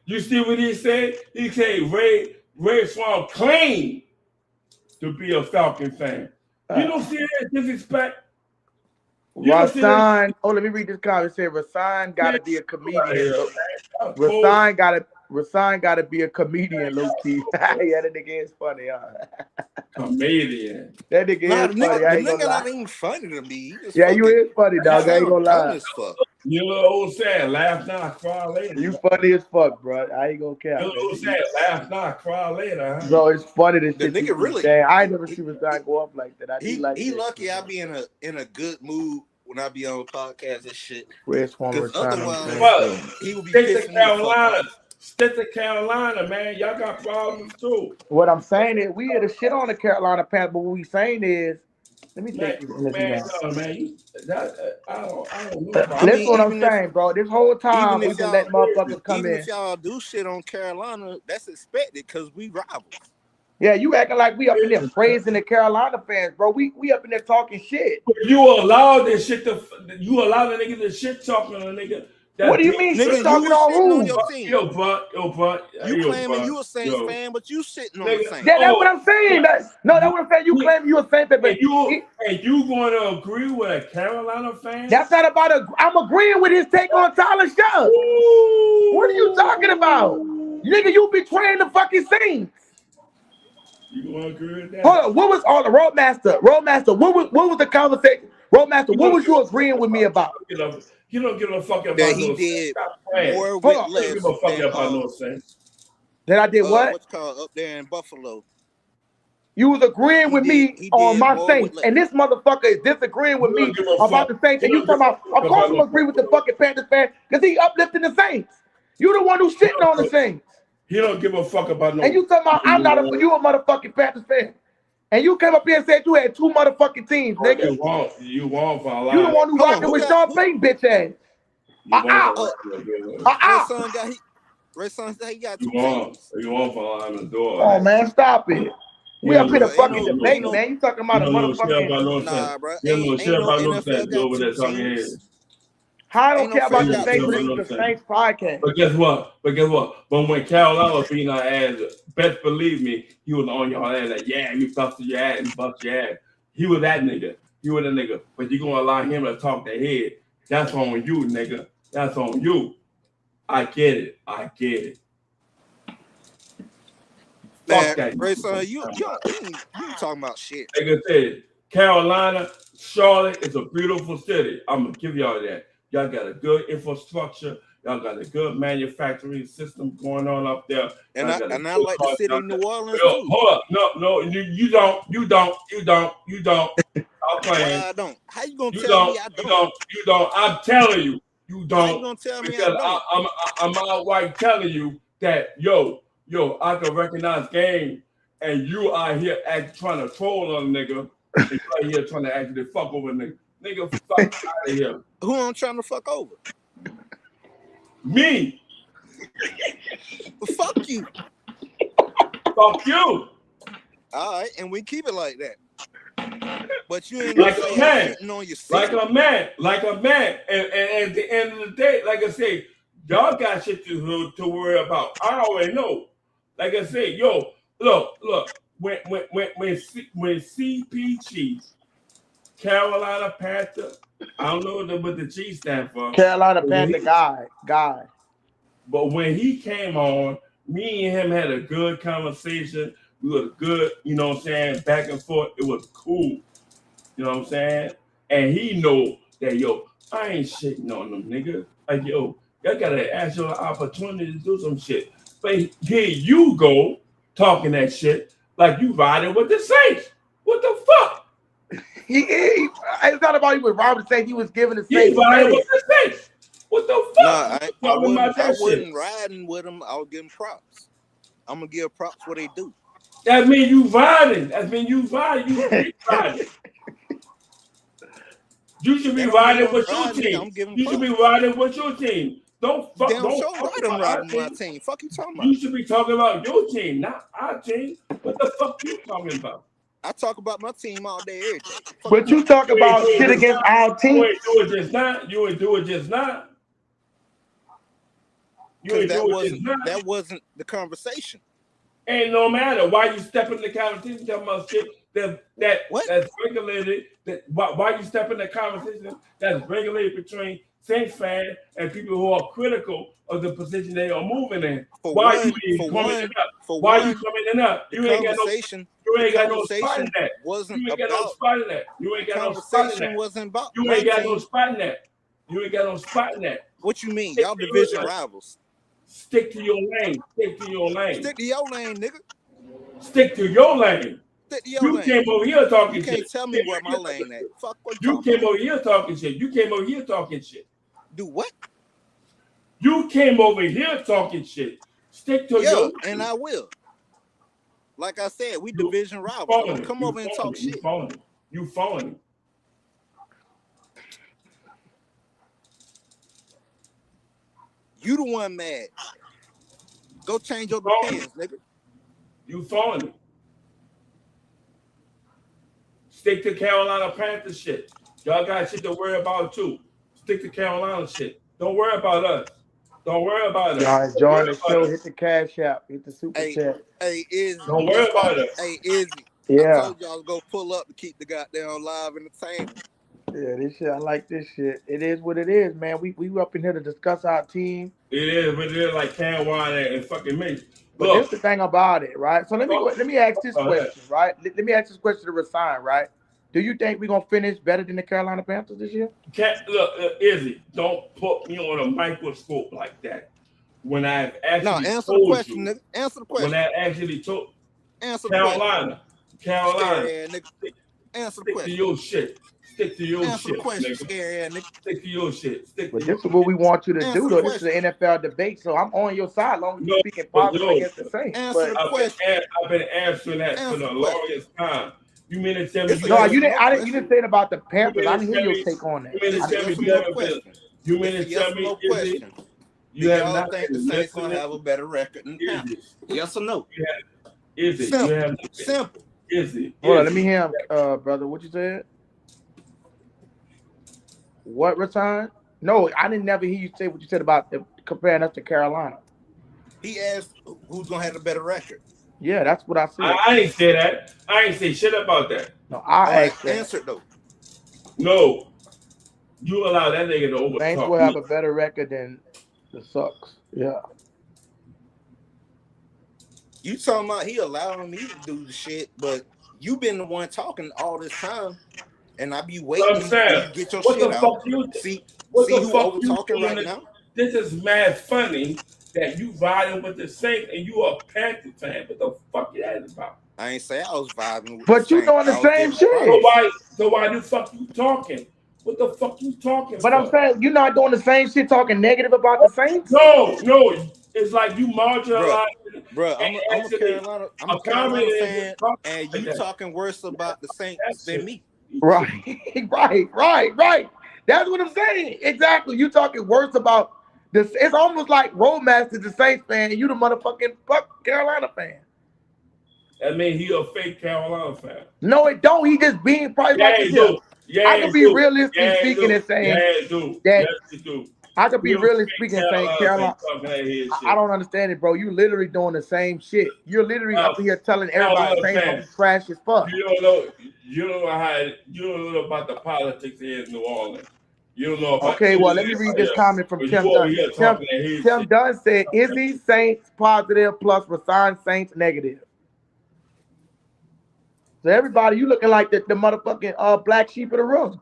You see what he said? He said Ray Swan claimed to be a Falcon fan. You don't see that disrespect? Rasan, let me read this comment. It said Rasan gotta be a comedian. Rasan gotta be a comedian, low key. Yeah, that nigga is funny, Comedian. That nigga is funny. The nigga not even funny to me. Yeah, you is funny, dog. I ain't gonna lie. You know what I'm saying? Laugh now, cry later. You funny as fuck, bro. I ain't gonna care. You know what I'm saying? Laugh now, cry later. Huh? Bro, it's funny this the shit. Nigga really. I ain't never seen Rasan go up like that. He lucky I be in a good mood when I be on podcast and shit. Because otherwise, he would be pissing Carolina. Stick to Carolina, man. Y'all got problems too. What I'm saying is we had a shit on the Carolina Panthers, but what we saying is, let me take this. I don't know. That's what I'm saying, bro. This whole time we've been letting motherfuckers come in. Even if y'all do shit on Carolina, that's expected because we rivals. Yeah, you acting like we up in there praising the Carolina fans, bro. We up in there talking shit. You allow this shit you allow the nigga to shit talk on a nigga What do you mean? Nigga, talking you was all shitting on rules? your team. Yo, but you claiming you a Saints fan, but you shitting on the Saints. Yeah, that's what I'm saying. That's what I'm saying. You claim you a Saints fan, but and you going to agree with a Carolina fan? That's not about I'm agreeing with his take on Tyler Shough. What are you talking about? Nigga, you betraying the fucking Saints. You gonna agree with that? Hold on, what was all the Roadmaster? What was the conversation? Roadmaster, what was you agreeing with me about? You don't give a fuck about that he did more with less. You don't give a fuck about no Saints. That I did what? What's called up there in Buffalo. You was agreeing with me on my Saints, and this motherfucker is disagreeing with me about the Saints. And you talking about, of course I'm agree with the fucking Panthers fan, because he uplifting the Saints. You the one who's shitting on the Saints. He don't give a fuck about no. And you talking about you a motherfucking Panthers fan. And you came up here and said you had 2 motherfucking teams, nigga. You want for a lot. You the one who rocking with Sean Payton, bitch ass. Red Son said he got 2 teams. You want for a lot of the door. Oh man, stop it. We up here to fucking debate, man. You talking about a motherfucking. Nah, bro. You don't care about no Saints over there talking heads. How I don't care about the Saints, but it's the Saints podcast. But guess what? But when Carolina was beating our ass, best believe me, he was on your ass like, yeah, you busted your ass and bust your ass. He was that nigga. But you gonna allow him to talk the head. That's on you, nigga. That's on you. I get it. Fuck that. Ray Son, you talking about shit. Like I said, Carolina, Charlotte is a beautiful city. I'm gonna give y'all that. Y'all got a good infrastructure. Y'all got a good manufacturing system going on up there. And I like the city of New Orleans too. Hold up. No, you don't. I'm playing. I don't. How you gonna tell me I don't? You don't. I'm telling you, you don't. How you gonna tell me because I don't? I'm outright telling you that yo, I can recognize game, and you are here trying to troll on a nigga, and you are here trying to actually fuck over a nigga. Nigga, fuck out of here. Who I'm trying to fuck over? Me. Fuck you. Fuck you. All right, and we keep it like that. But you ain't like a man. On your like a man. And at the end of the day, like I say, y'all got shit to worry about. I already know. Like I say, yo, look. When CPG, Carolina Panther, I don't know what the G stand for. Carolina Panther guy. But when he came on, me and him had a good conversation. We were good, you know what I'm saying, back and forth. It was cool. You know what I'm saying? And he know that, yo, I ain't shitting on them niggas. Like, yo, y'all gotta ask your opportunity to do some shit. But here you go talking that shit like you riding with the Saints. What the fuck? It's not about you with Robert saying he was giving the Saints. He riding with the Saints. What the fuck? Nah, I wasn't riding with them. I was giving props. I'm gonna give props what they do. That mean you riding. You should be riding. You should be riding with your team. You should be riding with your team. Don't fuck. Don't fuck I'm riding with my team. Fuck you talking about? You should be talking about your team, not our team. What the fuck you talking about? I talk about my team all day, every day. But you talk about shit against our team. You ain't do it just now. You ain't do it just now. That wasn't the conversation. Ain't no matter why you step in the conversation talking about shit that's regulated. Why you step in the conversation that's regulated between Saints fans and people who are critical of the position they are moving in. Why you coming in up? You ain't got no spot in that. Wasn't you ain't got no spot in that. You ain't got no spot in that. Wasn't about you ain't got no spot in that. You ain't got no spot in that. What you mean? Y'all division rivals. Stick to your lane. Stick to your lane. Stick to your lane, nigga. Stick to your lane. Stick to your lane. Came over here talking shit. You can't tell me where my lane at. Fuck what you came over here talking shit. You came over here talking shit. Do what? You came over here talking shit. Stick to your lane. And I will. Like I said, we division rivals. Come over and talk shit. You phony. You the one mad. Go change your pants, nigga. You phony. Stick to Carolina Panthers shit. Y'all got shit to worry about too. Stick to Carolina shit. Don't worry about us. Don't worry about us. Y'all enjoying the show. Hit the cash app. Hit the super chat. Hey, Izzy. Don't worry about us. Hey, Izzy. Yeah. I told y'all to go pull up to keep the goddamn live entertainment. Yeah, this shit. I like this shit. It is what it is, man. We up in here to discuss our team. It is what it is, like Cam Wine and fucking me. But this the thing about it, right? So let me ask this question, right? Let me ask this question to Rasan, right? Do you think we're gonna finish better than the Carolina Panthers this year? Look, Izzy, don't put me on a microscope like that. When I've actually answer the question, nigga. Answer the question. When I actually told Carolina. Answer the question. Stick to your shit. Stick to your answer shit. The question, nigga. Stick to your shit. But this is what we want you to do, though. This is an NFL debate, so I'm on your side as long as you're speaking positive against the Saints. Answer the question. I've been answering that for the longest time. You mean to tell me? No, you didn't say it about the Panthers. I didn't hear your take on that. You mean to tell me? You mean to tell me? Do y'all think the Saints gonna have a better record than the Panthers? Yes or no? Is it simple? Is it? Hold on, let me hear him, brother. What you said? What, Rasan? No, I didn't never hear you say what you said about comparing us to Carolina. He asked who's gonna have a better record. Yeah, that's what I said. I ain't say that. I ain't say shit about that. No, I asked that. Answered though. No, you allow that nigga to overtalk. Saints will have a better record than the Sucks. Yeah. You talking about he allowing me to do the shit, but you been the one talking all this time, and I be waiting for you to get your shit out. See who over talking right now? This is mad funny that you riding with the Saints and you a Panther fan. What the fuck you that about? I ain't say I was vibing with but you doing the same shit. So why the fuck you talking? What the fuck you talking But about? I'm saying you're not doing the same shit talking negative about the Saints? No. It's like you marginalizing. Bro, I'm a Carolina fan, and you talking worse about the Saints than me. Right. That's what I'm saying. Exactly. You talking worse about this. It's almost like Roadmaster's the Saints fan, and you the motherfucking Carolina fan. That means he a fake Carolina fan. No, it don't. He just being probably like this. I could be realistically speaking and saying that I could be really speaking and saying Carolina. I don't understand it, bro. You literally doing the same shit. You're literally up here telling everybody Saints trash as fuck. You don't know about the politics here in New Orleans. You don't know about. Okay, well, let me read this comment from Tim Dunn. Tim Dunn said, "Izzy Saints positive plus Rasan Saints negative." So everybody, you looking like the motherfucking black sheep of the room.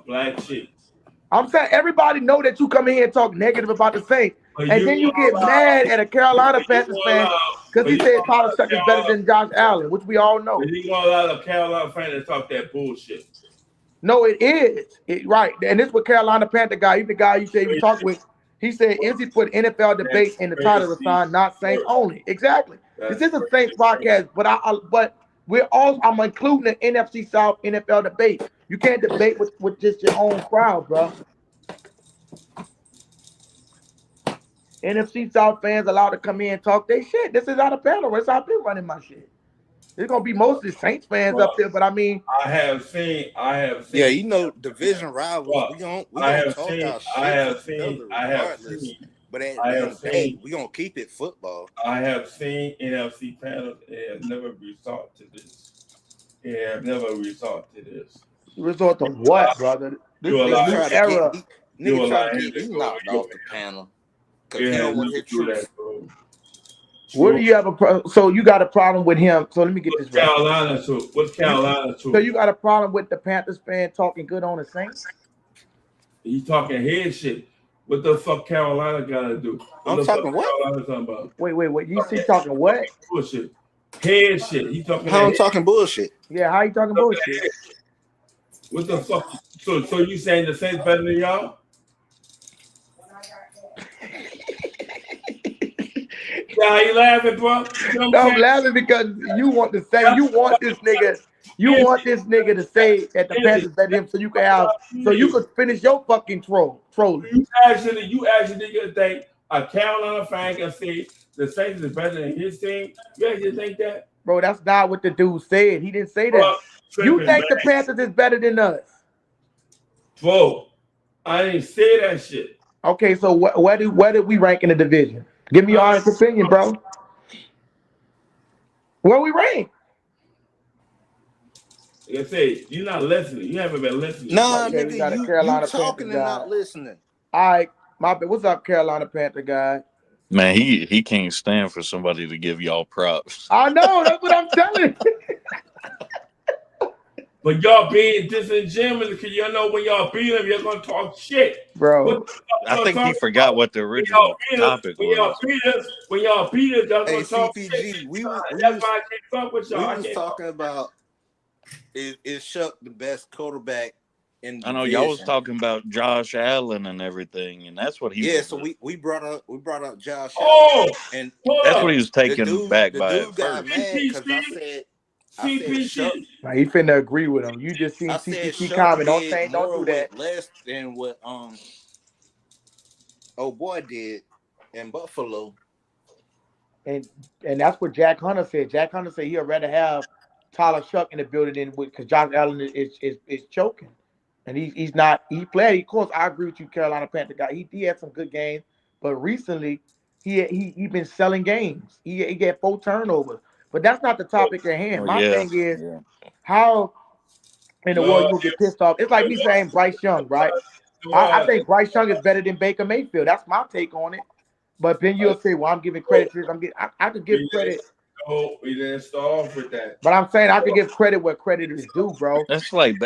Black sheep. I'm saying everybody know that you come in here and talk negative about the Saints, and then you get mad at a Carolina Panthers fan because he said Tyler Shough is better than Josh Allen, which we all know. He gonna allow a Carolina fan to talk that bullshit. No, it is. Right. And this was Carolina Panther guy. He's the guy you said you talked with. He said, Izzy put NFL debate in the title of sign, not Saints only. Exactly. This is a Saints podcast, but I'm including the NFC South NFL debate. You can't debate with just your own crowd, bro. NFC South fans allowed to come in and talk their shit. This is out of panel. It's how I've been running my shit. There's gonna be mostly Saints fans up there, but I mean, I have seen. Yeah, you know, division rivals. We don't talk our shit. I have seen. But at the end of the day, we gonna keep it football. I have seen NFC panels and never resort to this. Resort to what, brother? This is a new era. Nigga try to get you knocked off the panel. Cause he don't want to hit truth. What do you have so you got a problem with him? So let me get this right. What's Carolina to? So you got a problem with the Panthers fan talking good on the Saints? He's talking head shit. What the fuck Carolina gotta do? I'm talking what? Carolina talking about? Wait. You see talking what? Bullshit. Head shit. He talking. How I'm talking bullshit? Yeah, how you talking bullshit? What the fuck? So you saying the Saints better than y'all? Why you laughing, bro? No, I'm laughing because you want to say you want this nigga to say that the Panthers better him so you could finish your fucking trolling. You actually think a Carolina fan can say the Saints is better than his team? You actually think that? Bro, that's not what the dude said. He didn't say that. You think the Panthers is better than us? Bro, I didn't say that shit. Okay, so where did we rank in the division? Give me your honest opinion, bro. Where we rank? Like I say, you're not listening. You haven't been listening. Nah, Okay, we got a Carolina you talking Panthers and guy. not listening. All right, what's up, Carolina Panther guy? Man, he can't stand for somebody to give y'all props. I know, that's what I'm telling you. But y'all being disingenuous because y'all know when y'all beat them, you're gonna talk shit, bro. I think he forgot what the original topic was. When y'all beat us, y'all gonna talk CPG, shit. That's why I can't fuck with y'all. We was talking about is Shough the best quarterback in the I know division? y'all was talking about Josh Allen and everything, and that's what he. Yeah, so we brought up Josh Allen, and that's what he was taken back by. The dude got mad because I said Shough. Nah, he finna agree with him. You just seen CPC comment. Don't do that. Less than what old boy did in Buffalo. And that's what Jack Hunter said. Jack Hunter said he'd rather have Tyler Shough in the building because Josh Allen is choking. And he's not he played. Of course, I agree with you, Carolina Panther guy. He had some good games, but recently he been selling games. He got 4 turnovers. But that's not the topic at hand. My thing is how in the world you get pissed off. It's like me saying Bryce Young, right? I think Bryce Young is better than Baker Mayfield. That's my take on it. But then you'll say, well, I'm giving credit to this. I could give credit. No, we didn't start off with that. But I'm saying I could give credit where credit is due, bro. That's like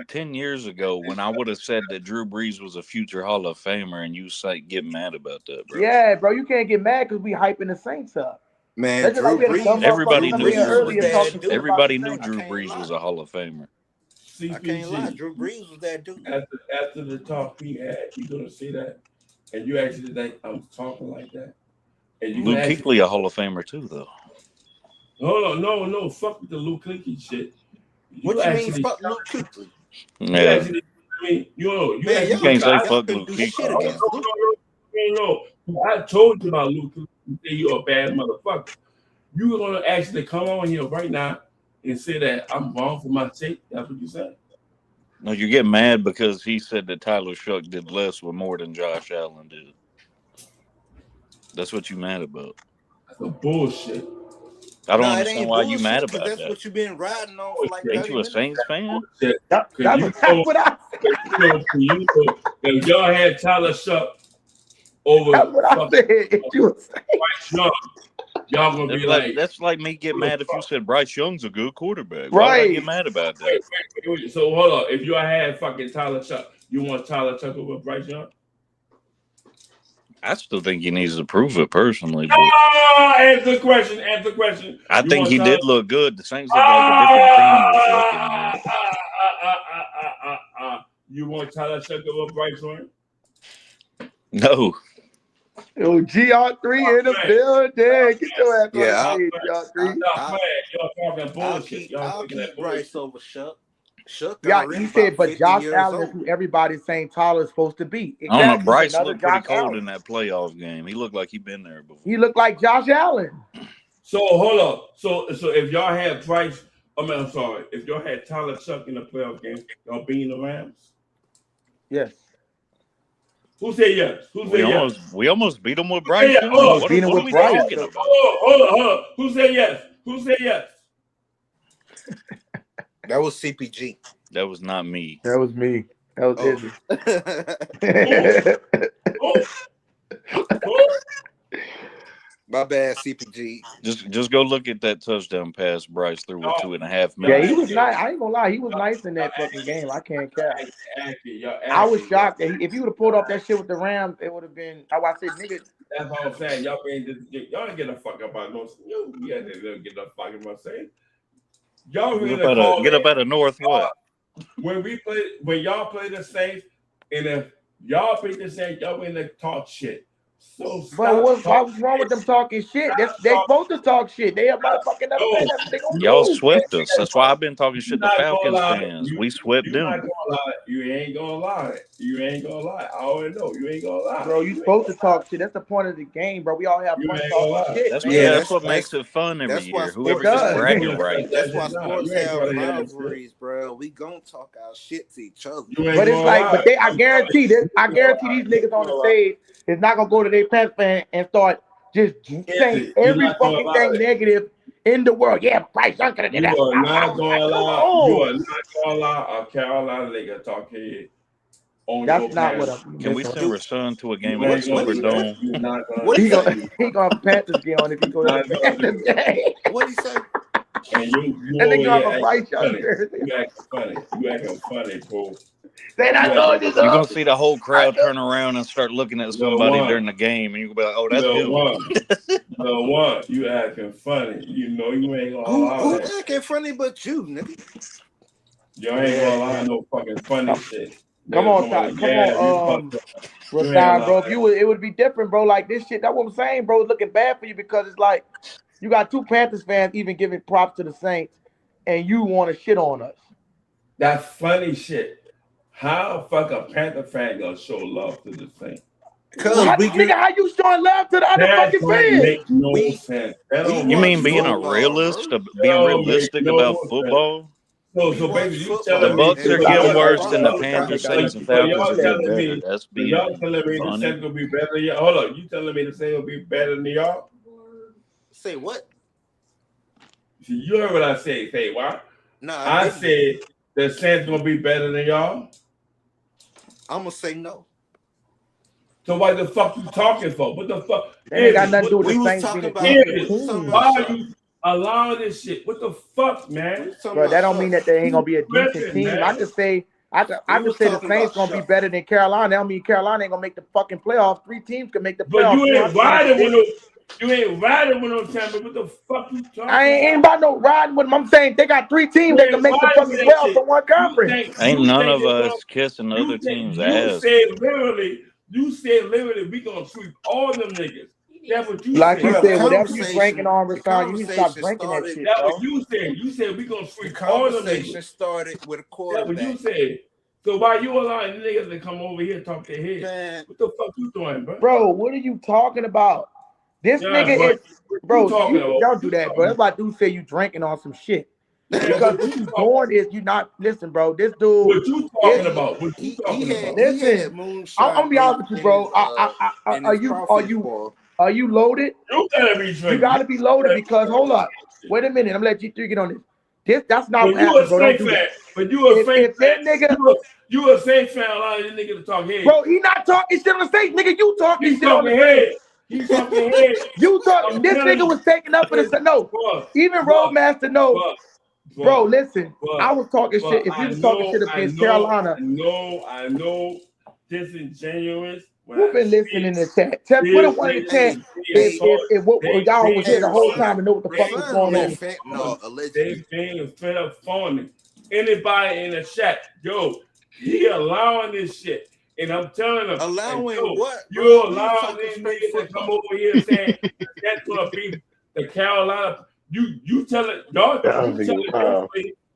10 years ago when I would have said that Drew Brees was a future Hall of Famer, and you get mad about that, bro. Yeah, bro, you can't get mad because we hyping the Saints up. Man, Drew Brees, everybody knew Drew Brees was a Hall of Famer. CPG. I can't lie, Drew Brees was that dude. After the talk we had, you're gonna see that, and you actually think I'm talking like that. And you Luke Kuechly a Hall of Famer too, though. No, fuck with the Luke Kuechly shit. What you mean, fuck Luke Kuechly? Yeah. You can't say fuck Luke Kuechly. No, I told you about Luke Kuechly. You say you're a bad motherfucker. You're gonna actually come on here right now and say that I'm wrong for my take. That's what you said. No, you get mad because he said that Tyler Shough did less with more than Josh Allen did. That's what you mad about. That's a bullshit. I don't understand why you mad about that's that. What you've been riding on for like 30 Ain't you a Saints fan? That's what I said. If y'all had Tyler Shough over that's what I said. Bryce Young, y'all gonna be like that's like me get mad if you said Bryce Young's a good quarterback. Right. Why would I get mad about that? Wait. So hold on. If you had fucking Tyler Shough, you want Tyler Shough over Bryce Young? I still think he needs to prove it personally. But Answer the question. I think he did look good. The Saints look like a different team. You want Tyler Shough over Bryce Young? No. Yo, GR3 in the building. Get your ass on the stage, GR3. Y'all talking bullshit. I'll keep Bryce over Shough. Yeah, he said, but Josh Allen is who everybody's saying Tyler is supposed to be. Exactly. I don't know. Bryce looked pretty cold in that playoff game. He looked like he'd been there before. He looked like Josh Allen. So hold up. So if y'all had Bryce, I'm sorry. If y'all had Tyler Shough in the playoff game, y'all beating the Rams? Yes. Who said yes? We almost beat him with Bryce. Yeah, what are we talking about? Hold on. Who said yes? That was CPG. That was not me. That was me. That was Izzy. My bad, CPG. Just go look at that touchdown pass Bryce threw with 2.5 minutes. Yeah, he was nice. I ain't gonna lie, he was nice in that fucking game. I can't cap. I was shocked that if you would have pulled off that shit with the Rams, it would have been. How I said, nigga. That's all I'm saying. Y'all didn't get the fuck up out North. Yeah, they didn't get the fuck up. I'm saying. Y'all get up out of North what? When y'all play the Saints, and if y'all beat the Saints, y'all in the talk shit. But what's wrong with them talking shit? They supposed to talk shit. They a motherfucking never say nothing. They gonna Y'all lose. swept us. That's why I've been talking shit to Falcons fans. We swept them. You ain't gonna lie. You ain't gonna lie. I already know. You ain't gonna lie. Bro, you supposed to talk shit. That's the point of the game, bro. We all have fun talking shit. That's what makes it fun every year. Whoever gets bragging rights. That's why sports have rivalries, bro. We gonna talk our shit to each other. But it's like, I guarantee these niggas on the stage is not gonna go to their Pats fan and start just saying every fucking thing negative in the world. Yeah, Bryce Young could have did that. You are not gonna lie. You are not gonna lie. A Carolina nigga talk head. That's not what I'm. Can we send Rashawn to a game of the Superdome? He gonna Panthers game on if he go to the Panthers game. What he say? And you acting funny, bro. You're gonna see the whole crowd turn around and start looking at somebody during the game, and you're gonna be like, "Oh, that's him." No one, you acting funny. You know you ain't gonna allow Who that. acting funny but you, nigga? You ain't gonna allow no fucking funny shit. Come on, Rashawn, bro. If you it would be different, bro. Like this shit, that's what I'm saying, bro. It's looking bad for you because it's like you got two Panthers fans even giving props to the Saints, and you want to shit on us. That's funny shit. How fuck a Panther fan gonna show love to the Saints? Nigga, how you showing love to the other fucking fans? Make no sense. You mean being a realist, being realistic about football? So basically, you telling the Bucks me are getting worse than the Panthers, Saints, and Falcons are getting better. That's being y'all telling me the Saints gonna be better than y'all. Hold on, you telling me the Saints will be better than y'all? Say what? See, you heard what I said. Say what? No, I said the Saints gonna be better than y'all. I'm gonna say no. So why the fuck you talking for? What the fuck? That ain't got nothing to do with the Saints being why are you allowing this shit? What the fuck, man? Bro, that don't mean that they ain't gonna be a decent team. Man. I can say the Saints gonna be better than Carolina. That don't mean Carolina ain't gonna make the fucking playoffs. 3 teams can make the playoffs. But you ain't riding with no Tampa. What the fuck you talking I ain't about no riding with them. I'm saying they got 3 teams that can make the fucking playoffs for one conference. Ain't none of us kissing other teams' ass. You said literally we gonna sweep all them niggas. That's what you like said. You said, whatever you drinking on, Rashawn, you need to stop drinking that shit. That's what you said. You said we gonna sweep all them niggas. Conversation started with a quarterback. That's what you said. So why you allowing niggas to come over here and talk their head? Man. What the fuck you doing, bro? Bro, what are you talking about? This nigga is, bro, don't do that, bro. That's why dude say you drinking on some shit. Because what you doing is you not listen, bro. This dude. What you talking about? What you talking about? Listen, I'm gonna be honest with you, bro. Are you loaded? You gotta be drinking. You gotta be loaded because hold up. Wait a minute. I'm gonna let you 3 get on this. That's not what happens, bro. Don't do that. But you a Saints fan, nigga. You a Saints fan, allowing this nigga to talk head. Bro, he not talking shit on the Saints, nigga. You talking shit on the head. He's talking head. You talking. This nigga was taking up for the no. Even Roadmaster no. Bro, listen. I was talking shit. If you was talking shit against Carolina, I know. Disingenuous. Who's been listening to chat? Put a 1 in the chat. If what y'all was here the whole time and know what the fuck was going on. They being fed up phony. Anybody in the chat, yo, he allowing this shit. And I'm telling them, allowing what? You're allowing these niggas to come over here saying that's gonna be the Carolina. You telling y'all,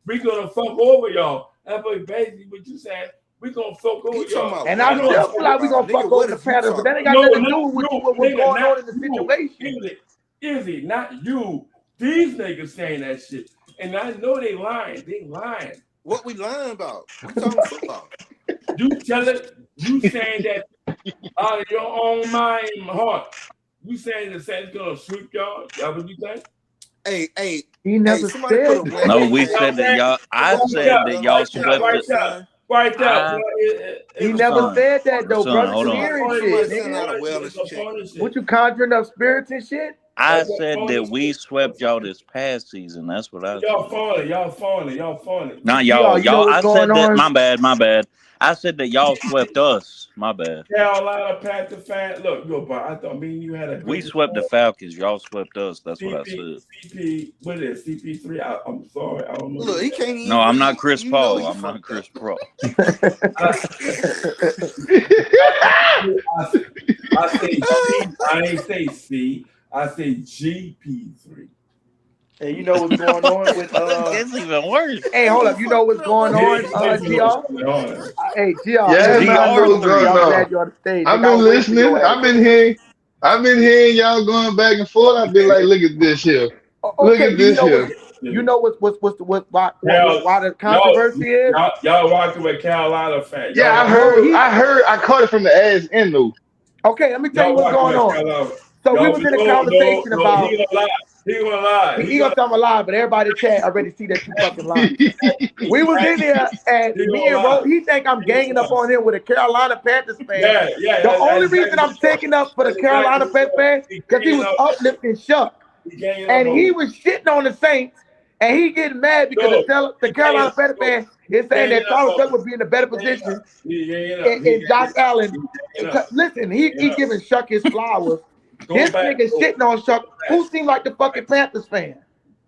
we gonna fuck over y'all. That's basically what you said. We gonna fuck over y'all. And I still feel like we gonna fuck over the Panthers, but that ain't got nothing to do with what's going on in the situation. Izzy, not you. These niggas saying that shit. And I know they lying. They lying. What we lying about? We talking football. You tell it. You saying that out of your own mind and heart. You saying the Saints gonna sweep y'all? That what you think? Hey. He never said. No, we said that y'all. I said that y'all swept us. Right there. He never said that though, brother. Hold on. What you conjuring up spirits and shit? I said that we swept y'all this past season. That's what I said. Y'all falling. Not y'all. You know what's I said going that. on? My bad. I said that y'all swept us. My bad. Carolina Panther fan. Look, but I thought me and you had a good We swept the Falcons. Y'all swept us. That's what I said. CP, what is it? CP3? I'm sorry. I don't know. Look, he can't even. No, I'm not Chris Paul. I'm not Chris Paul. I say G. I ain't say C. I say GP3. And you know what's going on with That's even worse. Hey, hold up. You know what's going on, GR? Hey, GR. Yeah, man, I know what's going on. I've been listening. I've been hearing y'all going back and forth. I've been like, look at this here. Look at this here. You know why the controversy is? Y'all rocking with Carolina fans. Yeah, I caught it from the ass end though. Okay, let me tell you what's going on. So we was in a conversation about. He gonna lie. He gonna tell me lie, but everybody in chat already see that you fucking lying. We was in there and me and Ro, he think I'm ganging up on him with a Carolina Panthers fan. The only reason I'm taking up for the Carolina Panthers fan because he was uplifting Shough. And he was shitting on the Saints, and he getting mad because the Carolina Panthers fan is saying that Tyler Shough would be in a better position and Josh Allen. Listen, he giving Shough his flowers. This nigga shitting on Shough, who seemed like the fucking Panthers fan.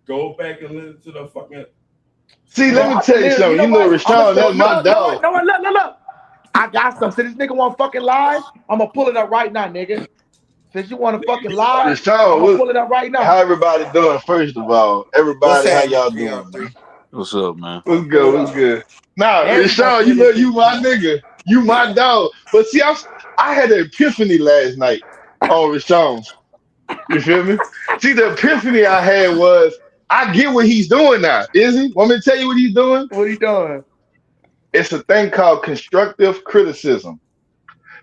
Go back and listen to the fucking. See, let me tell you something. You know, Rashawn, that's my dog. No, look. I got something. Since this nigga want fucking live, I'm gonna pull it up right now, nigga. Since you want to fucking lie, I'm gonna pull it up right now. How everybody doing? First of all, everybody, how y'all doing? What's up, man? What's good? Now, Rashawn, you know you my nigga. You my dog. But see, I had an epiphany last night on Rashawn. You feel me? See, the epiphany I had was, I get what he's doing now. Is he? Want me to tell you what he's doing? What he doing? It's a thing called constructive criticism.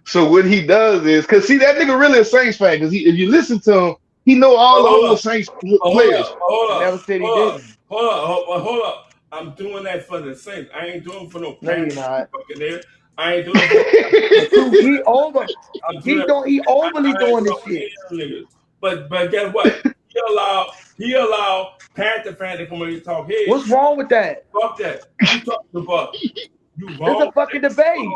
So what he does is, because see, that nigga really a Saints fan, because if you listen to him, he know all the old Saints players. Hold up. Never said he didn't. Hold up. I'm doing that for the Saints. I ain't doing it for no Panthers. No, you're not. Fucking there. I ain't doing it. He overly doing this shit. But guess what? He allow Panther fan to come in and talk. Hey, what's wrong with that? Fuck that. You talking about? You wrong. It's a fucking debate.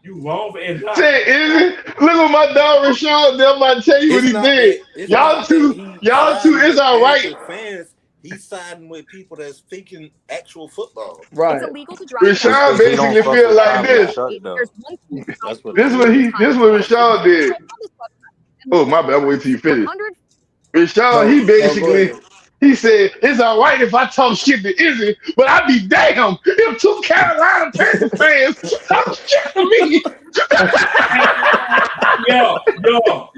You wrong for it. Say, is it? Look at my dog Rashawn. They'll might tell you what he did. Y'all two, it's all right. Fans, he's siding with people that's thinking actual football. Right. It's illegal to drive. Rashawn basically feel like this. This is what Rashawn did. Oh my bad. I'm waiting till you finish. Rashawn, he said, it's all right if I talk shit to Izzy, but I'd be damned if two Carolina Panthers fans talk shit to me. Yo. Look,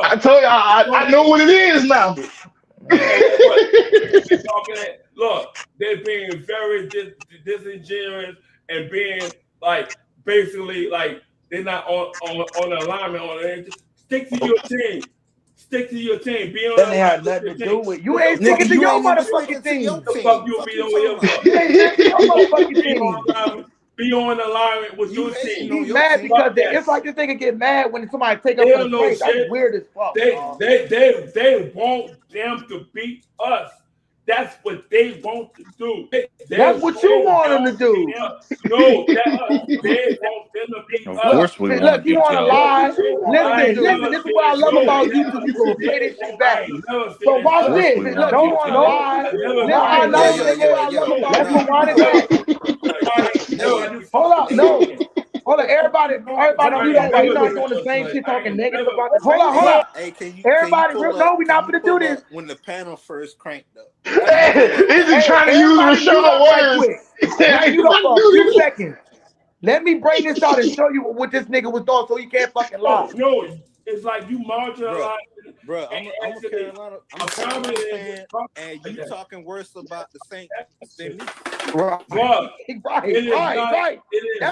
I told you, I know what it is now. Look, they're being very disingenuous and being like basically like they're not on alignment on it. Just stick to your team. Stick to your team. Be on. That ain't have nothing to do with you. Ain't sticking to your motherfucking team. The fuck you be on your motherfucking team. Be on alignment with your team. He's mad because it's like this nigga get mad when somebody take up for the plate. That's weird as fuck. They want them to beat us. That's what they want to do. That's what you want them to do. No, they want them to beat us. Look, you want to lie. Listen, this is what I love about you, because you can play this shit back. So watch this. Look, you want to lie. Hold up, no. Hold on, everybody do that. We're not doing the same shit, talking negative about this. Hold on. Hey, everybody, no, we're not gonna do this. When the panel first cranked up. He's just trying to use Rashawn words. For a few seconds. Let me bring this out and show you what this nigga was doing, so you can't fucking lie. No, it's like you marginalized. Bro, I'm a Carolina fan, and you talking worse about the Saints than me. Right. That's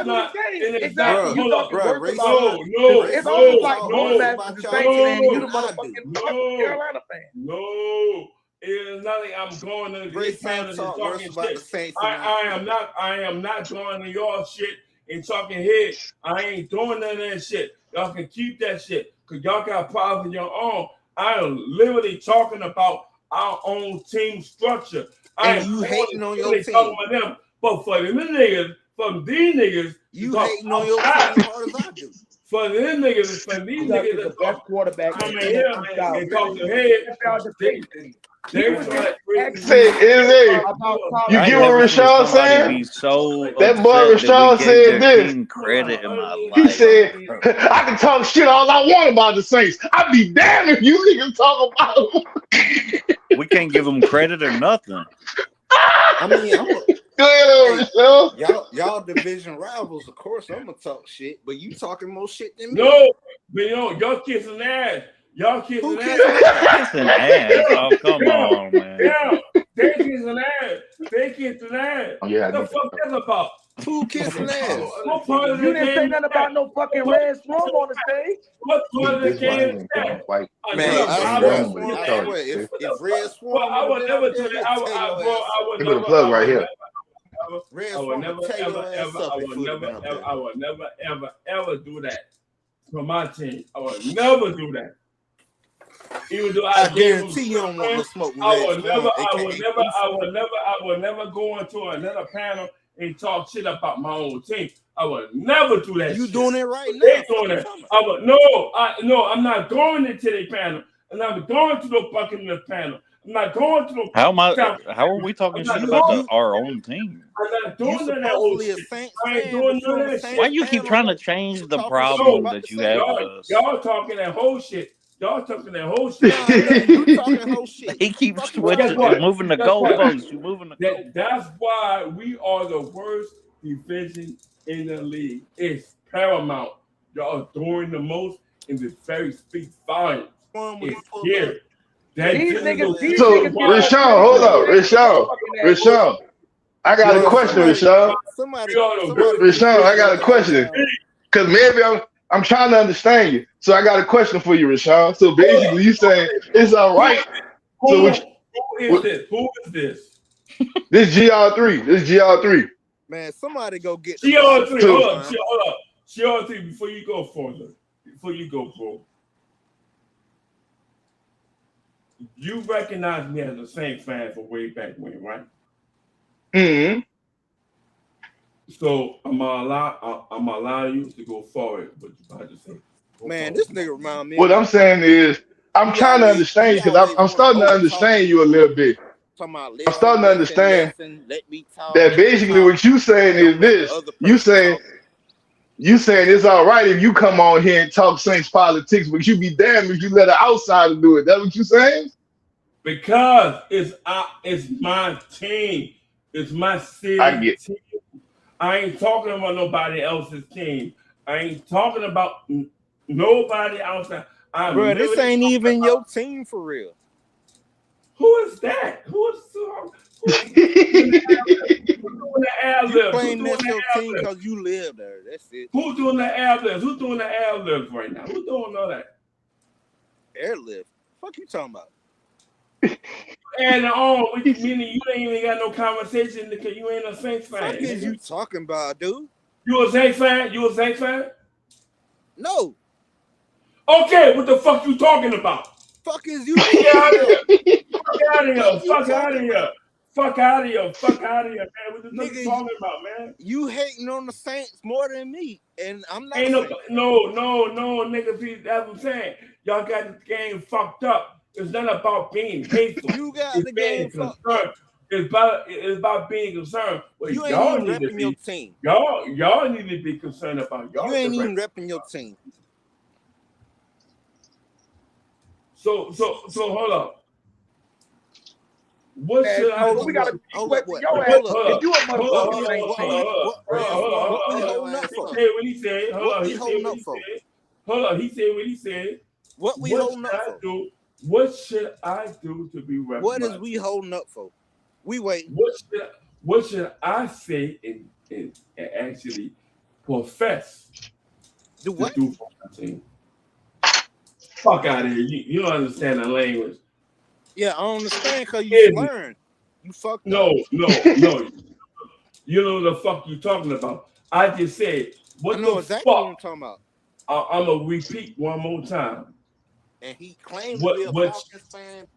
what I'm saying. Exactly. You talking worse about it's almost like going back to the Saints fan. You the motherfucking Carolina fan. No, It's not like I'm going to Great this panel and talk talking about the shit. Saints I am not going to your shit and talking head. I ain't doing none of that shit. Y'all can keep that shit because y'all got problems of your own. I am literally talking about our own team structure. And you hating on your team. Talking about them. But for them niggas, from these niggas, you hating on your team as hard as I do. For them niggas, for these niggas, the best quarterback. Come in here and talk to head. Say, you get what Rashawn saying? That boy Rashawn said this. Credit in my life. He said, I can talk shit all I want about the Saints. I'd be damned if you niggas talk about them. We can't give them credit or nothing. I mean, y'all division rivals, of course. I'm gonna talk shit, but you talking more shit than me. No, but y'all kissing ass. Y'all kissing ass. Kissing ass. Oh, come on, man. Yeah, they kissing ass. They kissing ass. Yeah, what the fuck that's about? Who kissing ass? What part of the You didn't say game nothing about no fucking red swarm on the stage. What part of the game is that? Man, I swear, if red swarm, I would never do that. I would never. Plug right here. I would never, ever do that for my team. I would never do that. Even though I guarantee you don't want to smoke with I would never go into another panel and talk shit about my own team. I would never do that. You shit. doing it right now? They doing it. I would no. I'm not going into the panel, and I'm going to the fucking panel. I'm not going to the. How are we talking shit about our own team? I'm not doing that old shit. I ain't doing none of that shit. Why you keep trying to change the problem that you have with us? Y'all talking that whole shit. Y'all talking that whole shit. You talking whole shit. He keeps switching, moving the goalposts. You moving the. That's why we are the worst division in the league. It's paramount. Y'all doing the most, and the very speak volumes. It's here. So, Rashawn, hold up. Rashawn. I got a question, Rashawn. Rashawn, I got a question. Because maybe I'm trying to understand you. So I got a question for you, Rashawn. So basically you saying it's all right. Who is this? Who is this? This GR3. This GR3. Man, somebody go get GR3. Hold up. GR3, before you go further. Before you go, bro. You recognize me as a Saints fan from way back when, right? Mm-hmm. So I'm gonna allow you to go forward, but you about to say. Man, this nigga remind me. What I'm saying is, I'm trying to understand you because I'm starting to understand you a little bit. I'm starting to understand that basically what you saying is this. You saying it's all right if you come on here and talk Saints politics, but you be damned if you let an outsider do it. That's what you saying? Because it's my team. It's my city team. I ain't talking about nobody else's team. I ain't talking about nobody outside. Bro, this ain't even your team for real. Who is that? Who's doing the ad libs? You playing this your team because you live there. That's it. Who's doing the ad libs? Who's doing the ad libs right now? Who's doing all that? Air lift. Fuck you talking about? And meaning you ain't even got no conversation because you ain't a Saints fan. What is you talking about, dude? You a Saints fan? You a Saints fan? No. Okay, what the fuck you talking about? Fuck is you? Fuck out of here! Fuck out of here! Fuck out of here! Fuck out of here! Fuck out of here, man! What the fuck you talking about, man? You hating on the Saints more than me, and I'm not. Ain't no, nigga. That's what I'm saying. Y'all got the game fucked up. It's not about being hateful. You got the game fucked up. It's about being concerned. Well, you ain't even repping your team. Y'all need to be concerned about y'all. You ain't even repping your team. So hold up. What should I do? We gotta be quick. Hold If you a motherfucker, what he said. Hold on. He said what he said. Hold on. He said what he said. What we holding up for? What should I do to be represented? What is we holding up for? We waiting. What should I say and actually profess do what? To do for my team? Fuck out of here. You don't understand the language. Yeah, I understand because you learned. You fucked up. No. You know the fuck you talking about. I just said, what I know the exactly fuck? what I'm talking about. I'm going to repeat one more time. And he claimed to be a Falcons fan.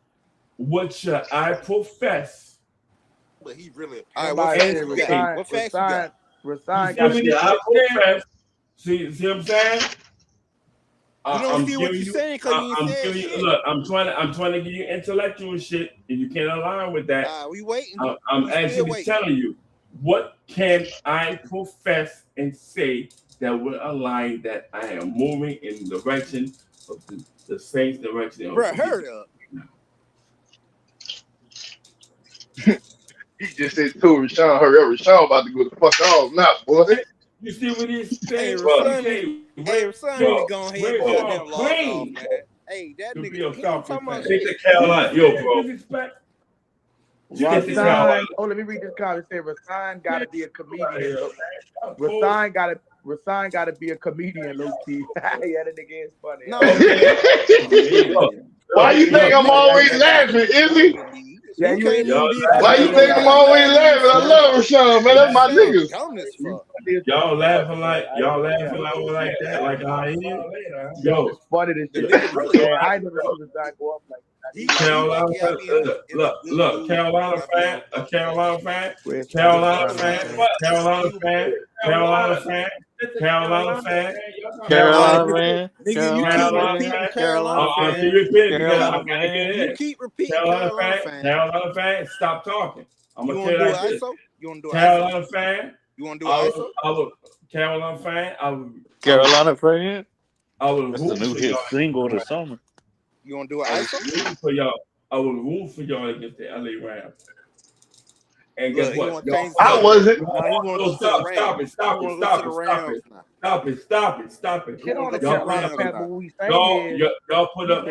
What should I profess? But he really. All right, what facts you got? Resign. I profess. See what I'm saying? You don't see what you're saying because you ain't said shit. Look, I'm trying to give you intellectual shit, and you can't align with that. We waiting. I'm actually telling you, what can I profess and say that will align that I am moving in the direction of the Saints direction? Bro, hurry up. He just said to Rashawn, hurry up. Rashawn about to go the fuck off now, boy. You see what he's saying? Rashawn need to go ahead and goddamn log off, man. Hey, that nigga, he talking about shit. Carolina, yo, bro. Rasign, let me read this comment. It say Rasign gotta be a comedian. Rasign gotta be a comedian, Lucy. Yeah, that nigga is funny. No. Why you think I'm always laughing, Izzy? Yeah, why you think I'm always laughing? I love Rashawn, man. That's my niggas. Y'all laughing like that, like I am. Yo, it's funny this shit. Yeah, I never seen the guy go up like that. Carolina, look, Carolina fan, Carolina fan. You keep repeating Carolina fan. Stop talking. I'm gonna tell you like this. You want to do Carolina fan. You want to do ISO? I was Carolina fan. Carolina fan. That's the new hit single of the summer. You want to do ISO? For y'all. I was rooting for y'all against the LA Rams. And guess what? I wasn't. Stop it. Get on the Carolina fan, but we y'all put up a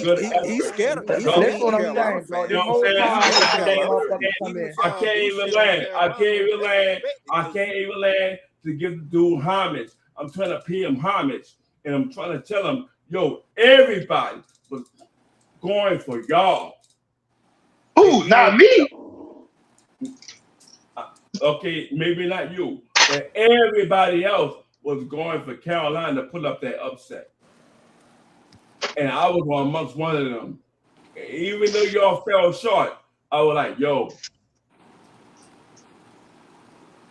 good. He's scared. That's what I'm saying, bro. You know what I'm saying? I can't even land to give the dude homage. I'm trying to pay him homage, and I'm trying to tell him, yo, everybody was going for y'all. Ooh, not me. Okay, maybe not you, but everybody else was going for Carolina to put up that upset. And I was amongst one of them. Even though y'all fell short, I was like, yo,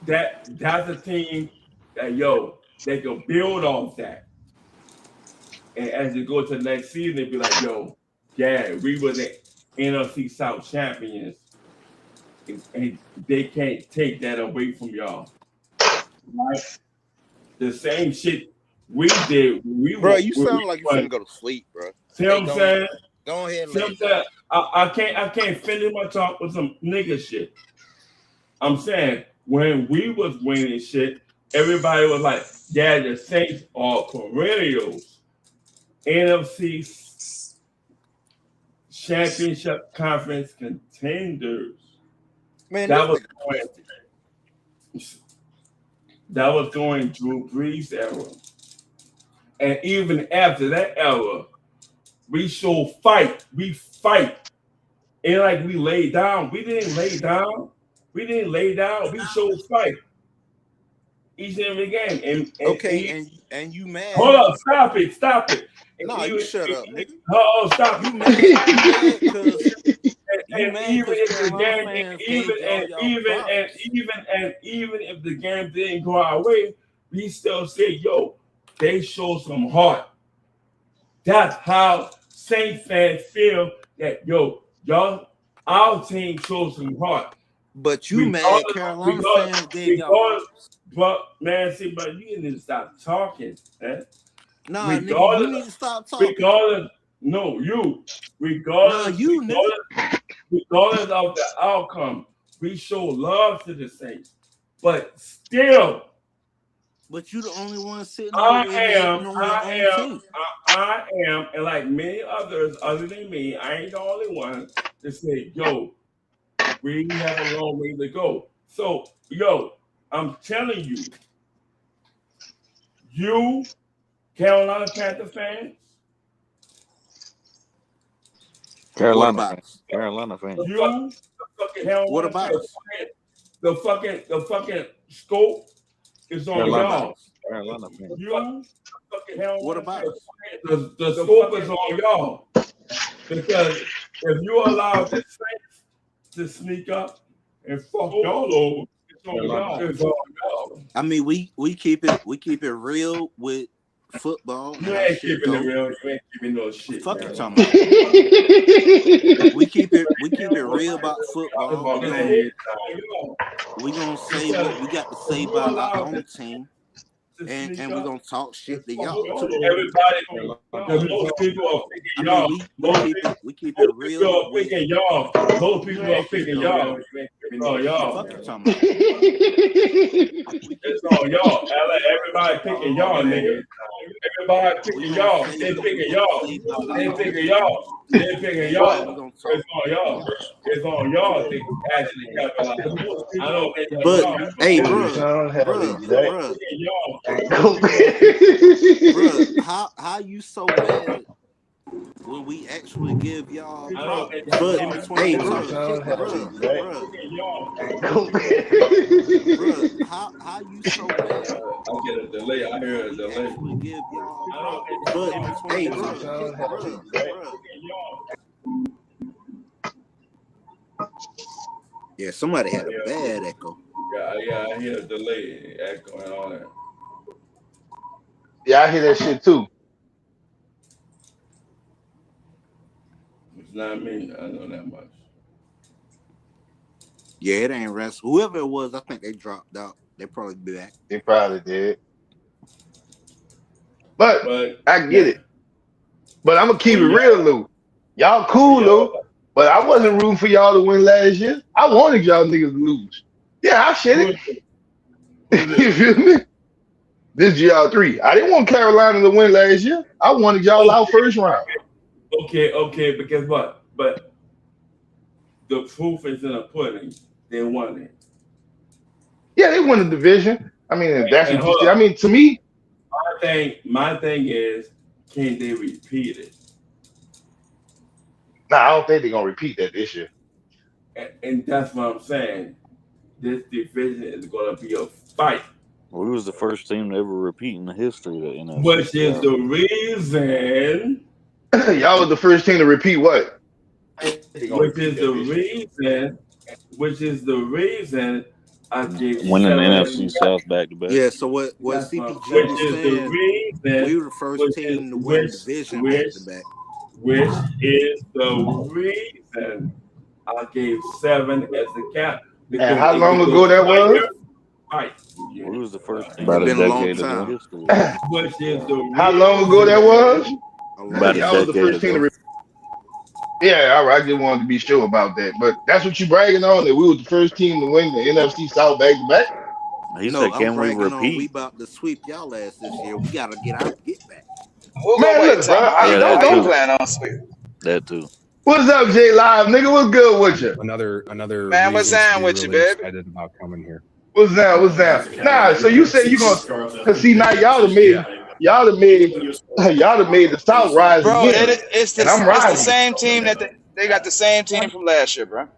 that's a team that, yo, they can build off that. And as you go to the next season, they'd be like, yo, yeah, we were the NFC South champions. And they can't take that away from y'all. Right? The same shit we did. Bro, you sound like you're gonna go to sleep, bro. See what I'm saying? Go ahead and I can't finish my talk with some nigga shit. I'm saying when we was winning shit, everybody was like, yeah, the Saints are perennials. NFC Championship Conference contenders. Man, that was going Drew Brees' era. And even after that era, we show fight. We fight. And like we laid down. We didn't lay down. We showed fight. Each and every game. And you mad. Hold up, stop it. No, you shut up, nigga. Oh, stop. You mad because even if the game didn't go our way, we still say, yo, they show some heart. That's how Saints fans feel that, yo, y'all, our team shows some heart. But you mad Carolina fans gave y'all. But man, but you need to stop talking, man. Nah, nigga, you need to stop talking. Regardless of the outcome, we show love to the Saints. But still, but you the only one sitting I am, and like many others other than me, I ain't the only one to say, yo, we have a long way to go. So, yo, I'm telling you, you Carolina Panther fans, Carolina fan. Carolina fan. You the fucking hell. What about the fucking scope is on y'all. Carolina fan. You the fucking hell. What about the scope is on y'all? Because if you allow the Saints to sneak up and fuck y'all over, it's on y'all. It's on y'all. I mean, we keep it real with football. You ain't keeping it real. You ain't keeping no shit. Fuck you talking about. we keep it real about football. We gonna say what we got to say about our own team. And we're gonna talk shit to y'all too. Everybody, because most people are picking y'all. We keep it real. People are picking y'all. Most people are picking y'all. It's on y'all. It's on y'all. Everybody picking y'all, nigga. Everybody picking y'all. They picking y'all. They picking y'all. They picking y'all. It's on y'all. It's on y'all to actually capitalize. I don't think that's But y'all. hey, bro, how you so mad when we actually give y'all? But hey, bro, how you so mad? I get a delay. I hear a delay. Actually give y'all, but hey, bro. Yeah, somebody had a bad echo. Yeah, I hear a delay echo and all that. Yeah, I hear that shit too. It's not me. I know that much. Yeah, it ain't rest. Whoever it was, I think they dropped out. They probably be back. They probably did. But I get it. But I'm gonna keep it real, Lou. Y'all cool, Lou. But I wasn't rooting for y'all to win last year. I wanted y'all niggas to lose. Yeah, I shit it. You feel me? This GR3. I didn't want Carolina to win last year. I wanted y'all out first round. Okay, but guess what? But the proof is in the pudding. They won it. Yeah, they won the division. I mean, if that's what you see. I mean, to me, my thing is, can they repeat it? Nah, I don't think they're gonna repeat that this year. And that's what I'm saying. This division is gonna be a fight. We was the first team to ever repeat in the history of the NFC. Which is the reason. Y'all was the first team to repeat what? Which is the reason I gave winning the NFC South back to back. Yeah, so what CPG was saying, we were the first team to win the division back to back. Which is the reason I gave 7 as the cap. And how long ago that was? Right. We was the first team. About a decade ago. Which is the how long ago that was? About y'all was the first team to yeah, all right. I just wanted to be sure about that. But that's what you bragging on, that we was the first team to win the NFC South back to back? He said, can we repeat? We about to sweep y'all ass this year. We got to get our get back. Man, look, bro. I plan on sweep. That too. What's up, J Live, nigga? What's good with you? Another man, what's down with you, baby? Excited about coming here. What's down? Nah, so you said you gonna, cause see now y'all have made the South rise bro, again. It's the same team they got the same team from last year, bro.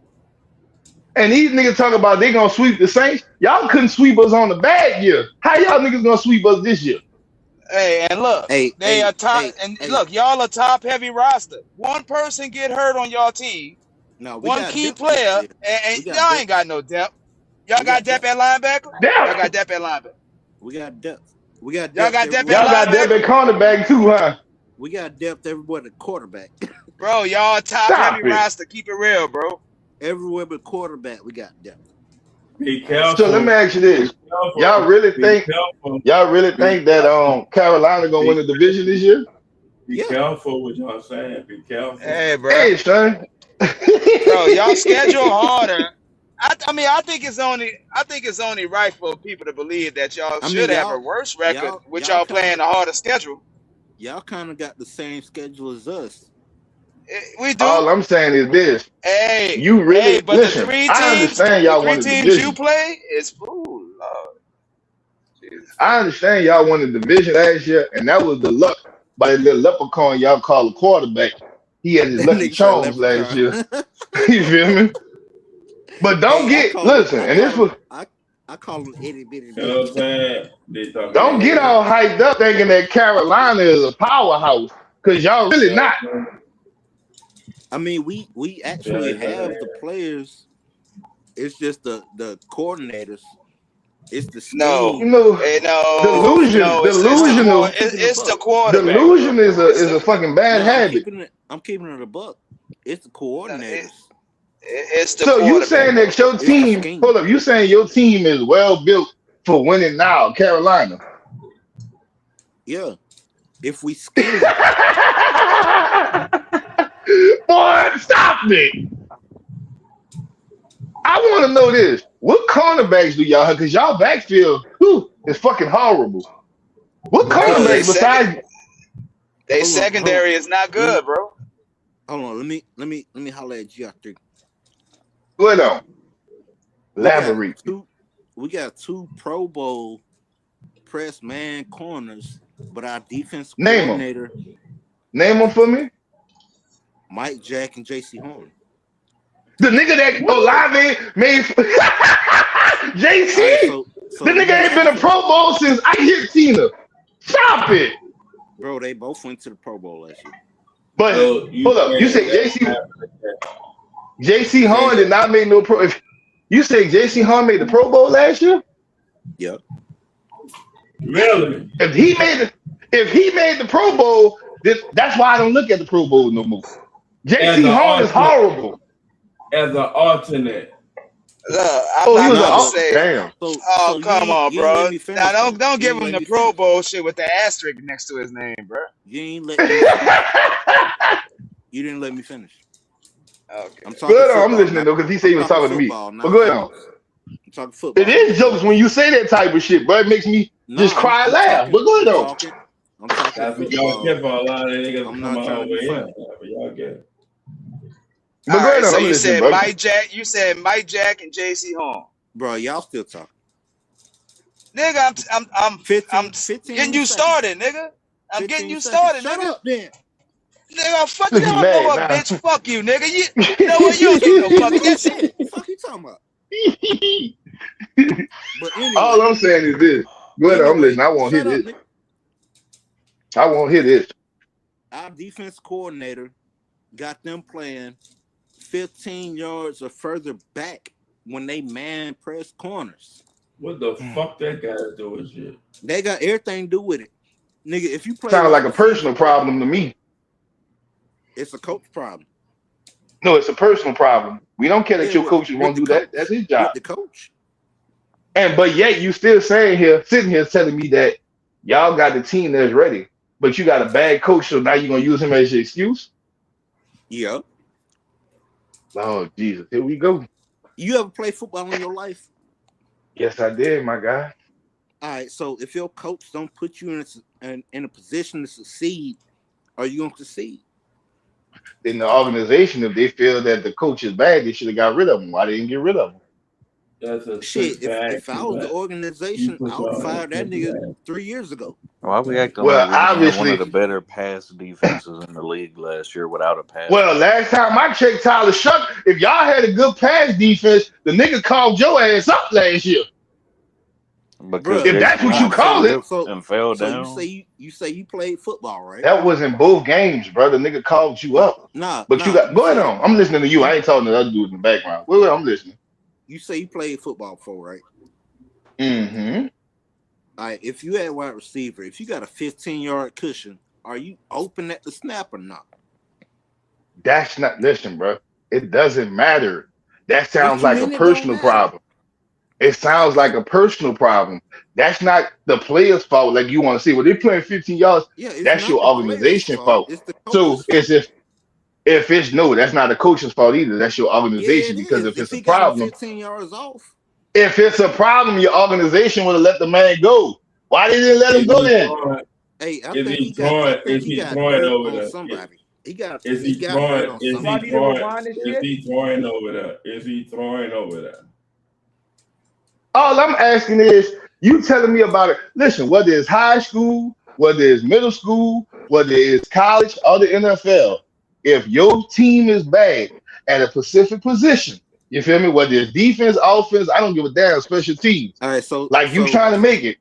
And these niggas talk about they gonna sweep the Saints. Y'all couldn't sweep us on the bad year. How y'all niggas gonna sweep us this year? Hey, and look, they are top. Look, y'all a top heavy roster. One person get hurt on y'all team. No, one key player, and y'all ain't got no depth. Y'all got depth at linebacker. Y'all got depth at linebacker. We got depth. We got y'all depth. got depth y'all got depth at cornerback too, huh? We got depth everywhere at quarterback. Bro, y'all top heavy roster. Keep it real, bro. Everywhere but quarterback, we got depth. Be careful. So let me ask you this: y'all really think that Carolina gonna win the division this year? Be careful what y'all saying. Be careful. Hey, bro. Hey, son. Bro, y'all schedule harder. I think it's only right for people to believe that y'all should have a worse record with y'all playing a harder schedule. Y'all kind of got the same schedule as us. We do. All I'm saying is this. Hey, you really but listen. The 3 teams, I understand y'all want the division. You play is Lord. I understand y'all won the division last year, and that was the luck by the little leprechaun y'all call a quarterback. he had his Lucky Charms last year. You feel me? But don't listen, and this was I call him itty bitty. You know what I'm saying? Don't get all hyped up thinking that Carolina is a powerhouse, because y'all really not. I mean, we actually have the players. It's just the coordinators. It's the scheme. Delusional. It's the quarterback. Delusion is a fucking bad habit. I'm keeping it a buck. It's the coordinators. It's the so you saying that your team? Hold up, you saying your team is well built for winning now, Carolina? Yeah, if we scheme. Boy, stop it! I want to know this. What cornerbacks do y'all have? Because y'all backfield is fucking horrible. What cornerbacks besides? They secondary is not good, bro. Hold on, let me holler at you after. What on? Rivalry. We got two Pro Bowl press man corners, but our defense coordinator. Name them for me. Mike Jack and JC Horn. The nigga that Olave made JC. Right, so the nigga ain't been a Pro Bowl since I hit Tina. Stop it, bro. They both went to the Pro Bowl last year. But hold up, you say JC Horn did not make no Pro. You say JC Horn made the Pro Bowl last year? Yep. Really? If he made the Pro Bowl, that's why I don't look at the Pro Bowl no more. JC Horn is horrible. As an alternate. I'm not gonna say. Damn. Come on, bro. Now don't give him the Pro Bowl shit with the asterisk next to his name, bro. You didn't let me finish. Okay. I'm talking football. I'm listening though, because he said he was talking to me. But go ahead on. I'm talking football. It is jokes when you say that type of shit, bro. It makes me just cry and laugh. But go ahead on. I'm talking y'all care for a lot of niggas. I'm not trying to be funny. Y'all get it. But go ahead on. So you said Mike Jack. You said Mike Jack and JC Horn. Bro, y'all still talking. Nigga, I'm 15 getting you started, nigga. I'm getting you started, nigga. Shut up, then. Nigga, fuck you, know what, bitch? Fuck you, nigga. You know what? You don't get no fucking that shit. What the fuck you talking about? But anyway, all I'm saying is this. Go ahead, I'm listening. I won't hear this. I won't hear this. Our defense coordinator got them playing 15 yards or further back when they man press corners. What the fuck that guy doing shit? They got everything to do with it. Nigga, if you play sounds like a personal problem to me. It's a coach problem. No, it's a personal problem. We don't care that your coaches won't do that. That's his job. The coach. But yet you still sitting here telling me that y'all got the team that's ready, but you got a bad coach, so now you're gonna use him as your excuse? Yeah. Oh Jesus, here we go. You ever play football in your life? Yes, I did, my guy. All right, so if your coach don't put you in a position to succeed, are you gonna succeed? In the organization, if they feel that the coach is bad, they should have got rid of him. Why they didn't get rid of him? That's a shit. If I was the organization, I would fire that nigga 3 years ago. Why we acting well, like obviously one of the better pass defenses in the league last year without a pass? Well, last time I checked Tyler Shough, if y'all had a good pass defense, the nigga called your ass up last year. Because if that's what you call it, and fell down. You say you played football, right? That was in both games, bro. The nigga called you up. But you got go ahead on. I'm listening to you. I ain't talking to the other dudes in the background. Well, I'm listening. You say you played football before, right? Mm-hmm. All right. If you had wide receiver, if you got a 15-yard cushion, are you open at the snap or not? That's not. Listen, bro. It doesn't matter. That sounds like a personal problem. It sounds like a personal problem. That's not the player's fault. Like you want to see, well, they're playing 15 yards. That's your organization fault. So it's if it's no, that's not the coach's fault either. That's your organization because if it's a problem, 15 yards off. If it's a problem, your organization would have let the man go. Why they didn't let him go then? Hey, I is think he throwing over there? Somebody. Is he throwing over there? All I'm asking is, you telling me about it. Listen, whether it's high school, whether it's middle school, whether it's college or the NFL, if your team is bad at a specific position, you feel me? Whether it's defense, offense, I don't give a damn. Special teams. All right, so Like you trying to make it,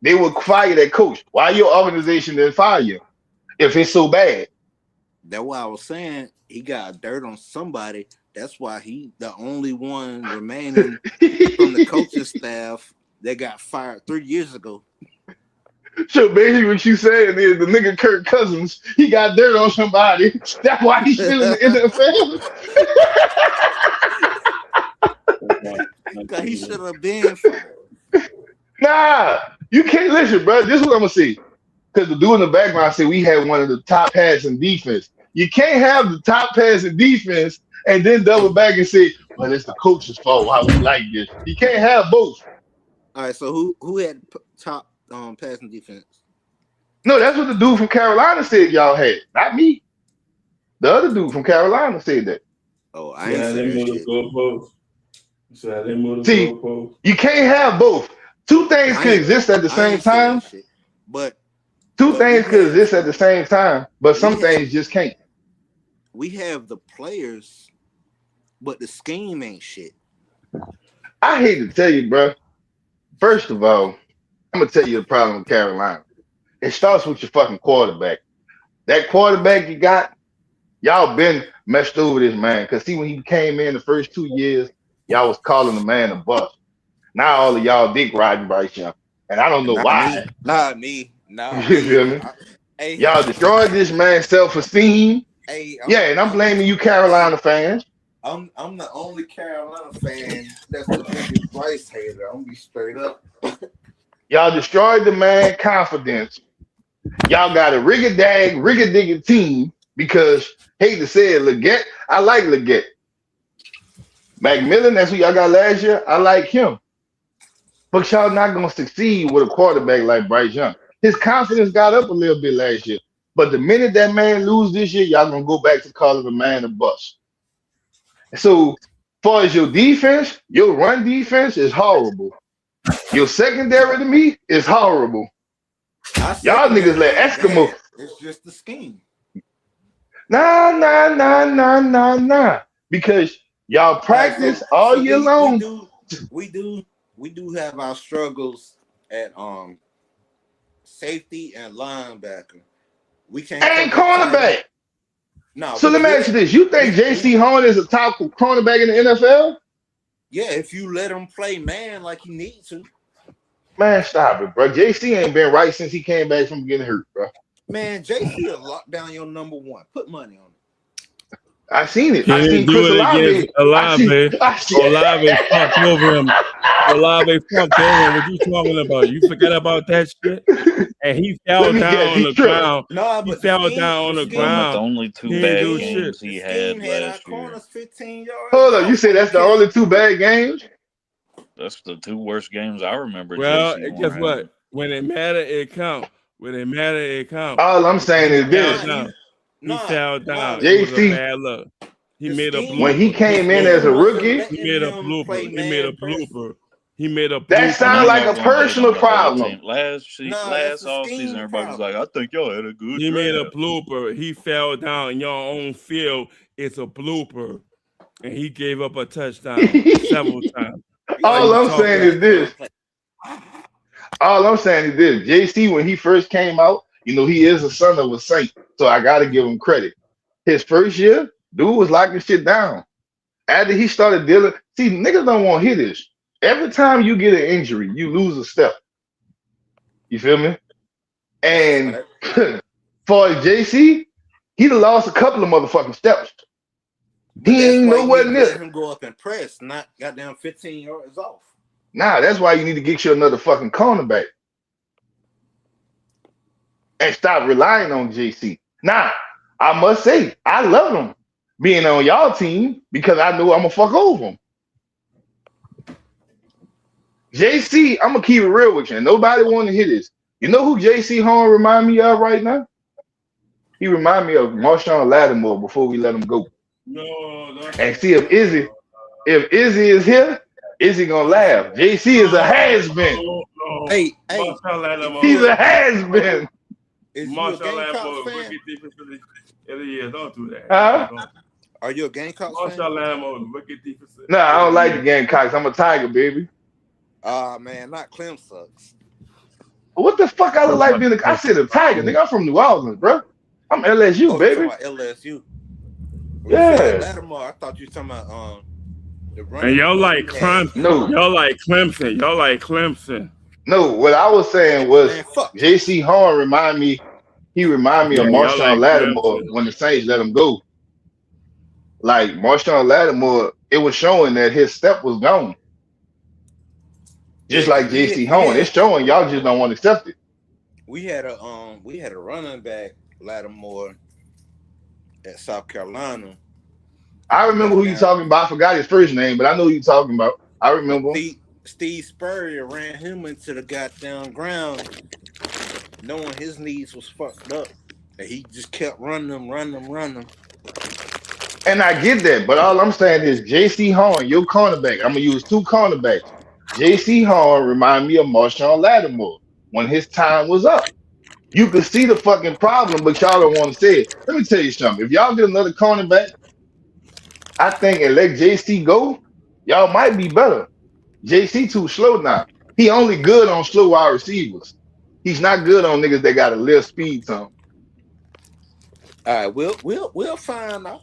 they will fire that coach. Why your organization didn't fire you if it's so bad? That's why I was saying he got dirt on somebody. That's why he the only one remaining from the coaching staff that got fired 3 years ago. So basically what you saying is the nigga Kirk Cousins, he got dirt on somebody. That's why he's still in the NFL. Because he should have been fired. Nah, you can't listen, bro. This is what I'm gonna say. Because the dude in the background said we had one of the top passing defense. You can't have the top passing defense and then double back and say, well, it's the coach's fault why we like this. You can't have both. All right, so who had top passing defense? No, that's what the dude from Carolina said y'all had, not me. The other dude from Carolina said that. Oh, I ain't saying shit. See, you can't have both. Two things could exist at the same time. But two things could exist at the same time, but some things just can't. We have the players, but the scheme ain't shit. I hate to tell you, bro. First of all, I'm gonna tell you the problem with Carolina. It starts with your fucking quarterback. That quarterback you got, y'all been messed over this man. Cause see, when he came in the first 2 years, y'all was calling the man a bust. Now all of y'all dick riding Bryce Young, and I don't know why. Not me. You feel me? Hey, y'all destroyed this man's self-esteem. Hey, and I'm blaming you, Carolina fans. I'm the only Carolina fan that's the biggest Bryce hater. I'm gonna be straight up. Y'all destroyed the man's confidence. Y'all got a rig-a-dig team because, hate to say it, Leggett, I like Leggett. McMillan, that's who y'all got last year. I like him. But y'all not going to succeed with a quarterback like Bryce Young. His confidence got up a little bit last year. But the minute that man lose this year, y'all going to go back to calling the man a bust. So, far as your defense, your run defense is horrible. Your secondary to me is horrible. Y'all niggas let Eskimo. It's just the scheme. Nah. Because y'all practice all year long. We do have our struggles at safety and linebacker. We can't. And cornerback. No. So let me ask you this: you think J.C. Horn is a top cornerback in the NFL? Yeah, if you let him play man like he needs to. Man, stop it, bro. JC ain't been right since he came back from getting hurt, bro. Man, JC will lock down your number one. Put money on it. I seen it. I seen Chris Olave. Olave fucked over him. Olave fucked over him. What you talking about? You forgot about that shit? And he fell down on the ground. No, he fell down on the ground. The only two bad games he had last year. 15 yards. Hold up, you say that's the only two bad games? That's the two worst games I remember. Well, guess what? When it matter, it count. When it matter, it count. All I'm saying is this. He fell down. JC, it was a bad look. He made a blooper. When he came in as a rookie, he made a blooper. He made a blooper. He made a blooper. That sounds like a personal problem. Last offseason, everybody was like, I think y'all had a good He made a blooper. He fell down in your own field. It's a blooper. And he gave up a touchdown several times. All I'm saying is this. JC, when he first came out, you know, he is a son of a saint. So I got to give him credit. His first year, dude was locking shit down. After he started dealing, see, niggas don't want to hear this. Every time you get an injury, you lose a step. You feel me? And for JC, he'd have lost a couple of motherfucking steps. He ain't nowhere near. Let him go up and press, not goddamn 15 yards off. Nah, that's why you need to get you another fucking cornerback. And stop relying on JC. Now, I must say, I love him being on y'all team because I know I'm gonna fuck over him. JC, I'm gonna keep it real with you. And nobody want to hear this. You know who JC Horn remind me of right now? He remind me of Marshawn Lattimore before we let him go. And see if Izzy is here, Izzy gonna laugh. JC is a has-been. Hey, he's a has-been. Is you a Marshawn Gamecocks Lambo, fan? wicked defense of the year. Don't do that. Huh? Are you a Gamecocks fan? Marshawn Lambo, wicked defense. No, I don't like the Gamecocks. I'm a Tiger, baby. Man, not Clem sucks. What the fuck I look like being I said a Tiger, nigga. I'm from New Orleans, bro. I'm LSU, baby. About LSU. Yeah. Lattimore, I thought you were talking about the running. And y'all like Clemson. No. Y'all like Clemson. Y'all like Clemson. No, what I was saying was J.C. Horn remind me of Marshawn Lattimore when the Saints let him go. Like Marshawn Lattimore, it was showing that his step was gone. Just like J.C. Horn. It's showing y'all just don't want to accept it. We had a running back, Lattimore, at South Carolina. I remember who you talking about. I forgot his first name, but I know who you talking about. I remember. Steve Spurrier ran him into the goddamn ground, knowing his knees was fucked up. And he just kept running them. And I get that, but all I'm saying is J.C. Horn, your cornerback. I'm gonna use two cornerbacks. J.C. Horn remind me of Marshawn Lattimore when his time was up. You could see the fucking problem, but y'all don't want to say it. Let me tell you something. If y'all get another cornerback, I think and let JC go, y'all might be better. JC too slow now. He only good on slow wide receivers. He's not good on niggas that got a little speed to him. All right, we'll find out.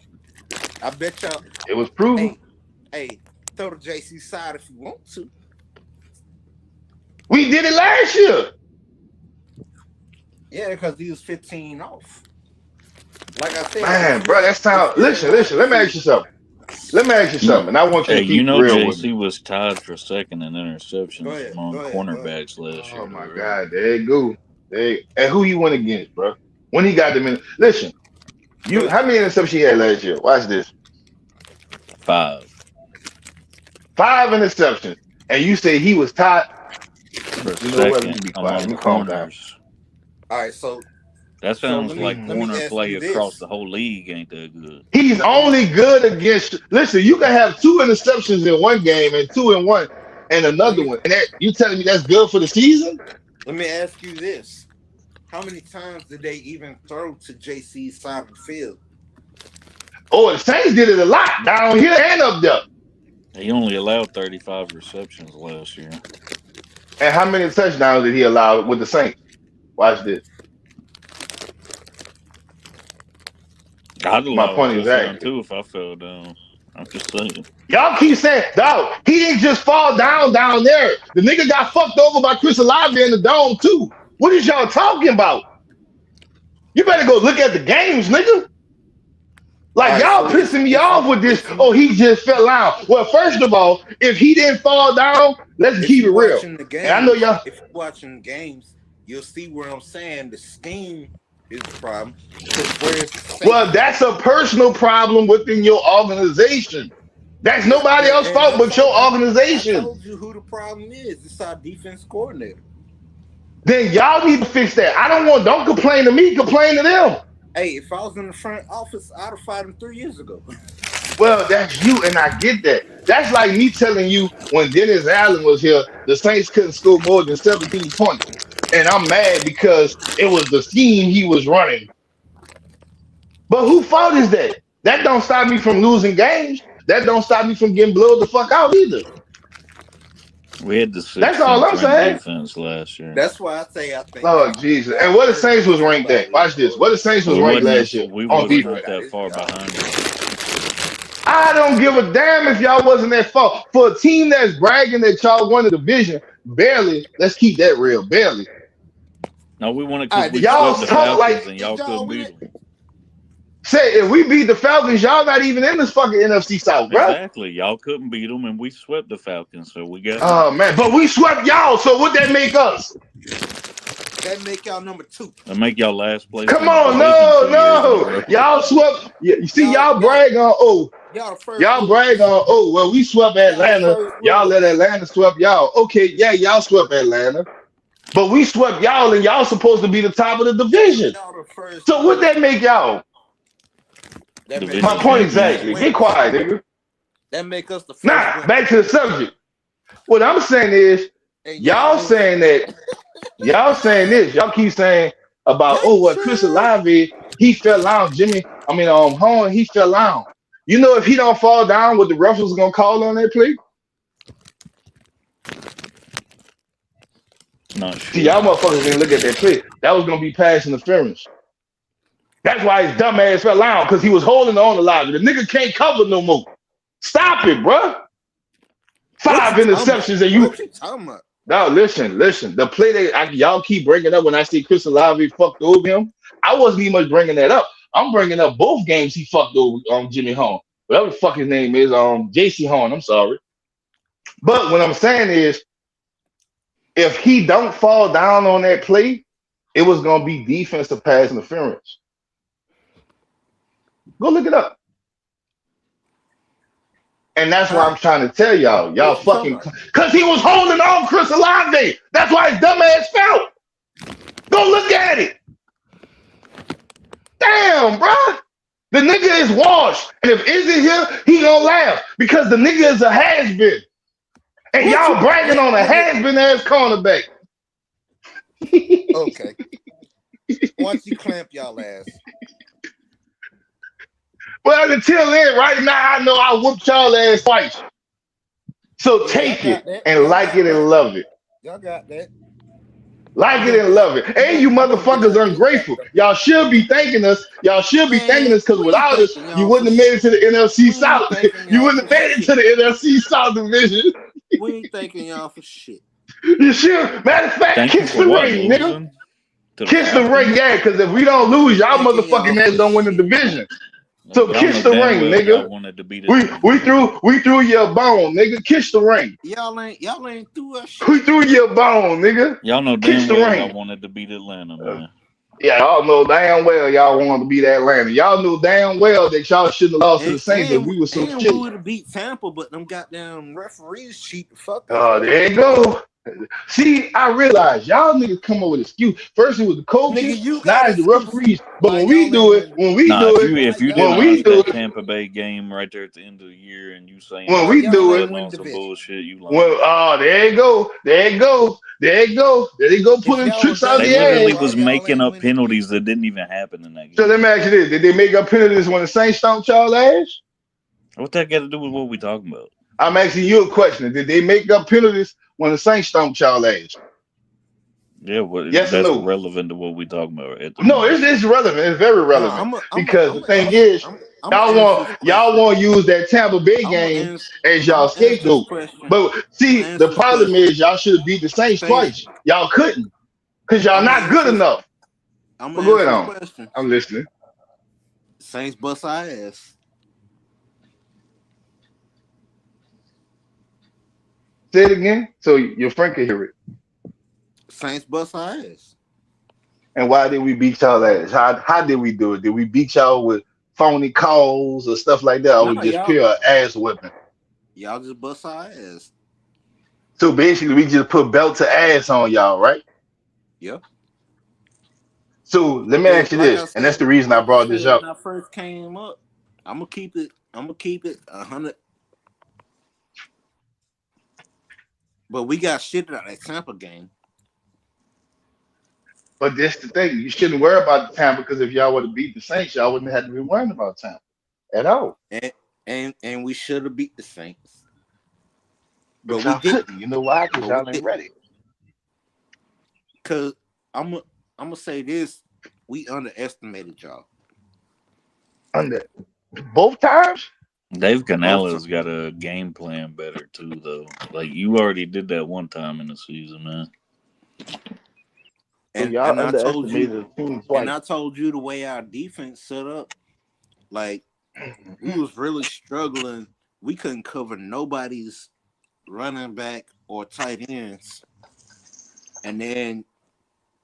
I bet y'all. It was proven. Hey, throw the JC side if you want to. We did it last year. Yeah, because he was 15 off. Like I said, man, bro, that's time. Listen. Let me ask you something. And I want you to keep real with me. JC was tied for second in interceptions among cornerbacks last year. Oh my God, there you go. And who he went against, bro? When he got them in. Listen, how many interceptions he had last year? Watch this. 5 interceptions, and you say he was tied. You know what? Let me be quiet. Let me calm down. All right, so that sounds like corner play across the whole league ain't that good. He's only good against. Listen, you can have 2 interceptions in one game and 2 in one and another one, and you telling me that's good for the season? Let me ask you this: how many times did they even throw to JC's side of the field? Oh, the Saints did it a lot down here and up there. He only allowed 35 receptions last year. And how many touchdowns did he allow with the Saints? Watch this. I'd allow my point exactly too if I fell down. I'm just saying. Y'all keep saying, dog, he didn't just fall down there. The nigga got fucked over by Chris Olave in the dome too. What is y'all talking about? You better go look at the games, nigga. Like y'all pissing me off with this. Oh, he just fell out. Well, first of all, if he didn't fall down, let's keep it real. And I know y'all. If you're watching games, you'll see where I'm saying the scheme is the problem. Well, that's a personal problem within your organization. That's nobody else's fault but your organization. I told you who the problem is. It's our defense coordinator. Then y'all need to fix that. Don't complain to me, complain to them. Hey, if I was in the front office, I'd have fired him 3 years ago. Well, that's you, and I get that. That's like me telling you when Dennis Allen was here, the Saints couldn't score more than 17 points. And I'm mad because it was the scheme he was running. But whose fault is that? That don't stop me from losing games. That don't stop me from getting blown the fuck out either. We had the that's all I'm saying. Defense last year. That's why I think. Oh Jesus! And what the Saints was ranked at? Watch this. What the Saints was ranked last year? We wasn't that far behind. I don't give a damn if y'all wasn't that far. For a team that's bragging that y'all won the division, barely. Let's keep that real. Barely. No, we want to keep y'all the talk Falcons like and y'all couldn't beat them. Say if we beat the Falcons, y'all not even in this fucking NFC South, bro. Exactly. Y'all couldn't beat them, and we swept the Falcons, so we got. Oh man, but we swept y'all. So what that make us? That make y'all number 2. That make y'all last place. Come on, no. Y'all swept. You see, y'all brag on Y'all brag on well, we swept Atlanta. Y'all let Atlanta swept y'all. Okay, yeah, y'all swept Atlanta. But we swept y'all, and y'all supposed to be the top of the division. So what that make y'all? My point exactly. Get quiet, nigga. That make us the first. Nah, back to the subject. What I'm saying is, y'all saying that, y'all saying this. Y'all keep saying, about what Chris Olave, he fell down. Horn, he fell down. You know, if he don't fall down, what the ref was gonna call on that play? Not sure. See, y'all motherfuckers didn't look at that play. That was gonna be pass interference. That's why his dumb ass fell down, because he was holding on to Olave. The nigga can't cover no more. Stop it, bruh. 5 interceptions and you. What you talking about? Now listen. The play that y'all keep bringing up when I see Chris Olave fucked over him, I wasn't even much bringing that up. I'm bringing up both games he fucked over Jimmy Horn. Whatever the fuck his name is, JC Horn. I'm sorry. But what I'm saying is, if he don't fall down on that play, it was gonna be defensive pass interference. Go look it up. And that's why I'm trying to tell y'all fucking, because he was holding on Chris Olave. That's why his dumb ass fell. Go look at it. Damn, bro. The nigga is washed. And if Izzy here, he gonna laugh because the nigga is a has-been. And y'all bragging on a has-been ass cornerback. Okay. Once you clamp y'all ass. Well, until then, right now, I know I whooped y'all ass twice. So take it and like it and love it. Y'all got that. Like it and love it. And you motherfuckers ungrateful. Y'all should be thanking us. Y'all should be thanking us because without us, you wouldn't have made it to the NFC South. You wouldn't have made it to the NFC South division. We ain't thanking y'all for shit. You should. Matter of fact, kiss the ring, nigga. Kiss the ring, yeah, because if we don't lose, y'all motherfucking ass don't win the division. So kiss the ring, nigga. We threw you a bone, nigga. Kiss the ring. Y'all ain't threw us shit. We threw you a bone, nigga. Y'all know Kiss damn the well ring. I wanted to beat Atlanta, man. Yeah, y'all know damn well y'all wanted to beat Atlanta. Y'all knew damn well that y'all shouldn't have lost to the Saints, but we were so shit. We would have beat Tampa, but them goddamn referees cheat the fuck out. Oh, there you go. See, I realized y'all niggas come up with excuse. First it was the coaches, now it's the referees. But when we do it, if you didn't watch that Tampa Bay game right there at the end of the year, and you saying when we do it, on some bullshit, you lying. Well, there you go. There you go. Pulling tricks out They the ass. literally was making up penalties that didn't even happen in that game. So let me ask you this: did they make up penalties when the Saints stomped y'all ass? What that got to do with what we talking about? I'm asking you a question. Did they make up penalties when the Saints stomped y'all ass? Yeah, well, yes that's or no? Relevant to what we talking about. No, it's relevant. It's very relevant because the thing is, y'all want to use that Tampa Bay game as y'all scapegoat. But see, the problem is y'all should have beat the Saints twice. Y'all couldn't because y'all not good enough. I'm but go ahead on. I'm listening. Saints bust our ass. Say it again, so your friend can hear it. Saints bust our ass. And why did we beat y'all ass? How did we do it? Did we beat y'all with phony calls or stuff like that, or we just pure ass whipping? Y'all just bust our ass. So basically, we just put belt to ass on y'all, right? Yeah. So let me ask you this, and that's the reason I brought this up. When I first came up, I'm gonna keep it 100. But we got shit out that Tampa game. But that's the thing. You shouldn't worry about the Tampa because if y'all would have beat the Saints, y'all wouldn't have to be worrying about Tampa at all. And we should have beat the Saints. But we didn't. You know why? Because y'all ain't ready. Because I'm gonna say this: we underestimated y'all. Both times. Dave Canales got a game plan better too, though. Like you already did that one time in the season, man. And I told you the way our defense set up, like we was really struggling. We couldn't cover nobody's running back or tight ends. And then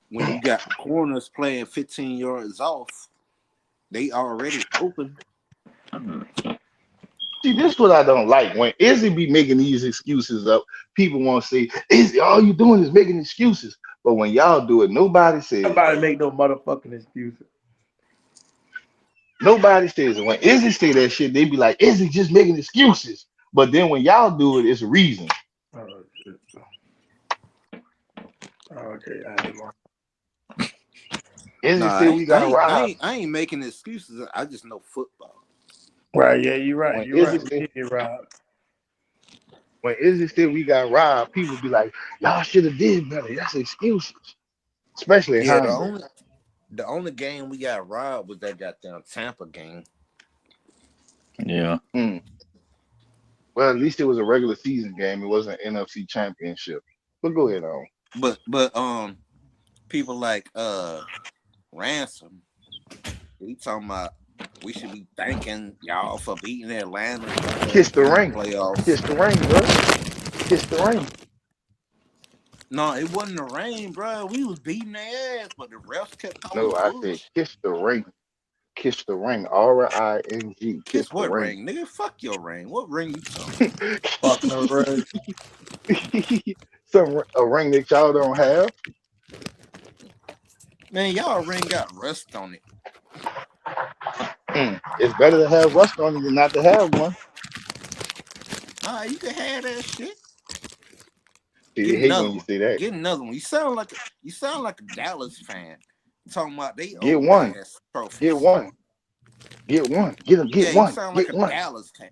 when you got corners playing 15 yards off, they already open. See, this is what I don't like. When Izzy be making these excuses up, people want to say, Izzy, all you doing is making excuses. But when y'all do it, nobody says. Nobody make no motherfucking excuses. Nobody says it. When Izzy say that shit, they be like, Izzy just making excuses. But then when y'all do it, it's a reason. Oh, shit. Okay, I Izzy said we got robbed. I ain't making excuses. I just know football. Right? Yeah, you're right. When You're right. Izzy We said, did get robbed. when Izzy said we got robbed, people be like, "Y'all should have did better." That's excuses, especially in Yeah, hindsight. the only game we got robbed was that goddamn Tampa game. Yeah. Well, at least it was a regular season game. It wasn't an NFC championship. But go ahead on. But people like Ransom, he talking about we should be thanking y'all for beating Atlanta. Kiss the ring. Playoffs. Kiss the ring, bro. Kiss the ring. No, it wasn't the rain, bro. We was beating their ass, but the refs kept calling. No, I said kiss the ring. Kiss the ring. R-I-N-G. Kiss what the ring, nigga? Fuck your ring. What ring you talking? Fuck no ring. A ring that y'all don't have. Man, y'all ring got rust on it. It's better to have rust on it than not to have one. You can have that shit. See, hate when you say that. Get another one. You sound like a Dallas fan. Talking about they get one. Get one. Get one. Get one. You sound like a Dallas fan.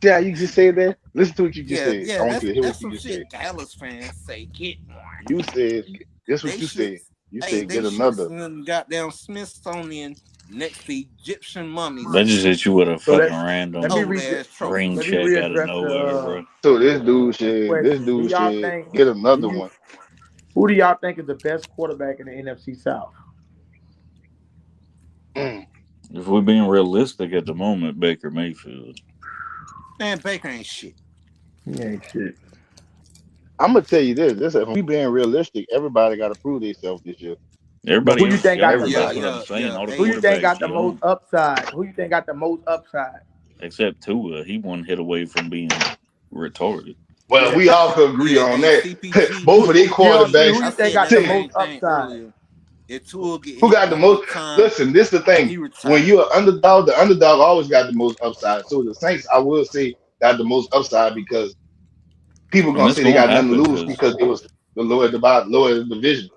See how you just said that? Listen to what you just said. Yeah, I want you to hear that's what you some just shit said. Dallas fans say get one. You said that's what you said. You said get another. Goddamn Smithsonian next to Egyptian mummies. They just hit you with a fucking random ring check out of nowhere, bro. So this dude said get another one. Who do y'all think is the best quarterback in the NFC South? If we're being realistic at the moment, Baker Mayfield. Man, Baker ain't shit. He ain't shit. I'm gonna tell you this. If we being realistic, everybody got to prove themselves this year. Everybody. Who you think got the Who you think got the most upside? Who you think got the most upside? Except Tua, he 1 hit away from being retarded. Well, we all could agree on that. CPG, Both of these quarterbacks. Who you think got the most upside? Who got the most? Listen, this is the thing. When you're an underdog, the underdog always got the most upside. So the Saints, I will say, got the most upside because people gonna say they got nothing to lose because it was the lower division.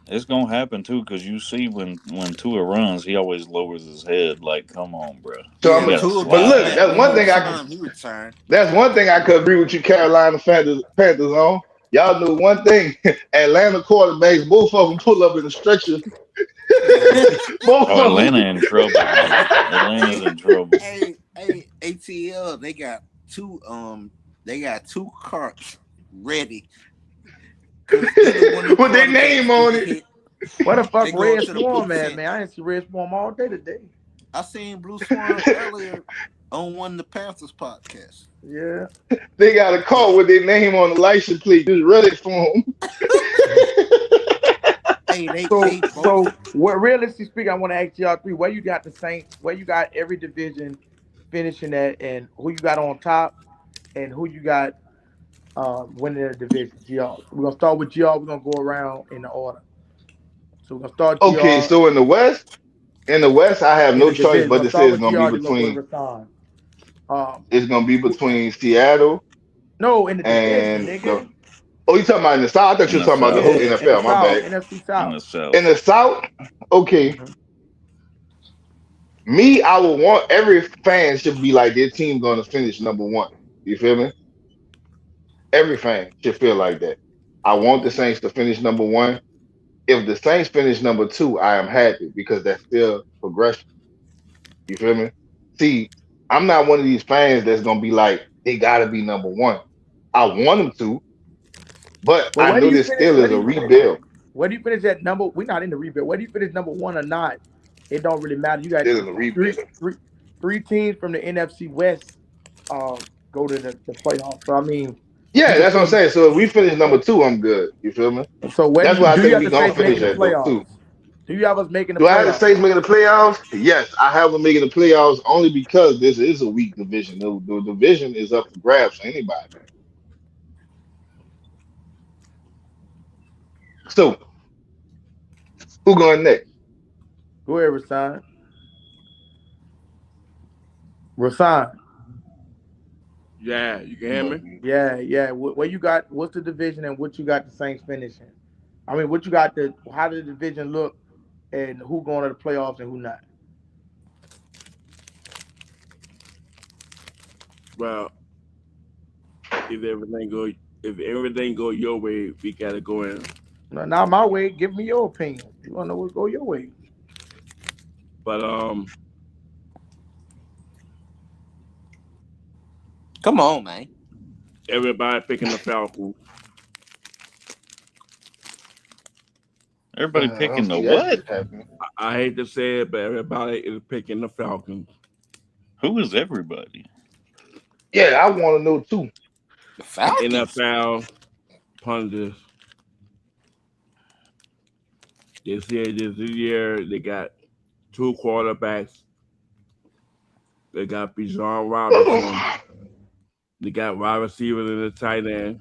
It's gonna happen too, because you see when Tua runs, he always lowers his head. Like, come on, bro. So but look, that's one thing That's one thing I could agree with you, Carolina Panthers on. Y'all know one thing: Atlanta quarterbacks, both of them pull up in a stretcher. Atlanta in trouble. Atlanta's in trouble. Hey, ATL, they got two carts ready with their name on it. What the fuck, Red Swarm, man? I didn't see Red Swarm all day today. I seen Blue Swarm earlier on one of the Panthers podcasts. Yeah, they got a cart with their name on the license plate, just ready for them. So what? Realistically speaking, I want to ask y'all three: where you got the Saints? Where you got every division finishing at, and who you got on top, and who you got winning the division? Y'all. We're gonna start with y'all. We're gonna go around in the order. So we're gonna start. Okay, so in the West, I have no choice but to say it's gonna be between. It's gonna be between Seattle. No, in the division, nigga. Oh, you talking about in the South? I thought you were talking about the whole NFL. My bad. NFC South. In the South, okay. Me, I would want every fan should be like their team going to finish number one. You feel me? Every fan should feel like that. I want the Saints to finish number one. If the Saints finish number two, I am happy because that's still progression. You feel me? See, I'm not one of these fans that's gonna be like they gotta be number one. I want them to, but I know this still is a rebuild. Where do you finish that number? We're not in the rebuild. Where do you finish number one or not? It don't really matter. You got three teams from the NFC West go to the playoffs. So I mean, yeah, that's what I'm saying. So if we finish number two, I'm good. You feel me? So that's why I think we're gonna finish at number two. Do you have us making the playoffs? Do I have the Saints making the playoffs? Yes, I have them making the playoffs only because this is a weak division. The division is up for grabs for anybody. So, who going next? Go ahead, Rasan. Rasan. Yeah, you can hear me? Yeah. Where you got, what's the division and what you got the Saints finishing? I mean, what you got how did the division look and who going to the playoffs and who not. Well, if everything go your way, we gotta go in. No, not my way. Give me your opinion. You wanna know what go your way? But come on, man. Everybody picking the Falcons. Everybody picking the what? I hate to say it, but everybody is picking the Falcons. Who is everybody? Yeah, I want to know too. The Falcons. NFL pundits. They said this year they got 2 quarterbacks. They got Bijan Robinson. They got wide receivers in the tight end.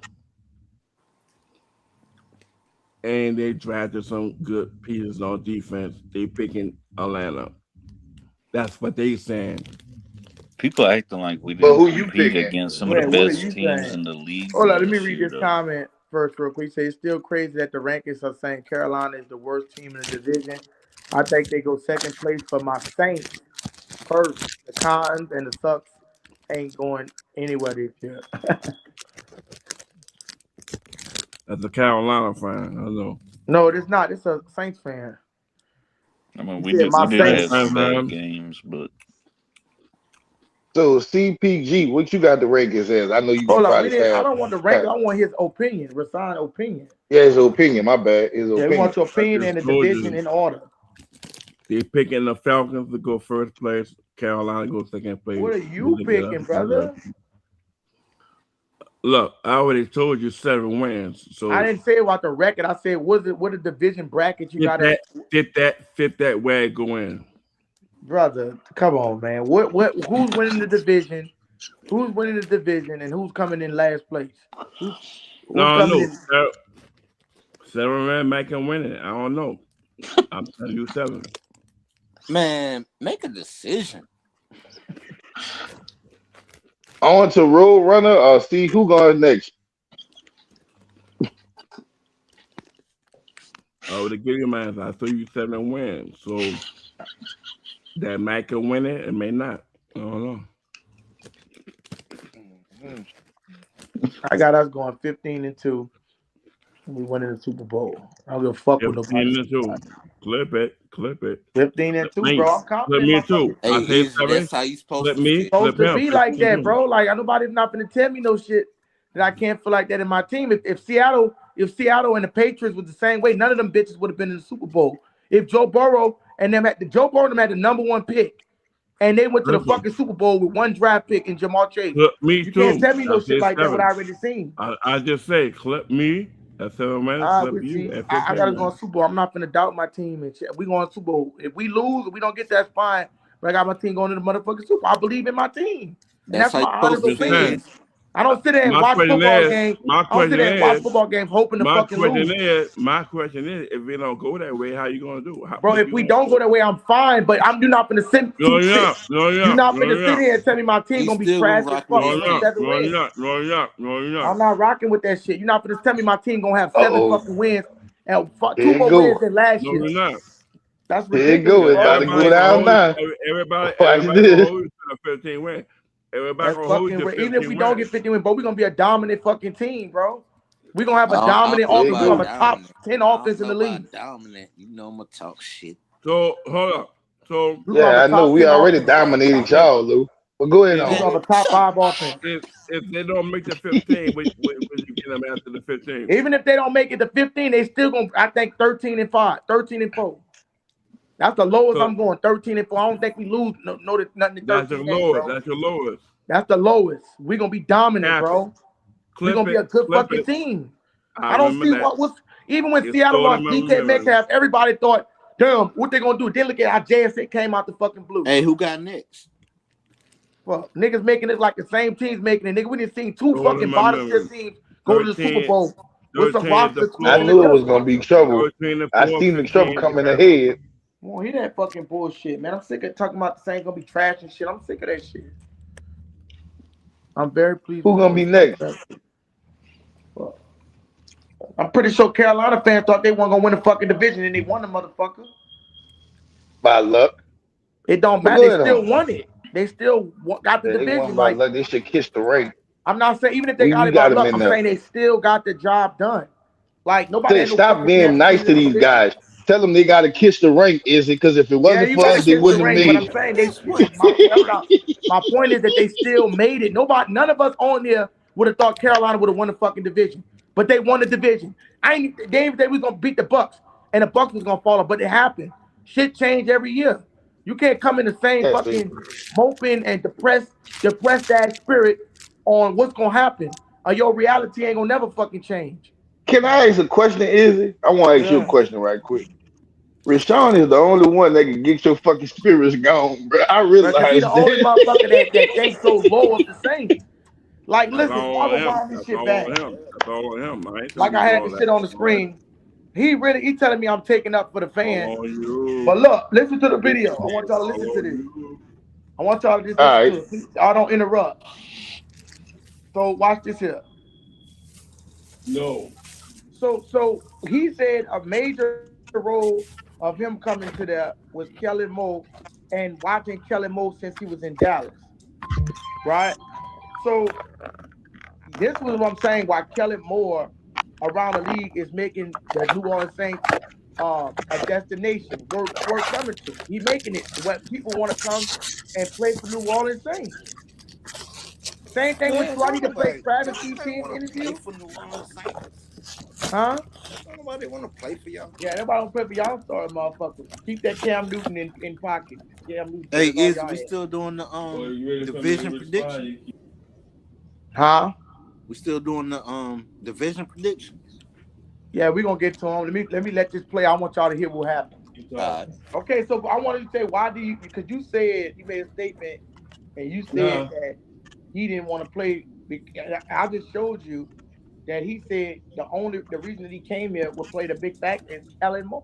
And they drafted some good pieces on defense. They picking Atlanta. That's what they saying. People acting like we But who didn't you compete picking? against some Wait, of the what are best you teams saying? in the league. Hold on, let me read year, this though. comment first real quick. He says, it's still crazy that the rankings are saying Carolina is the worst team in the division. I think they go second place for my Saints first. The Cons and the Sucks ain't going anywhere this year. That's a Carolina fan. I know. No, it's not. It's a Saints fan. I mean, He we said did my have Saints. some bad games, but So CPG, what you got the rankings as? I know you Hold on, probably I have. don't want the rank. I want his opinion, Rasan opinion. Yeah, his opinion. My bad. His Yeah, we opinion. want your opinion I and the just told division you. in order. They picking the Falcons to go first place. Carolina go second place. What are you picking, brother? Look, I already told you 7 wins. So I didn't say about the record. I said, what a division bracket you got at? fit that where it go in. Brother, come on, man. Who's winning the division? Who's winning the division and who's coming in last place? Who's coming in? 7 man making winning. I don't know. I'm telling you 7. Man, make a decision. On to Road Runner or see who going next. Oh, to give you my answer, I told you 7 wins. So that might can win it, it may not. I don't know. I got us going 15-2. We winning the Super Bowl. I don't give a fuck with nobody. 15-2. Clip it. 15-2, bro. I'm confident in myself. Hey, I say 7. that's how you supposed Flip to me. feel. Supposed Flip to him. be like that, bro. Like nobody's not gonna tell me no shit that I can't feel like that in my team. If Seattle and the Patriots was the same way, none of them bitches would have been in the Super Bowl. If Joe Burrow and them had the number 1 pick, and they went to the fucking Super Bowl with 1 draft pick in Jamar Chase. You can't tell me no shit like that. What I already seen. I just say clip me at 7 man. Clip you at 15. I gotta go on Super Bowl. I'm not gonna doubt my team and shit. We going Super Bowl. If we lose, if we don't get that fine. But I got my team going to the motherfucking Super Bowl. I believe in my team. And that's my honest opinion. I don't sit there and watch football games. I don't sit there and watch football games hoping to fucking lose. My question is, if we don't go that way, how you gonna do? Bro, if we don't go that way, I'm fine. But you're not gonna sit. You're not gonna sit here and tell me my team gonna be trash as fuck. I'm not rocking with that shit. You're not gonna tell me my team gonna have 7 fucking wins and 2 more wins than last year. No, you're not. That's There you go. It's about to go down now. Everybody Watch gonna this. hold you to 15 win. Everybody That's gonna hold you to fucking. 15 Even if we don't get 15 wins, bro, we're gonna be a dominant fucking team, bro. We're gonna have a I dominant don't offense. know We're gonna have a about top dominant. 10 offense in the league. Dominant. You know I'm gonna talk shit. So hold up. So Yeah, I know we already dominated y'all, Lou. But go ahead We're on. gonna have a top 5 offense. If they don't make the 15, when you get them after the 15? Even if they don't make it to 15, they still gonna, I think, 13-5, 13-4. That's the lowest I'm going, 13-4. I don't think we lose nothing in 13 That's your games, lowest. bro. That's your lowest. That's the lowest. We're gonna be dominant, bro. We're gonna be a good fucking team. I don't see what's even when Seattle lost DK Metcalf, everybody thought, damn, what they gonna do? Then look at how JSN came out the fucking blue. Hey, who got next? Well, niggas making it like the same teams making it. Nigga, we didn't see 2 fucking bottom tier teams go to the Super Bowl with some roster. I knew it was gonna be trouble. I seen the trouble coming ahead. Won't hear that fucking bullshit, man. I'm sick of talking about the same gonna be trash and shit. I'm sick of that shit. I'm very pleased. Who gonna be next? Well, I'm pretty sure Carolina fans thought they weren't gonna win the fucking division, and they won the motherfucker. by luck. It don't But matter. go They ahead still on. won it. They still got the They division. won by Like, luck. They should kiss the ring. I'm not saying even if they got We it by got them luck, in I'm there. saying they still got the job done. Like nobody Say, had no stop fucking chance being to nice beat to them these division. guys. Tell them they got to kiss the ring, is it? Because if it Yeah, wasn't you for gotta us, they kiss the wouldn't have ring. But made I'm it. saying my point is that they still made it. None of us on there would have thought Carolina would have won the fucking division. But they won the division. They didn't say we was gonna beat the Bucks and the Bucks was gonna fall off, but it happened. Shit changed every year. You can't come in the same Yeah, fucking moping and depressed ass spirit on what's gonna happen. Or your reality ain't gonna never fucking change. can I ask a question, Izzy? I want to ask you a Yeah. question right quick. Rashawn is the only one that can get your fucking spirits gone, bro. I Because he realize the only that. motherfucker that thinks so low of the Saints. Like, That's listen, all y'all on gonna him. wind this That's shit all back. on him. That's all on him. I ain't Like telling I you to do had all this that. shit on the All right. screen. He telling me I'm taking up for the fans. All on you. But look, listen to the video. I want y'all to listen All to on this. you. I want y'all to just All listen right. to it. I don't interrupt. So watch this here. No. So he said a major role of him coming to there was Kellen Moore and watching Kellen Moore since he was in Dallas. Right? So this was what I'm saying why Kellen Moore around the league is making the New Orleans Saints a destination worth coming to. He making it what people want to come and play for New Orleans Saints. Same thing with Man, you. I don't need to play nobody Travis Etienne's want to play interview. for New Orleans Saints. Huh? Don't nobody want to play for y'all. Yeah, nobody don't play for y'all sorry motherfuckers. Keep that Cam Newton in pocket. Cam Newton Hey, is all is y'all we had. still doing the you division prediction? Huh? We still doing the division predictions? Yeah, we're gonna get to him. Let me let this play. I want y'all to hear what happened. Okay, so I wanted to say why do you because you said you made a statement and you said that he didn't want to play. I just showed you that he said the reason that he came here would play the big factor is Kellen Moore.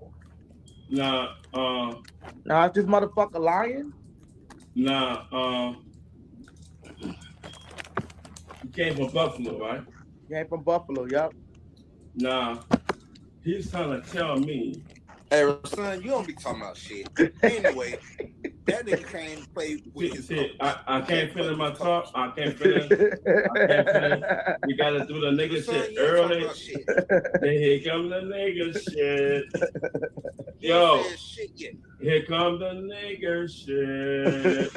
Now is this motherfucker lying? He came from Buffalo, right? Came from Buffalo, yep. Nah, he's trying to tell me. Hey, son, you don't be talking about shit. Anyway, that nigga came to play with his coach. I can't finish my talk. I can't finish. We gotta do the nigga shit early. Then here come the nigga shit. Yo, here come the nigga shit.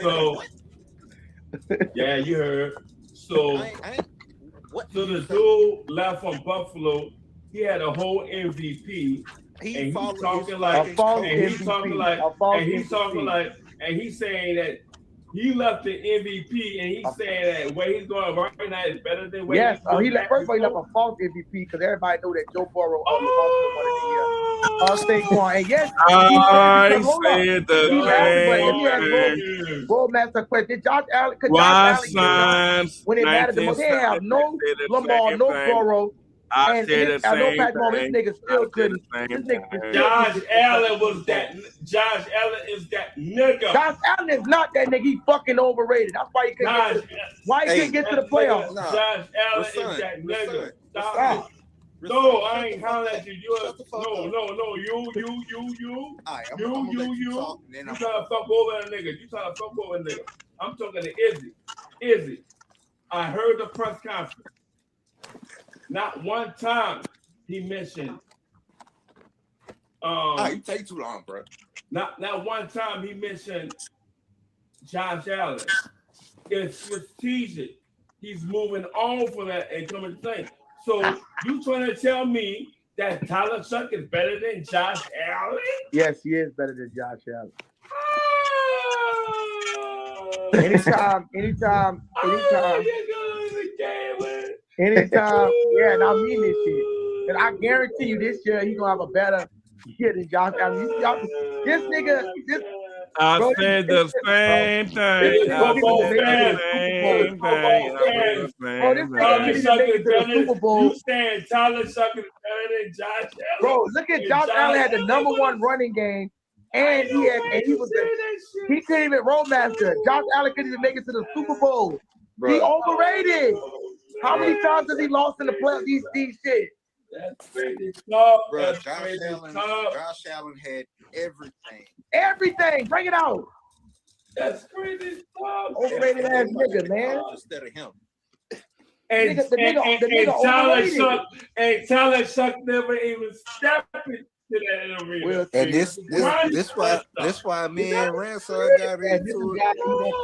So, yeah, you heard. So, so the dude left from Buffalo. He had a whole MVP. And he's talking like, and he's saying that he left the MVP, and he's saying that where he's going right now is better than where yes, he's he left. First of all, he left a false MVP because everybody know that Joe Burrow wanted the year. Saquon, and yes, I said the he left. But let me ask same Bro Master question: did Josh Allen? Why signs When it mattered the most, they didn't have no Lamar, no Burrow. I said the same Patrick Mahomes, this nigga still couldn't. Josh Allen was that. Josh Allen is that nigga. Josh Allen is not that nigga. He fucking overrated. That's why he couldn't get to the playoffs. Josh Allen is that nigga. Stop. No, I ain't hollering at you. No. You. You trying to fuck over a nigga. You trying to fuck over a nigga. I'm talking to Izzy. Izzy, I heard the press conference. Not one time he mentioned. You take too long, bro. Not one time he mentioned Josh Allen. It's strategic. He's moving on from that and coming to think. So you trying to tell me that Tyler Shough is better than Josh Allen? Yes, he is better than Josh Allen. Anytime. Yeah, and I mean this shit. And I guarantee you this year he's gonna have a better year than Josh Allen. This nigga, I said the same thing. You saying Tyler Shough is better than Josh Allen? Bro, look at Josh Allen had the number one running game, and he couldn't even roadmaster. Josh Allen couldn't even make it to the Super Bowl. He overrated. How many times has he lost in the playoffs? These shit. That's crazy talk. Bro, That's Josh crazy Allen, talk. Josh Allen had everything. Everything. Bring it out. That's crazy talk. Overrated ass nigga, man. Instead of him. And the nigga overrated. Talent Shough never even stepped into that arena. And this why me and Ransom got into it.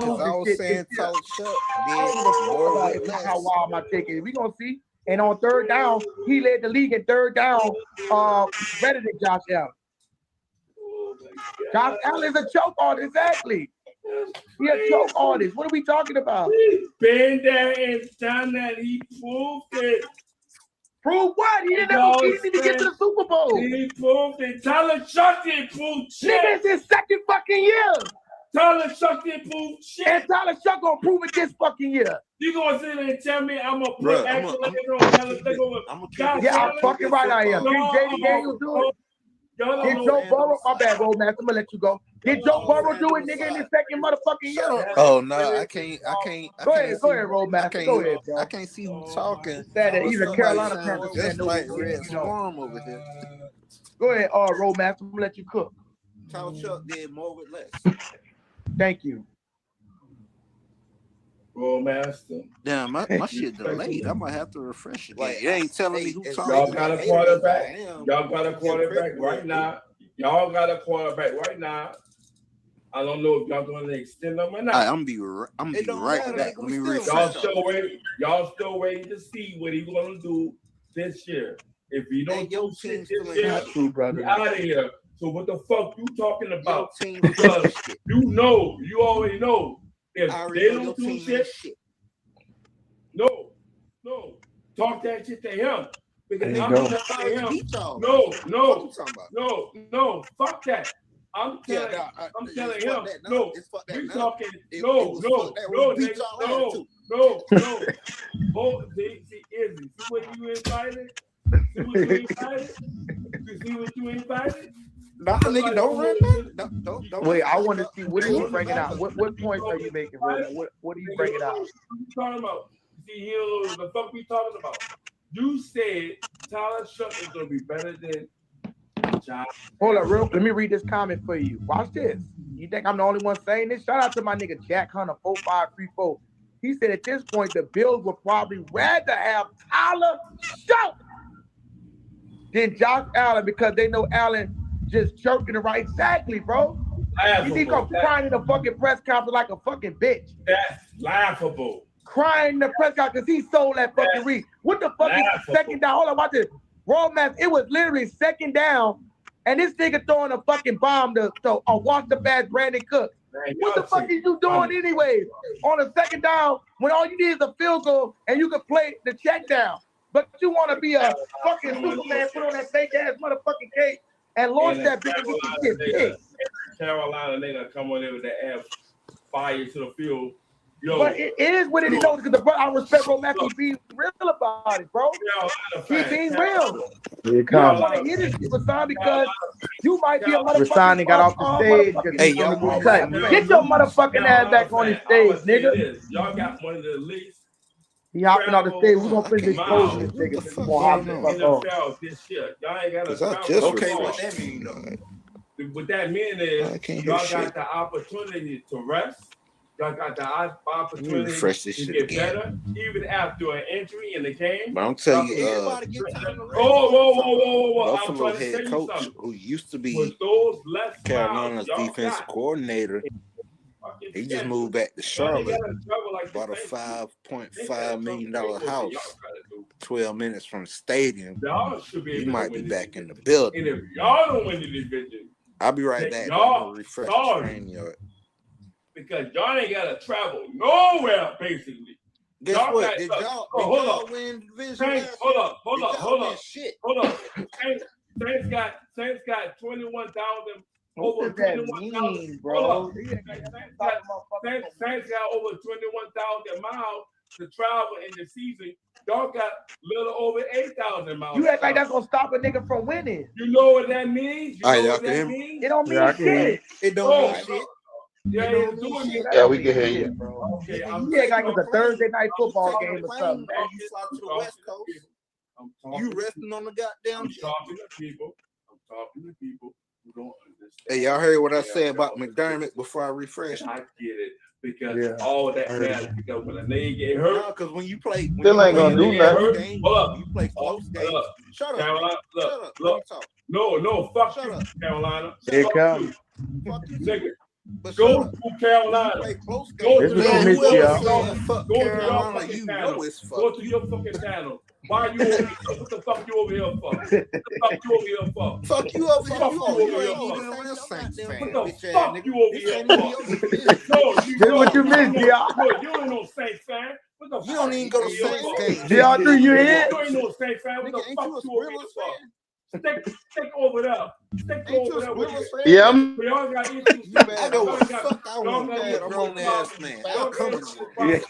Because I was saying Talent Shough did more with less. How wild my take is. We gonna see. And on third down, he led the league in third down better than Josh Allen. Josh Allen is a choke artist, exactly. He a choke artist. What are we talking about? He's been there and done that. He proved it. Prove what? He didn't even get to the Super Bowl. He proved it. Talent Shough didn't prove shit. Nigga, it's his second fucking year. Talent Shough didn't prove shit. And Talent Shough gonna prove it this fucking year. You gonna sit there and tell me I'm gonna put excellence on Talent Shough? Yeah, I'm fucking right I am. Did J.D. Daniels do it? Did Joe Burrow? My bad, Roadmaster. I'm gonna let you go. Did Joe Burrow do it, nigga, in his second motherfucking year? Oh no, I can't. Go ahead, Roadmaster. Go ahead, bro. I can't see who talking. That he's a Carolina Panther fan. Just like Red Storm over here. Go ahead, Roadmaster. I'm gonna let you cook. Talent Shough did more with less. Thank you. Roadmaster. Damn, my shit delayed. I might have to refresh it. Like, you ain't telling me who talking. Y'all got a quarterback. Y'all got a quarterback right now. Y'all got a quarterback right now. I don't know if y'all going to extend them or not. I'm gonna be right back. Let me refresh. Y'all still waiting to see what he's going to do this year. If he don't do shit this year, you're out of here. So what the fuck you talking about? Because you already know. If they don't do shit, no, talk that shit to him. Because I'm telling him, no, fuck that. I'm telling him, no, we talking, no. Oh, see, Izzy, see what you invited? You see what you invited? Nah, nigga, don't run that. Don't. Wait, I want to see what are you bringing out. What points are you making? What are you bringing out? What you talking about? See, the fuck we talking about? You said Talent Shough is gonna be better than Josh. Hold up, let me read this comment for you. Watch this. You think I'm the only one saying this? Shout out to my nigga Jack Hunter 4534. He said at this point the Bills would probably rather have Talent Shough than Josh Allen because they know Allen just jerking it right. Exactly, bro. You think I'm crying in the fucking press conference like a fucking bitch. That's laughable. Crying in the press conference because he sold that fucking read. What the fuck is second down? Hold on, watch this. Roadmaster, it was literally second down, and this nigga throwing a fucking bomb to watch the bad Brandon Cook. What the fuck is you doing anyways? On a second down, when all you need is a field goal and you can play the check down. But you want to be a fucking Superman, put on that fake ass motherfucking cape and launch that bitch and get your shit big. Carolina nigga come on there with that ass fire to the field. Yo, but it is what it is because I respect Roadmaster being real about it, bro. He being real. You don't want to hear this shit, Rasan, because you might be a motherfucker. Rasan got off the stage because hey, y'all cut. Get your motherfucking ass back on the stage, nigga. Y'all got one of the least. He hopping on the stage. We're gonna finish exposing this nigga. Come on, NFL this year. Y'all ain't got to. Okay, what that mean though? What that mean is y'all got the opportunity to rest. Y'all got the opportunity to get better, even after an injury in the game. But I'm telling you, whoa. Buffalo head coach, who used to be Carolina's defensive coordinator, he just moved back to Charlotte, bought a $5.5 million house, 12 minutes from the stadium. He might be back in the building. And if y'all don't win the division, I'll be right back. I'm gonna refresh the train yard. Because y'all ain't gotta travel nowhere, basically. Guess y'all what? Did y'all win division? Hold up. Saints got 21,000. Over 21,000, bro. Saints got over 21,000 miles to travel in the season. Y'all got little over 8,000 miles. You act like that's gonna stop a nigga from winning. You know what that means? It don't mean shit. It don't mean shit. Yeah, we can hear you. Okay, you act like it's a Thursday night football game or something. You resting on the goddamn jet. I'm talking to people who don't understand. Hey, y'all heard what I said about McDermott before I refresh? I get it. Because all that matters because when a nigga get hurt. No, because when you play, still ain't gonna do nothing. You play close games. Shut up. Carolina, Shut look. up. No, fuck you, Carolina. Here Fuck come. you. Nigga. But go to Carolina. Go to Carolina. You know it's fuck. Go to your fucking channel. Why are you over here? What the fuck you over here for? What the fuck you over here for? Fuck you over here for. What the fuck you over here for? This is what you missed, y'all. You ain't no Saints fan. What the fuck? You don't even go to Saints games. DR3, you here? You ain't no Saints fan. What the fuck you over here for? Stick over there. Stick over there with you. Yeah, y'all got issues. I know what the fuck I want that grown ass man. I'll come with you.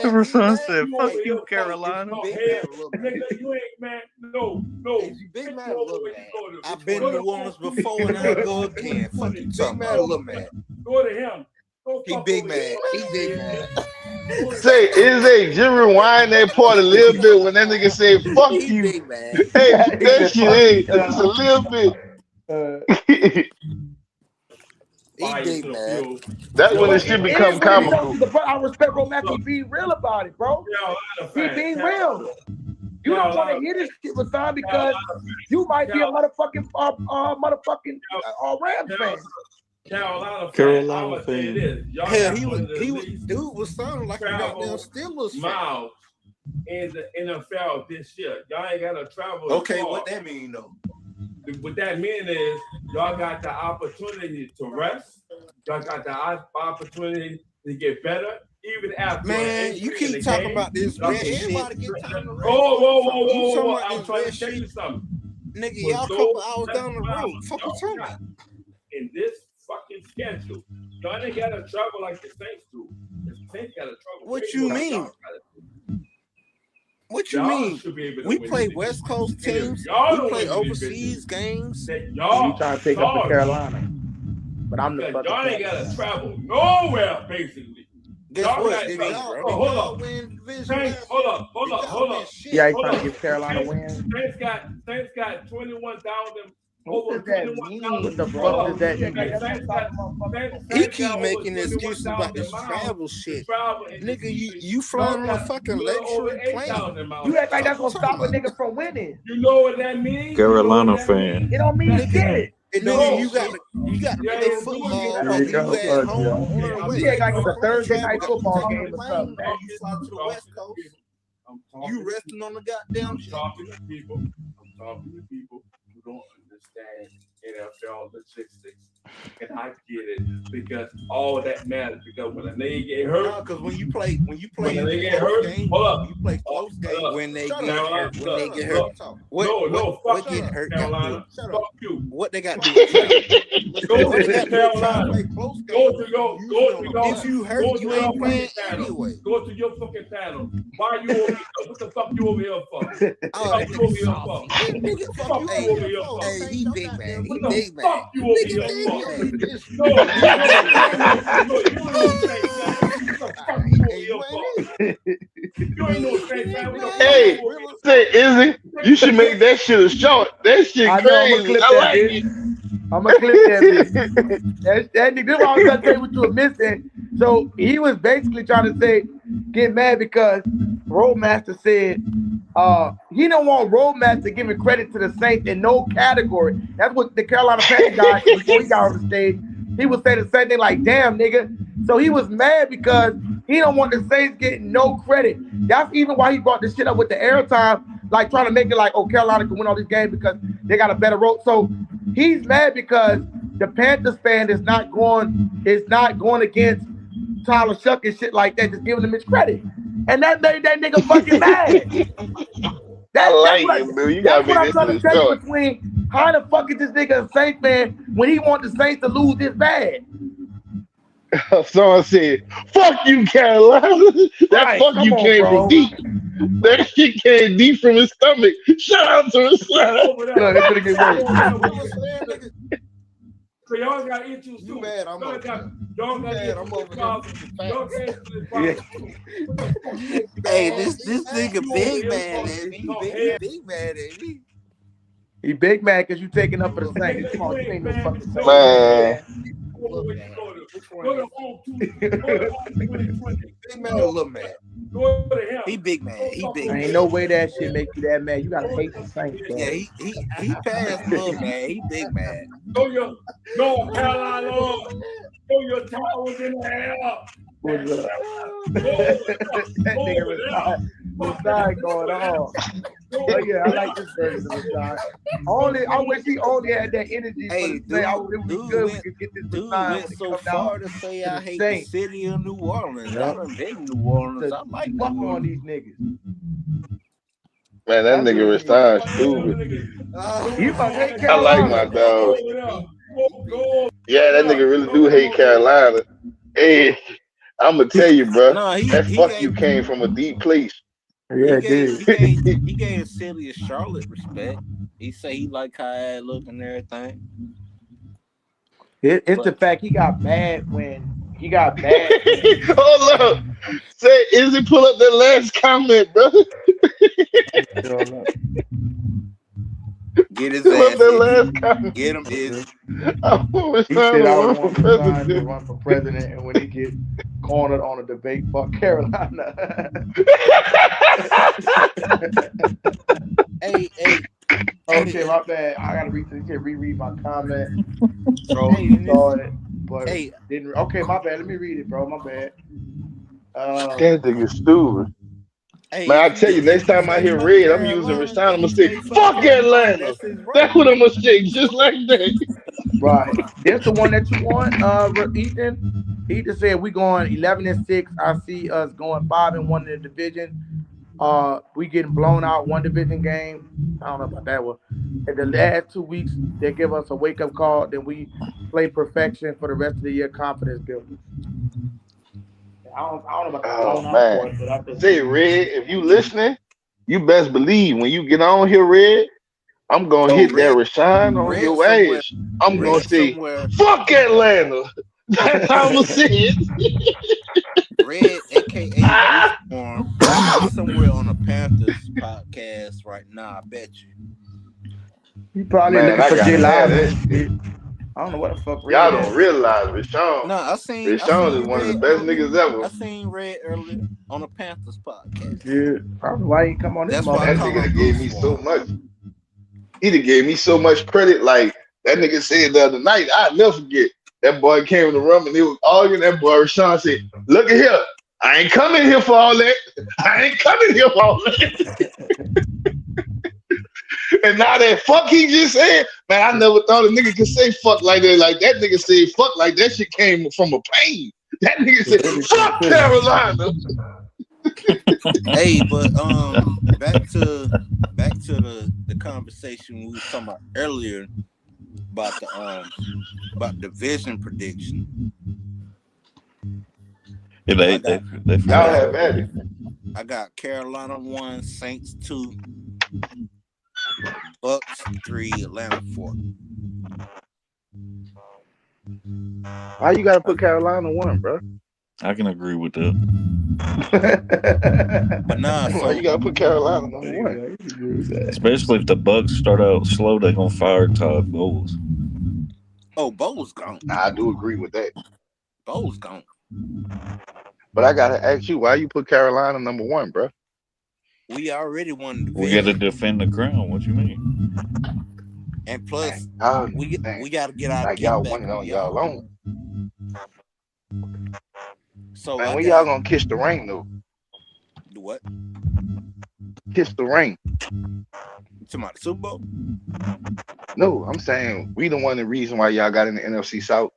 Super Son said, fuck you, Carolina. Nigga, you ain't man. No. Big man, little man. I've been to New Orleans before and I'll go again. Fuck you, big man, little man. Go to him. He big man. He big man. Say, is a Jimmy Wine that part a little bit when that nigga say fuck you? Big man. Hey, that shit ain't just a little bit. He big man. That's when it should become comical. I respect Romack for being real about it, bro. He being real. You don't want to hear this shit with time because you might be a motherfucking Rams fan. Carolina fan. Hell, he was dude was sounding like a goddamn Steelers fan. Miles in the NFL this year. Y'all ain't gotta travel. Okay, what that mean though? What that mean is y'all got the opportunity to rest. Y'all got the opportunity to get better. Even after you keep talking about this rest shit. Everybody get time to rest. Whoa. I'm trying to tell you something. Nigga, y'all couple hours down the road. Fuck you talking about? In this fucking schedule, y'all ain't gotta travel like the Saints do. The Saints gotta travel. What you mean? What you mean? We play West Coast teams. We play overseas games. Y'all trying to take up to Carolina, but I'm the fucking. Y'all ain't gotta travel nowhere, basically. Guess what? Hold up. Saints, hold up. Yeah, he's trying to give Carolina wins. Saints got 21,000. What does that mean? What the fuck does that mean? He keep making excuses about this travel shit. Nigga, you flying on a fucking luxury plane. You act like that's gonna stop a nigga from winning. You know what that means? Carolina fan. It don't mean shit. No, you got to play football. You at home. You act like it's a Thursday night football game or something. You fly to the West Coast. You resting on the goddamn shit. I'm talking to people who don't understand NFL logistics, and I get it because all that matters. Because when a nigga get hurt, because when you play when they get hurt, hold up, you play close games when they get hurt. When they get hurt, what get hurt? Carolina, fuck you. What they got to do? Go to Carolina. Go to your. If you hurt, you ain't playing anyway. Go to your fucking panel. Why are you over here? What the fuck you over here for? What the fuck you over here for? Nigga, fuck you over here for? Hey, he big man. He big man. Fuck you over here for? Hey, say Izzy, you should make that shit a short. That shit crazy. I like it. I'm gonna clip that bitch. That nigga, this is what I was gonna tell you what you were missing. So he was basically trying to say, get mad because Roadmaster said he don't want Roadmaster giving credit to the Saints in no category. That's what the Carolina Panthers guy, before he got on the stage, he was saying the same thing like, damn, nigga. So he was mad because he don't want the Saints getting no credit. That's even why he brought this shit up with the airtime, like trying to make it like, oh, Carolina can win all these games because they got a better road. So he's mad because the Panthers fan is not going against Tyler Shough and shit like that, just giving him his credit. And that made that nigga fucking mad. I like it, dude. You gotta make this trying to tell you between how the fuck is this nigga a Saints fan when he wants the Saints to lose this bad? Someone said, fuck you, Carolina. That fuck you came from deep. That shit came deep from his stomach. Shout out to his son. So y'all got issues too. mad? I'm Y'all over got I'm over y'all here. can't Hey, this nigga big man at me. Big man at me. He big mad because you taking up for the Saints. Come on, you ain't no fucking Saints. Man. Go to home 2020. Big man, little man. Go to him. He big man. He big Ain't man. no way that shit make you that mad. You gotta hate the Saints, bro. Yeah, he passed little man. He big man. Throw your North Carolina on. Throw your towels in the air. What's up? That nigga Rashawn going on. Oh yeah, I like this version of Rashawn. I wish he only had that energy. Hey, dude, it would be good. We could get this dude Rashawn went so far to say I hate the city of New Orleans. I done been in New Orleans. I like fuck New on Orleans. these niggas. Man, that nigga Rashawn stupid. You must hate I Carolina. like my dog. Yeah, that nigga really do hate Carolina. Hey, I'm gonna tell you, bro. That fuck you came from a deep place. Yeah, he gave City of Charlotte respect. He say he like how I look and everything. It's the fact he got mad when he got mad. Hold up. Say, Izzy, pull up that last comment, bro. Get his pull ass. up that last comment. Get him, Izzy. He said I was going to run for president, and when he get cornered on a debate, fuck Carolina. Hey. Okay, my bad. I gotta reread my comment. Didn't. Okay, my bad. Let me read it, bro. My bad. That nigga stupid. Hey, man, I tell you, next time I hear red, I'm using Rashawn. I'm gonna say, fuck Atlanta. That's what I'm gonna say, just like that. Right. That's the one that you want, Ethan. Ethan said we going 11-6. I see us going 5-1 in the division. We getting blown out one division game. I don't know about that one. In the last 2 weeks, they give us a wake-up call. Then we play perfection for the rest of the year, confidence building. I don't know about the blown out part, but I just say, Red, if you listening, you best believe when you get on here, Red, I'm gonna hit that Rashawn on your ass. I'm gonna say, fuck Atlanta. That's how I'm gonna say it. Red, aka Form, somewhere on a Panthers podcast right now. I bet you. He probably looking for J Live. I don't know what the fuck. Y'all don't realize Rashawn. No, Rashawn is one of the best niggas ever. I seen Red earlier on a Panthers podcast. Yeah, probably why he come on this. That's why that nigga gave me so much. He done gave me so much credit. Like that nigga said the other night, I'll never forget. That boy came in the room and he was arguing. That boy Rashawn said, "Look at here, I ain't coming here for all that. I ain't coming here for all that." And now that fuck he just said, man, I never thought a nigga could say fuck like that. Like that nigga said fuck like that shit came from a pain. That nigga said fuck Carolina. Hey, but back to the conversation we were talking about earlier about division prediction. Yeah, they y'all have at it. I got Carolina 1, Saints 2, Bucks 3, Atlanta 4. Why you gotta put Carolina 1, bro? I can agree with that. But nah, why you gotta put Carolina number 1? Especially if the Bucks start out slow, they're gonna fire Todd Bowles. Oh, Bowles gone. I do agree with that. Bowles gone. But I gotta ask you, why you put Carolina number 1, bro? We already won the division. We gotta defend the crown. What you mean? And plus, we gotta get our like y'all won it on y'all own. So man, when y'all gonna kiss the ring though? Do what? Kiss the ring. You talking about the Super Bowl? No, I'm saying we the one the reason why y'all got in the NFC South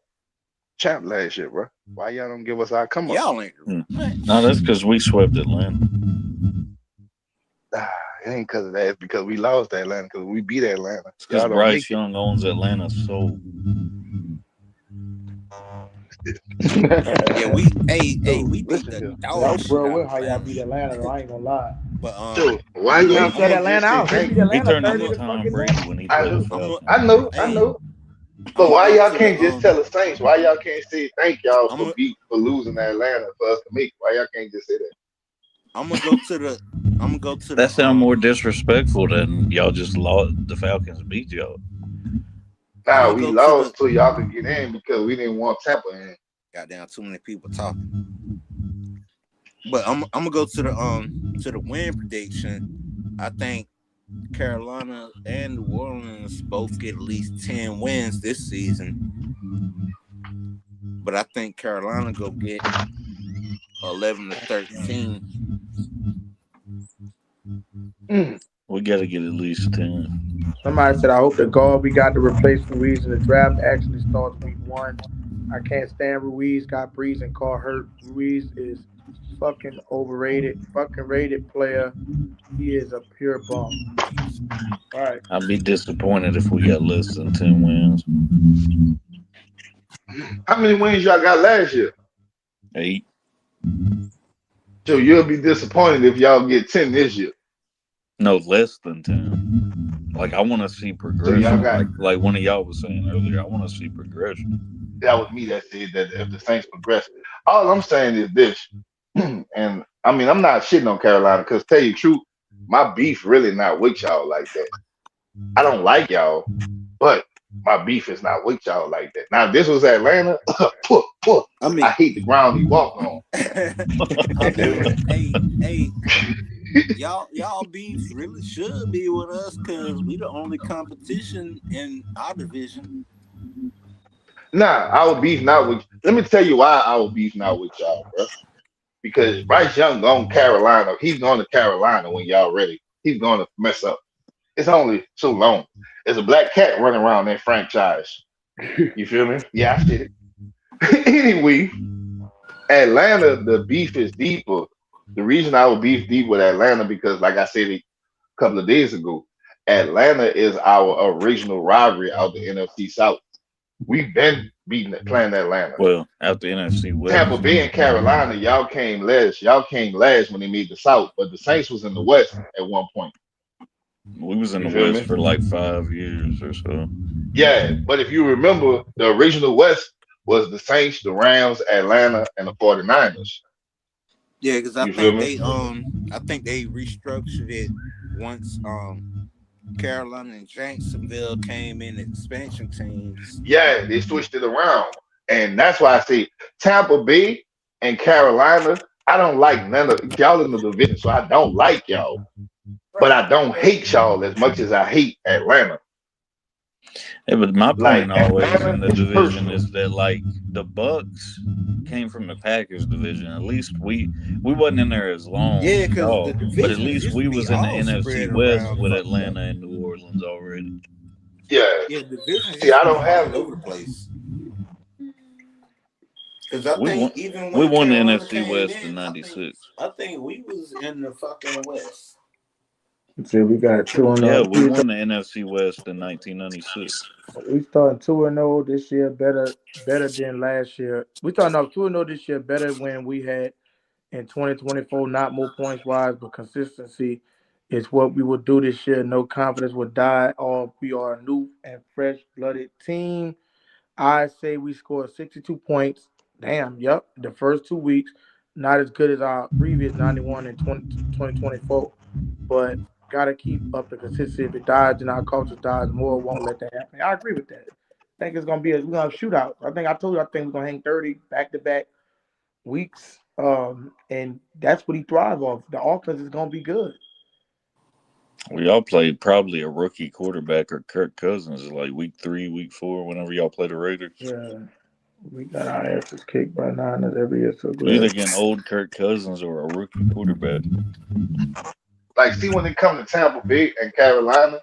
champ last year, bro. Why y'all don't give us our come up? Y'all ain't. No, that's because we swept Atlanta. It ain't because of that. It's because we lost Atlanta. Because we beat Atlanta. Because Bryce Young owns Atlanta soul. Yeah, we beat the dog. Bro, how y'all beat Atlanta? Though, I ain't gonna lie. But why y'all set Atlanta out? He turned into Tom Brady when he played. I know. But why y'all can't just tell the Saints? Why y'all can't say thank y'all for losing Atlanta for us to make it? Why y'all can't just say that? I'm gonna go to the. That sounds more disrespectful than y'all just lost. The Falcons beat y'all. Nah, we lost so y'all could get in because we didn't want Tampa in. Goddamn, too many people talking. But I'm gonna go to the win prediction. I think Carolina and New Orleans both get at least 10 wins this season. But I think Carolina go get 11 to 13. We got to get at least 10. Somebody said, I hope the guard we got to replace Ruiz in the draft actually starts week 1. I can't stand Ruiz. Got Breeze and Carr hurt. Ruiz is fucking overrated, fucking rated player. He is a pure bum. All right. I'd be disappointed if we got less than 10 wins. How many wins y'all got last year? 8. So you'll be disappointed if y'all get 10 this year. No, less than 10. Like, I want to see progression. So like one of y'all was saying earlier, I want to see progression. That was me that said that if the Saints progress. All I'm saying is this, and I mean, I'm not shitting on Carolina because tell you the truth, my beef really not with y'all like that. I don't like y'all, but my beef is not with y'all like that. Now, if this was Atlanta, I hate the ground he walked on. Hey, y'all beef really should be with us because we the only competition in our division. Nah, our beef not with. Let me tell you why our beef not with y'all, bro. Because Bryce Young going to Carolina. He's going to Carolina when y'all ready. He's going to mess up. It's only so long. There's a black cat running around that franchise. You feel me? Yeah, I did it. Anyway, Atlanta, the beef is deeper. The reason I would beef deep with Atlanta because, like I said a couple of days ago, Atlanta is our original rivalry out the NFC South. We've been playing Atlanta. Well, out the NFC West. Tampa Bay and Carolina, y'all came last. Y'all came last when they made the South, but the Saints was in the West at one point. We was in the West for like 5 years or so. Yeah, but if you remember, the original West was the Saints, the Rams, Atlanta, and the 49ers. Yeah, because I think they restructured it once Carolina and Jacksonville came in expansion teams. Yeah, they switched it around. And that's why I say Tampa Bay and Carolina, I don't like none of y'all in the division, so I don't like y'all. But I don't hate y'all as much as I hate Atlanta. Yeah, but my point always in the division is that like the Bucks came from the Packers division. At least we wasn't in there as long. Yeah, because but at least we was in the NFC West with Atlanta and New Orleans already. Yeah. Division. See, I don't have all over the place. Because I we think won, even we when won the Carolina NFC West in, in '96. I think we was in the fucking West. See, we got 2-0. Yeah, we won the NFC West in 1996. We starting 2-0 this year, better than last year. We starting off 2-0 this year, better when we had in 2024, not more points wise, but consistency is what we will do this year. No confidence will die. We are a new and fresh blooded team. I say we scored 62 points. Damn, yep. The first 2 weeks, not as good as our previous 91 in 2024, but gotta keep up the consistency. If it dies, then our culture dies more. Won't let that happen. I agree with that. I think it's gonna be we're gonna have shootouts. I told you I think we're gonna hang 30 back-to-back weeks. And that's what he thrives off. The offense is gonna be good. We all played probably a rookie quarterback or Kirk Cousins like week 3, week 4, whenever y'all played the Raiders. Yeah. We got our asses kicked by Niners every year. So either getting old Kirk Cousins or a rookie quarterback. Like, see, when it comes to Tampa Bay and Carolina,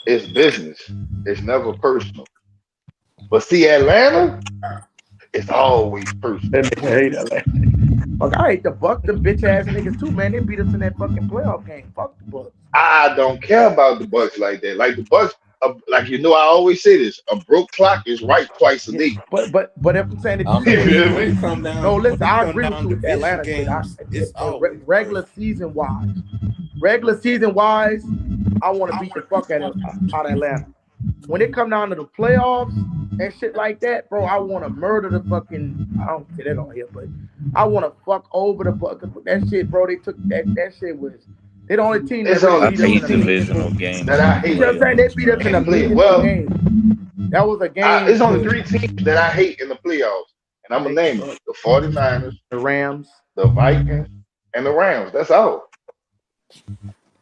it's business. It's never personal. But see, Atlanta, it's always personal. I hate Atlanta. Fuck, I hate the Bucks, the bitch ass niggas too, man. They beat us in that fucking playoff game. Fuck the Bucks. I don't care about the Bucks like that. Like the Bucks, like I always say this: a broke clock is right twice a day. But if I'm saying no, listen, I agree with you with Atlanta. Regular season wise, I want to beat the fuck out of Atlanta. when it come down to the playoffs and shit like that, bro, I want to murder the fucking. I don't say that on here, but I want to fuck over the Bucks. That shit, bro. They took that. That shit was. They the only team that I beat hate us in divisional games. that I hate. You know what I'm saying? They beat us in a meaningful game. That was a game. It's only 3 teams that I hate in the playoffs, and I'm gonna name them: the 49ers, the Rams, the Vikings, and the Rams. That's all.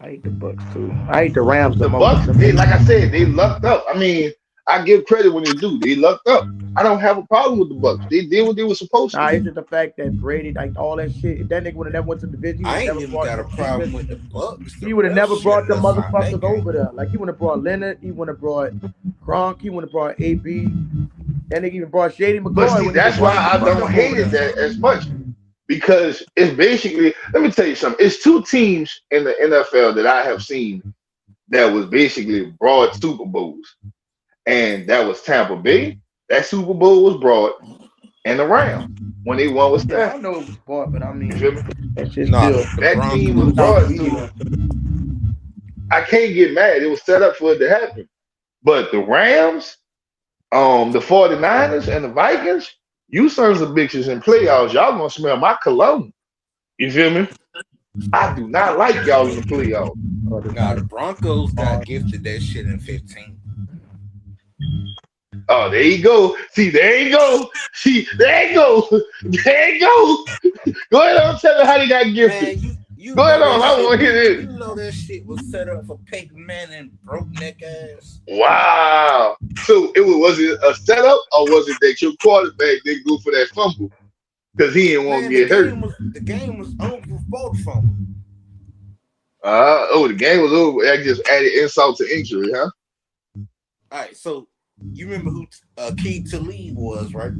I hate the Bucks too. I hate the Rams the Bucks. They, like I said, they lucked up. I mean, I give credit when they do. They lucked up. I don't have a problem with the Bucks. They did what they were supposed to. Nah, it's just the fact that Brady, like all that shit. If that nigga would have never went to the division, I ain't even got a problem with the Bucks. He would have never brought the motherfuckers over there. Like he would have brought Leonard. He would have brought Gronk. He would have brought AB. That nigga even brought Shady McCoy. But see, that's why I don't hate it that as much. Because it's basically, let me tell you something. It's 2 teams in the NFL that I have seen that was basically broad Super Bowls. And that was Tampa Bay. That Super Bowl was broad. And the Rams when they won with Stafford. I know it was broad, but I mean, that team was broad too. I can't get mad. It was set up for it to happen. But the Rams, the 49ers, and the Vikings, you sons of bitches in playoffs, y'all gonna smell my cologne. You feel me? I do not like y'all in the playoffs. Nah, the Broncos got gifted that shit in 15. Oh, there you go. See, there you go. See, there you go. There you go. Go ahead on, tell me how they got gifted. Man, you go ahead on. I want to hear this. You know that shit was set up for Payton Manning broke neck ass. Wow. So was it a setup or was it that your quarterback didn't go for that fumble because he didn't want to get hurt? The game was over before the fumble. The game was over. I just added insult to injury, huh? All right, so you remember who Key Talib was, right?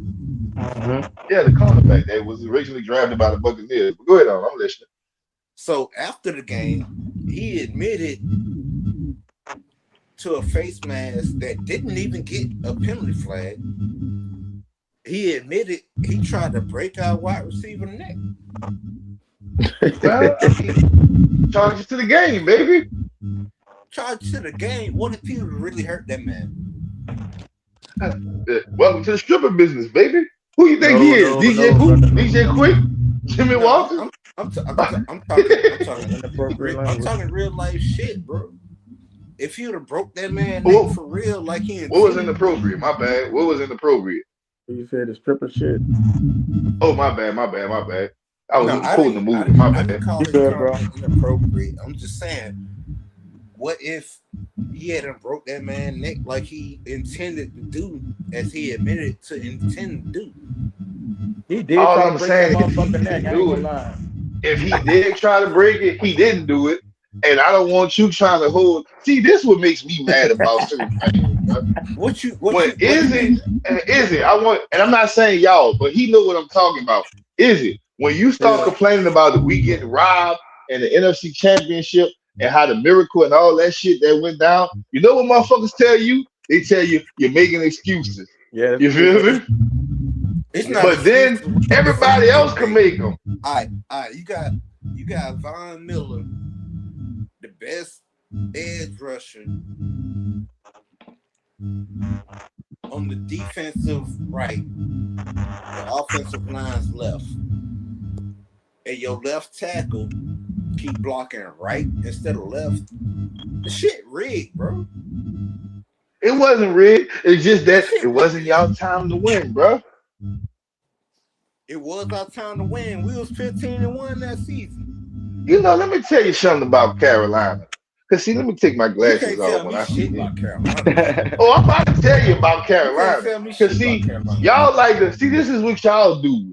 Yeah, the cornerback that was originally drafted by the Buccaneers. But go ahead on, I'm listening. So after the game, he admitted to a face mask that didn't even get a penalty flag. He admitted he tried to break our wide receiver neck. Well, charge it to the game, baby. Charge to the game. What if he really hurt that man? Welcome to the stripper business, baby. Who you think he is? DJ Who? DJ Quick? Jimmy Walker? I'm talking real life shit, bro. If you'd have broke that man neck for real, like he what was inappropriate? My bad. What was inappropriate? You said the stripper shit. Oh, my bad. I was quoting the movie. My bad. I didn't call it inappropriate. I'm just saying, what if he hadn't broke that man neck like he intended to do, as he admitted to intend to do? He did all try I'm to break saying that is motherfucking neck. I ain't gonna lie. If he did try to break it, he didn't do it. And I don't want you trying to hold. See, this what makes me mad about certain things. I want, and I'm not saying y'all, but he know what I'm talking about. Is it when you start complaining about that we getting robbed and the NFC Championship and how the miracle and all that shit that went down? You know what motherfuckers tell you? They tell you you're making excuses. Yeah, you feel me? It's not, but then everybody else can make them. All right, you got Von Miller, the best edge rusher on the defensive right, the offensive line's left, and your left tackle keep blocking right instead of left. The shit rigged, bro. It wasn't rigged. It's just that it wasn't y'all time to win, bro. It was our time to win. We was 15-1 that season. You know, let me tell you something about Carolina. Cause see, let me take my glasses off when I see about Carolina. Oh, I'm about to tell you about Carolina. Cause see, y'all like to see. This is what y'all do.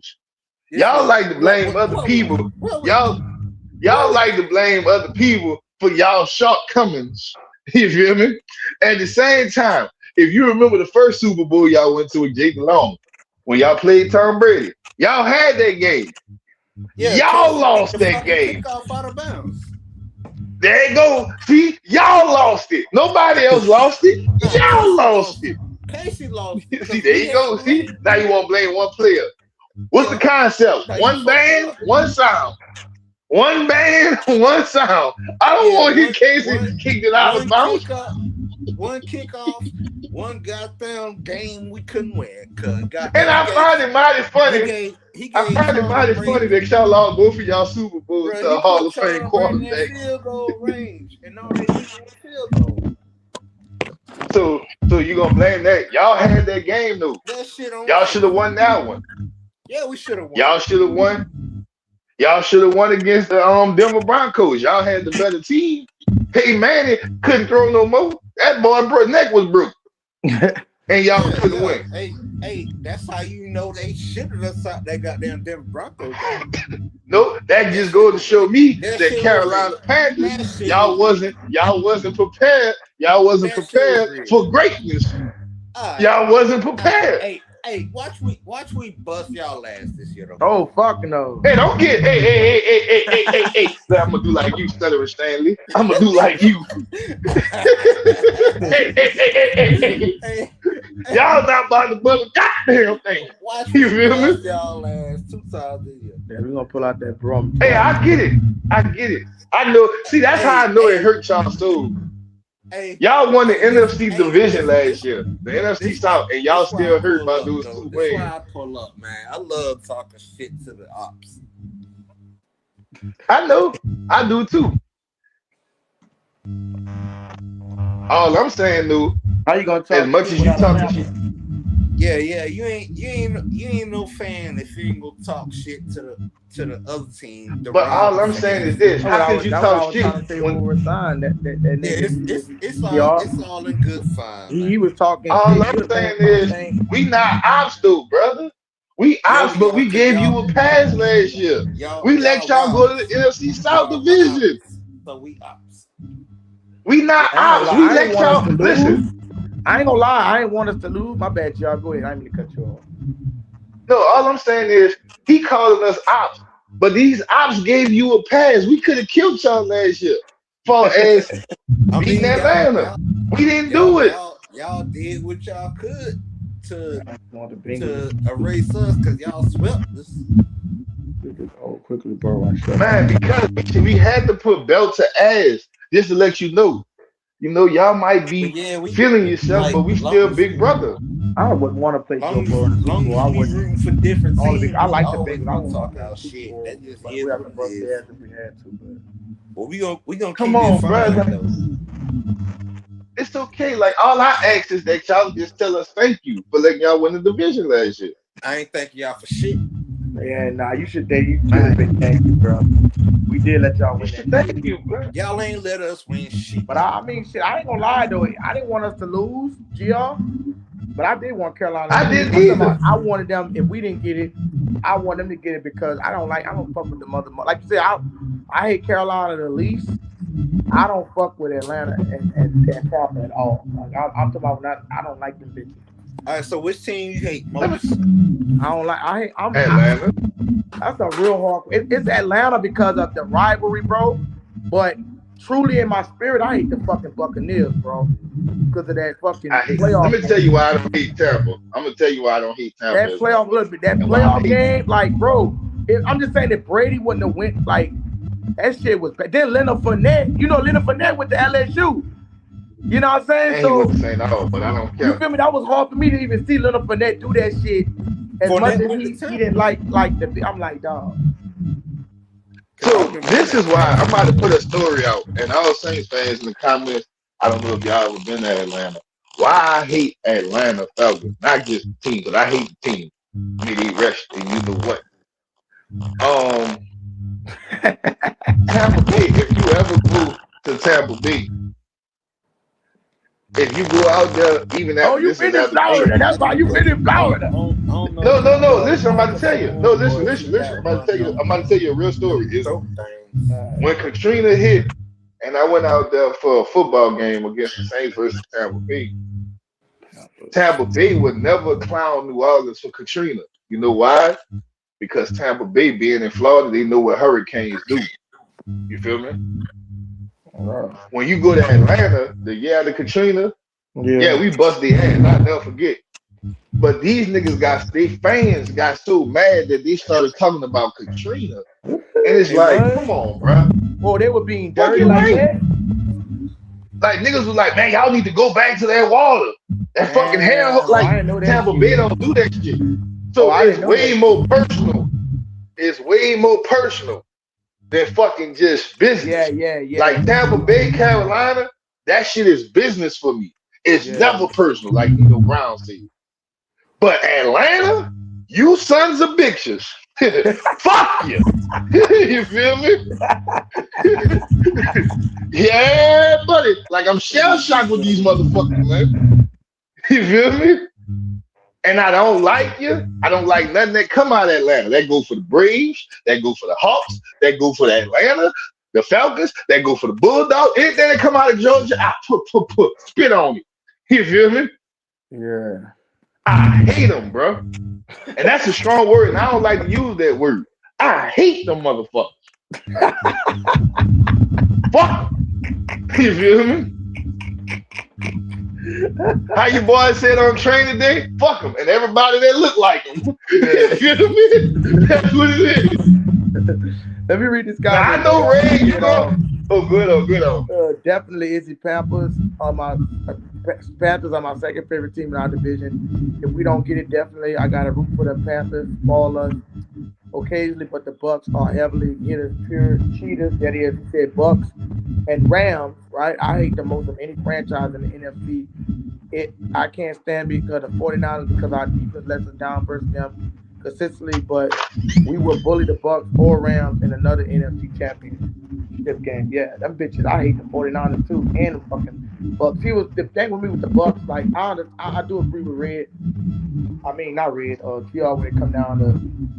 Y'all like to blame other people. Y'all like to blame other people for y'all shortcomings. You feel me? At the same time, if you remember the first Super Bowl y'all went to with Jake Long, when y'all played Tom Brady, y'all had that game. Yeah, y'all lost that game. Out of bounds. There you go. See, y'all lost it. Nobody else lost it. Y'all lost it. Casey lost it. See, there you go. See, now you want to blame one player. What's the concept? One band, one sound. One band, one sound. I don't want to hear Casey kicked it out of bounds. kickoff, one goddamn game we couldn't win. And I find it mighty funny. I find it mighty funny that y'all lost both of y'all Super Bowls to a Hall of Fame quarterback. Field goal range, and all they need is field goal. So you gonna blame that? Y'all had that game though. That shit on y'all should have won that one. Yeah, we should have won. Y'all should have won. Y'all should have won against the Denver Broncos. Y'all had the better team. Peyton Manning couldn't throw no more. That boy neck was broke. And y'all couldn't win. Hey, that's how you know they shitted us out that goddamn Denver Broncos. No, that just goes to show me that Carolina Panthers, y'all wasn't prepared. Y'all wasn't prepared for greatness. Y'all wasn't prepared. Hey, watch we bust y'all ass this year. Oh, fuck no. Hey, don't get hey. I'm gonna do like you, Stuttering Stanley. I'm gonna do like you. hey. Y'all not about to bust a goddamn thing. You feel me? Y'all ass 2 times a year. Yeah, we're gonna pull out that drum. Hey, I get it. I know. See, that's how I know it hurt y'all so. Hey, y'all won the NFC division last year, the NFC South, and y'all still hurt by those 2 wins. That's why I pull up, man. I love talking shit to the ops. I know, I do too. All I'm saying, though, how you gonna talk as much as you talking shit? Yeah, you ain't no fan if you ain't gonna talk shit to the other team. But all I'm saying is this: how could you talk shit when we're signed? It's all in good fun. He was talking. All I'm saying is we not ops, though, brother. We ops, but we gave you a pass last year. We let y'all go to the NFC South division. So we ops. We not ops. We let y'all listen. I ain't gonna lie, I ain't want us to lose. My bad, y'all. Go ahead. I didn't mean to cut you off. No, all I'm saying is he calling us ops, but these ops gave you a pass. We could have killed y'all last year. For as beating Atlanta. We didn't do it. Y'all did what y'all could to erase us because y'all swept us. Oh, quickly, bro. Man, because we had to put belt to ass just to let you know. You know, y'all might be feeling yourself, like, but we still big brother. I wouldn't want to play football in the Super Bowl. I wouldn't rooting for different teams. I like the Bengals. I don't talk about shit. That just is what it is. If we had to, but we gonna come on, brother. It's okay. Like all I ask is that y'all just tell us thank you for letting y'all win the division last year. I ain't thanking y'all for shit. Yeah, nah, you should thank you, bro. We did let y'all win. Thank you, bro. Y'all ain't let us win shit. But I mean, shit, I ain't gonna lie though. I didn't want us to lose, GR. But I did want Carolina. I did either. I wanted them. If we didn't get it, I want them to get it because I don't fuck with the mother. Like you said, I hate Carolina the least. I don't fuck with Atlanta and Tampa at all. Like I'm talking about I don't like them bitches. All right, so which team you hate most? I'm Atlanta. That's a real hard. It's Atlanta because of the rivalry, bro. But truly, in my spirit, I hate the fucking Buccaneers, bro, because of that fucking playoff. Let me tell you why I don't hate Tampa. I'm gonna tell you why I don't hate Tampa. That playoff game, like, bro. I'm just saying that Brady wouldn't have went like that. Shit was bad. Then Leonard Fournette, Leonard Fournette went to LSU. You know what I'm saying? And so he wasn't saying no, but I don't care. You feel me? That was hard for me to even see Leonard Fournette do that shit. As much as he didn't like the. I'm like, dog. So this is why I'm about to put a story out, and all Saints fans in the comments. I don't know if y'all ever been to Atlanta. Why I hate Atlanta Falcons, not just the team, but I hate the team. Maybe rest, and you know what? Tampa Bay. If you ever go to Tampa Bay. If you go out there, even after you been in Florida. That's why you been in Florida. No. Listen, I'm about to tell you. No, listen. I'm about to tell you a real story. When Katrina hit, and I went out there for a football game against the Saints versus Tampa Bay. Tampa Bay would never clown New Orleans for Katrina. You know why? Because Tampa Bay, being in Florida, they know what hurricanes do. You feel me? When you go to Atlanta, the year of the Katrina, we bust their ass. I'll never forget. But these niggas their fans got so mad that they started talking about Katrina. And it's like, come on, bro. Well, they were being dirty like that. Like niggas was like, man, y'all need to go back to that water. That fucking hair, like Tampa Bay don't do that shit. So it's way more personal. It's way more personal than fucking just business. Yeah. Like Tampa Bay, Carolina, that shit is business for me. It's never personal, like Nino Brown said. But Atlanta, you sons of bitches. Fuck you. You feel me? Yeah, buddy. Like I'm shell shocked with these motherfuckers, man. You feel me? And I don't like you. I don't like nothing that come out of Atlanta. That go for the Braves. That go for the Hawks. That go for the Atlanta, the Falcons. That go for the Bulldogs. Anything that come out of Georgia, I put spit on it. You feel me? Yeah. I hate them, bro. And that's a strong word, and I don't like to use that word. I hate them motherfuckers. Fuck. You feel me? How you boys said on train today? Fuck them. And everybody that look like them. You feel me? That's what it is. Let me read this guy. I know Ray, you know. Oh, good. Definitely Izzy Panthers are my second favorite team in our division. If we don't get it, definitely I gotta root for the Panthers, ballers, occasionally, but the Bucks are heavily hitters, pure cheaters. That is, he said Bucks and Rams, right? I hate the most of any franchise in the NFC. I can't stand because the 49ers because our defense lets us down versus them consistently, but we will bully the Bucks or Rams in another NFC championship game. Yeah, them bitches. I hate the 49ers too, and the fucking Bucks. The thing with me with the Bucks, like I do agree with Red. I mean, not Red. TR when it come down to,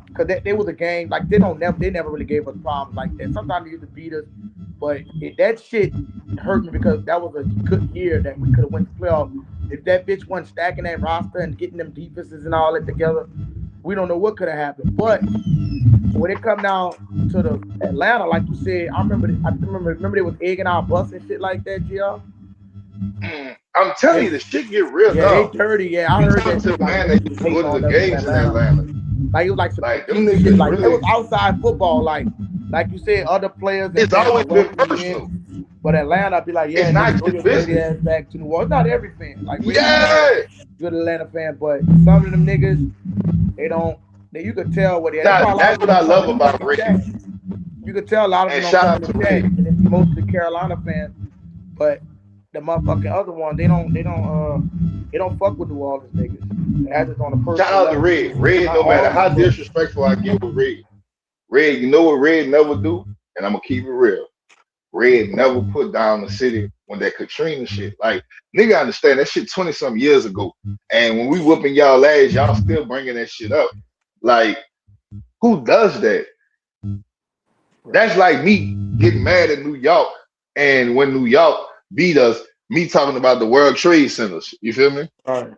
because there was a game like they never really gave us problems like that. Sometimes they used to beat us, but that shit hurt me because that was a good year that we could have went to playoffs. If that bitch wasn't stacking that roster and getting them defenses and all that together, we don't know what could have happened. But when it come down to the Atlanta, like you said, I remember they was egging our bus and shit like that, GR. I'm telling you, the shit get real. Yeah, they dirty. Yeah, I heard that. To man, they go to the games in Atlanta. Like it was like some them niggas shit. Like really, it was outside football. Like you said, other players. It's always been personal. But Atlanta, I'd be like, yeah, it's not just business. Ass back to New Orleans. Not every fan. Like good Atlanta fan, but some of them niggas, they don't. You could tell what they. That's what I love about Rick. You could tell a lot of them don't come in the chat, and it's mostly Carolina fans. But the motherfucking other one, they don't fuck with New Orleans niggas. That's just on a personal Shout out level. to Red. Red, no matter how disrespectful I get with Red. Red, you know what Red never do? And I'm gonna keep it real. Red never put down the city when that Katrina shit. Like, nigga understand that shit 20-some years ago. And when we whooping y'all ass, y'all still bringing that shit up. Like, who does that? That's like me getting mad at New York, and when New York beat us, me talking about the World Trade Centers. You feel me? All right.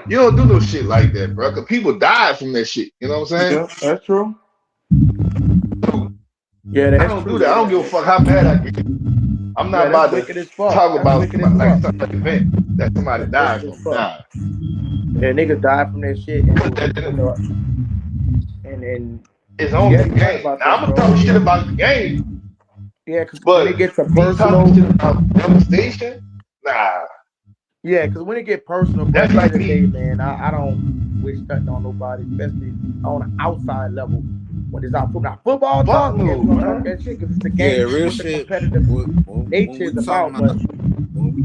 You don't do no shit like that, bro. Because people died from that shit. You know what I'm saying? Yeah, that's true. Yeah, I don't do that. I don't give a fuck how mad I get. I'm not about to talk about like some event that somebody died from. Nah. Yeah, niggas died from that shit. And it's on the game. Now I'm gonna talk shit about the game. Yeah, because when it gets to personal devastation, nah. Yeah, because when it get personal, that's like me, day, man. I don't wish nothing on nobody, especially on an outside level. When it's out football talk, that shit, because it's the game. Yeah, real shit. Competitive nature is about, but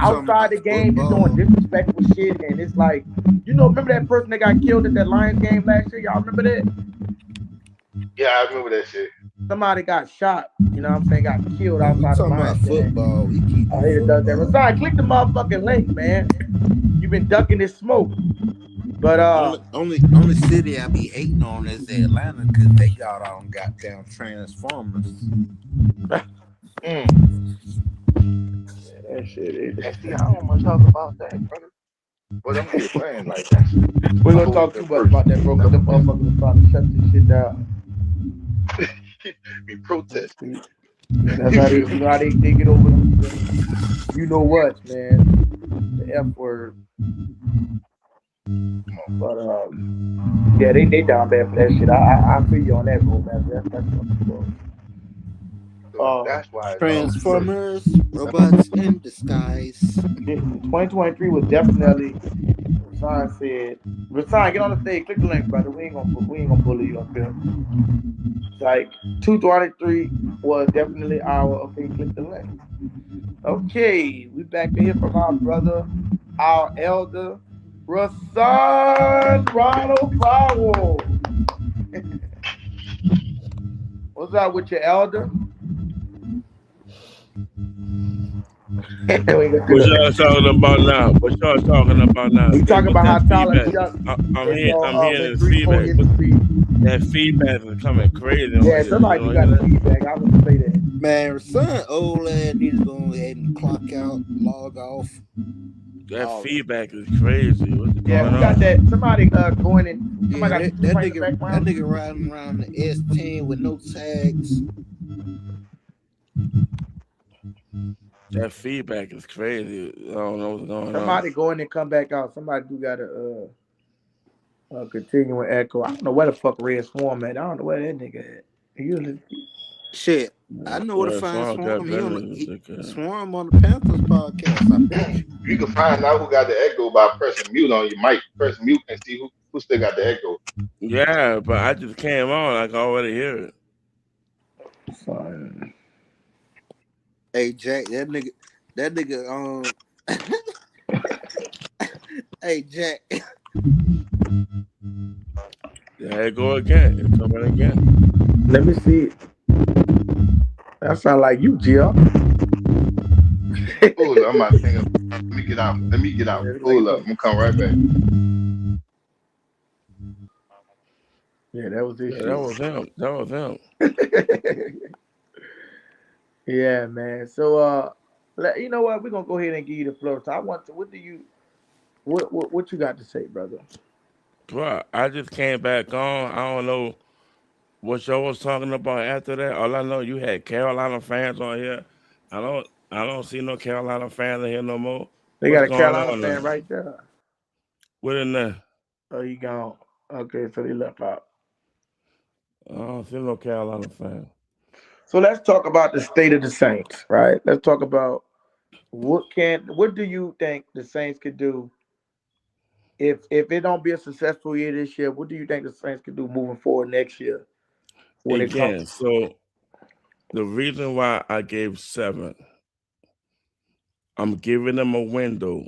outside the game, you're doing disrespectful shit, and it's like, remember that person that got killed at that Lions game last year? Y'all remember that? Yeah, I remember that shit. Somebody got shot, got killed outside the Lions game. Football, we keep I hate it does that. Rashad, click the motherfucking link, man. You've been ducking this smoke. But only city I be hating on is Atlanta because they got on goddamn Transformers. That shit is. I don't want to talk about that, brother. But I'm just saying like that. We're gonna talk too much about that, bro. Because them motherfuckers are trying to shut this shit down. Be protesting. That's how they get over them. You know what, man? The F word. But yeah, they down bad for that shit. I feel you on that, bro, man. That's That's why. Transformers, robots in disguise. 2023 was definitely. Rasan said, "Rasan, get on the stage. Click the link, brother. We ain't gonna bully you up here." Like 223 was definitely our. Okay, click the link. Okay, we back to hear from our brother, our elder, Rasan Ronald Powell. What's up with your elder? What y'all talking about now? What y'all talking about now? We talking about how talented. I'm hearing the feedback. That feedback is coming crazy. Yeah, somebody you got the feedback. I want to say that. Man, son, old lad needs to go ahead and clock out, log off. That feedback is crazy. What's Yeah, going we got on? that. Somebody going in. Somebody Yeah, that nigga riding around the S10 with no tags. That feedback is crazy. I don't know what's going Somebody on. go in and come back out. Somebody do got a continuing echo. I don't know where the fuck Red Swarm at. I don't know where that nigga at. Shit, I know where to find Swarm got Swarm. He better. Swarm on the Panthers podcast. I bet you. You can find out who got the echo by pressing mute on your mic. Press mute and see who still got the echo. Yeah, but I just came on. I can already hear it. Fine. Hey Jack, that nigga hey Jack. There it go again. It's coming again. Let me see. That sound like you, Jill. Hold up, I'm about to think of, let me get out. Hold up, I'm gonna come right back. Yeah, that was this shit. That was him. Yeah, man. So you know what? We're gonna go ahead and give you the floor. So I want to. What you got to say, brother? Bro, I just came back on. I don't know what y'all was talking about after that. All I know, you had Carolina fans on here. I don't see no Carolina fans in here no more. They got a Carolina fan right there. What in there? Oh, you gone? Okay, so they left out. I don't see no Carolina fan. So let's talk about the state of the Saints, right? Let's talk about what do you think the Saints could do if it don't be a successful year this year? What do you think the Saints could do moving forward next year? So the reason why I gave 7, I'm giving them a window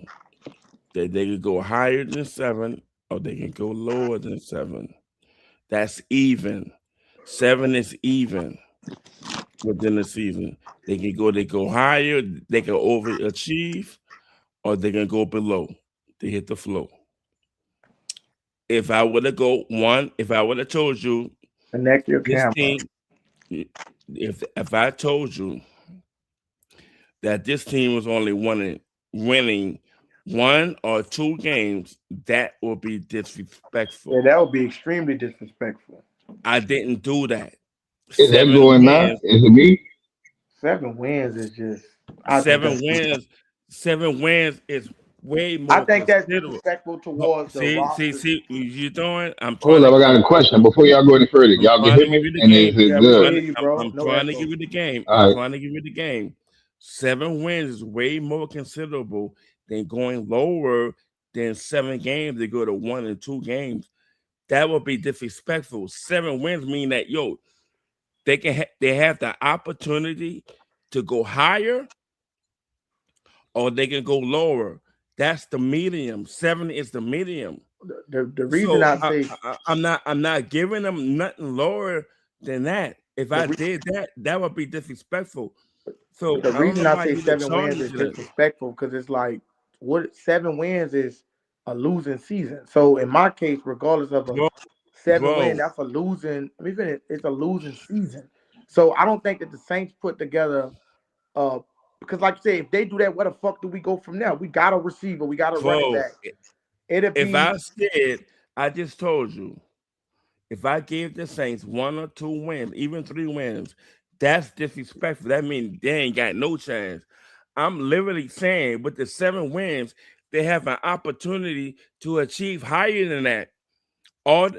that they could go higher than 7 or they can go lower than 7. That's even. 7 is even within the season. They go higher, they can overachieve, or they can go below. They hit the flow. If I would have told you this team, if I told you that this team was only winning 1 or 2 games, that would be disrespectful. Yeah, that would be extremely disrespectful. I didn't do that. Is that going now? Is it me? 7 wins is just 7 wins is way more. I think that's disrespectful towards the roster. See, you doing? Hold up, I got a question before y'all go any further. Y'all can hear me? And is it good? I'm trying to give you the game. All right. I'm trying to give you the game. 7 wins is way more considerable than going lower than 7 games. They go to 1 and 2 games. That would be disrespectful. 7 wins mean that they have the opportunity to go higher or they can go lower. That's the medium. 7 is the medium. The reason I say I'm not giving them nothing lower than that. If I did that, that would be disrespectful. So the reason I say 7 wins is disrespectful because it's like 7 wins is a losing season. So in my case, regardless of a 7 win, that's a losing. Even it's a losing season. So I don't think that the Saints put together. Because like you say, if they do that, where the fuck do we go from there? We got a receiver, we got a running back. I just told you, if I gave the Saints 1 or 2 wins, even 3 wins, that's disrespectful. That means they ain't got no chance. I'm literally saying with the 7 wins, they have an opportunity to achieve higher than that. Or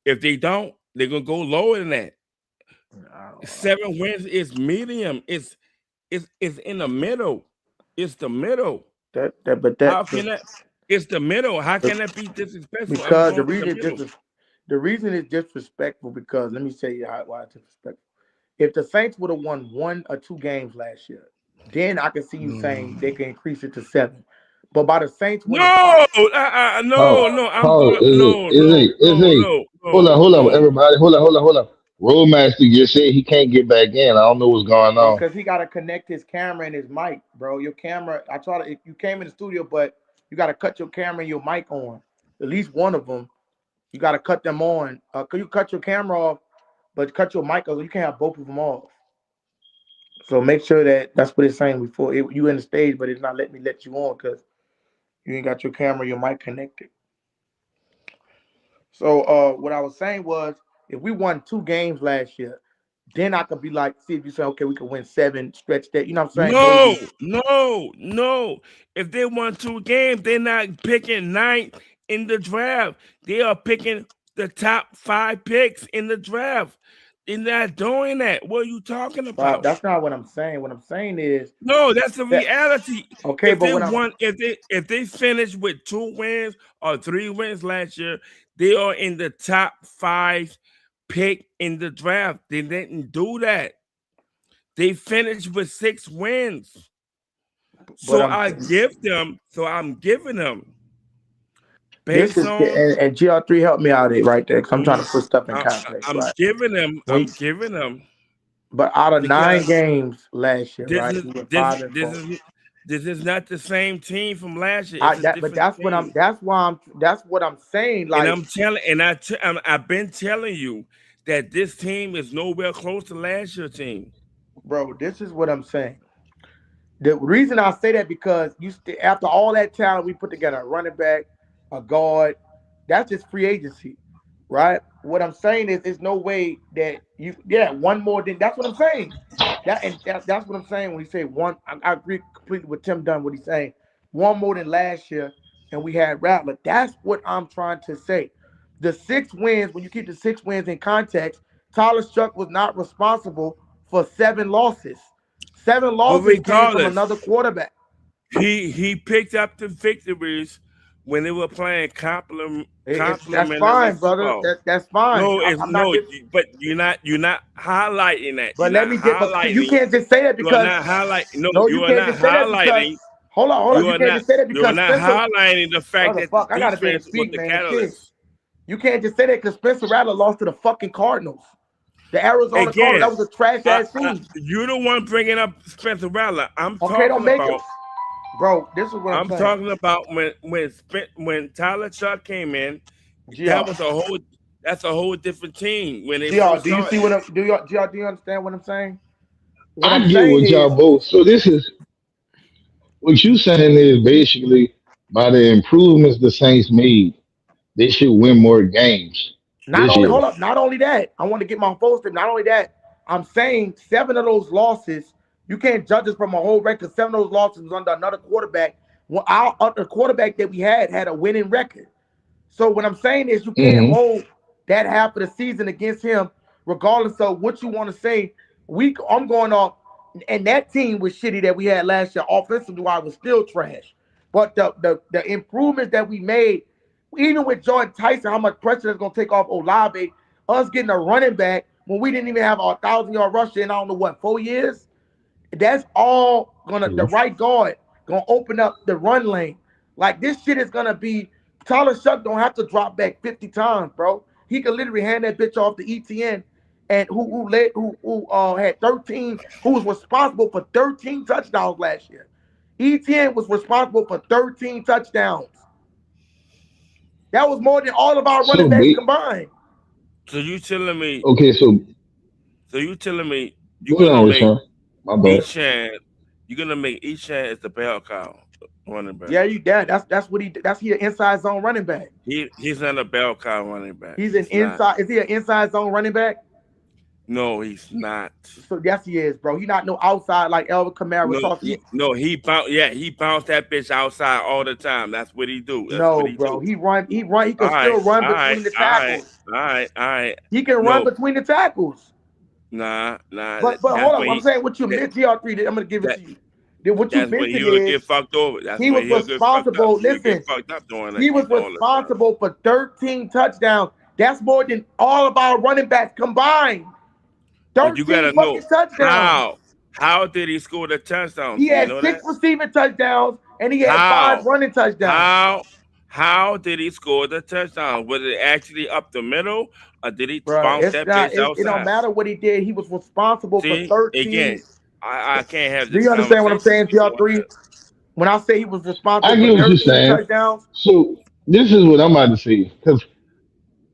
if they don't, they're gonna go lower than that. 7 wins is medium. It's in the middle. It's the middle. How can that? It's the middle. How can that be disrespectful? Because the reason it's disrespectful because let me tell you why it's disrespectful. If the Saints would have won 1 or 2 games last year, then I can see you saying they can increase it to 7. But by the Saints winning, no. Hold on, everybody. Hold on. Roadmaster just said he can't get back in. I don't know what's going on. Because he got to connect his camera and his mic, bro. Your camera, you came in the studio, but you got to cut your camera and your mic on. At least one of them, you got to cut them on. Could you cut your camera off, but cut your mic off? You can't have both of them off. So make sure that's what it's saying before. You in the stage, but it's not letting me let you on because you ain't got your camera, your mic connected. So what I was saying was, if we won 2 games last year, then I could be like, see if you say, okay, we could win 7, stretch that. You know what I'm saying? No. If they won 2 games, they're not picking 9th in the draft. They are picking the top 5 picks in the draft. They're not doing that. What are you talking about? That's not what I'm saying. What I'm saying is that's the reality. Okay, if they finish with 2 wins or 3 wins last year, they are in the top 5 pick in the draft. They didn't do that. They finished with 6 wins. I'm giving them. And GR3 helped me out right there because I'm trying to put stuff in context. I'm giving them. But out of 9 games last year, this is not the same team from last year. That's what I'm saying. Like, I've been telling you that this team is nowhere close to last year's team. Bro, this is what I'm saying. The reason I say that because after all that talent we put together, a running back, a guard, that's just free agency, right? What I'm saying is there's no way that one more than that's what I'm saying. That's what I'm saying when he say one. I agree completely with Tim Dunn what he's saying. 1 more than last year, and we had Rattler. That's what I'm trying to say. The 6 wins, when you keep the 6 wins in context, Tyler Shough was not responsible for 7 losses. 7 losses came from another quarterback. He picked up the victories when they were playing complementary. That's fine, brother. That's fine. But you're not highlighting that. But let me get. But you can't just say that because you're not highlighting. No, you can't just say highlighting. Hold on. You can't just say that because you're not highlighting the fact that the defense was the catalyst. You can't just say that because Spencer Rattler lost to the fucking Cardinals. The Arizona Cardinals, that was a trash ass team. You're the one bringing up Spencer Rattler. Bro, this is what I'm saying. Talking about when Tyler Shough came in. That's a whole different team. When do you understand what I'm saying? I get what y'all both. So this is what you saying is basically by the improvements the Saints made, they should win more games. Not only that, I want to get my full statement. Not only that, I'm saying 7 of those losses, you can't judge us from a whole record. 7 of those losses was under another quarterback. Well, our other quarterback that we had a winning record. So what I'm saying is you can't hold that half of the season against him, regardless of what you want to say. I'm going off, and that team was shitty that we had last year. Offensively, I was still trash. But the improvements that we made, even with Jordan Tyson, how much pressure that's going to take off Olave, us getting a running back when we didn't even have a 1,000-yard rusher in, I don't know, 4 years? That's all the right guard going to open up the run lane. Like, this shit is going to be, Tyler Shough don't have to drop back 50 times, bro. He could literally hand that bitch off to ETN, and who had 13, who was responsible for 13 touchdowns last year. ETN was responsible for 13 touchdowns. That was more than all of our running backs combined. So you telling me? Okay, so you telling me you're gonna make Echan as the bell cow running back? Yeah, that's what that's he an inside zone running back. He's not a bell cow running back. He's an inside. Is he an inside zone running back? No, he's not. So yes, he is, bro. He not no outside like Elvin Kamara. He bounced that bitch outside all the time. That's what he do. He run. He can still run between the tackles. All right. He can run between the tackles. Nah. But hold on, I'm saying what you missed, GR3. I'm gonna give it to you. What you missing is get fucked over. He was responsible. Listen, he was responsible for 13 touchdowns. That's more than all of our running backs combined. 13 you gotta know touchdowns. How did he score the touchdowns? He had 6 receiving touchdowns and he had 5 running touchdowns. How did he score the touchdown? Was it actually up the middle, or did he bounce that pitch outside? It don't matter what he did. He was responsible for 13. Again, I can't have this. Do you understand what I'm saying, GR3? When I say he was responsible for 13 touchdowns. So this is what I'm about to say, because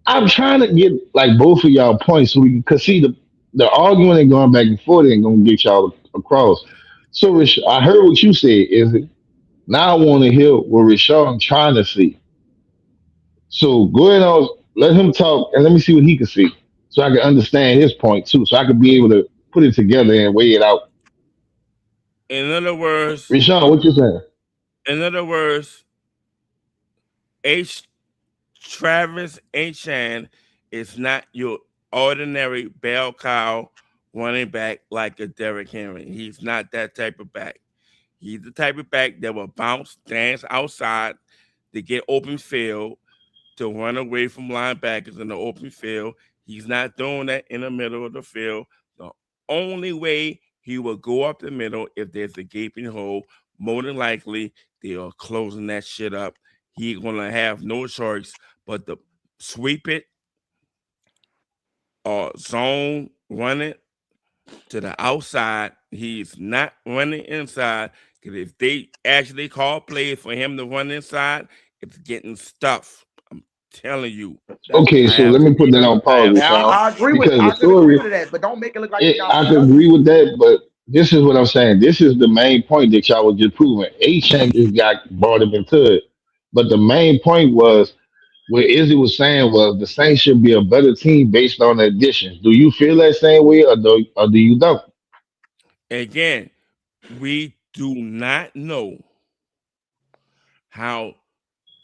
I'm trying to get like both of y'all points so we can see the argument and going back and forth ain't gonna get y'all across. So Rich, I heard what you said, is it? Now I want to hear what Rashad trying to see. So go ahead and let him talk and let me see what he can see, so I can understand his point too, so I can be able to put it together and weigh it out. In other words, Rashad, what you saying? In other words, Travis Etienne is not your ordinary bell cow running back like a Derrick Henry. He's not that type of back. He's the type of back that will bounce, dance outside to get open field, to run away from linebackers in the open field. He's not doing that in the middle of the field. The only way he will go up the middle if there's a gaping hole. More than likely, they are closing that shit up. He's going to have no choice but to sweep it or zone, run it to the outside. He's not running inside, because if they actually call plays for him to run inside, it's getting stuffed. I'm telling you. Okay, so let me put that on pause. I agree with that, but don't make it look like I can agree with that, but this is what I'm saying. This is the main point that y'all was just proving. A-Chain just got brought him into it. But the main point was what Izzy was saying was the Saints should be a better team based on the additions. Do you feel that same way, or do you don't? Again, we do not know how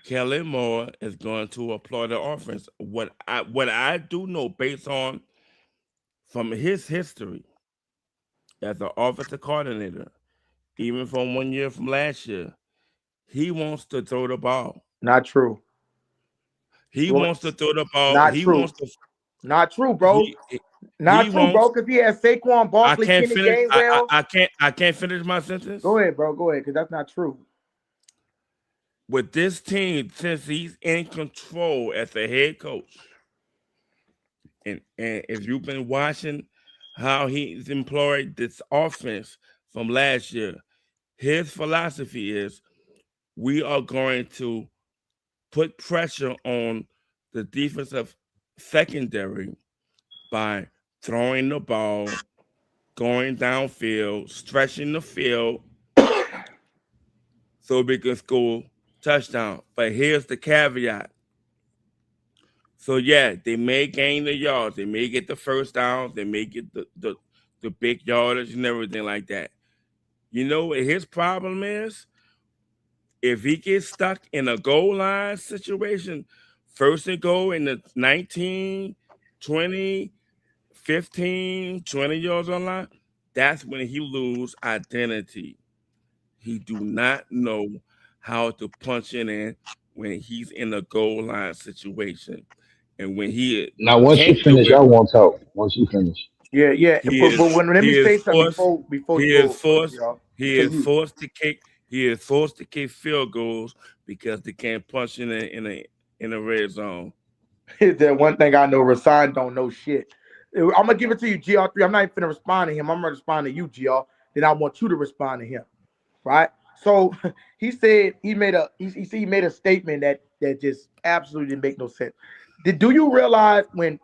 Kelly Moore is going to employ the offense. What I do know, based on from his history as an offensive coordinator, even from 1 year from last year, he wants to throw the ball. Not true. He wants to throw the ball. Not true, bro. Not true, bro. Because he has Saquon Barkley, Kenny Gainwell. I can't finish my sentence. Go ahead, bro. Go ahead, because that's not true. With this team, since he's in control as the head coach, and if you've been watching how he's employed this offense from last year, his philosophy is we are going to put pressure on the defensive secondary by throwing the ball, going downfield, stretching the field so we can score touchdown. But here's the caveat. So yeah, they may gain the yards, they may get the first down, they may get the big yardage and everything like that. You know what his problem is? If he gets stuck in a goal line situation, first and goal in the 19, 20, 15, 20 yards on line, that's when he lose identity. He do not know how to punch it in when he's in a goal line situation. And when he now, once you finish, I won't talk. Once you finish. Yeah. But let me say something before he is forced to kick field goals because they can't punch in a red zone. That one thing I know, Rasan don't know shit. I'm gonna give it to you, GR3. I'm not even gonna respond to him. I'm gonna respond to you, GR. Then I want you to respond to him, right? So he said he made a statement that just absolutely didn't make no sense. Do you realize when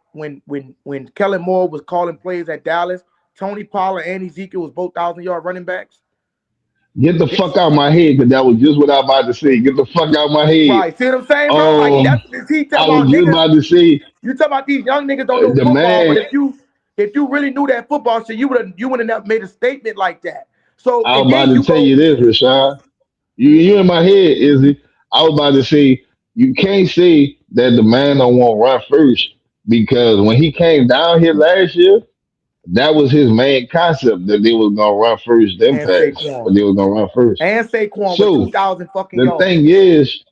Kellen Moore was calling plays at Dallas, Tony Pollard and Ezekiel was both 1,000-yard running backs? Get the fuck out of my head, because that was just what I was about to say. Get the fuck out of my head. Right, see what I'm saying, bro? Like that's he I was just about to say. You talking about these young niggas don't know football, but if you really knew that football shit, you wouldn't have made a statement like that. So I was about to tell you this, Rashad. You in my head, Izzy. I was about to say you can't say that the man don't want to run first, because when he came down here last year, that was his main concept that they was gonna run first, then And pass, Saquon. but they was gonna run first. And Saquon So with 2,000 fucking the yards. thing is,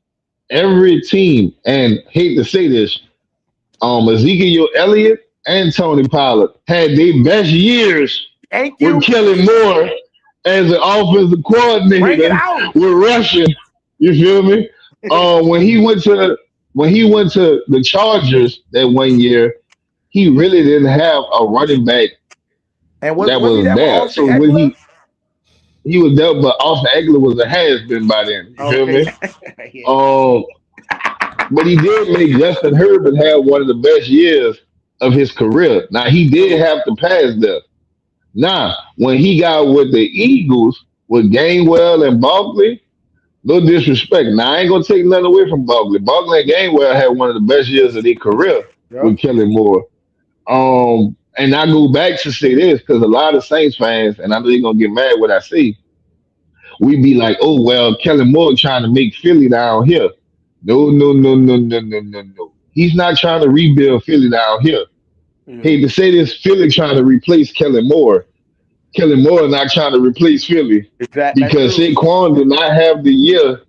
every team, and hate to say this, Ezekiel Elliott and Tony Pollard had their best years with Kellen Moore as an offensive coordinator with rushing. You feel me? When he went to the Chargers that one year, he really didn't have a running back and that was there. So when he was there, but Austin Eckler was a has-been by then. You feel me? But he did make Justin Herbert have one of the best years of his career. Now, he did have to pass there. Now, when he got with the Eagles, with Gainwell and Barkley, no disrespect. Now, I ain't going to take nothing away from Barkley. Barkley and Gainwell had one of the best years of their career with Kellen Moore. And I go back to say this because a lot of Saints fans, and I know you're going to get mad when I say, we be like, oh, well, Kellen Moore trying to make Philly down here. No. He's not trying to rebuild Philly down here. Hate to say this, Philly trying to replace Kellen Moore. Kellen Moore not trying to replace Philly because Saquon did not have the year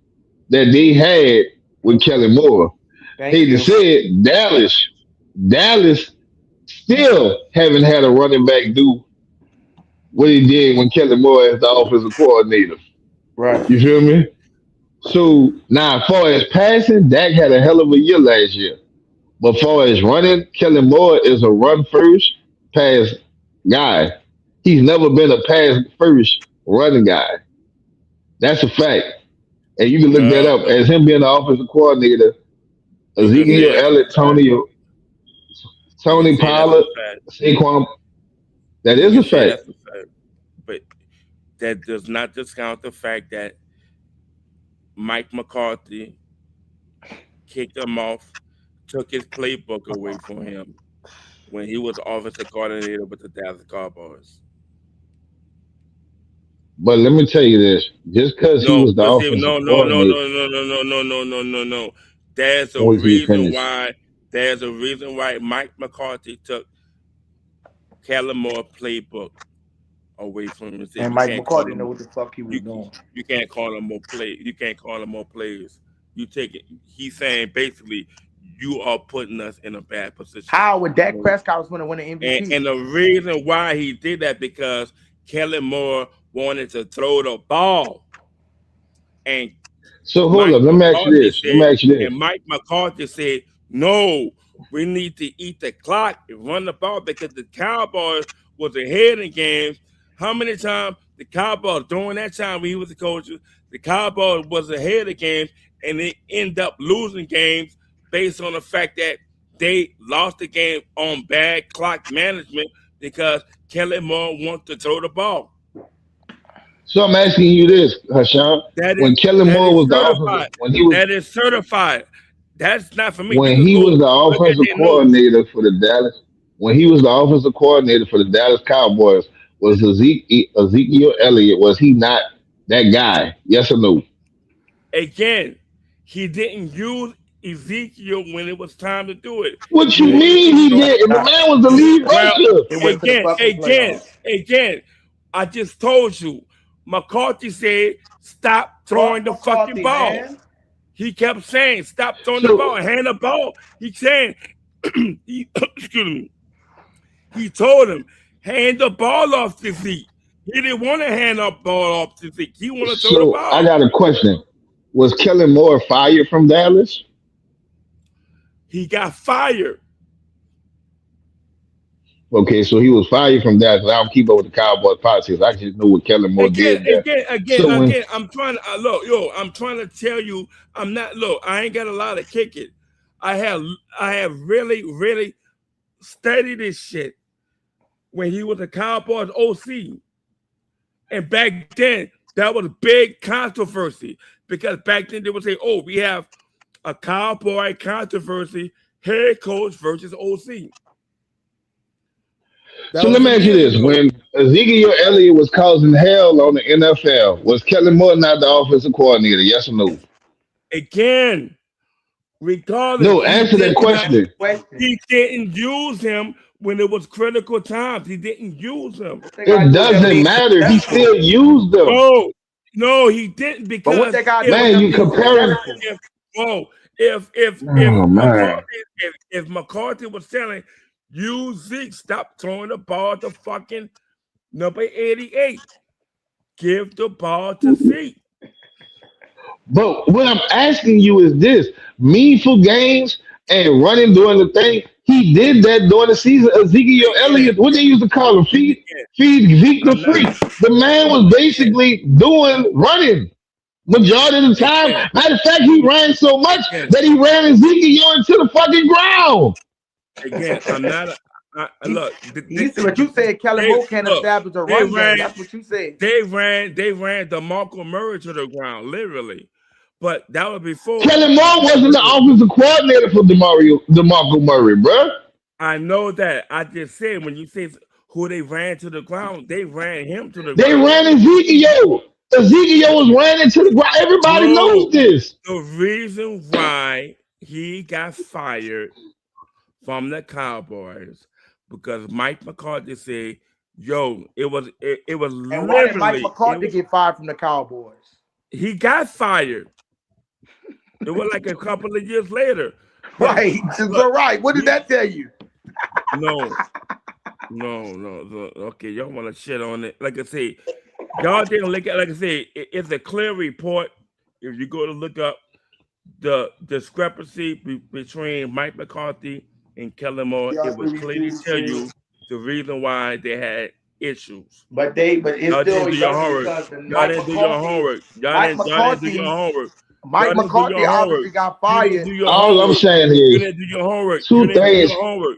that they had with Kellen Moore. Hate to say it, Dallas still haven't had a running back do what he did when Kellen Moore as the offensive coordinator. Right. You feel me? So now, as far as passing, Dak had a hell of a year last year. But as far as running, Kellen Moore is a run first, pass guy. He's never been a pass first running guy. That's a fact. And you can look that up. As him being the offensive coordinator, Ezekiel Elliott, Tony Pollard, Saquon, that is a fact. But that does not discount the fact that Mike McCarthy kicked him off, took his playbook away from him when he was offensive coordinator with the Dallas Cowboys. But let me tell you this: just because he was the offensive coordinator, no. There's a reason why. There's a reason why Mike McCarthy took Kellen Moore playbook away from him. And Mike McCarthy know what the fuck he was doing. You can't call him more play. You can't call him more players. You take it. He's saying basically, you are putting us in a bad position. How would Dak Prescott was going to win an MVP? And the reason why he did that because Kellen Moore wanted to throw the ball, and so hold up. Let me ask you this. And Mike McCarthy said, "No, we need to eat the clock and run the ball because the Cowboys was ahead in games. How many times the Cowboys during that time when he was the coach, the Cowboys was ahead of games and they end up losing games based on the fact that they lost the game on bad clock management because Kelly Moore wants to throw the ball." So I'm asking you this, Hashan. When Kellen Moore was the offensive, when he was that is certified. That's not for me. When he was the offensive coordinator for the Dallas, when he was the offensive coordinator for the Dallas Cowboys, was Ezekiel Elliott? Was he not that guy? Yes or no? Again, he didn't use Ezekiel when it was time to do it. What you mean he did? The man was the lead rusher. Again, I just told you. McCarthy said, "Stop throwing the fucking ball." Man. He kept saying, "Stop throwing the ball, hand the ball." He's saying, excuse me. He told him, "Hand the ball off to Zeke." He didn't want to hand the ball off to Zeke. He wanted to throw the ball. I got a question. Was Kellen Moore fired from Dallas? He got fired. Okay, so he was fired from that. I don't keep up with the Cowboys politics. I just know what Kellen Moore did. Again, I'm trying to I'm trying to tell you, I ain't got a lot of kick it. I have really studied this shit when he was a Cowboys OC. And back then, that was a big controversy because back then they would say, "Oh, we have a Cowboy controversy, head coach versus OC." So let me ask you this. When Ezekiel Elliott was causing hell on the NFL, was Kellen Moore not the offensive coordinator? Yes or no? Again, Regardless, No, answer that question. He didn't use him when it was critical times. He didn't use him. It doesn't matter. He still used them. No, he didn't because what they got man, you comparing. If McCarthy was telling you Zeke, stop throwing the ball to fucking number 88. Give the ball to Zeke. But what I'm asking you is this: meaningful games and running during the thing. He did that during the season. Ezekiel Elliott, what they used to call him, feed Zeke the freak. The man was basically doing running majority of the time. Matter of fact, he ran so much that he ran Ezekiel into the fucking ground. Again, I'm not. Look, what you said, Kellen Moore can't establish a run game. That's what you said. They ran DeMarco Murray to the ground, literally. But that was before. Kellen Moore wasn't the offensive coordinator for DeMarco Murray, bro. I know that. I just said when you say who they ran to the ground, they ran him to the ground. They ran Ezekiel. Ezekiel was running to the ground. Everybody knows this. The reason why he got fired from the Cowboys because Mike McCarthy said, "Yo, it was." And why did Mike McCarthy get fired from the Cowboys? He got fired. It was like a couple of years later. Right. Right. What did that tell you? No. Okay, y'all want to shit on it. Like I say, y'all didn't look at. Like I say, it's a clear report. If you go to look up the discrepancy between Mike McCarthy and Kellen Moore, it was clearly tell you the reason why they had issues. But it's y'all still didn't do your homework. Y'all didn't do your homework. Y'all didn't do your homework. Mike McCarthy obviously got fired. All I'm saying is, you didn't do your homework. Two things. Y'all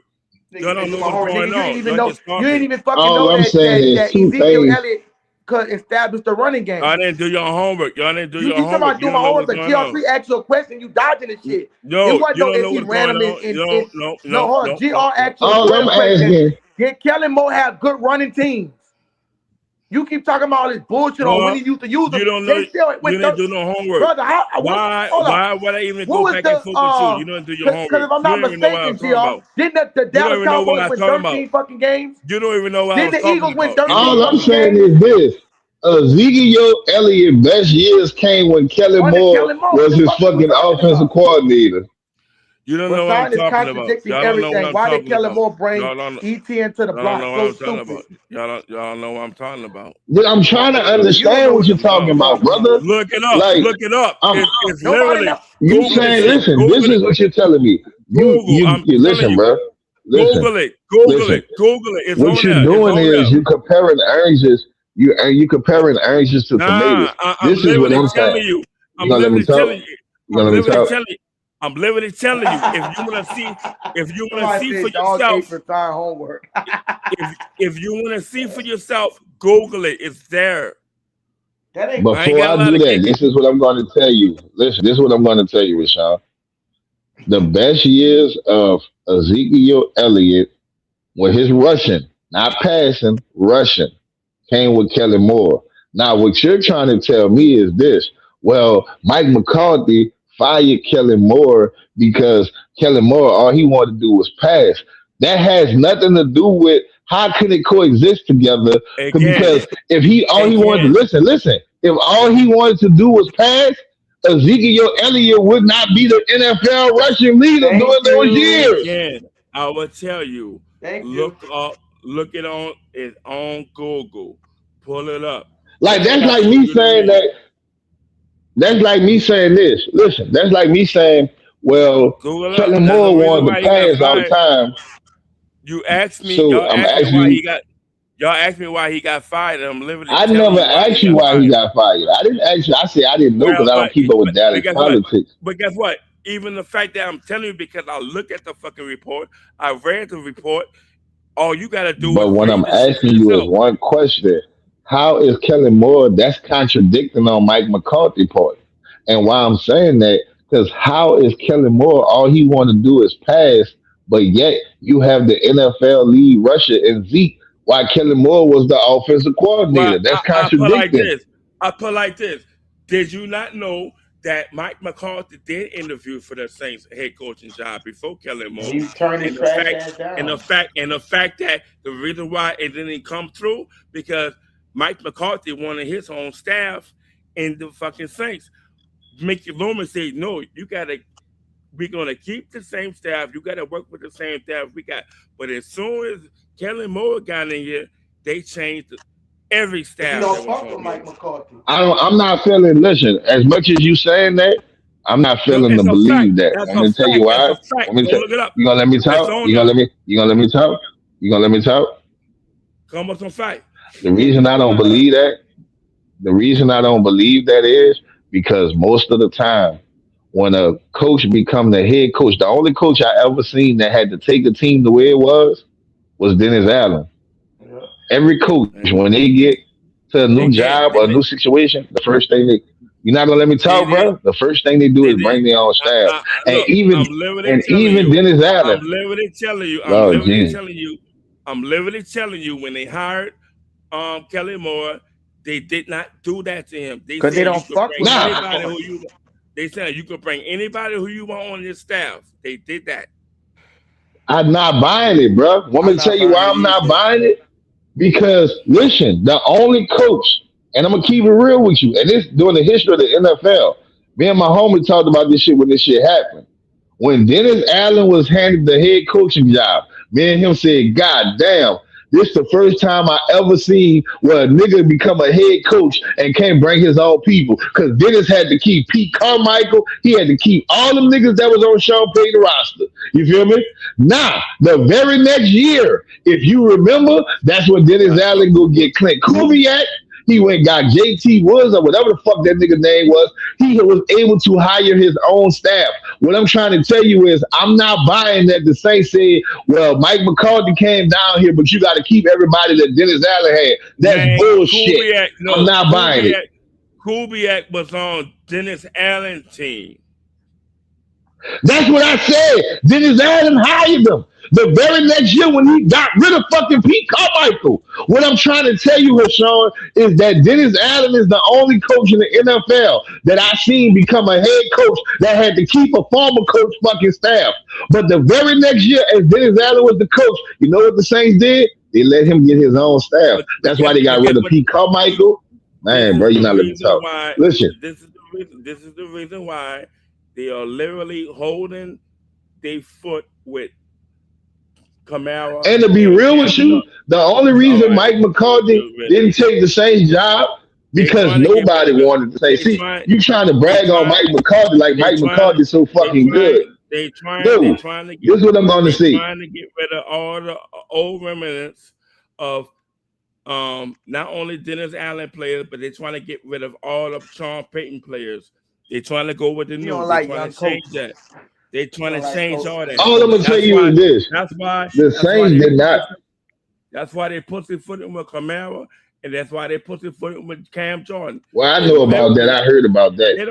don't know what's going on. You didn't even fucking know that Ezekiel Elliott could establish the running game. I didn't do your homework. Y'all didn't do your homework. Somebody do my homework, but GR3 asked you a question, you dodging the shit. No, it wasn't you don't if know he what's ran him going on. No, hold on. GR asked you a question. Did Kellen Moore have good running teams? You keep talking about all this bullshit on when he used to use them. You don't know. You didn't do no homework. Brother, why would I even go back and forth with you? You don't do your homework. Because if I'm not mistaken, GR, didn't the Dallas Cowboys win 13 fucking games? You don't even know what I was talking about. Didn't the Eagles win 13 All I'm saying is this. Ezekiel Elliott's best years came when Kellen Moore was his fucking offensive coordinator. You don't know what I'm talking about. Y'all don't know what I'm Why talking did Kellen about. Moore bring ETN to the block? Y'all know what I'm talking about. But I'm trying to understand what you're talking about, brother. Look it up. Like, look it up. It's literally. You saying, listen, this is what you're telling me. You listen, bro. Listen, Google it. Google it. It's what you're doing is you comparing oranges. You comparing oranges to tomatoes. This is what I'm saying. I'm literally telling you. I'm literally telling you, if you want to see for yourself, if you want to see for yourself, Google it. It's there. Before I do that, this is what I'm going to tell you. Listen, this is what I'm going to tell you, Rashawn. The best years of Ezekiel Elliott were his rushing, not passing, rushing, came with Kellen Moore. Now, what you're trying to tell me is this. Well, Mike McCarthy fired Kellen Moore because Kellen Moore, all he wanted to do was pass. That has nothing to do with how can it coexist together. Because if he wanted to listen, if all he wanted to do was pass, Ezekiel Elliott would not be the NFL rushing leader during those years. Again, I will tell you, look it on Google, pull it up. Like that's like me saying that. That's like me saying this. Listen, that's like me saying, well, Kellen Moore wanted to pass all the time. You asked me, so y'all asked me why he got fired. And I'm living. I never asked you why he got fired. I didn't ask you. I said I didn't know because I don't keep up with Dallas politics. But guess what? Even the fact that I'm telling you because I look at the fucking report, I read the report. All you gotta do. But what I'm asking you is one question. How is Kellen Moore? That's contradicting on Mike McCarthy part. And why I'm saying that, because how is Kellen Moore, all he want to do is pass, but yet you have the NFL lead rusher in Zeke, while Kellen Moore was the offensive coordinator. That's contradicting. I put like this. Did you not know that Mike McCarthy did interview for the Saints head coaching job before Kellen Moore. He turned his trash ass down. And the fact that the reason why it didn't come through because Mike McCarthy wanted his own staff in the fucking Saints. Mickey Loomis said, no, we're gonna keep the same staff. You gotta work with the same staff we got. But as soon as Kellen Moore got in here, they changed every staff. You don't fuck with Mike McCarthy. I'm not feeling. Listen, as much as you saying that, I'm not feeling to believe that. I'm gonna tell you why. You gonna let me talk? You gonna let me talk? You gonna let me talk? Come up some fight. The reason I don't believe that is because most of the time when a coach become the head coach, the only coach I ever seen that had to take a team the way it was Dennis Allen. Yeah. Every coach, when they get to a new job or a new situation, the first thing you're not gonna let me talk, bro. The first thing they do is bring their own staff, and even Dennis Allen. I'm literally telling you, when they hired Kelly Moore, they did not do that to him. Because they don't fuck with anybody who you. They said you could bring anybody who you want on your staff. They did that. I'm not buying it, bro. Want me to tell you why I'm not buying it? Because listen, the only coach, and I'm gonna keep it real with you, and this during the history of the NFL, me and my homie talked about this shit when this shit happened. When Dennis Allen was handed the head coaching job, me and him said, God damn, this is the first time I ever seen where a nigga become a head coach and can't bring his own people. Because Dennis had to keep Pete Carmichael. He had to keep all them niggas that was on Sean Payton roster. You feel me? Now, the very next year, if you remember, that's when Dennis Allen go get Clint Kubiak. He went and got JT Woods or whatever the fuck that nigga name was. He was able to hire his own staff. What I'm trying to tell you is I'm not buying that the Saints said, well, Mike McCarthy came down here, but you got to keep everybody that Dennis Allen had. That's bullshit. I'm not buying it. Kubiak was on Dennis Allen's team. That's what I said. Dennis Allen hired them. The very next year when he got rid of fucking Pete Carmichael. What I'm trying to tell you, Sean, is that Dennis Allen is the only coach in the NFL that I seen become a head coach that had to keep a former coach fucking staff. But the very next year, as Dennis Allen was the coach, you know what the Saints did? They let him get his own staff. That's why they got rid of Pete Carmichael. Man, bro, you're not letting me talk. Listen. This is the reason why they are literally holding their foot with Kamara. And to be real with you, the only reason Mike McCarthy didn't take the same job because nobody wanted to say, see, you trying to brag on Mike McCarthy like Mike McCarthy's so fucking good. They trying to get, this is what I'm going to see. Trying to get rid of all the old remnants of not only Dennis Allen players, but they're trying to get rid of all of Sean Payton players. They're trying to go with the new. They're trying to change that. They're trying to change all that. All I'm gonna tell you is this: that's why the Saints did not. That's why they pussyfooting with Kamara, and that's why they pussyfooting with Cam Jordan. Well, I know about that. I heard about that. They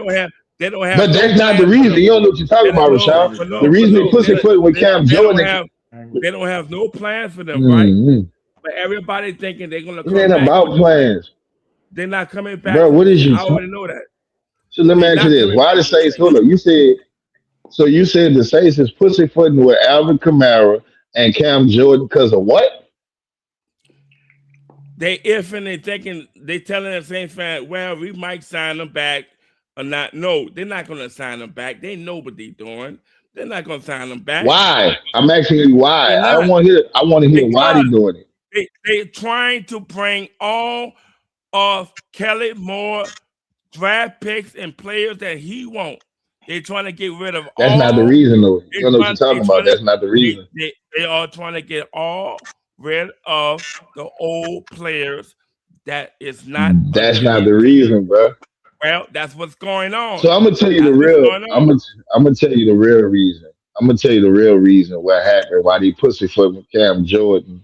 don't have. But that's not the reason. You don't know what you're talking about, Rashad. The reason they pussyfooting with Cam Jordan. They don't have no plans for them, right? But everybody thinking they're gonna. It ain't about plans. They're not coming back. Bro, what is you? I already know that. So let me ask you this: why the Saints? Hold up, you said. So you said the Saints is pussyfooting with Alvin Kamara and Cam Jordan because of what? They thinking they telling the Saints fan, well, we might sign them back or not. No, they're not going to sign them back. They know what they're doing. They're not going to sign them back. Why? I'm asking you why. I want to hear why they're doing it. They're trying to bring all of Kelly Moore draft picks and players that he wants. They're trying to get rid of That's not the reason, though. You don't know what you're talking about. That's not the reason. They are trying to get rid of the old players. That is not. That's not the reason, bro. Well, that's what's going on. So I'm gonna tell you the real. I'm gonna tell you the real reason. I'm gonna tell you the real reason what happened. Why they pussyfoot with Cam Jordan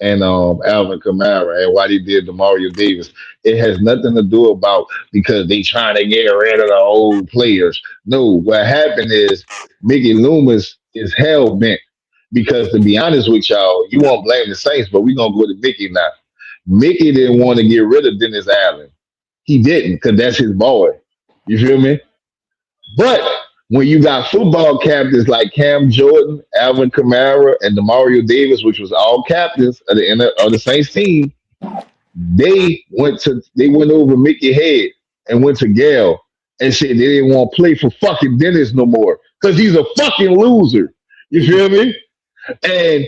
and Alvin Kamara, and why they did the Mario Davis. It has nothing to do about because they trying to get rid of the old players. No, what happened is Mickey Loomis is hell bent because, to be honest with y'all, you won't blame the Saints, but we're gonna go to Mickey now. Mickey didn't want to get rid of Dennis Allen. He didn't, because that's his boy. You feel me? But when you got football captains like Cam Jordan, Alvin Kamara, and Demario Davis, which was all captains of the Saints team, they went over Mickey head and went to Gale and said they didn't want to play for fucking Dennis no more because he's a fucking loser. You feel me? And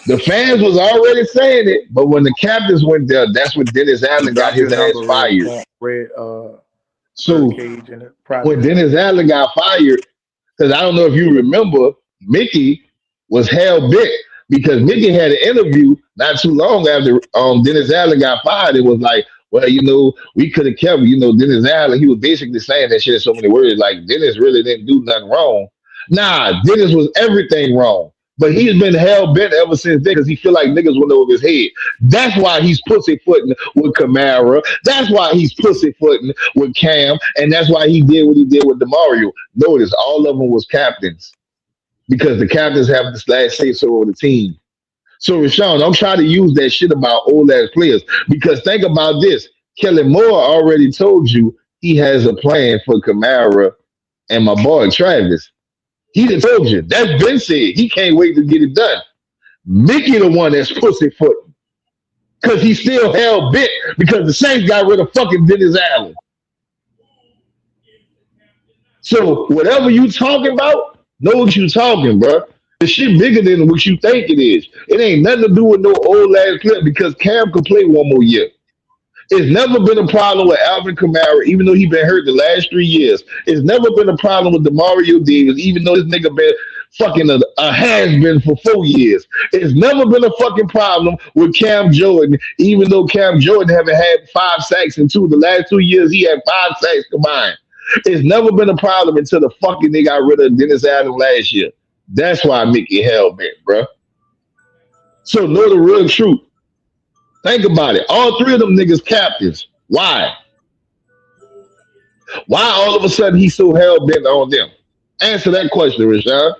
the fans was already saying it, but when the captains went there, that's when Dennis Allen got his ass fired. So when Dennis Allen got fired, because I don't know if you remember, Mickey was hell bent because Mickey had an interview not too long after Dennis Allen got fired. It was like, well, we could have kept, Dennis Allen. He was basically saying that shit in so many words, like Dennis really didn't do nothing wrong. Nah, Dennis was everything wrong. But he's been hell bent ever since then because he feel like niggas went over his head. That's why he's pussyfooting with Kamara. That's why he's pussyfooting with Cam. And that's why he did what he did with DeMario. Notice all of them was captains because the captains have this last say so over the team. So, Rashawn, don't try to use that shit about old ass players because think about this. Kelly Moore already told you he has a plan for Kamara and my boy Travis. He done told you. That's been said. He can't wait to get it done. Mickey the one that's pussyfooting. Because he still hell bent because the Saints got rid of fucking Dennis Allen. So whatever you talking about, know what you talking, bro. The shit bigger than what you think it is. It ain't nothing to do with no old ass player because Cam could play one more year. It's never been a problem with Alvin Kamara, even though he been hurt the last 3 years. It's never been a problem with Demario Davis, even though this nigga been fucking a has-been for 4 years. It's never been a fucking problem with Cam Jordan, even though Cam Jordan haven't had 5 sacks in the last 2 years. He had 5 sacks combined. It's never been a problem until the fucking nigga got rid of Dennis Allen last year. That's why Mickey hell bent, bro. So know the real truth. Think about it. All 3 of them niggas captains. Why? Why all of a sudden he's so hell bent on them? Answer that question, Rashad.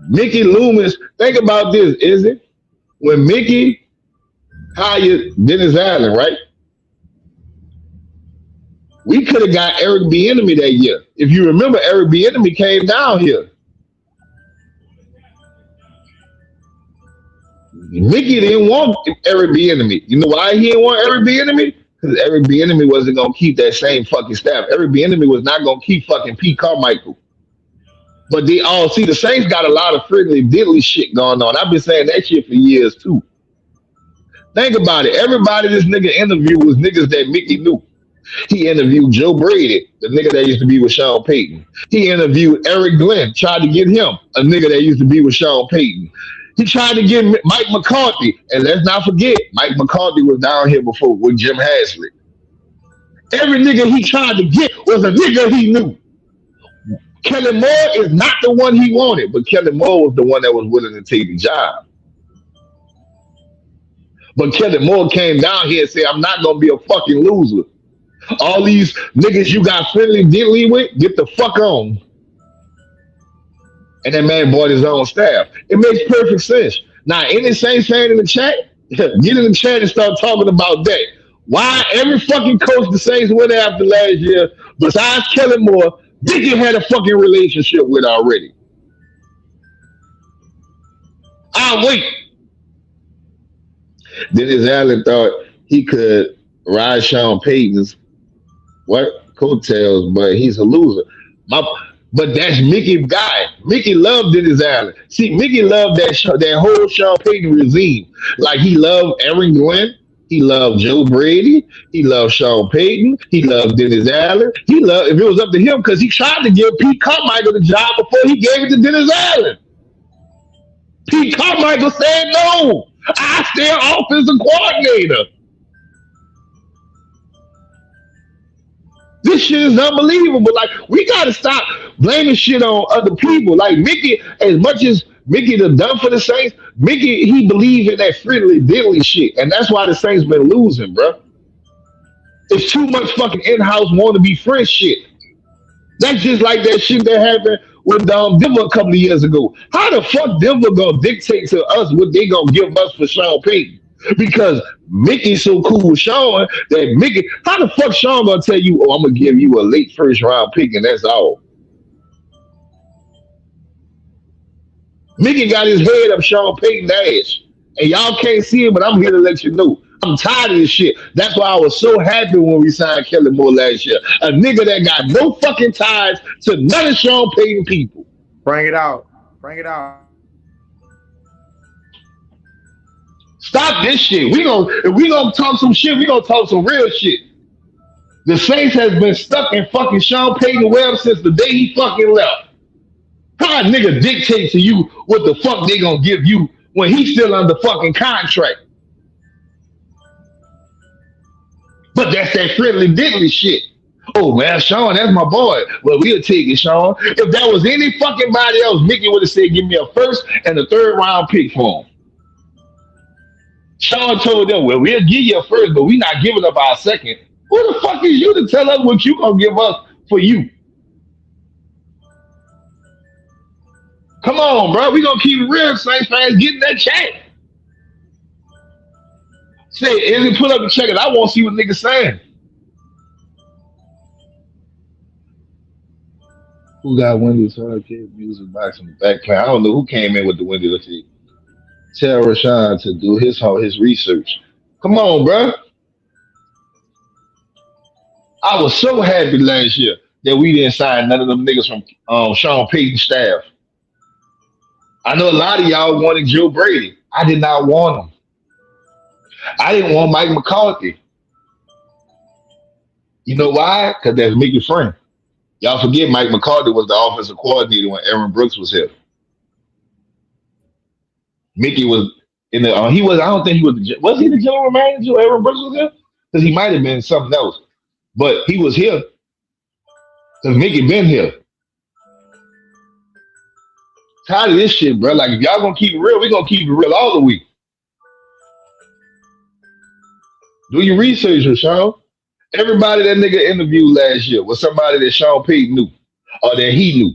Mickey Loomis, think about this, is it? When Mickey hired Dennis Allen, right? We could have got Eric Bieniemy that year. If you remember, Eric Bieniemy came down here. Mickey didn't want Eric Bieniemy. You know why he didn't want Eric Bieniemy? Because Eric Bieniemy wasn't going to keep that same fucking staff. Eric Bieniemy was not going to keep fucking Pete Carmichael. But they all see the Saints got a lot of friendly diddly shit going on. I've been saying that shit for years too. Think about it. Everybody this nigga interviewed was niggas that Mickey knew. He interviewed Joe Brady, the nigga that used to be with Sean Payton. He interviewed Eric Glenn, tried to get him, a nigga that used to be with Sean Payton. He tried to get Mike McCarthy, and let's not forget, Mike McCarthy was down here before with Jim Haslett. Every nigga he tried to get was a nigga he knew. Kelly Moore is not the one he wanted, but Kelly Moore was the one that was willing to take the job. But Kelly Moore came down here and said, I'm not going to be a fucking loser. All these niggas you got friendly diddly with, get the fuck on. And that man bought his own staff. It makes perfect sense. Now, any Saints fan in the chat, get in the chat and start talking about that. Why every fucking coach the Saints went after last year, besides Kelly Moore, Dickie had a fucking relationship with already. I'll wait. Dennis Allen thought he could ride Sean Payton's coattails, but he's a loser. But that's Mickey's guy. Mickey loved Dennis Allen. See, Mickey loved that whole Sean Payton regime. Like he loved Aaron Glenn. He loved Joe Brady. He loved Sean Payton. He loved Dennis Allen. He loved, if it was up to him, because he tried to give Pete Carmichael the job before he gave it to Dennis Allen. Pete Carmichael said, no, I stay offensive coordinator. This shit is unbelievable. Like, we got to stop blaming shit on other people. Like, Mickey, as much as Mickey done for the Saints, Mickey, he believed in that friendly diddly shit. And that's why the Saints been losing, bro. It's too much fucking in-house wannabe friend shit. That's just like that shit that happened with Denver a couple of years ago. How the fuck Denver gonna dictate to us what they gonna give us for Sean Payton? Because Mickey's so cool with Sean that Mickey, how the fuck Sean gonna tell you, oh, I'm gonna give you a late first round pick and that's all? Mickey got his head up Sean Payton's ass. And y'all can't see it, but I'm here to let you know. I'm tired of this shit. That's why I was so happy when we signed Kellen Moore last year. A nigga that got no fucking ties to none of Sean Payton people. Bring it out. Bring it out. Stop this shit. If we gonna talk some shit, we gonna talk some real shit. The Saints has been stuck in fucking Sean Payton web since the day he fucking left. How a nigga dictate to you what the fuck they gonna give you when he's still under fucking contract? But that's that friendly diddly shit. Oh man, Sean, that's my boy. Well, we'll take it, Sean. If that was any fucking body else, Mickey would have said, give me a first and a third round pick for him. Sean told them, well, we'll give you a first, but we're not giving up our second. Who the fuck is you to tell us what you gonna give us for you? Come on, bro. We gonna keep it real, Saints fans getting that check. Say, Izzy, put up the check, and I want to see what niggas saying. Who got windows? Music box in the back plan. I don't know who came in with the window. Let's see. Tell Rashawn to do his research. Come on, bro. I was so happy last year that we didn't sign none of them niggas from Sean Payton's staff. I know a lot of y'all wanted Joe Brady. I did not want him. I didn't want Mike McCarthy. You know why? Because that's Mickey's friend. Y'all forget Mike McCarthy was the offensive coordinator when Aaron Brooks was here. Mickey was in the. I don't think he was. Was he the general manager when Aaron Brooks was here? Because he might have been something else. But he was here because Mickey been here. Tired of this shit, bro. Like, if y'all gonna keep it real, we gonna keep it real all the week. Do your research, Rashawn. Everybody that nigga interviewed last year was somebody that Sean Payton knew or that he knew.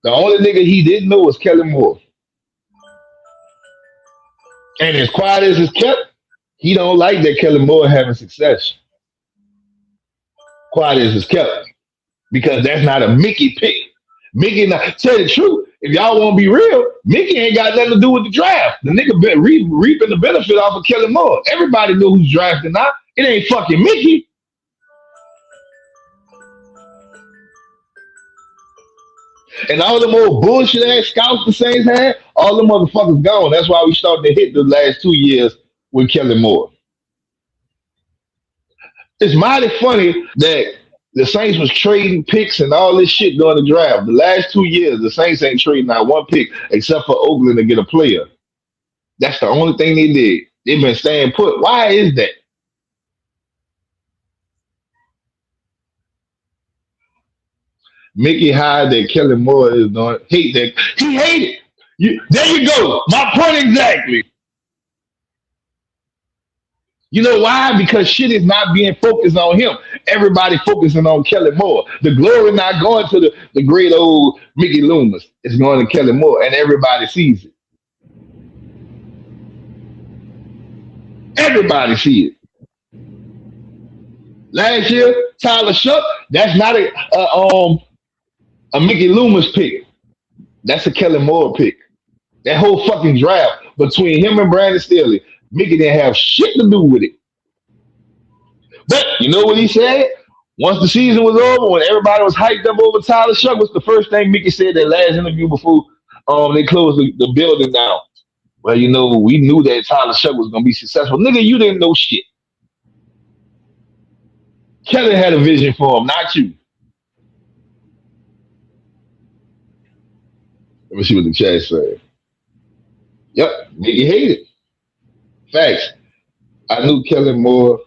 The only nigga he didn't know was Kellen Moore. And as quiet as it's kept, he don't like that Kellen Moore having success. Quiet as it's kept. Because that's not a Mickey pick. Mickey, tell the truth, if y'all want to be real, Mickey ain't got nothing to do with the draft. The nigga been reaping the benefit off of Kellen Moore. Everybody knew who's drafting now. It ain't fucking Mickey. And all them old bullshit ass scouts the Saints had, all them motherfuckers gone. That's why we started to hit the last 2 years with Kellen Moore. It's mighty funny that the Saints was trading picks and all this shit during the draft. The last 2 years, the Saints ain't trading not one pick except for Oakland to get a player. That's the only thing they did. They've been staying put. Why is that? Mickey Hyde that Kellen Moore is doing. Hate that. He hated it. There you go. My point exactly. You know why? Because shit is not being focused on him. Everybody focusing on Kellen Moore. The glory not going to the great old Mickey Loomis. It's going to Kellen Moore, and everybody sees it. Everybody sees it. Last year, Tyler Shough, that's not a Mickey Loomis pick. That's a Kellen Moore pick. That whole fucking draft between him and Brandon Staley, Mickey didn't have shit to do with it. But you know what he said? Once the season was over, when everybody was hyped up over Tyler Shough, was the first thing Mickey said that last interview before they closed the building down. Well, you know, we knew that Tyler Shough was going to be successful. Nigga, you didn't know shit. Kellen had a vision for him, not you. Let me see what the chat said. Yep, Mickey hated it. Facts. I knew Kellen Moore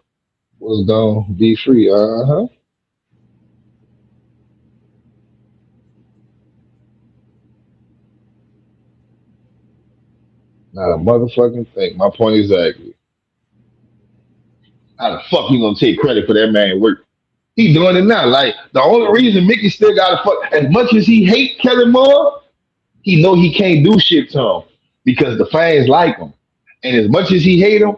was gonna be free. Not a motherfucking thing. My point exactly. How the fuck you gonna take credit for that man work? He doing it now. Like, the only reason Mickey still got to fuck, as much as he hate Kellen Moore, he know he can't do shit to him because the fans like him. And as much as he hate him,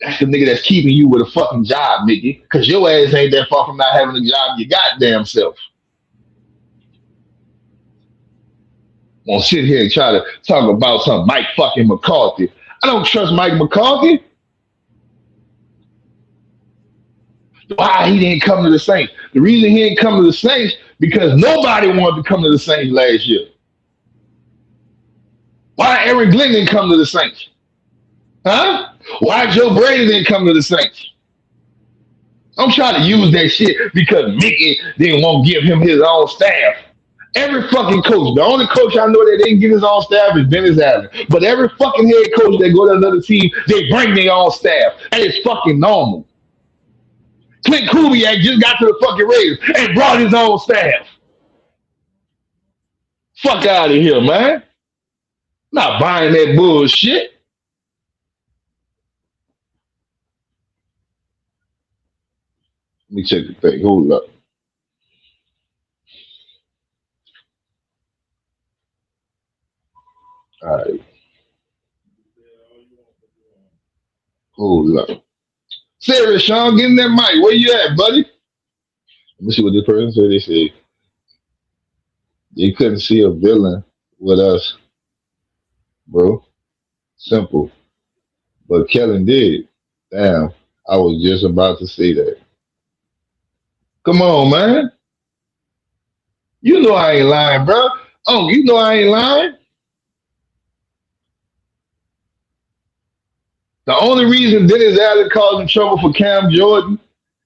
That's the nigga that's keeping you with a fucking job, nigga. Because your ass ain't that far from not having a job your goddamn self. Won't sit here and try to talk about some Mike fucking McCarthy. I don't trust Mike McCarthy. Why he didn't come to the Saints? The reason he didn't come to the Saints because nobody wanted to come to the Saints last year. Why Aaron Glenn didn't come to the Saints? Huh? Why Joe Brady didn't come to the Saints? I'm trying to use that shit because Mickey didn't want to give him his own staff. Every fucking coach, the only coach I know that didn't get his own staff is Dennis Allen. But every fucking head coach that go to another team, they bring their own staff. And it's fucking normal. Clint Kubiak just got to the fucking Raiders and brought his own staff. Fuck out of here, man. Not buying that bullshit. Let me check the thing. Hold up. All right. Hold up. Serious, Sean, get in that mic. Where you at, buddy? Let me see what this person said. They said you couldn't see a villain with us, bro. Simple. But Kellen did. Damn, I was just about to say that. Come on, man. You know I ain't lying, bro. Oh, you know I ain't lying. The only reason Dennis Allen causing trouble for Cam Jordan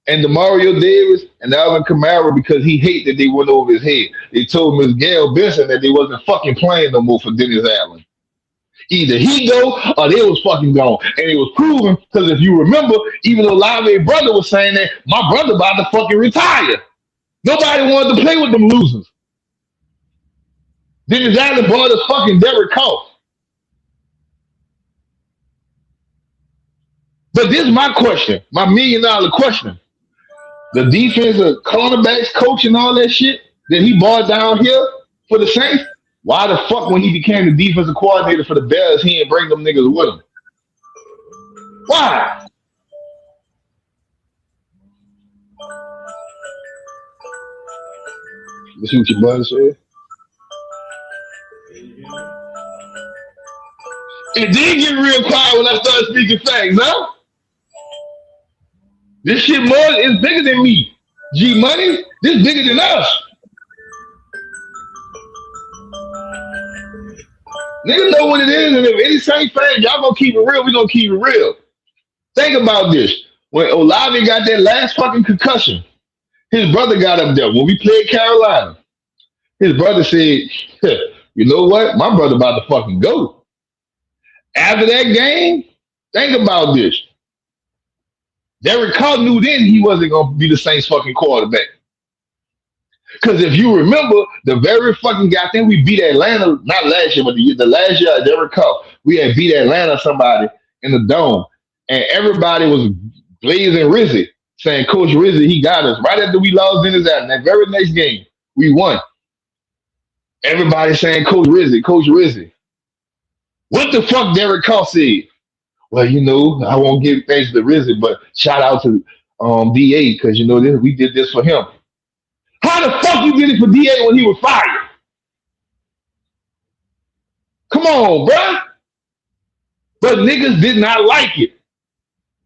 and DeMario Davis and Alvin Kamara because he hate that they went over his head. They told Ms. Gail Benson that they wasn't fucking playing no more for Dennis Allen. Either he go or they was fucking gone. And it was proven because if you remember, even though Lave's brother was saying that, my brother about to fucking retire. Nobody wanted to play with them losers. Dennis Allen brought us fucking Derek Carr. But this is my question, my $1 million question. The defensive cornerbacks coach and all that shit that he brought down here for the Saints, why the fuck when he became the defensive coordinator for the Bears, he didn't bring them niggas with him? Why? Let's see what your brother said. It did get real quiet when I started speaking facts, huh? This shit more is bigger than me. G Money, this bigger than us. Niggas know what it is, and if any Saints fans, y'all gonna keep it real, we gonna keep it real. Think about this. When Olave got that last fucking concussion, his brother got up there. When we played Carolina, his brother said, you know what? My brother about to fucking go. After that game, think about this. Derek Carr knew then he wasn't going to be the Saints fucking quarterback. Because if you remember, the very fucking guy, I think we beat Atlanta, not last year, but the last year at Derek Carr, we had beat Atlanta somebody in the dome. And everybody was blazing Rizzy, saying, Coach Rizzy, he got us. Right after we lost Dennis Allen, that very next game, we won. Everybody saying, Coach Rizzy, Coach Rizzy. What the fuck Derek Carr said? Well, you know, I won't give thanks to Rizzy, but shout out to DA because, you know, we did this for him. How the fuck you did it for DA when he was fired? Come on, bruh. But niggas did not like it.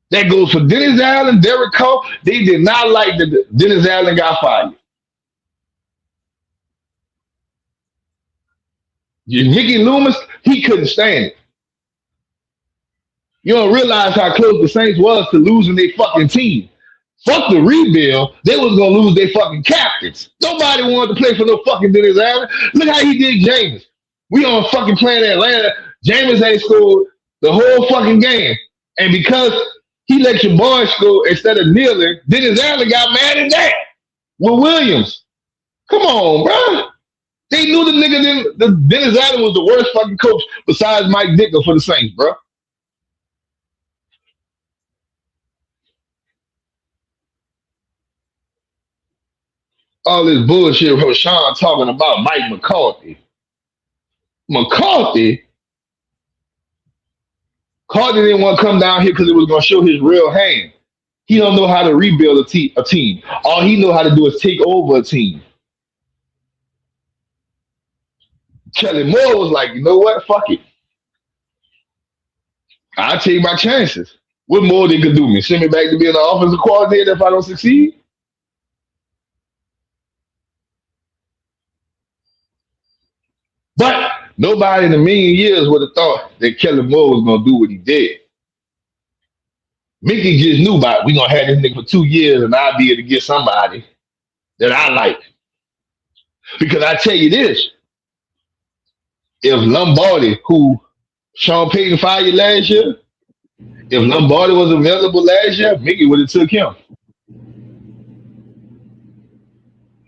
That goes for Dennis Allen, Derek Carr. They did not like that Dennis Allen got fired. Mickey Loomis, he couldn't stand it. You don't realize how close the Saints was to losing their fucking team. Fuck the rebuild. They was going to lose their fucking captains. Nobody wanted to play for no fucking Dennis Allen. Look how he did Jameis. We on fucking playing Atlanta. Jameis ain't scored the whole fucking game. And because he let your boy score instead of kneeling, Dennis Allen got mad at that with Williams. Come on, bro. They knew the Dennis Allen was the worst fucking coach besides Mike Ditka for the Saints, bro. All this bullshit from Sean talking about Mike McCarthy. McCarthy Harden didn't want to come down here because it was going to show his real hand. He don't know how to rebuild a team. All he know how to do is take over a team. Kelly Moore was like, you know what? Fuck it. I'll take my chances. What more they could do me? Send me back to being an offensive coordinator if I don't succeed? But nobody in a million years would have thought that Kelly Moore was going to do what he did. Mickey just knew about it. We're going to have this nigga for 2 years and I'll be able to get somebody that I like. Because I tell you this, if Lombardi, who Sean Payton fired last year, if Lombardi was available last year, Mickey would have took him.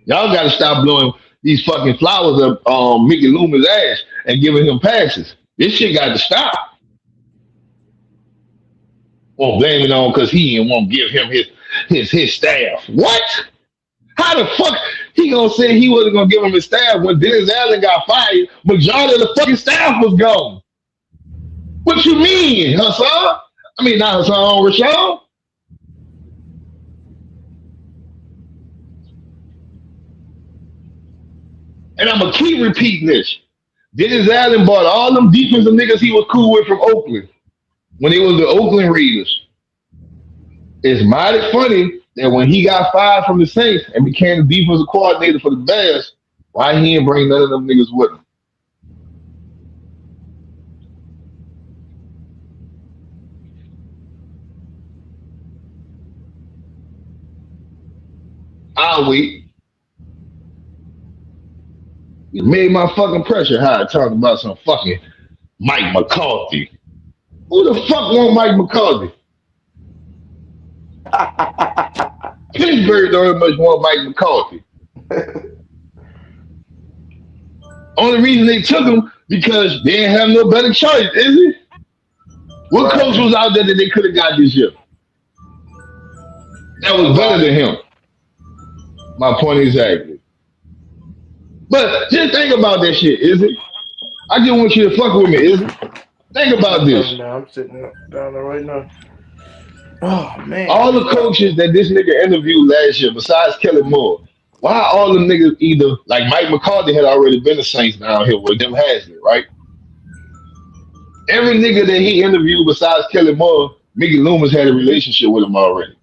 Y'all got to stop blowing these fucking flowers up Mickey Loomis' ass and giving him passes. This shit got to stop. Won't blame it on because he didn't want to give him his staff. What? How the fuck he gonna say he wasn't gonna give him his staff when Dennis Allen got fired? Majority of the fucking staff was gone. What you mean, Hassan? I mean, not Hassan, Rashawn. And I'm gonna keep repeating this. Dennis Allen bought all them defensive niggas he was cool with from Oakland when he was the Oakland Raiders. It's mighty funny that when he got fired from the Saints and became the defensive coordinator for the Bears, why he didn't bring none of them niggas with him? I'll wait. You made my fucking pressure high talking about some fucking Mike McCarthy. Who the fuck want Mike McCarthy? Pittsburgh don't much want Mike McCarthy. Only reason they took him because they didn't have no better choice, is it? What coach was out there that they could have got this year? That was better than him. My point exactly. But just think about that shit, is it? I just want you to fuck with me, is it? Think about this. I'm sitting down there right now. Oh man! All the coaches that this nigga interviewed last year, besides Kelly Moore, why all them niggas either like Mike McCarthy had already been the Saints down here with them Haslett, right? Every nigga that he interviewed besides Kelly Moore, Mickey Loomis had a relationship with him already.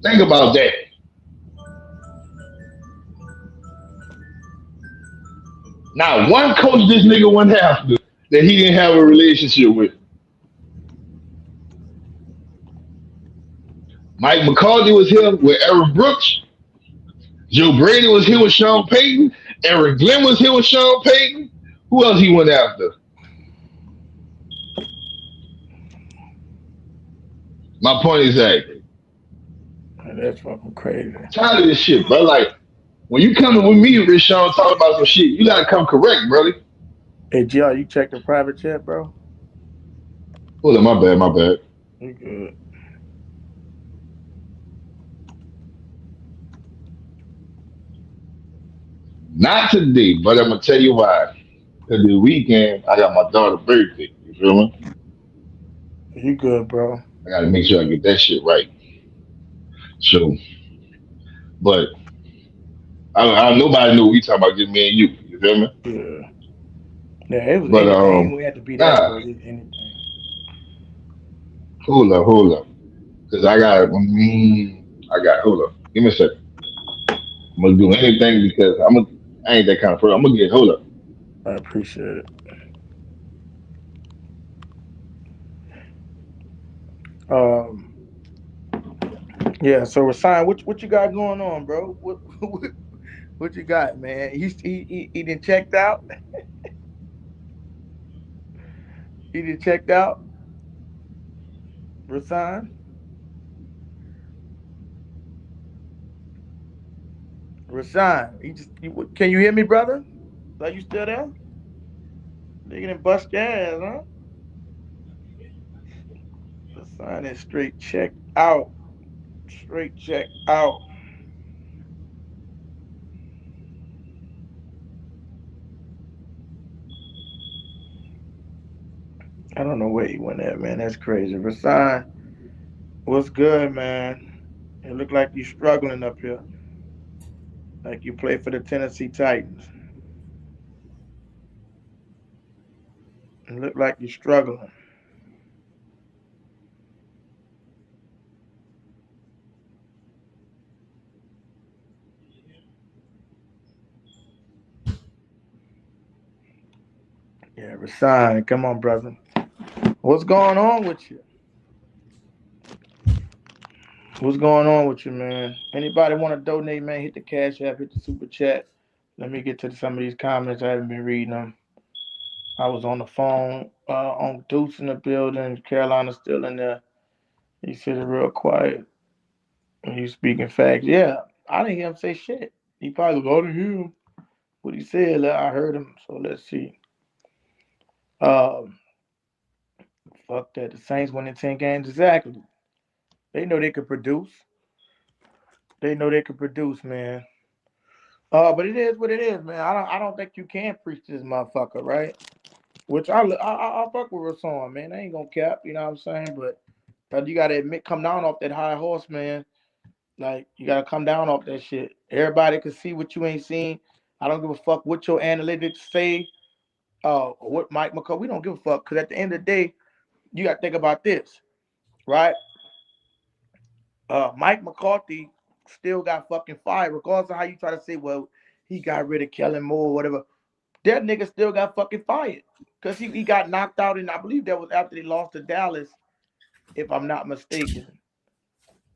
Think about that. Now, one coach this nigga wouldn't have to that he didn't have a relationship with. Mike McCarthy was here with Aaron Brooks. Joe Brady was here with Sean Payton. Eric Glenn was here with Sean Payton. Who else he went after? My point is exactly. That's fucking crazy. Tired of this shit, bro. Like, when you coming with me, Rich Sean, talking about some shit, you gotta come correct, brother. Hey, G.R., you checked the private chat, bro? Hold on, my bad. You good. Not today, but I'm gonna tell you why. Cause the weekend, I got my daughter's birthday. You feel me? You good, bro. I gotta make sure I get that shit right. So, but I nobody knew we talking about just me and you. You feel me? Yeah. Yeah, it was but anything. We had to be that for anything. Hold up. Cause I got hold up. Give me a second. I'm gonna do anything because I ain't that kind of person. I'm gonna hold up. I appreciate it. Yeah, so Rasan, what you got going on, bro? What you got, man? He done checked out? He done checked out? Rasan? Rasan, can you hear me, brother? Are you still there? Nigga done bust your ass, huh? Rasan is straight checked out. Straight check out. I don't know where he went at, man. That's crazy. Rasan, what's good, man? It look like you struggling up here. Like you play for the Tennessee Titans. It look like you're struggling. Yeah, Rasan, come on, brother. What's going on with you? What's going on with you, man? Anybody want to donate, man? Hit the Cash App, hit the Super Chat. Let me get to some of these comments. I haven't been reading them. I was on the phone on Deuce in the building. Carolina's still in there. He said it real quiet. He's speaking facts. Yeah, I didn't hear him say shit. He probably go to him. What he said, I heard him. So let's see. Fuck that. The Saints winning 10 games. Exactly. They know they could produce. They know they could produce, man. But it is what it is, man. I don't think you can preach this motherfucker, right? Which I fuck with Rasan, man. I ain't gonna cap, you know what I'm saying? But you gotta admit, come down off that high horse, man. Like you gotta come down off that shit. Everybody can see what you ain't seen. I don't give a fuck what your analytics say. What Mike McCarthy, we don't give a fuck. Because at the end of the day, you got to think about this, right? Mike McCarthy still got fucking fired, regardless of how you try to say, well, he got rid of Kellen Moore or whatever. That nigga still got fucking fired. Because he got knocked out, and I believe that was after they lost to Dallas, if I'm not mistaken.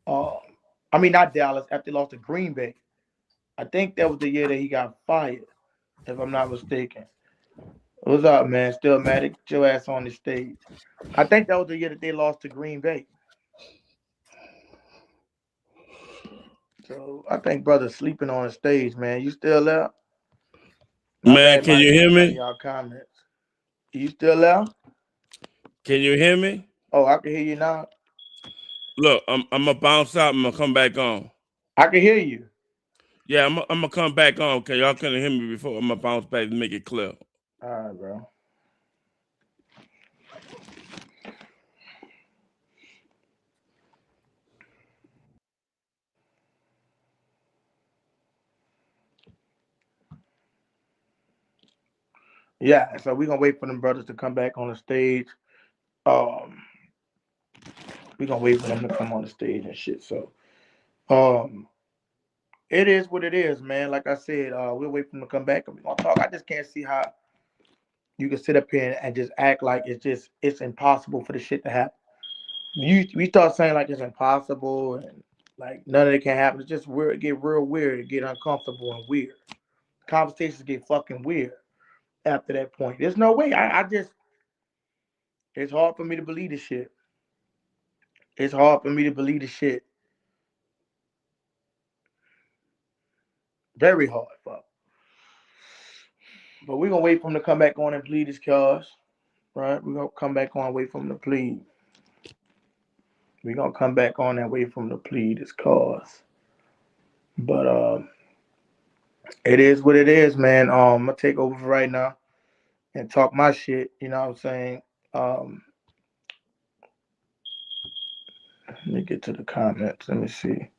I mean, not Dallas, after they lost to Green Bay. I think that was the year that he got fired, if I'm not mistaken. What's up, man? Still mad at your ass on the stage. I think that was the year that they lost to Green Bay. So I think brother's sleeping on the stage, man. You still there? Man, can you hear me? Y'all comments. You still there? Can you hear me? Oh, I can hear you now. Look, I'm gonna bounce out. I'm gonna come back on. I can hear you. Yeah, I'm gonna come back on. Okay, y'all couldn't hear me before. I'm gonna bounce back and make it clear. All right, bro. Yeah, so we're gonna wait for them brothers to come back on the stage. We're gonna wait for them to come on the stage and shit. So it is what it is, man. Like I said, we'll wait for them to come back and we're gonna talk. I just can't see how you can sit up here and just act like it's impossible for the shit to happen. We start saying like it's impossible and like none of it can happen. It's just weird. It get real weird. It get uncomfortable and weird. Conversations get fucking weird after that point. There's no way. I just, it's hard for me to believe this shit. It's hard for me to believe this shit. Very hard, fuck. But we're gonna wait for him to come back on and plead his cause. Right? We're gonna come back on and wait for him to plead. We're gonna come back on and wait for him to plead his cause. But it is what it is, man. I'm gonna take over for right now and talk my shit. You know what I'm saying? Let me get to the comments. Let me see.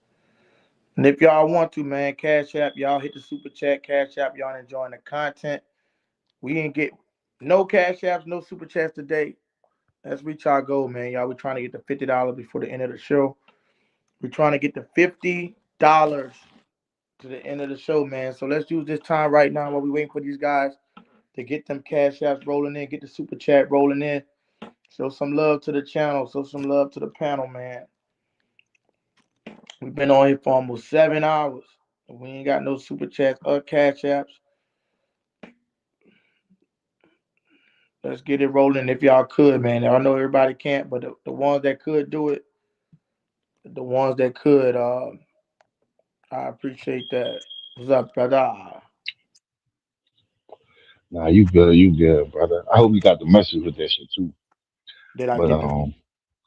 And if y'all want to, man, Cash App, y'all hit the Super Chat, Cash App, y'all enjoying the content. We ain't get no Cash Apps, no Super Chats today. Let's reach our goal, man. Y'all, we're trying to get to $50 before the end of the show. We're trying to get to $50 to the end of the show, man. So let's use this time right now while we waiting for these guys to get them Cash Apps rolling in, get the Super Chat rolling in. Show some love to the channel. Show some love to the panel, man. We've been on here for almost 7 hours. We ain't got no Super Chats or Cash Apps. Let's get it rolling if y'all could, man. I know everybody can't, but the ones that could do it, the ones that could, I appreciate that. What's up, brother? Nah, you good, brother. I hope you got the message with that shit too. Did I get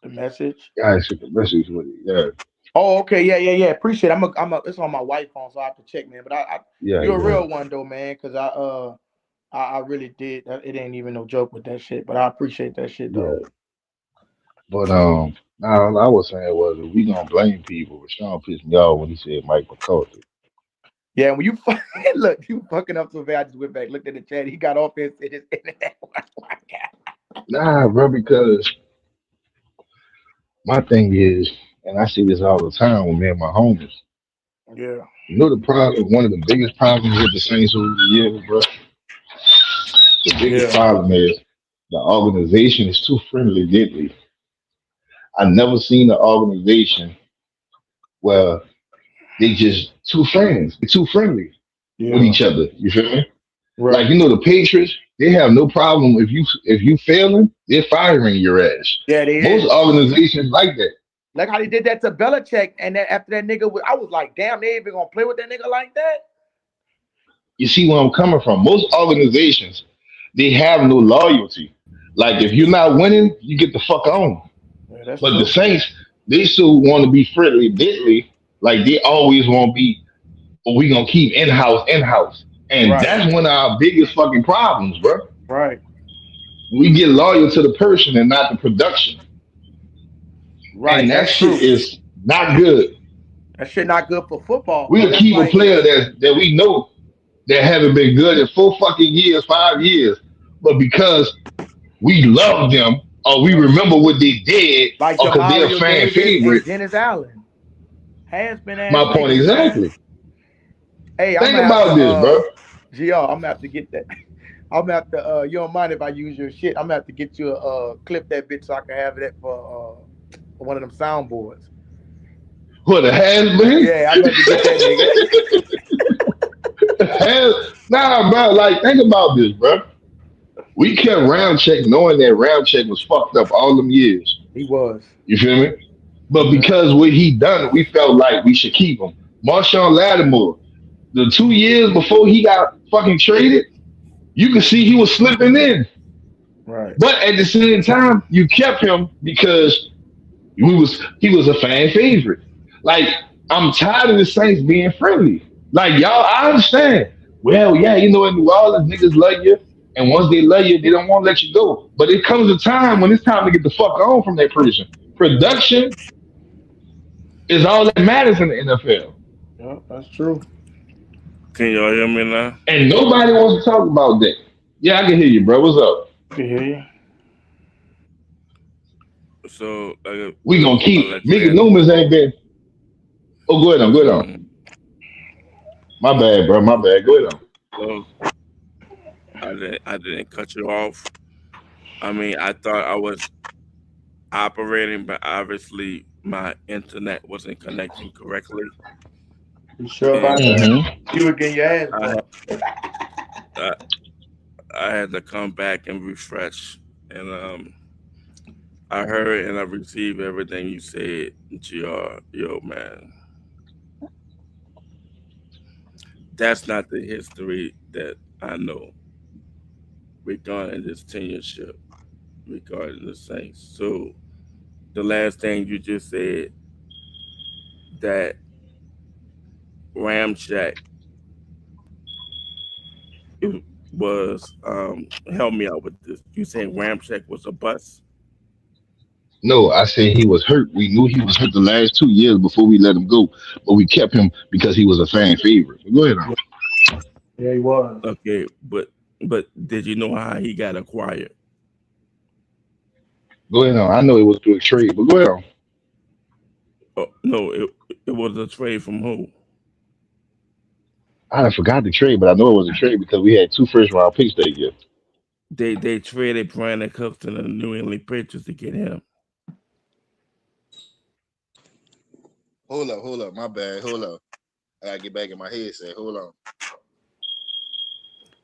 the message? Yeah, I sent the message with it. Yeah. Oh, okay, yeah. Appreciate it. It's on my wife's phone, so I have to check, man. But you're a real one though, man, because I really did. It ain't even no joke with that shit, but I appreciate that shit though. Yeah. But all I was saying was if we gonna blame people, but Sean pissed me off when he said Mike McCarthy. Yeah, when you look, you fucking up so bad. I just went back, looked at the chat. He got off his internet. Nah, bro, because my thing is, and I see this all the time with me and my homies. Yeah. You know the problem, one of the biggest problems with the Saints over the years, bro. The biggest problem is the organization is too friendly lately. I never seen an organization where they just two friends, they're too friendly with each other. You feel me? Right. Like the Patriots, they have no problem if you failing, they're firing your ass. Yeah, they Most is. organizations like that. Like how they did that to Belichick, and then after that nigga, I was like, damn, they even gonna play with that nigga like that? You see where I'm coming from? Most organizations, they have no loyalty. Like if you're not winning, you get the fuck on. Yeah, but the Saints, they still want to be friendly, bitly. Like they always want to be, but we gonna keep in house, and that's one of our biggest fucking problems, bro. Right. We get loyal to the person and not the production. Right. And that that's shit true. is not good. That shit not good for football. We'll keep a player that we know that haven't been good in 4 fucking years, 5 years, but because we love them or we remember what they did, like or because they're a fan favorite. Dennis Allen has been. My point exactly. Hey, think about this, bro. GR, I'm gonna have to get that. I'm gonna have to. You don't mind if I use your shit? I'm gonna have to get you a clip that bitch so I can have that for one of them soundboards. What, a has-been? Yeah, I'm gonna get that nigga. Nah, bro. Like, think about this, bro. We kept round check knowing that round check was fucked up all them years. He was. You feel me? But because what he done, we felt like we should keep him. Marshawn Lattimore, the 2 years before he got fucking traded, you could see he was slipping in. Right. But at the same time, you kept him because he was a fan favorite. Like, I'm tired of the Saints being friendly. Like, y'all, I understand. Well, yeah, in New Orleans, niggas love you. And once they love you, they don't want to let you go. But it comes a time when it's time to get the fuck on from that person. Production is all that matters in the NFL. Yeah, that's true. Can y'all hear me now? And nobody wants to talk about that. Yeah, I can hear you, bro. What's up? I can hear you. So we gonna keep Mickey Loomis ain't been. Oh, go ahead on. My bad, bro. My bad. Go ahead on. So, I didn't cut you off. I mean, I thought I was operating, but obviously my internet wasn't connecting correctly. You sure about that? You were getting your ass I had to come back and refresh, and I heard and I received everything you said, GR. Yo, man, that's not the history that I know regarding this tenureship, regarding the Saints. So the last thing you just said, that Ramjack was, help me out with this. You saying Ramjack was a bust? No, I said he was hurt. We knew he was hurt the last 2 years before we let him go, but we kept him because he was a fan favorite. Go ahead on. Yeah, he was. Okay, but did you know how he got acquired? Go ahead on. I know it was through a trade, but go ahead on. Oh, no, it was a trade from who? I forgot the trade, but I know it was a trade because we had 2 first-round picks that year. They traded Brandon Cooks to the New England Patriots to get him. Hold up. My bad. Hold up. I gotta get back in my headset. Hold on.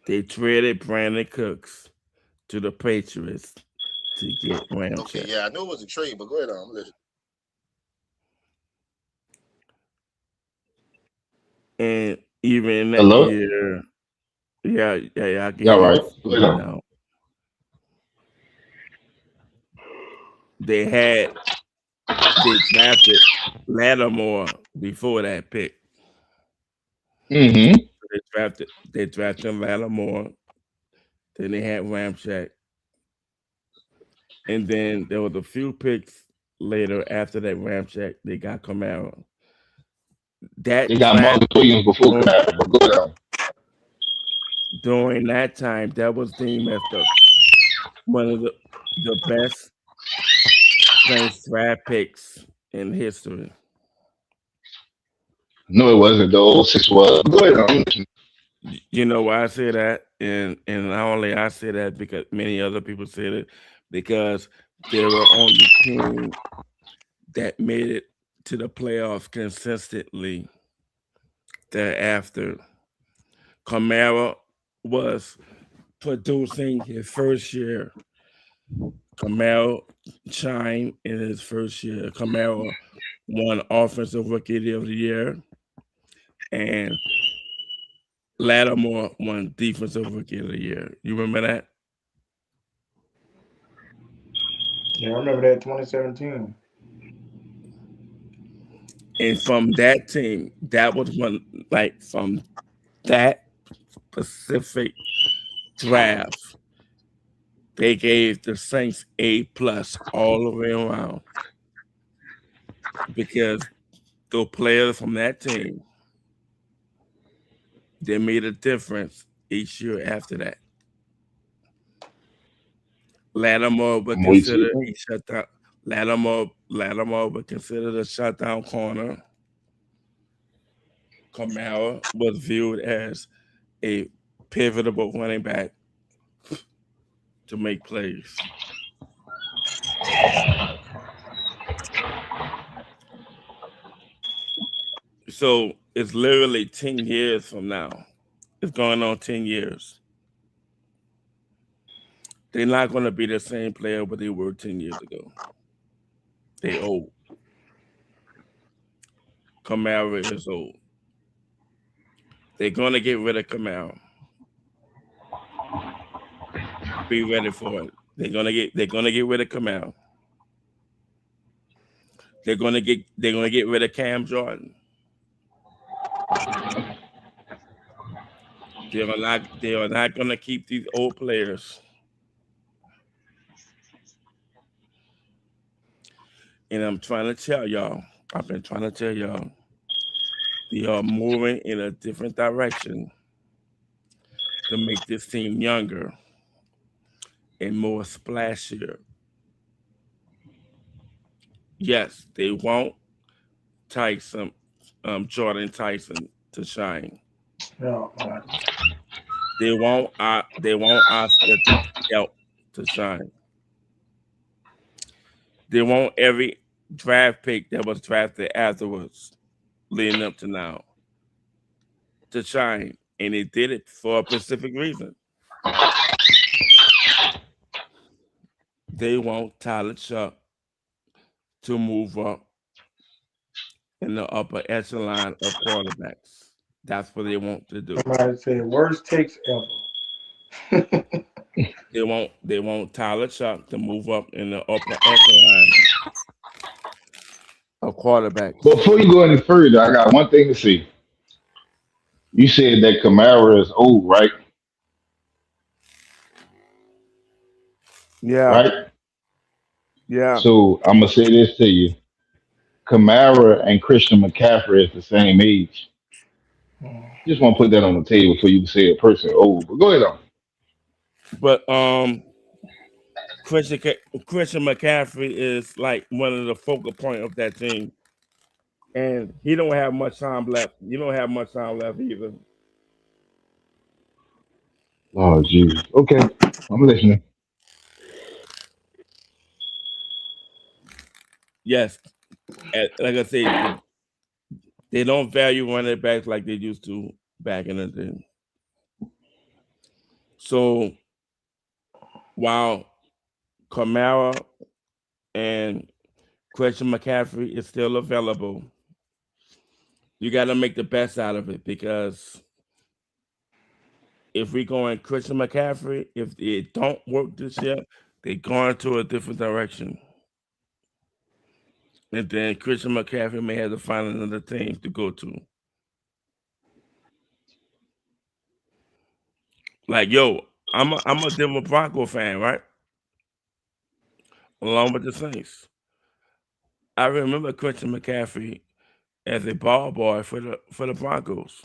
They traded Brandon Cooks to the Patriots to get Ramjack. Okay, yeah, I know it was a trade, but go ahead on. Listen. And even in that Hello? year, yeah, I can Yeah, hear right. you now. They drafted Lattimore before that pick. Mm-hmm. They drafted Lattimore. Then they had Ramchek. And then there was a few picks later after that Ramchek. They got Camaro. That They got Marcus Williams before Camaro. But go down. During that time, that was deemed as one of the best Saints draft picks in history. No, it wasn't. The 06 was. Go ahead. You know why I say that? And not only I say that because many other people said it, because they were on the team that made it to the playoffs consistently thereafter. Camaro was producing his first year. Camaro shined in his first year. Camaro won Offensive Rookie of the Year, and Lattimore won Defensive Rookie of the Year. You remember that? Yeah, I remember that 2017. And from that team, that was one, like from that specific draft, they gave the Saints A+ all the way around because the players from that team, they made a difference each year after that. Lattimore would consider a shutdown. Lattimore would consider the shutdown corner. Camaro was viewed as a pivotal running back to make plays. So it's literally 10 years from now. It's going on 10 years. They're not going to be the same player what they were 10 years ago. They old. Camaro is old. They're going to get rid of Camaro. Be ready for it. They're gonna get rid of Camaro. They're gonna get rid of Cam Jordan. They are not gonna keep these old players. And I'm trying to tell y'all, I've been trying to tell y'all, they are moving in a different direction to make this team younger and more splashier. Yes, they want Jordan Tyson to shine. No, They want Oscar Delp to shine. They want every draft pick that was drafted afterwards, leading up to now, to shine. And they did it for a specific reason. They want Tyler Shough to move up in the upper echelon of quarterbacks. That's what they want to do. Somebody said worst takes ever. They want Tyler Shough to move up in the upper echelon of quarterbacks. Before you go any further, I got one thing to say. You said that Camaro is old, right? Yeah. Right? Yeah. So I'm gonna say this to you. Camaro and Christian McCaffrey is the same age. Just want to put that on the table for you to say a person old. But go ahead on. But Christian McCaffrey is like one of the focal point of that team. And he don't have much time left. You don't have much time left either. Oh, Jesus. Okay. I'm listening. Yes. Like I said, they don't value running backs like they used to back in the day. So while Camaro and Christian McCaffrey is still available, you got to make the best out of it, because if we go in Christian McCaffrey, if it don't work this year, they go into a different direction. And then Christian McCaffrey may have to find another team to go to. Like, yo, I'm a Denver Bronco fan, right? Along with the Saints. I remember Christian McCaffrey as a ball boy for the Broncos.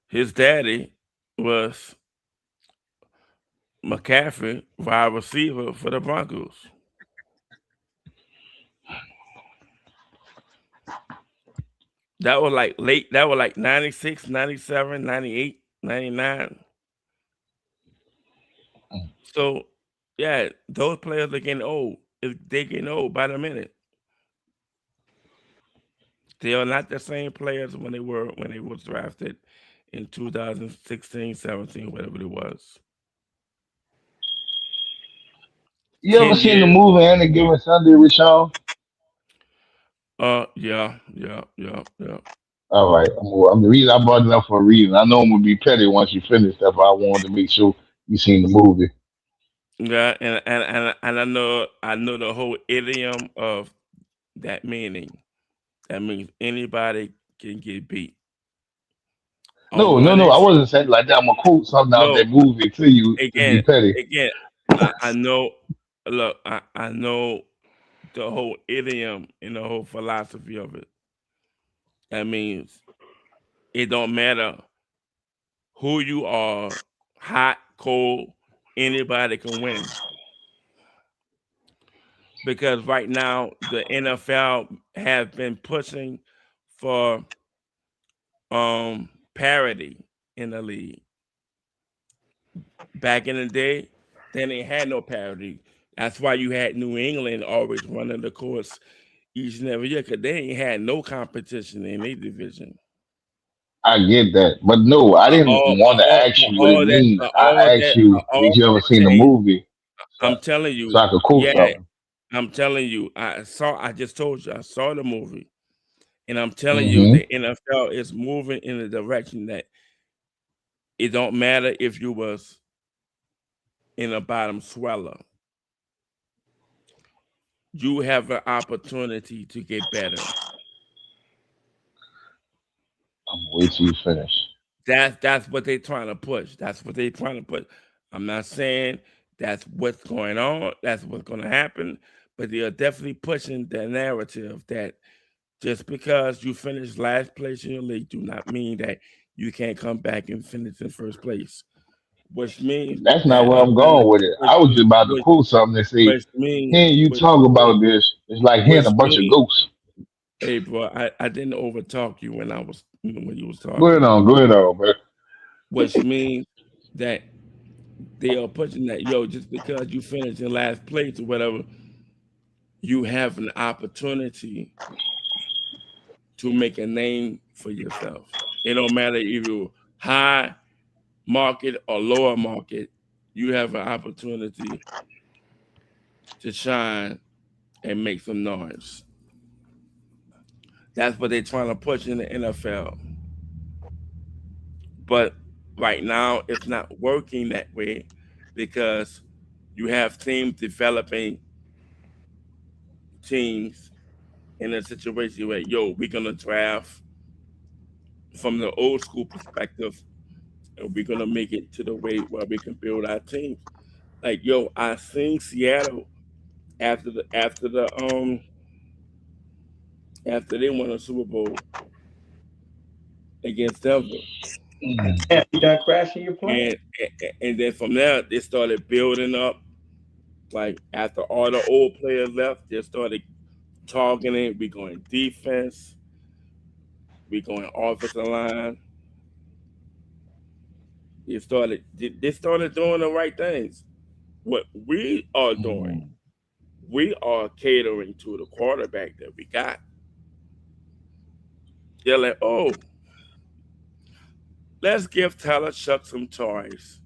His daddy was McCaffrey, wide receiver for the Broncos. That was like late. That was like 96, 97, 98, 99. So, yeah, those players are getting old. They're getting old by the minute. They are not the same players when they was drafted in 2016, 17, whatever it was. You ever seen the movie Any Given Sunday with Shough? Yeah. All right. I'm the reason I brought it up for a reason. I know I'm gonna be petty once you finish that, but I wanted to make sure you seen the movie. Yeah, and I know the whole idiom of that meaning. That means anybody can get beat. No, I wasn't saying like that. I'm gonna quote something out that movie to you to be petty. Again, I know. Look, I know the whole idiom and the whole philosophy of it. That means it don't matter who you are, hot, cold, anybody can win. Because right now the NFL has been pushing for parity in the league. Back in the day, they didn't have no parity. That's why you had New England always running the course each and every year, because they ain't had no competition in their division. I get that, but no, I didn't want to ask you what it means. I asked you, did you ever seen the movie? I'm telling you, so I could quote something. I'm telling you, I just told you, I saw the movie, and I'm telling you, the NFL is moving in the direction that it don't matter if you was in a bottom sweller. You have an opportunity to get better. I'm gonna wait till you finish. That's what they're trying to push. That's what they're trying to push. I'm not saying that's what's going on. That's what's going to happen. But they are definitely pushing the narrative that just because you finish last place in your league do not mean that you can't come back and finish in first place. Which means that's not where I'm going with it. I was just about to quote something that say, hearing you talk about this, it's like hearing a bunch of ghosts. Hey, bro, I didn't overtalk you when you was talking. Go ahead on, man. Which means that they are pushing that, just because you finish in last place or whatever, you have an opportunity to make a name for yourself. It don't matter if you're high market or lower market, you have an opportunity to shine and make some noise. That's what they're trying to push in the NFL. But right now, it's not working that way because you have teams developing teams in a situation where, we're going to draft from the old school perspective, and we're going to make it to the way where we can build our teams. Like, I seen Seattle after they won a Super Bowl against Denver. Yeah, you done crashing your plane. And then from there, they started building up. Like, after all the old players left, they started targeting. We going defense. We going offensive line. They started doing the right things. What we are doing, we are catering to the quarterback that we got. They're like, let's give Tyler Shough some toys.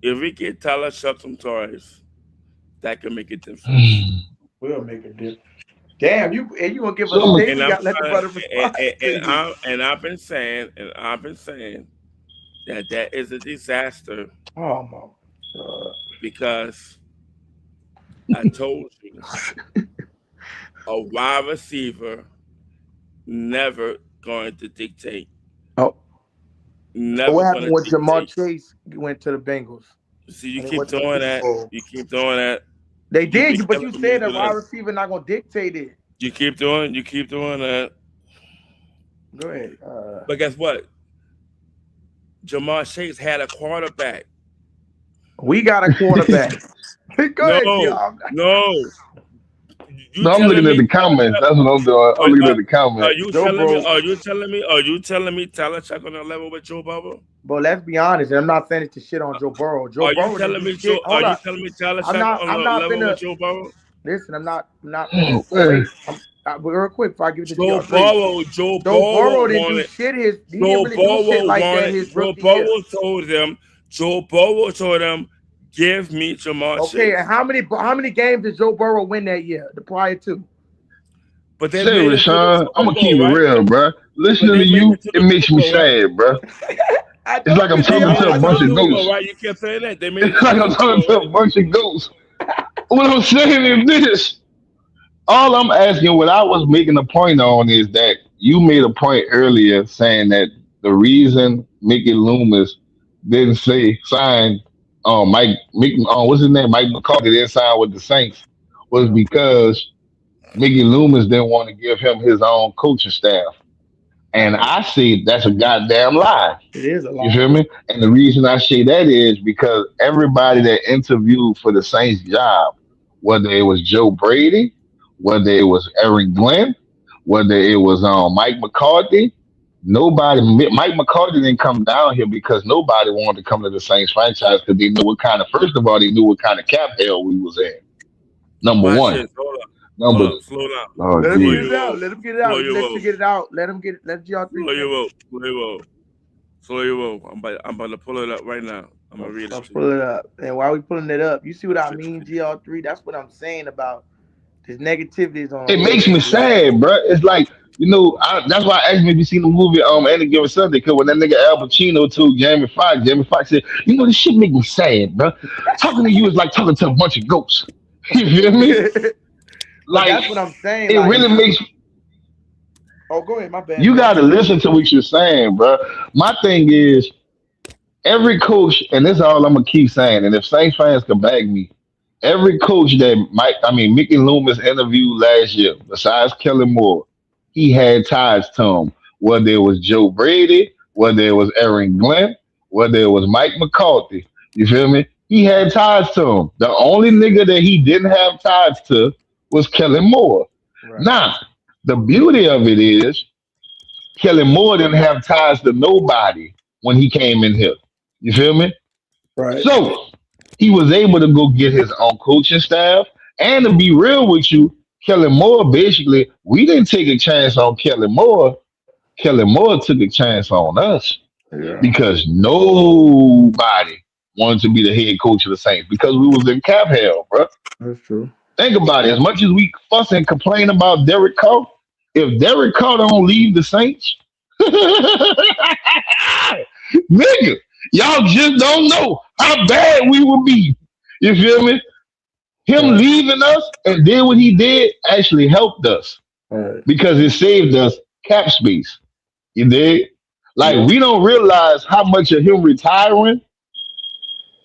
If we get Tyler Shough some toys, that can make a difference. We'll make a difference. Damn, you gonna give us a date? You gotta let the brother respond. And I've been saying that is a disaster. Oh my God. Because I told you, a wide receiver never going to dictate Oh. Never So what gonna happened when Jamar dictate. Chase went to the Bengals? See, you keep doing that. You keep doing that. They did, but you said a wide receiver not gonna dictate it. You keep doing that. Go ahead. But guess what? Jamar Chase had a quarterback. We got a quarterback. Go ahead, No. No, I'm looking at the comments. That's what I'm doing. I'm looking at the comments. Are you telling me Tyler Check on the level with Joe Burrow? But let's be honest, and I'm not saying it to shit on Joe Burrow. Are you telling me Tyler Check on the level with Joe Burrow? Listen, I'm not real quick before I give it to Joe Burrow. Joe Burrow didn't do shit. He didn't really do shit like that his rookie year. Joe Burrow told them, give me Jamar Chase. Okay, and how many games did Joe Burrow win that year? The prior two. But they Rashawn, I'm gonna keep it real, bro. Listening to you, it makes me sad, bro. It's like I'm talking to a bunch of ghosts. Right? You kept saying that. It's like I'm talking to a bunch of ghosts. What I'm saying is this. All I'm asking, what I was making a point on is that you made a point earlier saying that the reason Mickey Loomis didn't sign what's his name? Mike McCarthy didn't sign with the Saints was because Mickey Loomis didn't want to give him his own coaching staff. And I say that's a goddamn lie. It is a lie. You feel me? And the reason I say that is because everybody that interviewed for the Saints job, whether it was Joe Brady, whether it was Aaron Glenn, whether it was Mike McCarthy, Mike McCarthy didn't come down here because nobody wanted to come to the Saints franchise because they knew first of all, they knew what kind of cap hell we was in. Number one. Slow down. Let him get it out. Let him get it out. Let you get it out. Let him get it. Let y'all three. Slow your roll. I'm about to pull it up right now. I'm gonna read it. Pull it up. And while we pulling it up, you see what I mean, GR3? That's what I'm saying about this negativity is on. It makes me sad, bro. It's like, that's why I asked me if you seen the movie Any Given Sunday, because when that nigga Al Pacino told Jamie Foxx said, this shit make me sad, bro. Talking to you is like talking to a bunch of ghosts. You feel me? Like, that's what I'm saying. It really makes. Oh, go ahead. My bad. You got to listen to what you're saying, bro. My thing is, every coach, and this is all I'm gonna keep saying, and if Saints fans can back me, every coach that Mickey Loomis interviewed last year, besides Kellen Moore, he had ties to him. Whether it was Joe Brady, whether it was Aaron Glenn, whether it was Mike McCarthy, you feel me? He had ties to him. The only nigga that he didn't have ties to was Kellen Moore. Right. Now, the beauty of it is, Kellen Moore didn't have ties to nobody when he came in here. You feel me? Right. So he was able to go get his own coaching staff. And to be real with you, Kellen Moore, basically, we didn't take a chance on Kellen Moore. Kellen Moore took a chance on us because nobody wanted to be the head coach of the Saints because we was in cap hell, bro. That's true. Think about it. As much as we fuss and complain about Derek Carr, if Derek Carr don't leave the Saints, nigga, y'all just don't know how bad we would be. You feel me? Him leaving us and then what he did actually helped us because it saved us cap space. You dig? Like, we don't realize how much of him retiring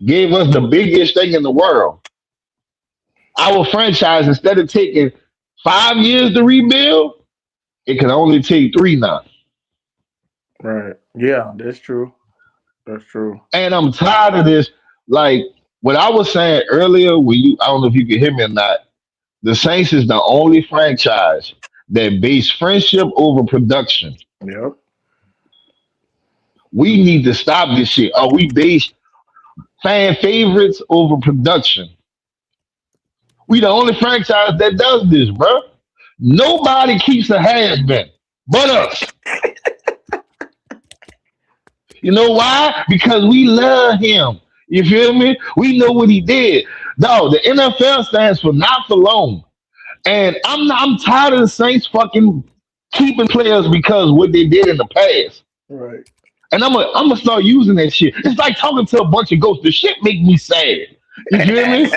gave us the biggest thing in the world. Our franchise, instead of taking 5 years to rebuild, it can only take 3 now. Right. Yeah, that's true. That's true. And I'm tired of this. Like what I was saying earlier, I don't know if you can hear me or not. The Saints is the only franchise that base friendship over production. Yep. We need to stop this shit. We base fan favorites over production. We the only franchise that does this, bro. Nobody keeps a has-been but us. You know why? Because we love him. You feel me? We know what he did. No, the NFL stands for not for long. And I'm tired of the Saints fucking keeping players because what they did in the past. Right. And I'm gonna start using that shit. It's like talking to a bunch of ghosts. The shit make me sad. You feel me?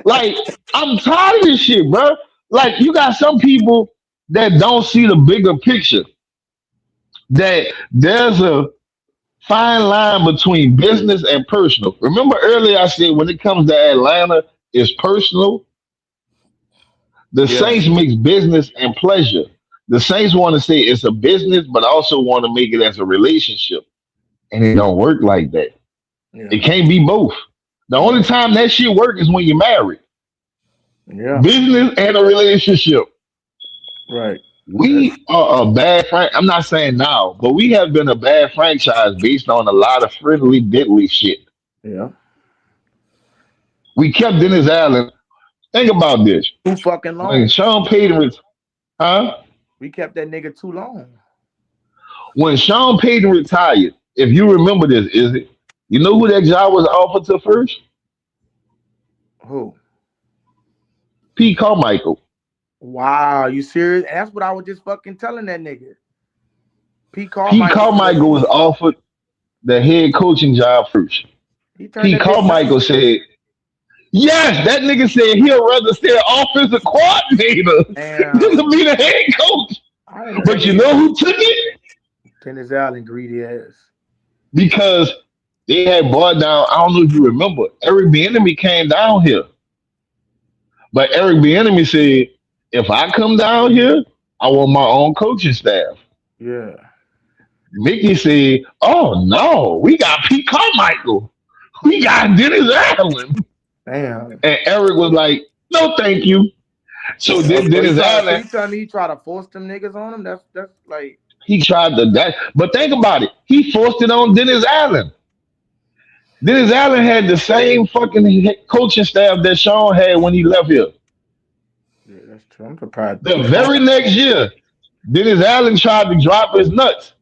Like, I'm tired of this shit, bro. Like, you got some people that don't see the bigger picture. that there's a fine line between business and personal. Remember earlier I said when it comes to Atlanta, it's personal. The Yeah. Saints mix business and pleasure. The Saints want to say it's a business, but also want to make it as a relationship. And it don't work like that. Yeah. It can't be both. The only time that shit work is when you're married. Yeah. Business and a relationship. Right. We are a bad I'm not saying now, but we have been a bad franchise based on a lot of friendly diddly shit. Yeah. We kept Dennis Allen. Think about this. Too fucking long. When Sean Payton was, We kept that nigga too long. When Sean Payton retired, if you remember this, is it? You know who that job was offered to first? Who? Pete Carmichael. Wow, you serious? And that's what I was just fucking telling that nigga. Pete Carmichael was offered the head coaching job first. Pete Carmichael said, yes, that nigga said he'll rather stay an offensive coordinator than to be the head coach. But you know who took it? Dennis Allen, greedy ass. Because they had brought down, I don't know if you remember, Eric Bieniemy came down here. But Eric Bieniemy said, if I come down here, I want my own coaching staff. Yeah. Mickey said, oh no, we got Pete Carmichael. We got Dennis Allen. Damn. And Eric was like, no, thank you. So then Dennis Allen. You telling me he tried to force them niggas on him? That's like. He tried to that. But think about it. He forced it on Dennis Allen. Dennis Allen had the same fucking coaching staff that Sean had when he left here. Yeah, that's true. I'm surprised. The very next year, Dennis Allen tried to drop his nuts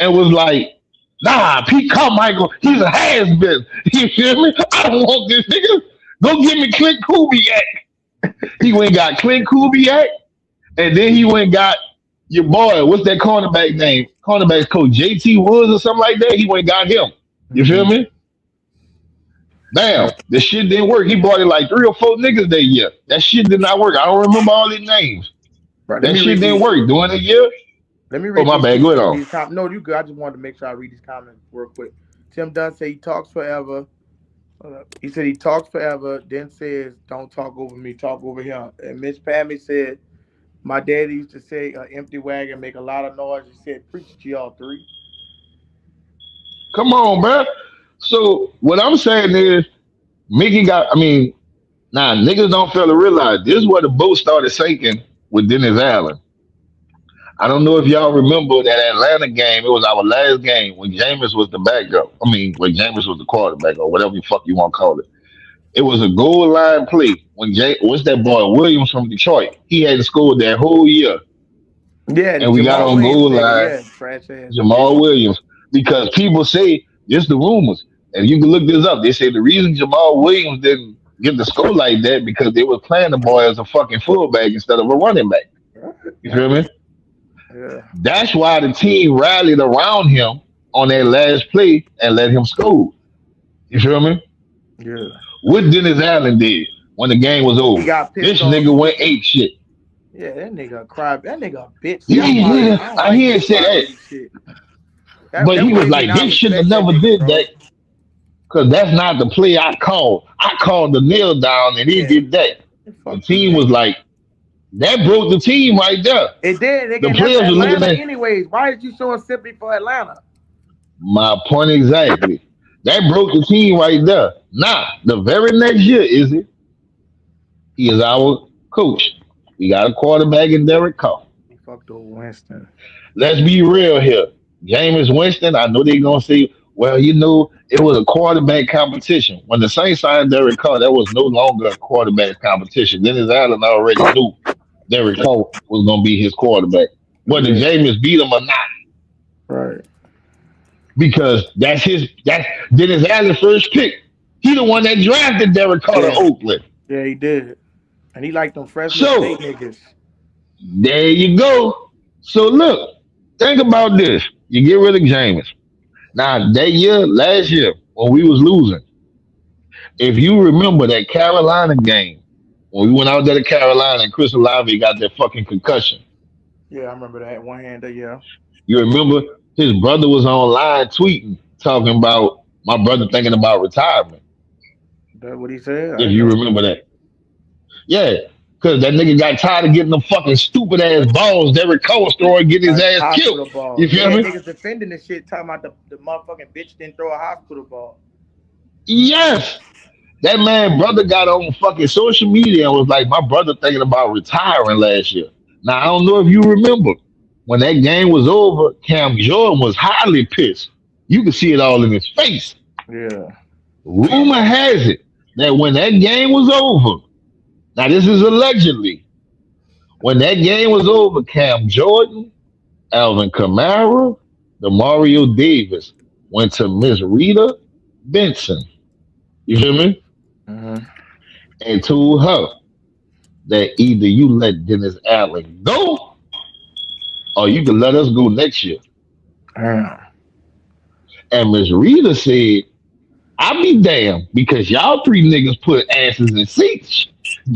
and was like, nah, Pete Carmichael, he's a has-been. You feel me? I don't want this nigga. Go get me Clint Kubiak. He went and got Clint Kubiak, and then he went and got your boy, what's that cornerback name? Cornerback's coach, JT Woods or something like that. He went and got him. You feel me? Damn, the shit didn't work. He brought in like 3 or 4 niggas that year. That shit did not work. I don't remember all their names. Right, that shit didn't work. During the year. Let me read. Oh, my bad. Go ahead on. No, you good. I just wanted to make sure I read these comments real quick. Tim Dunn said he talks forever. He said he talks forever, then says, don't talk over me, talk over him. And Miss Pammy said, my daddy used to say, empty wagon make a lot of noise. He said, preach to y'all 3. Come on, bro. So what I'm saying is, Mickey niggas don't fail to realize this is where the boat started sinking with Dennis Allen. I don't know if y'all remember that Atlanta game. It was our last game when Jameis was the backup. When Jameis was the quarterback or whatever the fuck you want to call it. It was a goal line play when what's that boy Williams from Detroit? He hadn't scored that whole year. Yeah, and we got on goal line. Jamal Williams, because people say just the rumors, and you can look this up. They say the reason Jamal Williams didn't get the score like that because they were playing the boy as a fucking fullback instead of a running back. You feel me? Yeah. That's why the team rallied around him on that last play and let him score. You feel me? Yeah. What Dennis Allen did when the game was over. This nigga went ape shit. Yeah, that nigga cried. That nigga a bitch. I hear say that. But he was like, they should have never did that. Because that's not the play I called. I called the nail down and he did that. The team was like, that broke the team right there. It did. The players were looking at anyways. Why did you show us simply for Atlanta? My point exactly. That broke the team right there. Now, the very next year, he is our coach. We got a quarterback in Derek Carr. He fucked over Winston. Let's be real here. Jameis Winston, I know they're going to say, well, it was a quarterback competition. When the Saints signed Derek Carr, that was no longer a quarterback competition. Dennis Allen already knew Derek Carr was going to be his quarterback. Whether Jameis beat him or not. Right. Because that's Dennis Allen's first pick. He the one that drafted Derek Carr to Oakland. Yeah, he did. And he liked them Fresno State niggas. There you go. So look, think about this. You get rid of Jameis. Now last year, when we was losing, if you remember that Carolina game, when we went out there to Carolina and Chris Olave got that fucking concussion. Yeah, I remember that one-hander, yeah. You remember? his brother was online tweeting, talking about my brother thinking about retirement. That's what he said. If you remember that. Yeah. Cause that nigga got tired of getting them fucking stupid ass balls. Derek Cole started getting his ass killed. You feel me? Niggas defending this shit, talking about the motherfucking bitch didn't throw a hospital ball. Yes. That man brother got on fucking social media and was like, my brother thinking about retiring last year. Now I don't know if you remember when that game was over, Cam Jordan was highly pissed. You could see it all in his face. Yeah. Rumor has it that when that game was over, now this is allegedly, when that game was over, Cam Jordan, Alvin Kamara, Demario Davis went to Miss Rita Benson. You feel me? Mm-hmm. And told her that either you let Dennis Allen go or you can let us go next year. And Miss Rita said, I'll be damned because y'all three niggas put asses in seats.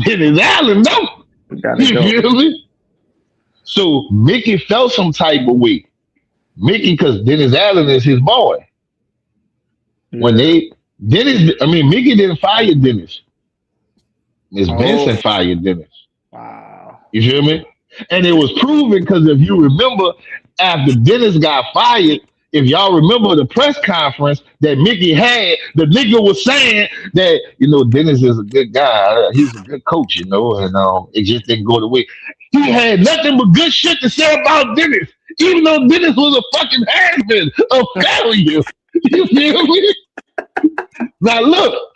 Dennis Allen, no. You feel me? So Mickey felt some type of way. Mickey, because Dennis Allen is his boy. When Mickey didn't fire Dennis. Miss Benson fired Dennis. Wow. You feel me? And it was proven because if you remember, after Dennis got fired, if y'all remember the press conference that Mickey had, the nigga was saying that, Dennis is a good guy. He's a good coach, and it just didn't go the way. He had nothing but good shit to say about Dennis, even though Dennis was a fucking has-been, a failure. You feel me? Now look,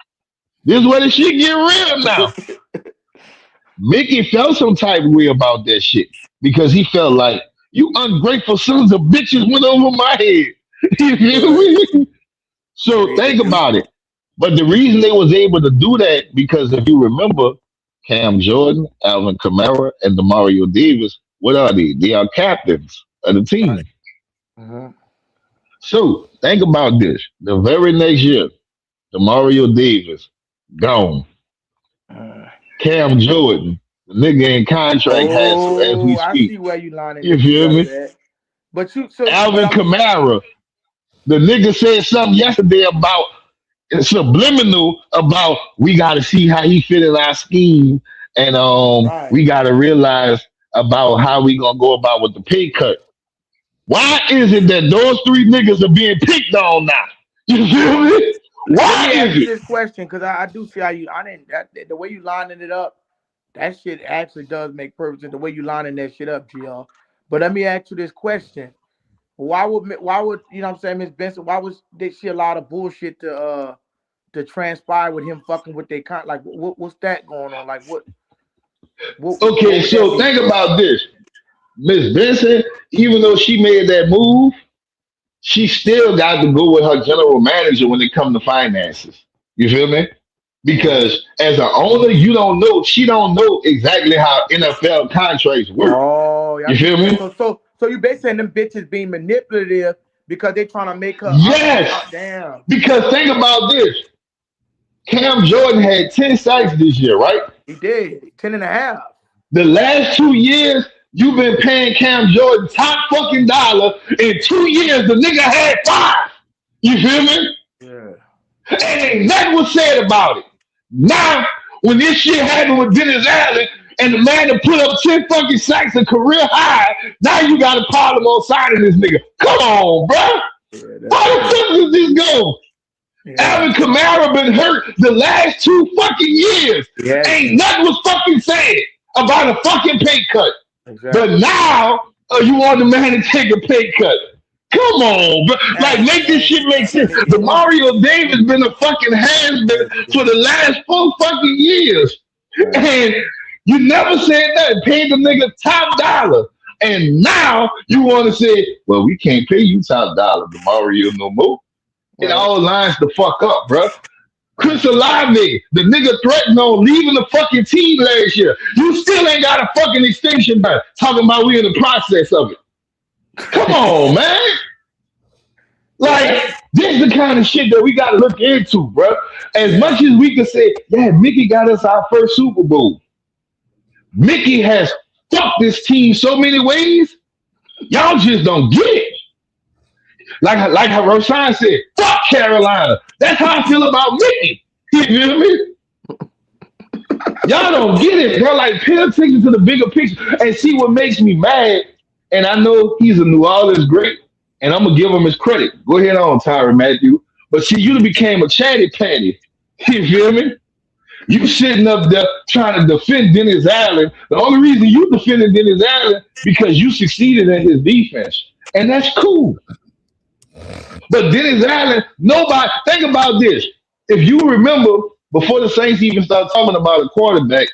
this is where the shit get real now. Mickey felt some type of way about that shit because he felt like, you ungrateful sons of bitches went over my head. You feel me? So think about it. But the reason they was able to do that, because if you remember, Cam Jordan, Alvin Kamara, and Demario Davis, what are they? They are captains of the team. Mm-hmm. So think about this. The very next year, Demario Davis, gone. Cam Jordan, the nigga in contract has as we speak. I see where you lining. You feel me? But Alvin Kamara, the nigga said something yesterday about subliminal about we got to see how he fit in our scheme, and we got to realize about how we gonna go about with the pay cut. Why is it that those three niggas are being picked on now? You feel me? Why is it? This question, because I do see how the way you lining it up, that shit actually does make perfect sense. The way you lining that shit up, GL. But let me ask you this question: Why would you know what I'm saying, Miss Benson? Why did she allow the bullshit to transpire with him fucking with their like what's that going on? Like what okay, so think about this. Miss Benson, even though she made that move, she still got to go with her general manager when it comes to finances. You feel me? Because as an owner, she don't know exactly how NFL contracts work. Oh, you feel me? So you basically saying them bitches being manipulative because they're trying to make her. Yes. Damn. Because think about this. Cam Jordan had 10 sacks this year, right? He did. 10.5. The last 2 years, you've been paying Cam Jordan top fucking dollar. In 2 years, the nigga had 5. You feel me? Yeah. And ain't nothing was said about it. Now, when this shit happened with Dennis Allen and the man that put up 10 fucking sacks, a career high, now you got a problem on signing this nigga. Come on, bro. How the fuck does this go? Yeah. Alvin Kamara been hurt the last 2 fucking years. Yeah. Ain't nothing was fucking said about a fucking pay cut. Exactly. But now you want the man to take a pay cut. Come on, bro. Like, make this shit make sense. Demario Davis been a fucking has-been for the last 4 fucking years. And you never said that. Paid the nigga top dollar. And now you want to say, well, we can't pay you top dollar, Demario, no more. It all lines the fuck up, bro. Chris Olave, the nigga threatened on leaving the fucking team last year. You still ain't got a fucking extension back. Talking about we in the process of it. Come on, man. Like, this is the kind of shit that we got to look into, bro. As much as we can say, yeah, Mickey got us our first Super Bowl. Mickey has fucked this team so many ways. Y'all just don't get it. Like how Roshan said, fuck Carolina. That's how I feel about Mickey. You feel me? Y'all don't get it, bro. Like, pay attention to the bigger picture and see what makes me mad. And I know he's a New Orleans great, and I'm gonna give him his credit. Go ahead on, Tyron Matthew. But see, you became a chatty patty. You feel me? You sitting up there trying to defend Dennis Allen. The only reason you defended Dennis Allen because you succeeded in his defense. And that's cool. But Dennis Allen, nobody, think about this. If you remember, before the Saints even started talking about a quarterback,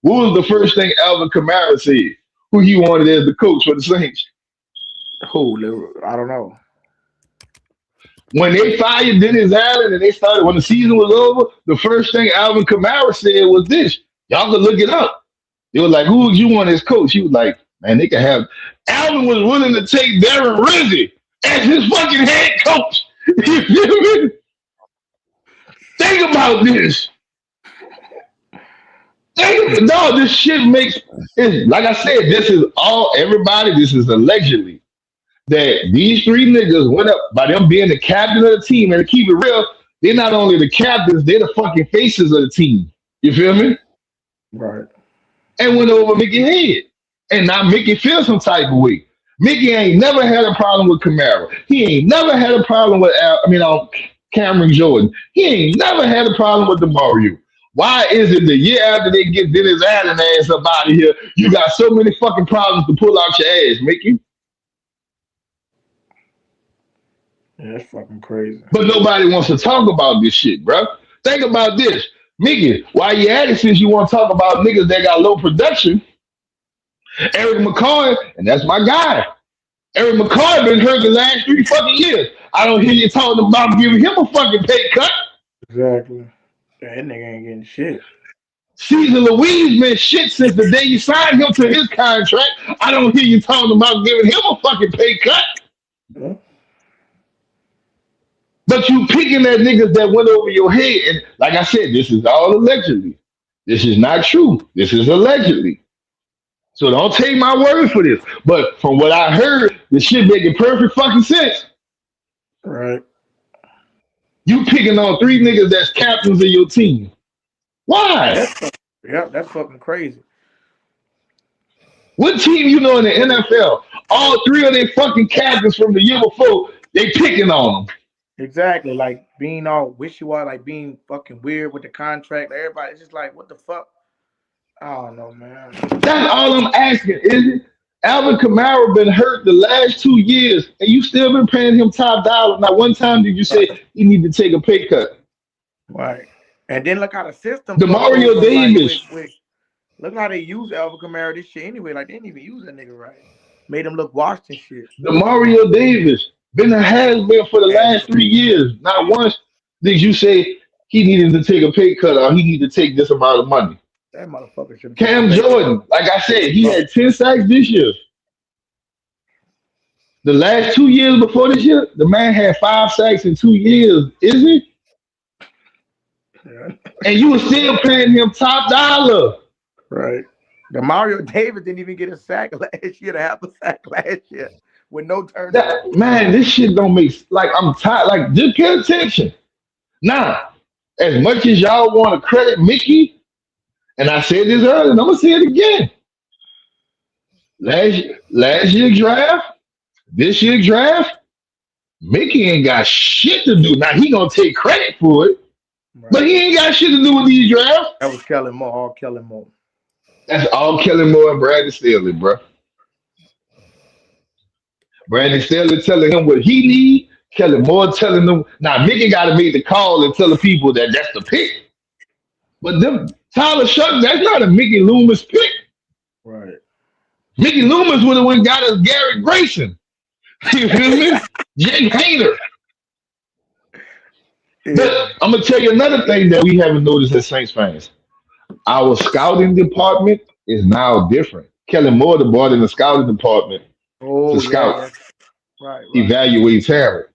what was the first thing Alvin Kamara said? Who he wanted as the coach for the Saints? Who? I don't know. When they fired Dennis Allen and when the season was over, the first thing Alvin Kamara said was this. Y'all can look it up. They were like, who would you want as coach? He was like, man, they can have. Alvin was willing to take Darren Rizzi as his fucking head coach. You feel me? Think about this. No, this shit makes it, like I said, this is allegedly that these three niggas went up by them being the captain of the team. And to keep it real, they're not only the captains, they're the fucking faces of the team. You feel me? Right. And went over Mickey's head. And now Mickey feels some type of way. Mickey ain't never had a problem with Kamara. He ain't never had a problem with Cameron Jordan. He ain't never had a problem with DeMario. Why is it the year after they get Dennis Allen ass up out of here, you got so many fucking problems to pull out your ass, Mickey? Yeah, that's fucking crazy. But nobody wants to talk about this shit, bro. Think about this. Mickey, while you at it, since you want to talk about niggas that got low production, Eric McCoy, and that's my guy. Eric McCoy been hurt the last 3 fucking years. I don't hear you talking about giving him a fucking pay cut. Exactly. That nigga ain't getting shit. Cesar Louise been shit since the day you signed him to his contract. I don't hear you talking about giving him a fucking pay cut. Yeah. But you picking at niggas that went over your head. And like I said, this is all allegedly. This is not true. This is allegedly. So don't take my word for this. But from what I heard, this shit making perfect fucking sense. Right. You picking on 3 niggas that's captains of your team. Why? That's fucking crazy. What team you know in the NFL? All 3 of their fucking captains from the year before, they picking on them. Exactly. Like being all wishy-washy, like being fucking weird with the contract. Everybody's just like, what the fuck? I don't know, man. That's all I'm asking, is it? Alvin Kamara been hurt the last 2 years, and you still been paying him top dollar. Not one time did you say he need to take a pay cut. Right. And then look how the system. DeMario Davis. Like, look how they use Alvin Kamara this shit anyway. Like they didn't even use that nigga right. Made him look washed and shit. DeMario Davis has been for the last 3 years. Not once did you say he needed to take a pay cut or he needed to take this amount of money. That motherfucker should. Cam Jordan, like I said, he had 10 sacks this year. The last 2 years before this year, the man had 5 sacks in 2 years, is he? Yeah. And you were still paying him top dollar. Right. The Mario Davis didn't even get a sack last year, to have a sack last year with no turnover. Man, this shit don't make, like, I'm tired. Like, just pay attention. Now, as much as y'all want to credit Mickey, and I said this earlier, and I'm gonna say it again. Last year's draft, this year's draft, Mickey ain't got shit to do. Now he gonna take credit for it, right, but he ain't got shit to do with these drafts. That was Kellen Moore, all Kellen Moore. That's all Kellen Moore and Brandon Staley, bro. Brandon Staley telling him what he need. Kellen Moore telling him. Now Mickey got to make the call and tell the people that that's the pick. But them Tyler Shough, that's not a Mickey Loomis pick. Right. Mickey Loomis would have went got us Garrett Grayson. You feel me? Jake Hayner. Yeah. But I'm gonna tell you another thing that we haven't noticed as Saints fans. Our scouting department is now different. Kellen Moore brought in the scouting department to scout, right, evaluate talent.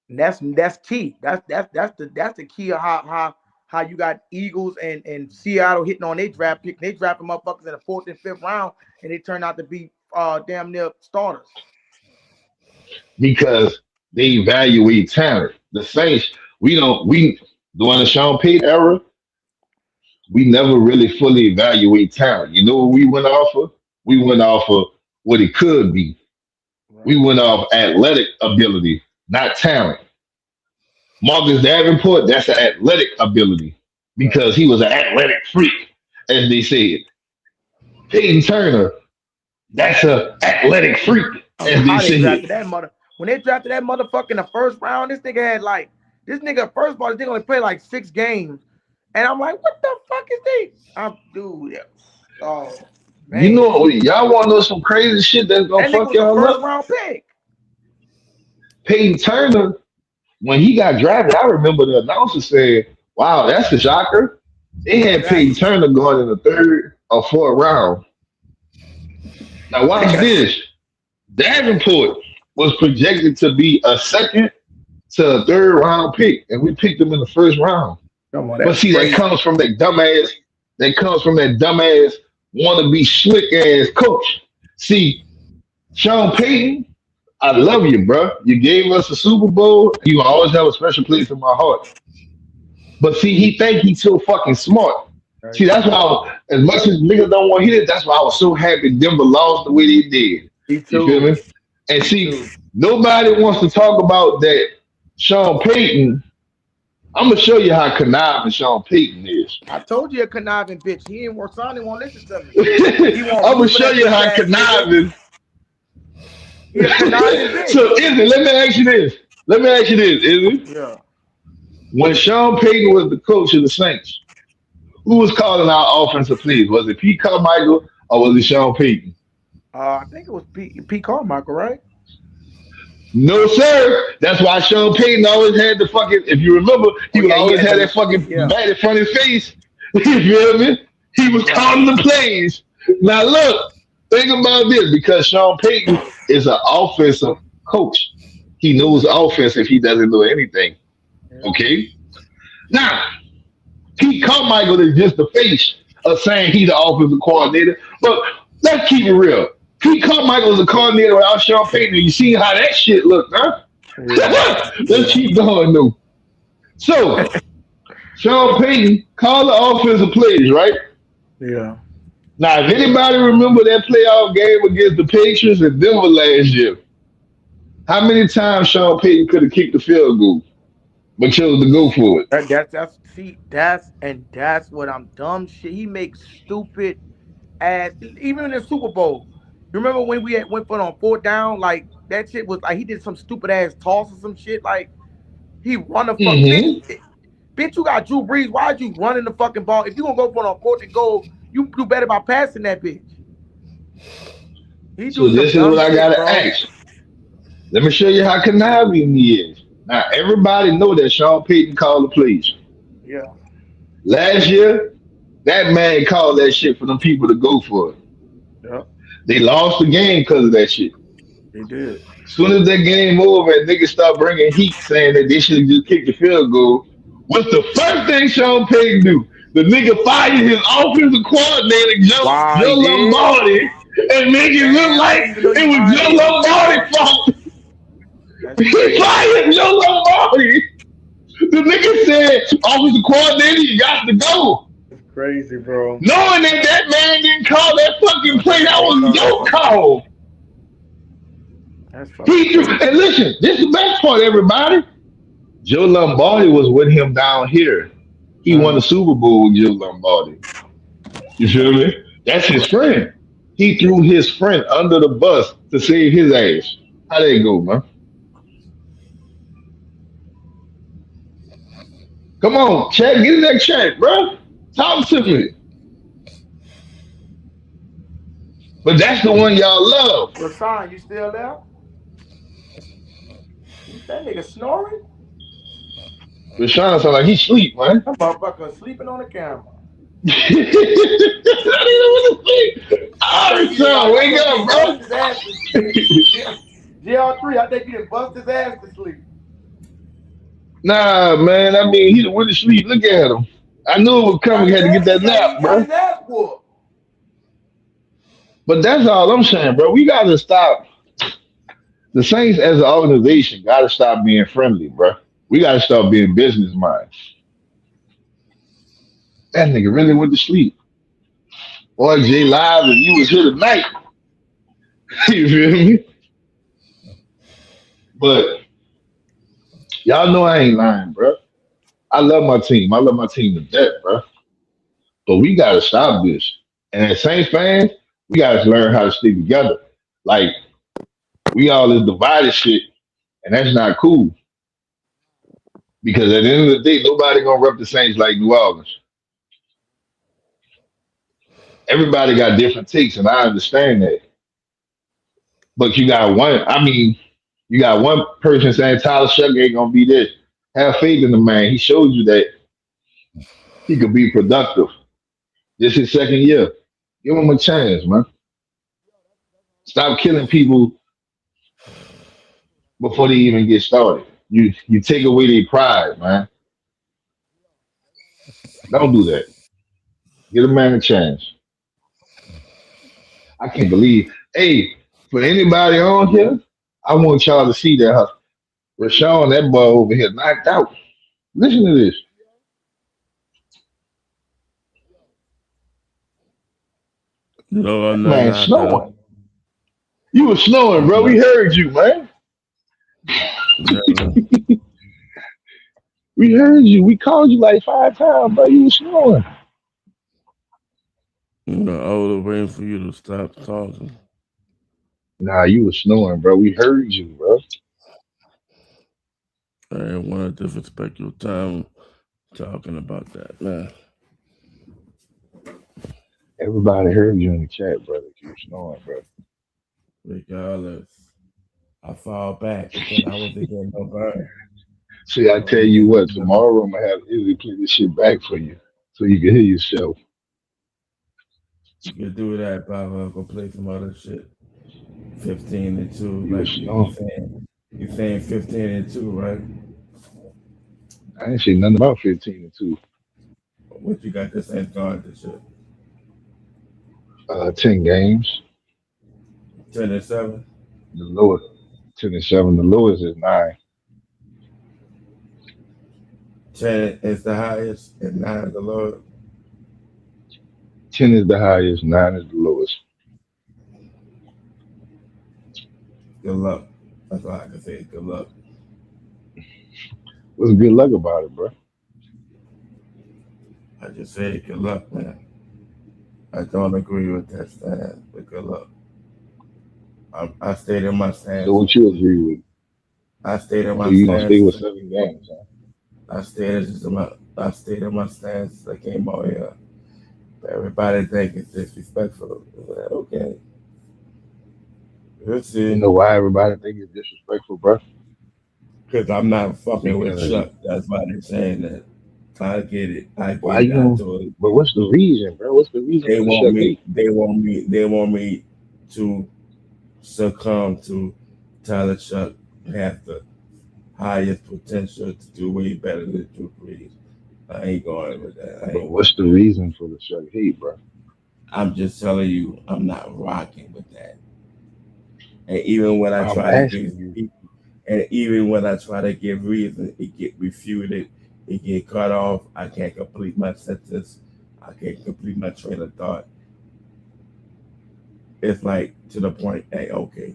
And that's key. That's the key of how you got Eagles and Seattle hitting on their draft pick. They draft them motherfuckers in the 4th and 5th round, and they turn out to be damn near starters. Because they evaluate talent. The Saints, during the Sean Payton era, we never really fully evaluate talent. You know what we went off of? We went off of what it could be. We went off athletic ability, not talent. Marcus Davenport, that's an athletic ability because he was an athletic freak, as they said. Payton Turner, that's an athletic freak, as they said. When they drafted that motherfucker in the first round, this nigga first of all, this nigga only played like 6 games. And I'm like, what the fuck is this? Dude, oh, man. You know, y'all want to know some crazy shit that's going to fuck y'all up? First round pick. Payton Turner, when he got drafted, I remember the announcer saying, wow, that's a shocker. They had Payton Turner going in the 3rd or 4th round. Now watch this. Davenport was projected to be a 2nd to a 3rd round pick, and we picked him in the 1st round. But see, that comes from that dumbass wannabe slick ass coach. See, Sean Payton, I love you, bro. You gave us a Super Bowl. You always have a special place in my heart. But see, he think he's so fucking smart. See, that's why, as much as niggas don't want to hear it, that's why I was so happy Denver lost the way they did. You feel me? And see, nobody wants to talk about that Sean Payton. I'm gonna show you how conniving Sean Payton is. I told you a conniving bitch. He ain't won't listen to me. I'm gonna show you how conniving. So Izzy, let me ask you this, Izzy. Yeah. When Sean Payton was the coach of the Saints, who was calling our offensive plays? Was it Pete Carmichael or was it Sean Payton? I think it was Pete Carmichael, right? No, sir. That's why Sean Payton always had the fucking, if you remember, he would always have that fucking bat in front of his face. You feel me? He was calling the plays. Now look, think about this, because Sean Payton is an offensive coach. He knows offense if he doesn't know anything. Okay? Now, Pete Carmichael is just the face of saying he's the offensive coordinator. But let's keep it real. Pete Carmichael is a coordinator without Sean Payton. You see how that shit looked, huh? Yeah. Let's keep going, though. So, Sean Payton called the offensive plays, right? Yeah. Now, if anybody remember that playoff game against the Patriots in Denver last year, how many times Sean Payton could have kicked the field goal, but chose to go for it? That's what I'm dumb shit. He makes stupid ass, even in the Super Bowl. You remember when we went for it on 4th down? Like, that shit was like, he did some stupid ass toss or some shit. Like, he run the fucking bitch, you got Drew Brees. Why'd you run in the fucking ball? If you gonna go for it on 4th and goal, you do better by passing that bitch. So this is what I gotta ask. Let me show you how conniving he is. Now, everybody know that Sean Payton called the plays. Yeah. Last year, that man called that shit for them people to go for it. Yeah. They lost the game because of that shit. They did. As soon as that game over and niggas start bringing heat saying that they should have just kicked the field goal, what's the first thing Sean Payton do? The nigga fired his offensive coordinator, Joe Lombardi, and make it look like it was Joe Lombardi's fault. He fired Joe Lombardi. The nigga said, offensive coordinator, you got to go. It's crazy, bro. Knowing that man didn't call that fucking play, that was your call. That's and listen, this is the best part, everybody. Joe Lombardi was with him down here. He won the Super Bowl with Joe Lombardi. You feel me? That's his friend. He threw his friend under the bus to save his ass. How that go, man? Come on, check. Get in that check, bro. Talk to me. But that's the one y'all love. Rashawn, you still there? That nigga snoring? Rashawn sound like he sleep, man. That motherfucker sleeping on the camera. Oh, son, wake up, bro. GR3, I think he done bust his ass to sleep. Nah, man. I mean, he went to sleep. Look at him. I knew it was coming. He had to get that nap, bro. But that's all I'm saying, bro. We got to stop. The Saints as an organization got to stop being friendly, bro. We got to start being business minds. That nigga really went to sleep. Boy, J Live, and you was here tonight. You feel me? But y'all know I ain't lying, bro. I love my team. I love my team to death, bro. But we got to stop this. And as Saints fans, we got to learn how to stick together. Like, we all this divided shit, and that's not cool. Because at the end of the day, nobody gonna rep the Saints like New Orleans. Everybody got different takes, and I understand that. But you got one person saying Tyler Shough ain't gonna be this. Have faith in the man. He showed you that he could be productive. This is his second year. Give him a chance, man. Stop killing people before they even get started. You take away their pride, man. Don't do that. Give a man a chance. I can't believe. Hey, for anybody on here, I want y'all to see that Rashawn, that boy over here, knocked out. Listen to this. No, I'm not. Man, snowing. You were snowing, bro. We heard you, man. We heard you. We called you like 5 times, bro. You were snowing. I was waiting for you to stop talking. Nah, you were snowing, bro. We heard you, bro. I didn't want to disrespect your time talking about that, man. Everybody heard you in the chat, brother. You were snowing, bro. Regardless, I fall back because I wasn't getting no burn. See, I tell you what, tomorrow I'm gonna have Izzy play this shit back for you so you can hear yourself. You can do that, but I'm gonna play some other shit. 15-2, You like you saying 15-2, right? I ain't say nothing about 15-2. What you got this ain't guard this shit? 10 games. 10-7. The lowest 10-7. The lowest is 9. 10 is the highest and 9 is the lowest. 10 is the highest, 9 is the lowest. Good luck. That's all I can say. Good luck. What's good luck about it, bro? I just say good luck, man. I don't agree with that stance, but good luck. I stayed in my stance. So what you agree with? I stayed in my so stance. You gonna stay with 7 games, huh? I stayed in my stance. I came out here. Everybody think it's disrespectful. Okay. Let's see. You know why everybody think it's disrespectful, bro? Because I'm not fucking with Shough. That's why they're saying that. I get it. Why you? But what's the reason, bro? What's the reason? They want me to succumb to Tyler Shough have the highest potential to do way better than Drew Brees. I ain't going with that. But what's the reason for the Shough hate, bro? I'm just telling you, I'm not rocking with that. And even when I try to give reason, it get refuted, it get cut off. I can't complete my sentence. I can't complete my train of thought. It's like to the point, hey, okay.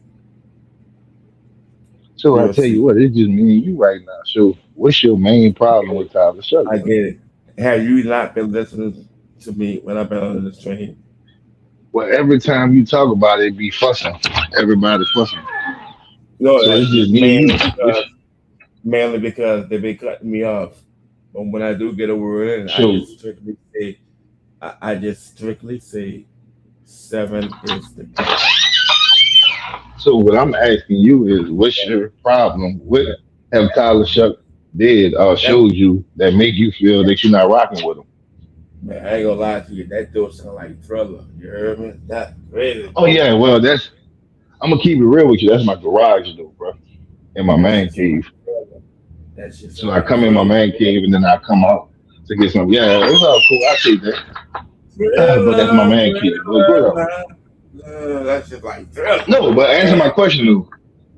So I tell you what, it's just me and you right now. So what's your main problem with Tyler Shough? I get it. Have you not been listening to me when I've been on this train? Well, every time you talk about it, be fussing. Everybody fussing. No, so it's just mainly because they've been cutting me off. But when I do get a word in, I just strictly say 7 is the best. So what I'm asking you is, what's your problem with have Tyler Shough did or showed you that make you feel that you're not rocking with him? Man, I ain't gonna lie to you. That door sound like Thriller. You heard me? That's crazy. Oh yeah, well I'm gonna keep it real with you. That's my garage door, bro. In my man cave. So I come in my man cave and then I come out to get some. Yeah, it's all cool. I see that. But that's my man cave. That's just like Thriller. No, but answer my question though.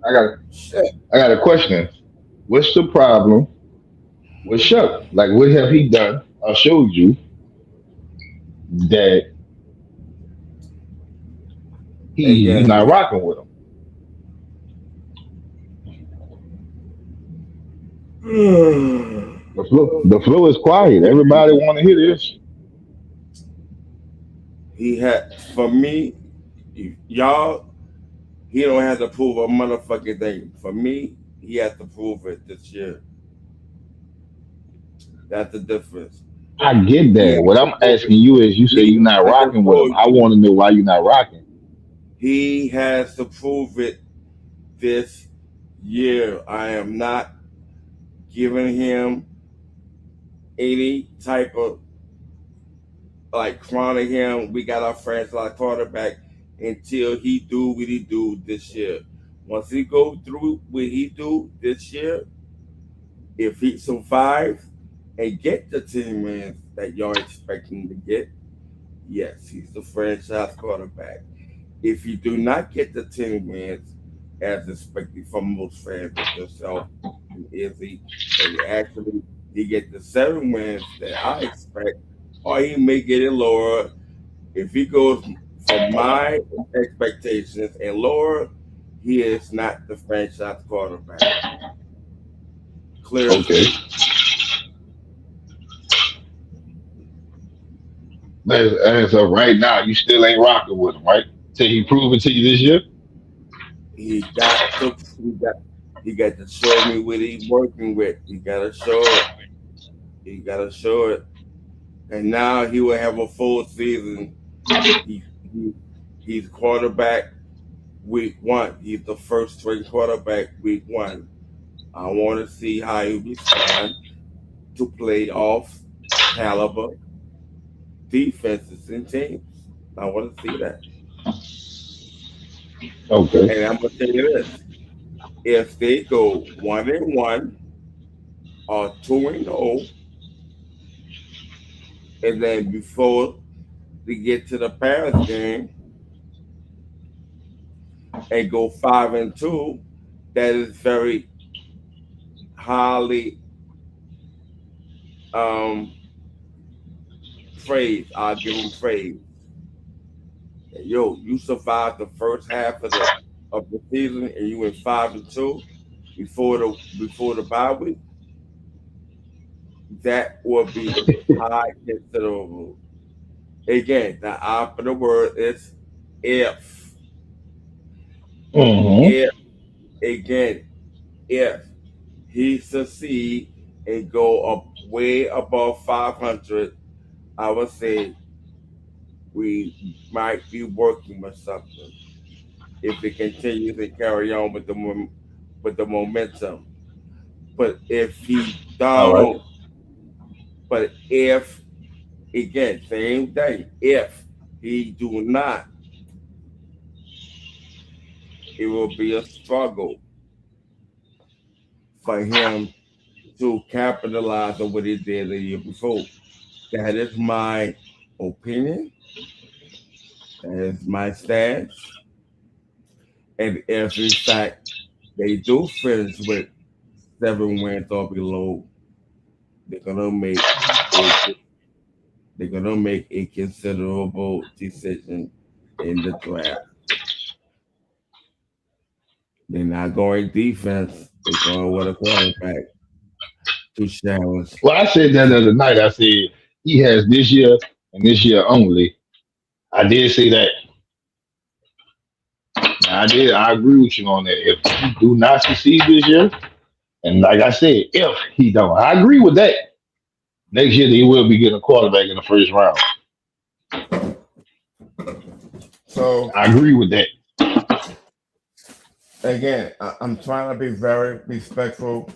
I got a question. What's the problem with Shough? Like, what have he done or showed you that you Again, not rocking with him? The flow is quiet. Everybody want to hear this. he had for me, y'all. He don't have to prove a motherfucking thing. For me, he has to prove it this year. That's the difference. I get He that. has What to I'm prove it. asking you is, you say you're not I just rocking with him. told I you. want to know why you're not rocking. He has to prove it this year. I am not giving him any type of like crowning him. We got our franchise quarterback until he do what he do this year. Once he go through what he do this year, if he survives and get the 10 wins that y'all expecting to get, yes, he's the franchise quarterback. If you do not get the 10 wins, as expected from most fans like yourself and Izzy, and actually he get the 7 wins that I expect, or he may get it lower. If he goes from my expectations and lower, he is not the franchise quarterback. Clear as Okay. day. As of right now, you still ain't rocking with him, right? Till he prove it to you this year. He got to show me what he's working with. He gotta show it. He gotta show it. And now he will have a full season. He he's quarterback week 1. He's the first string quarterback week 1. I want to see how he respond to playoff caliber defenses and teams. I want to see that. Okay. And I'm gonna tell you this: if they go 1-1 or 2-0, and then before they get to the Paris game and go 5-2, that is very highly um praise. I'll give them praise. Yo, you survived the first half of the season and you went 5-2 before the bye week. That would be high considerable. Again, the opposite word is if. Mm-hmm. If again, if he succeed and go up way above 500, I would say we might be working with something if it continues to carry on with the momentum. But if he All right. don't, but if again, same thing. If he do not, it will be a struggle for him to capitalize on what he did the year before. That is my opinion. That is my stance. And if in fact they do finish with 7 wins or below, they're gonna make a they're gonna make a considerable decision in the draft. They're not going defense. They're going with a quarterback to challenge. Well, I said that the other night. I said he has this year and this year only. I did say that. I did. I agree with you on that. If he do not succeed this year, and like I said, if he don't, I agree with that. Next year they will be getting a quarterback in the first round. So I agree with that. again, I'm trying to be very respectful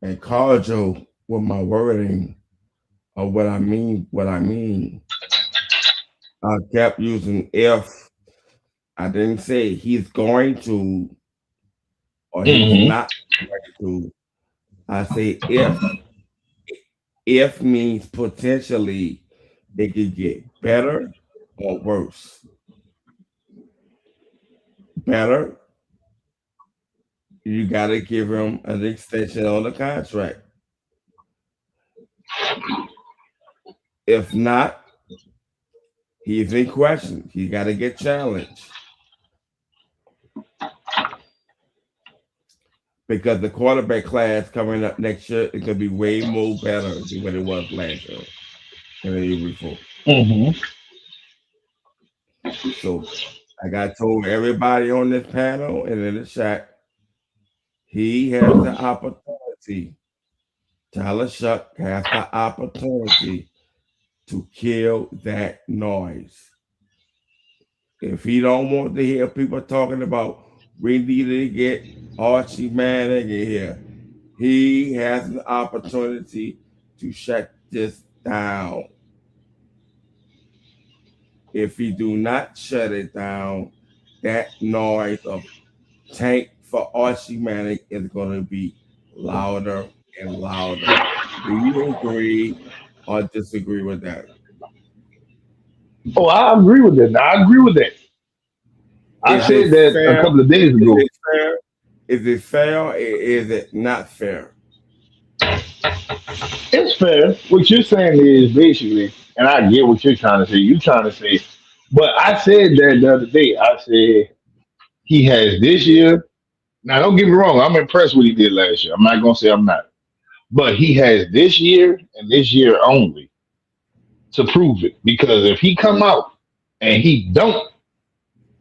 and cordial with my wording of what I mean. What I mean, I kept using if. I didn't say he's going to or he's Mm-hmm. not going to. I say if. If means potentially they could get better or worse. Better you got to give him an extension on the contract. If not, he's in question. He got to get challenged. Because the quarterback class coming up next year is going to be way more better than what it was last year and the year before. So, like I told everybody on this panel and in the chat, he has the opportunity. Tyler Shough has the opportunity to kill that noise. If he don't want to hear people talking about we need to get Archie Manning in here, he has an opportunity to shut this down. If he do not shut it down, that noise of tank for Archie Manning is going to be louder and louder. Do you agree or disagree with that? Oh, I agree with that. I agree with that. I said that a couple of days ago. Is it fair or is it not fair? It's fair. What you're saying is basically, and I get what you're trying to say. You're trying to say, but I said that the other day. I said he has this year. Now, don't get me wrong. I'm impressed with what he did last year. I'm not gonna say I'm not, but he has this year and this year only to prove it. Because if he come out and he don't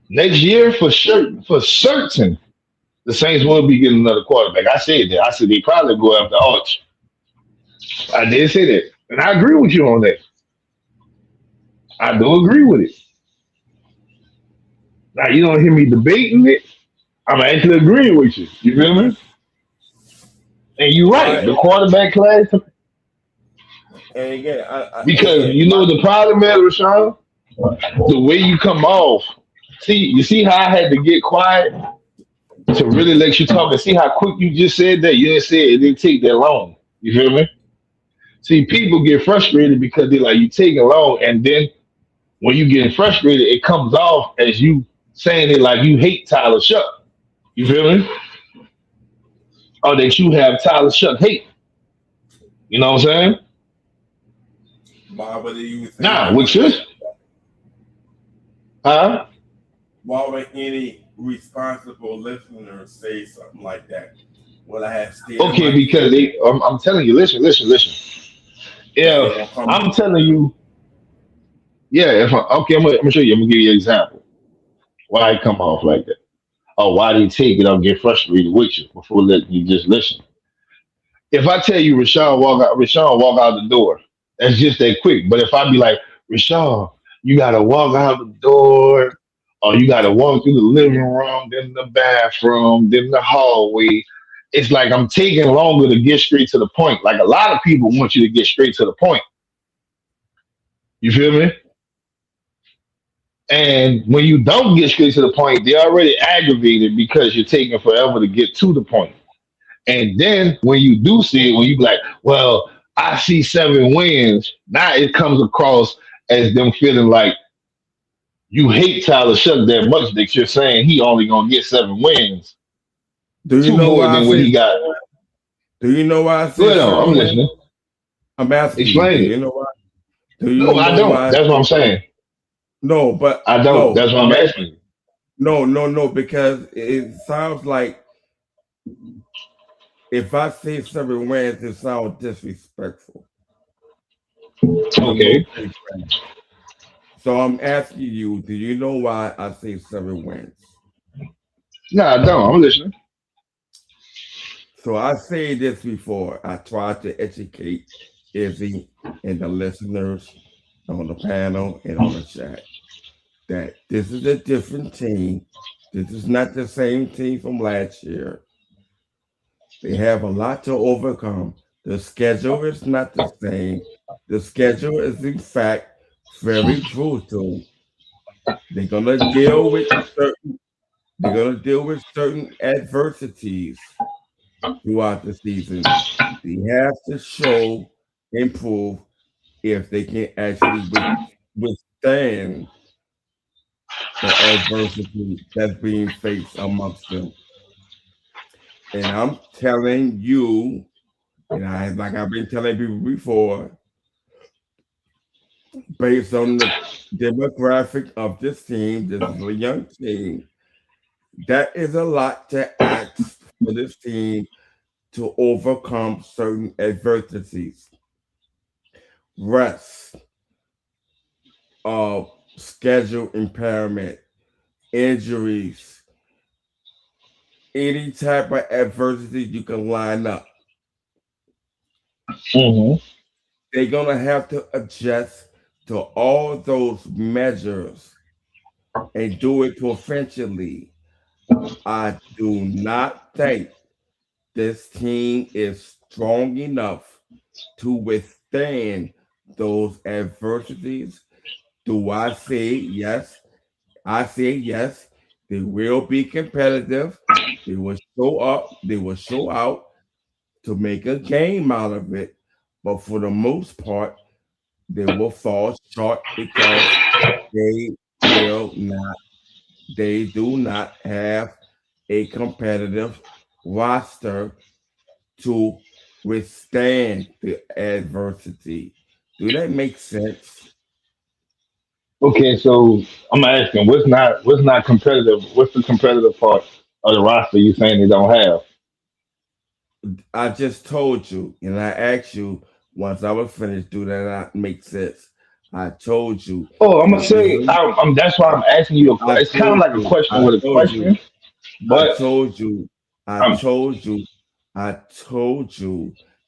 next year, for certain, the Saints will be getting another quarterback. I said that. I said they probably go after Arch. I did say that, and I agree with you on that. I do agree with it. Now you don't hear me debating it. I'm actually agreeing with you. You feel me? And you're right. The quarterback class. And again, because you know the problem is, Rashawn, the way you come off. You see how I had to get quiet to really let you talk, and see how quick you just said that. You didn't say it didn't take that long. You feel me? See, people get frustrated because they're like, you taking long, and then when you get frustrated, it comes off as you saying it like you hate Tyler Shough. You feel me? Or that you have Tyler Shough hate. You know what I'm saying? Why would you say nah, which is why would any responsible listener say something like that? Well, I have okay, because I'm telling you, listen. Yeah, I'm telling you. Yeah, I'm gonna show you. I'm gonna give you an example. Why I come off like that? Or why they take it? I'll get frustrated with you before letting you just listen. If I tell you Rashawn walk out the door, that's just that quick. But if I be like, Rashawn, you gotta walk out the door, or you gotta walk through the living room, then the bathroom, then the hallway. It's like I'm taking longer to get straight to the point. Like a lot of people want you to get straight to the point. You feel me? And when you don't get straight to the point, they're already aggravated because you're taking forever to get to the point. And then when you do see it, when you be like, well, I see 7 wins, now it comes across as them feeling like you hate Tyler Shough that much that you're saying he only gonna get 7 wins. Do you know more than what he got? Do you know why I said I'm listening. I'm asking Explain you. it. Do you know why? Do No, I don't. That's what I'm saying. No, but I don't. That's what I'm asking. No, because it sounds like if I say 7 wins, it sounds disrespectful. Okay. So I'm asking you, do you know why I say 7 wins? No, I don't. I'm listening. So I said this before. I tried to educate Izzy and the listeners on the panel and on the chat that this is a different team. This is not the same team from last year. They have a lot to overcome. The schedule is not the same. The schedule is, in fact, very brutal. They're gonna deal with certain adversities throughout the season. They have to show and prove if they can actually withstand the adversity that's being faced amongst them. And I'm telling you, and I've been telling people before, based on the demographic of this team, this is a young team, that is a lot to ask for this team to overcome certain adversities. Rest, schedule impairment, injuries, any type of adversity you can line up. Mm-hmm. They're going to have to adjust to all those measures and do it proficiently. I do not think this team is strong enough to withstand those adversities. Do I say yes? I say yes. They will be competitive. They will show up. They will show out to make a game out of it. But for the most part, they will fall short because they do not have a competitive roster to withstand the adversity. Do that make sense? Okay, so I'm asking, what's not competitive? What's the competitive part of the roster you saying they don't have? I just told you, and I asked you once I was finished. Do that not make sense? I told you. Oh, I'm gonna say that's why I'm asking you. It's kind of like a question with a question, but I told you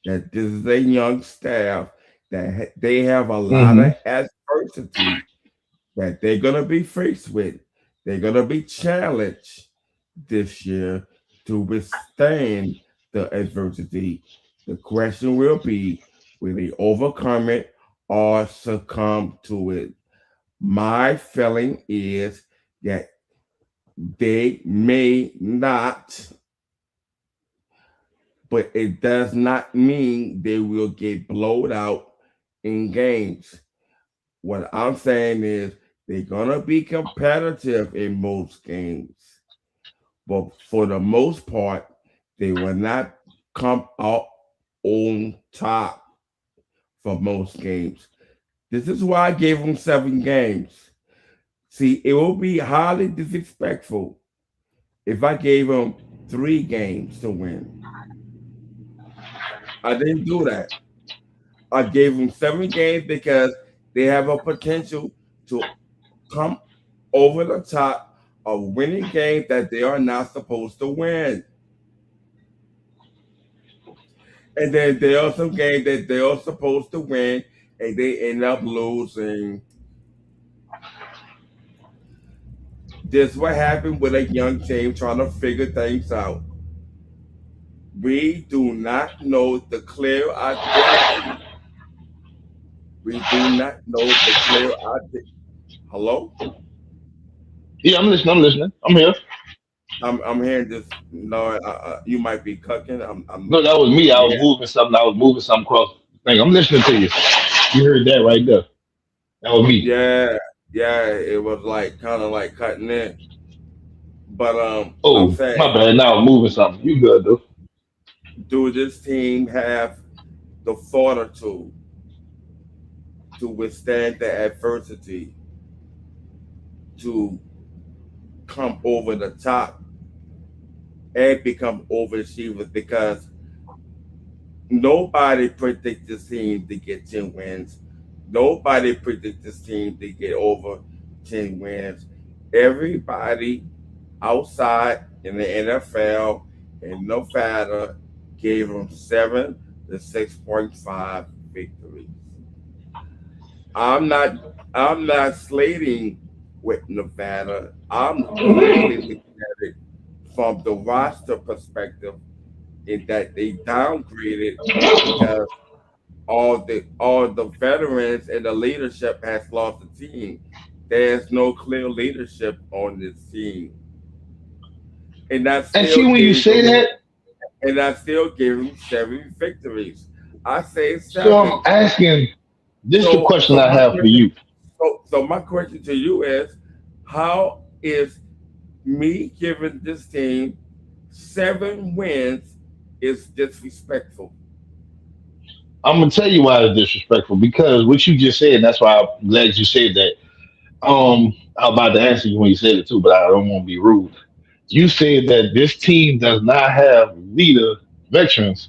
that this is a young staff that they have a lot of adversity that they're gonna be faced with. They're gonna be challenged this year to withstand the adversity. The question will be, will they overcome it or succumb to it? My feeling is that they may not, but it does not mean they will get blowed out in games. What I'm saying is they're going to be competitive in most games, but for the most part, they will not come out on top for most games. This is why I gave them 7 games. See, it will be highly disrespectful if I gave them 3 games to win. I didn't do that. I gave them 7 games because they have a potential to come over the top of winning games that they are not supposed to win. And then there are some games that they are supposed to win and they end up losing. This is what happened with a young team trying to figure things out. We do not know the clear identity. We do not know the clear identity. Hello? Yeah, I'm listening. I'm here. I'm hearing this. No, you might be cooking. No, that was me. I was moving something. Across the thing. I'm listening to you. You heard that right there. That was me. Yeah, it was like kind of like cutting in. But oh, I'm saying, my bad. Now I'm moving something. You good though? Do this team have the fortitude to withstand the adversity, to come over the top and become overachievers? Because nobody predicts this team to get 10 wins. Nobody predicts this team to get over 10 wins. Everybody outside in the NFL and Nevada gave them 7 to 6.5 victories. I'm not slating with Nevada. I'm really looking at it from the roster perspective, in that they downgraded because all the veterans and the leadership has lost the team. There's no clear leadership on this team. And see when you say that, and I still give them 7 victories. I say 7. So I'm asking, this is the question I have for you. So my question to you is, how is me giving this team 7 wins is disrespectful. I'm gonna tell you why it's disrespectful because what you just said. That's why I'm glad you said that. I'm about to answer you when you said it too, but I don't want to be rude. You said that this team does not have leader veterans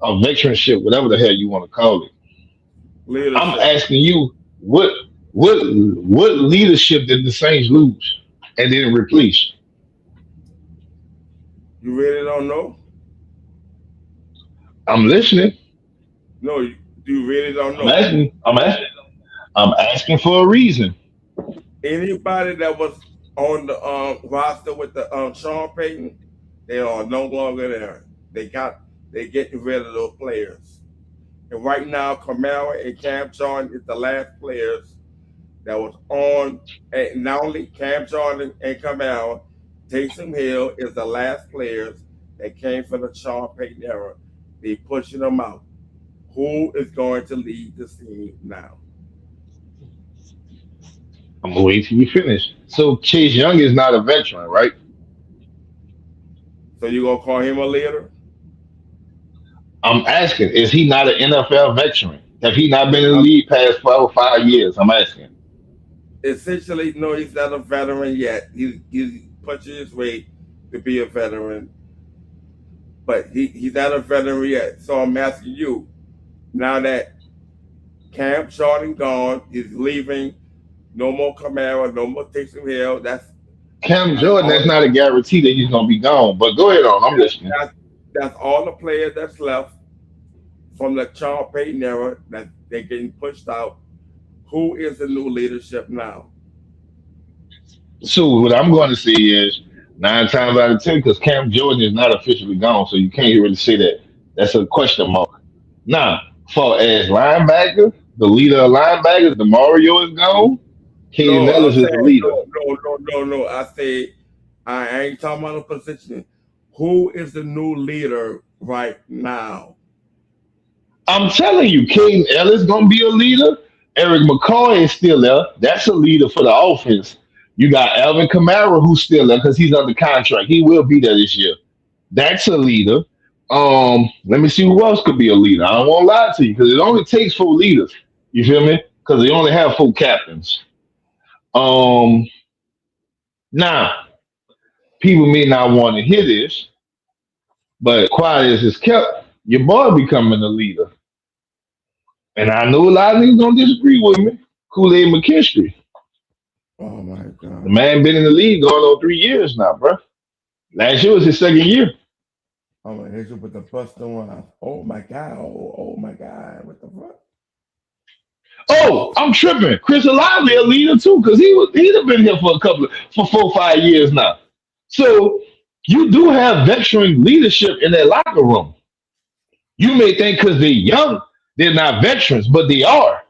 or veteranship, whatever the hell you want to call it. I'm Leadership. asking you, what leadership did the Saints lose and didn't replace? You really don't know? I'm listening. No, you really don't I'm know. asking. I'm asking for a reason. Anybody that was on the roster with the Sean Payton, they are no longer there. They getting rid of those players. And right now, Kamara and Cam Jordan is the last players that was on. And not only Cam Jordan and Kamara, Taysom Hill is the last players that came from the Sean Payton era. They pushing them out. Who is going to lead the team now? I'm gonna wait till you finish. So Chase Young is not a veteran, right? So you gonna call him a leader? I'm asking, is he not an NFL veteran? Have he not been in the league past 5 years? I'm asking. Essentially, no, he's not a veteran yet. He's punching his way to be a veteran, but he's not a veteran yet. So I'm asking you, now that Cam Jordan gone, he's leaving, no more Kamara, no more Taysom Hill. Cam Jordan, that's not a guarantee that he's gonna be gone. But go ahead on, I'm listening. That's all the players that's left from the Sean Payton era that they're getting pushed out. Who is the new leadership now? So what I'm going to say is 9 times out of 10, because Cam Jordan is not officially gone, so you can't really say that. That's a question mark. Now, for as linebacker, the leader of linebackers, the Mario is gone. Keenan Ellis is the leader. No. I say I ain't talking about a position. Who is the new leader right now? I'm telling you, Keenan Ellis gonna be a leader. Eric McCoy is still there. That's a leader for the offense. You got Alvin Kamara who's still there because he's under contract. He will be there this year. That's a leader. Let me see who else could be a leader. I don't want to lie to you because it only takes 4 leaders. You feel me? Because they only have 4 captains. Now people may not want to hear this, but quiet as it's kept, your boy becoming a leader. And I know a lot of niggas don't disagree with me. Kool-Aid McKinstry. Oh my God. The man been in the league going on 3 years now, bro. Last year was his 2nd year. I'm gonna hit you with the busting one. Oh my God. Oh my God. What the fuck? Oh, I'm tripping. Chris Olave a leader too, because he'd have been here for 4 or 5 years now. So you do have veteran leadership in that locker room. You may think because they're young, they're not veterans, but they are.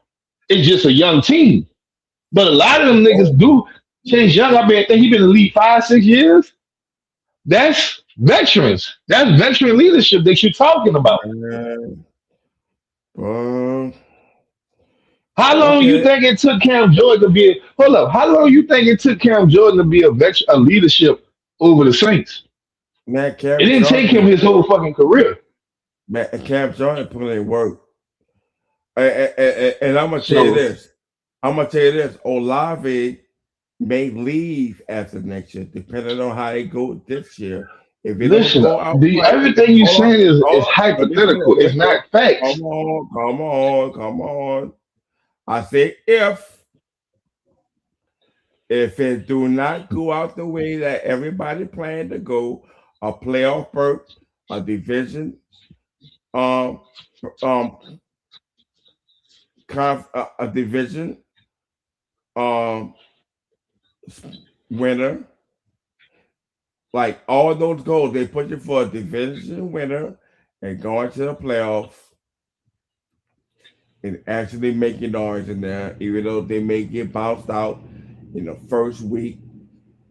It's just a young team. But a lot of them niggas do. Chase Young, I think he been in the league 5, 6 years. That's veterans. That's veteran leadership that you're talking about. How long you think it took Cam Jordan to be? Hold up. How long you think it took Cam Jordan to be a leadership over the Saints? Man, Cam it didn't Jordan, take him his whole fucking career. Man, Cam Jordan put in work. And I'm gonna tell you this. Olave may leave after next year, depending on how they go this year. If it Listen, don't go out everything you're saying is hypothetical. It's not facts. Come on. I say if it do not go out the way that everybody planned to go, a playoff berth, a division, a division winner, like all those goals, they put you for a division winner and going to the playoffs and actually making noise in there, even though they may get bounced out in the first week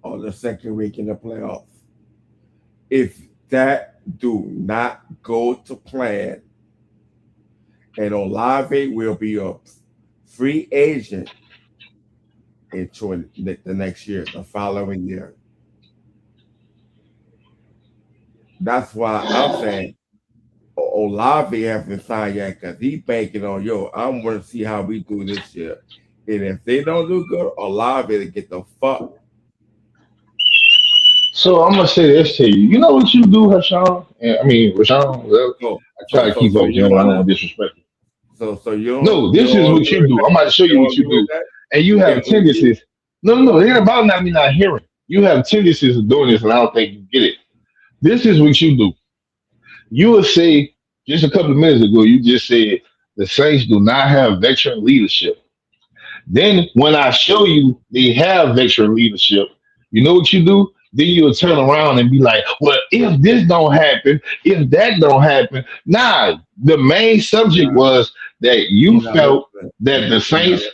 or the second week in the playoffs. If that do not go to plan, and Olave will be a free agent the next year, the following year. That's why I'm saying Olave hasn't signed yet because he's banking on I want to see how we do this year. And if they don't do good, Olave to get the fuck. So I'm gonna say this to you. You know what you do, Hashan? I mean, Rashawn. Well, I try to keep up, you gentlemen. I don't want to disrespect you. So you don't. No, this is what you do. I'm about to show you what you do. And you have tendencies. No. It ain't about me not hearing. You have tendencies of doing this, and I don't think you get it. This is what you do. You would say just a couple of minutes ago, you just said the Saints do not have veteran leadership. Then when I show you they have veteran leadership, you know what you do? Then you'll turn around and be like, well, if this don't happen, if that don't happen. Nah, the main subject was that you felt that the Saints,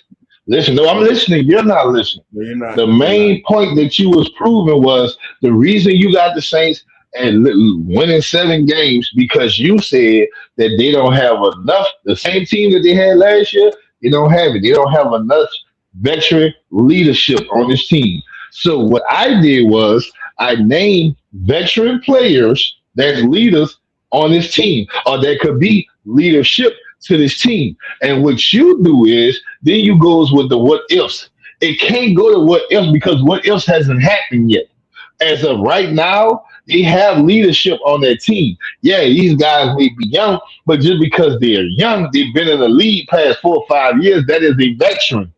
listen, no, I'm listening. You're not listening. The main point that you was proving was the reason you got the Saints and winning 7 games because you said that they don't have enough. The same team that they had last year, they don't have it. They don't have enough veteran leadership on this team. So what I did was I named veteran players that's leaders on this team, or that could be leadership to this team. And what you do is then you goes with the what ifs. It can't go to what ifs because what ifs hasn't happened yet. As of right now, they have leadership on their team. Yeah, these guys may be young, but just because they're young, they've been in the league past 4 or 5 years. That is a veteran.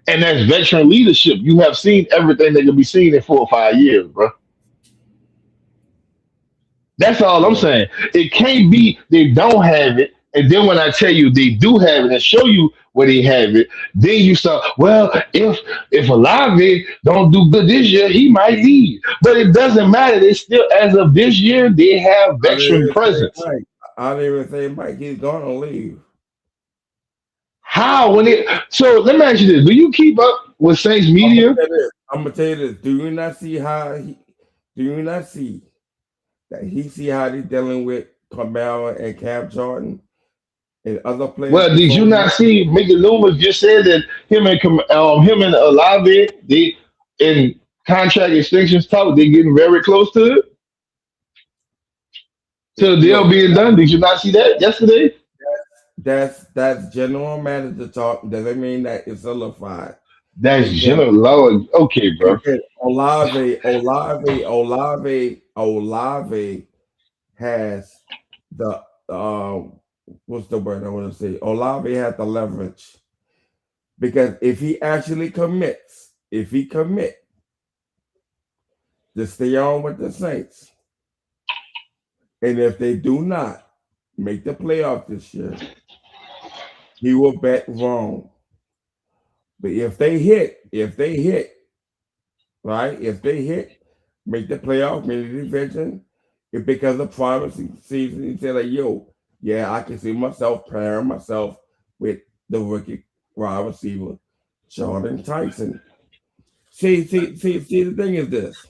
And that's veteran leadership. You have seen everything that can be seen in 4 or 5 years, bro. That's all I'm saying. It can't be they don't have it. And then when I tell you they do have it and show you where they have it, then you start, well, if Olave don't do good this year, he might leave. But it doesn't matter. They still, as of this year, they have veteran presence. I don't even think Mike he's gonna leave. How? So let me ask you this. Do you keep up with Saints media? I'm gonna tell you this. Do you not see that he see how he's dealing with Cabell and Cam Jordan and other players? Well, did you not see Mickey Loomis just said that him and Olave, they in contract extensions talk, they're getting very close to it? To the deal being done. Did you not see that yesterday? That's general manager talk. Doesn't mean that it's solidified. That's general law. Okay, bro. Olave has the what's the word I want to say? Olave has the leverage because if he actually commits, to stay on with the Saints, and if they do not make the playoff this year, he will bet wrong. But if they hit, right? If they hit, make the playoff, make the division, it's because of private season. He said, like, yo, yeah, I can see myself pairing myself with the rookie wide receiver, Jordan Tyson. See, the thing is this.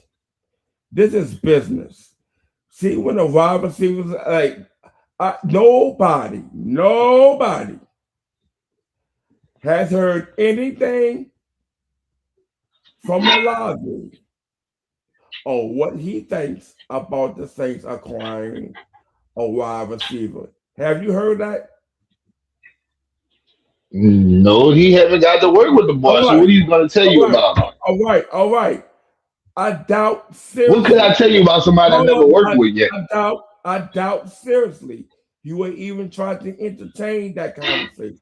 This is business. See, when the wide receivers, nobody has heard anything from Olave on what he thinks about the Saints acquiring a wide receiver. Have you heard that? No, he haven't got to work with the boy. So what are you going to tell you about? All right. I doubt seriously. What could I tell you about somebody I never worked with yet? I doubt seriously you would even try to entertain that conversation.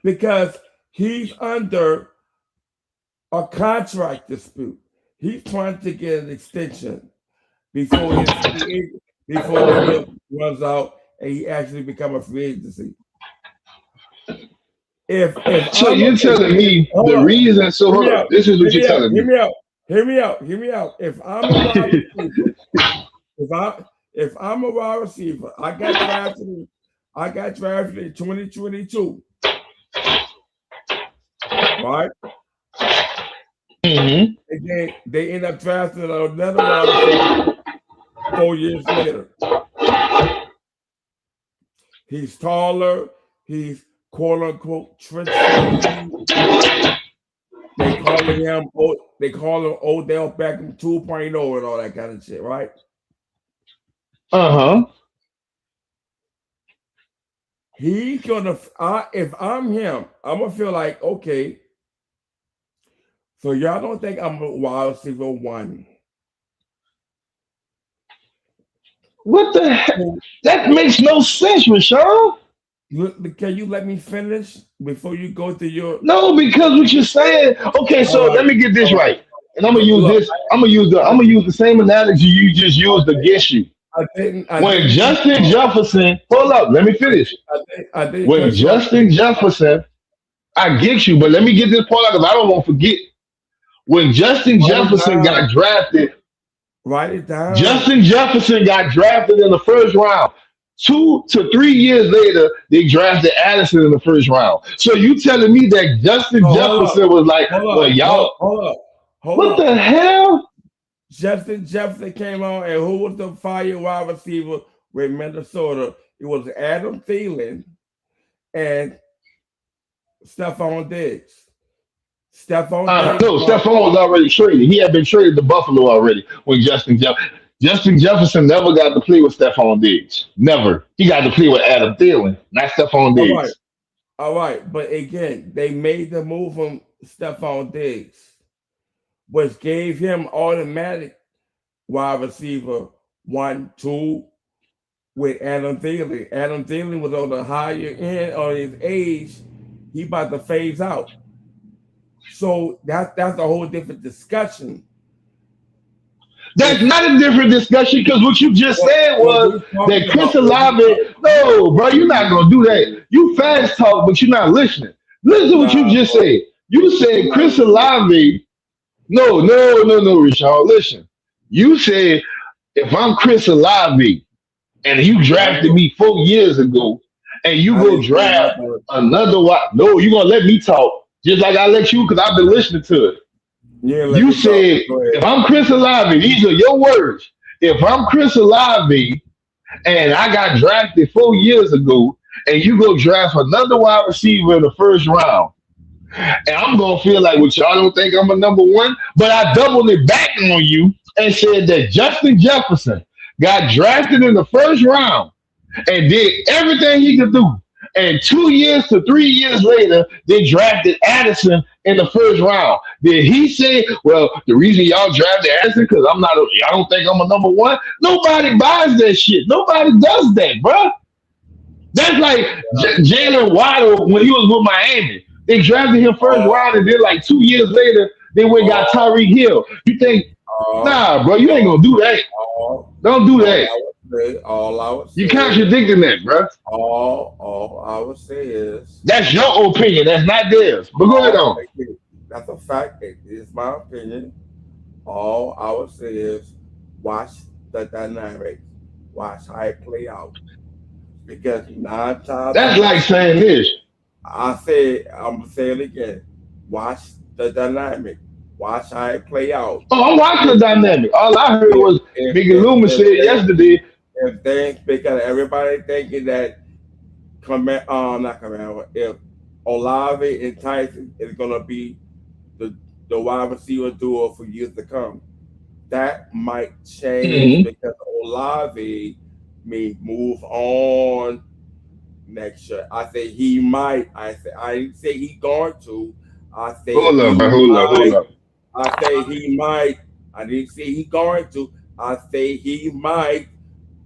Because he's under a contract dispute. He's trying to get an extension before his runs out and he actually become a free agency. So you're telling me the reason? So hold on. This is what you're telling me. Hear me out. If I'm a wide receiver, if I'm a wide receiver, I got drafted in 2022. Right? Mm-hmm. And then they end up drafting another wide receiver 4 years later. He's taller. He's quote unquote trench. They call calling him Odell Beckham 2.0 and all that kind of shit, right? He's gonna. If I'm him, I'm gonna feel like, okay. So y'all don't think I'm a wide receiver 1? What the heck? That makes no sense, Rashawn. Can you let me finish before you go to your? No, because what you're saying. Okay, so let me get this right, and I'm gonna use this. I'm gonna use the same analogy you just used against you. When Justin Jefferson, hold up, let me finish. When Justin Jefferson, I get you, but let me get this point out because I don't want to forget. When Justin Jefferson got drafted, write it down. Justin Jefferson got drafted in the first round. 2 to 3 years later, they drafted Addison in the first round. So you telling me that Justin Jefferson was like, well, y'all, what the hell? Justin Jefferson came on, and who was the fire wide receiver with Minnesota? It was Adam Thielen and Stephon Diggs. Stephon was already traded. He had been traded to Buffalo already when Justin Jefferson never got to play with Stephon Diggs. Never. He got to play with Adam Thielen, not Stephon Diggs. All right. But again, they made the move from Stephon Diggs, which gave him automatic wide receiver 1, 2 with Adam Thielen. Adam Thielen was on the higher end on his age. He about to phase out. So that's a whole different discussion. That's not a different discussion because what you just said was that Chris Olave. No, bro, you're not gonna do that. You fast talk, but you're not listening. Listen to what you just said. You said Chris Olave. No, Rashawn. Listen. You said if I'm Chris Olave and you drafted me 4 years ago and you go draft another wide. No, you're gonna let me talk. Just like I let you, because I've been listening to it. You said, if I'm Chris Olave, these are your words. If I'm Chris Olave and I got drafted 4 years ago and you go draft another wide receiver in the first round, and I'm going to feel like, well, y'all don't think I'm a number 1, but I doubled it back on you and said that Justin Jefferson got drafted in the first round and did everything he could do. And 2 years to 3 years later, they drafted Addison in the first round. Did he say, well, the reason y'all drafted Addison because y'all don't think I'm a number 1? Nobody buys that shit. Nobody does that, bro. That's like Jalen Waddle when he was with Miami. They drafted him first round, and then like 2 years later, they went and got Tyreek Hill. You think, nah, bro, you ain't gonna do that. Don't do that. All I would say, you contradicting that, bro. All I would say is that's your opinion. That's not theirs. But go ahead on. That's a fact. It is my opinion. All I would say is watch the dynamic. Watch how it play out. Because 9 times that's like saying this. I'm gonna say it again. Watch the dynamic. Watch how it play out. Oh, I'm watching the dynamic. All I heard was Big Loomis said yesterday. Because everybody thinking that if Olave and Tyson is gonna be the wide receiver duo for years to come, that might change because Olave may move on next year. I say he might. I didn't say he's going to. I say hold up. I say he might. I didn't say he's going to. I say he might,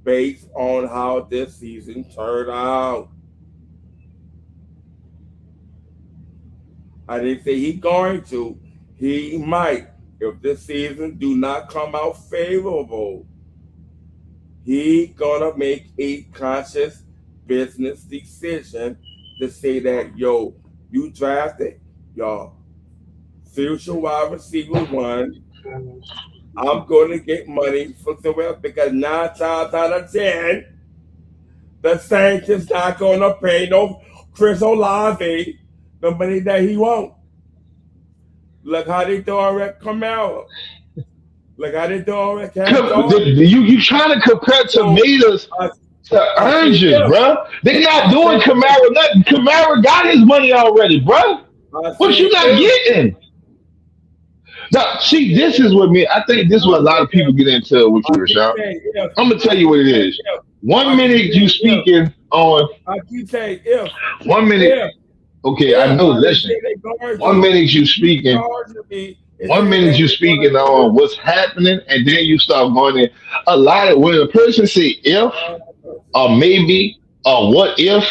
based on how this season turned out. I didn't say he's going to. He might. If this season do not come out favorable, he gonna make a conscious business decision to say that, yo, you drafted your future wide receiver 1. I'm going to get money from somewhere else because 9 times out of 10, the Saints is not going to pay no Chris Olave the money that he wants. Look how they doing with Kamara. Look how they doing with You trying to compare tomatoes to oranges, bro? They not doing Kamara nothing. Kamara got his money already, bro. What you not getting? Now, see, this is what me. I think this is what a lot of people get into with you, Rashad. I'm gonna tell you what it is. 1 minute you speaking on. I keep saying if. 1 minute. Okay, I know. Listen. 1 minute you speaking. 1 minute you speaking on what's happening, and then you start going in. A lot of when a person say if or maybe or what if,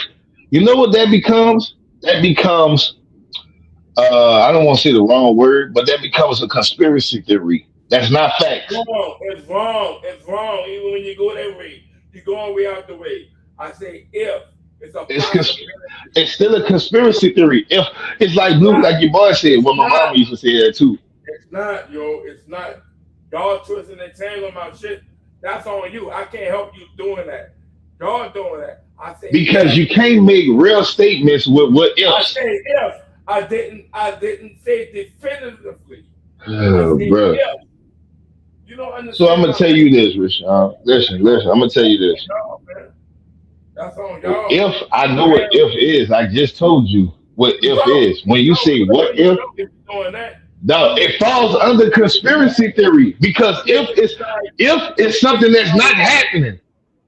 you know what that becomes? That becomes. I don't want to say the wrong word, but that becomes a conspiracy theory. That's not facts. It's wrong. It's wrong. Even when you go that way, you're going way out the way. I say if. It's still a conspiracy theory. If it's like Blue, like your boy said, well, my mama used to say that too. It's not, yo. It's not. Y'all twisting and tangling my shit. That's on you. I can't help you doing that. Y'all doing that. I say because you can't make real statements with what if. I say if. I didn't say definitively. Oh, bro. If. You don't understand. So I'm gonna tell you this, Rashawn. Listen. I'm gonna tell you this. That's on y'all. If I know what if is, I just told you what if is. When you say what if, no, it falls under conspiracy theory because if it's something that's not happening.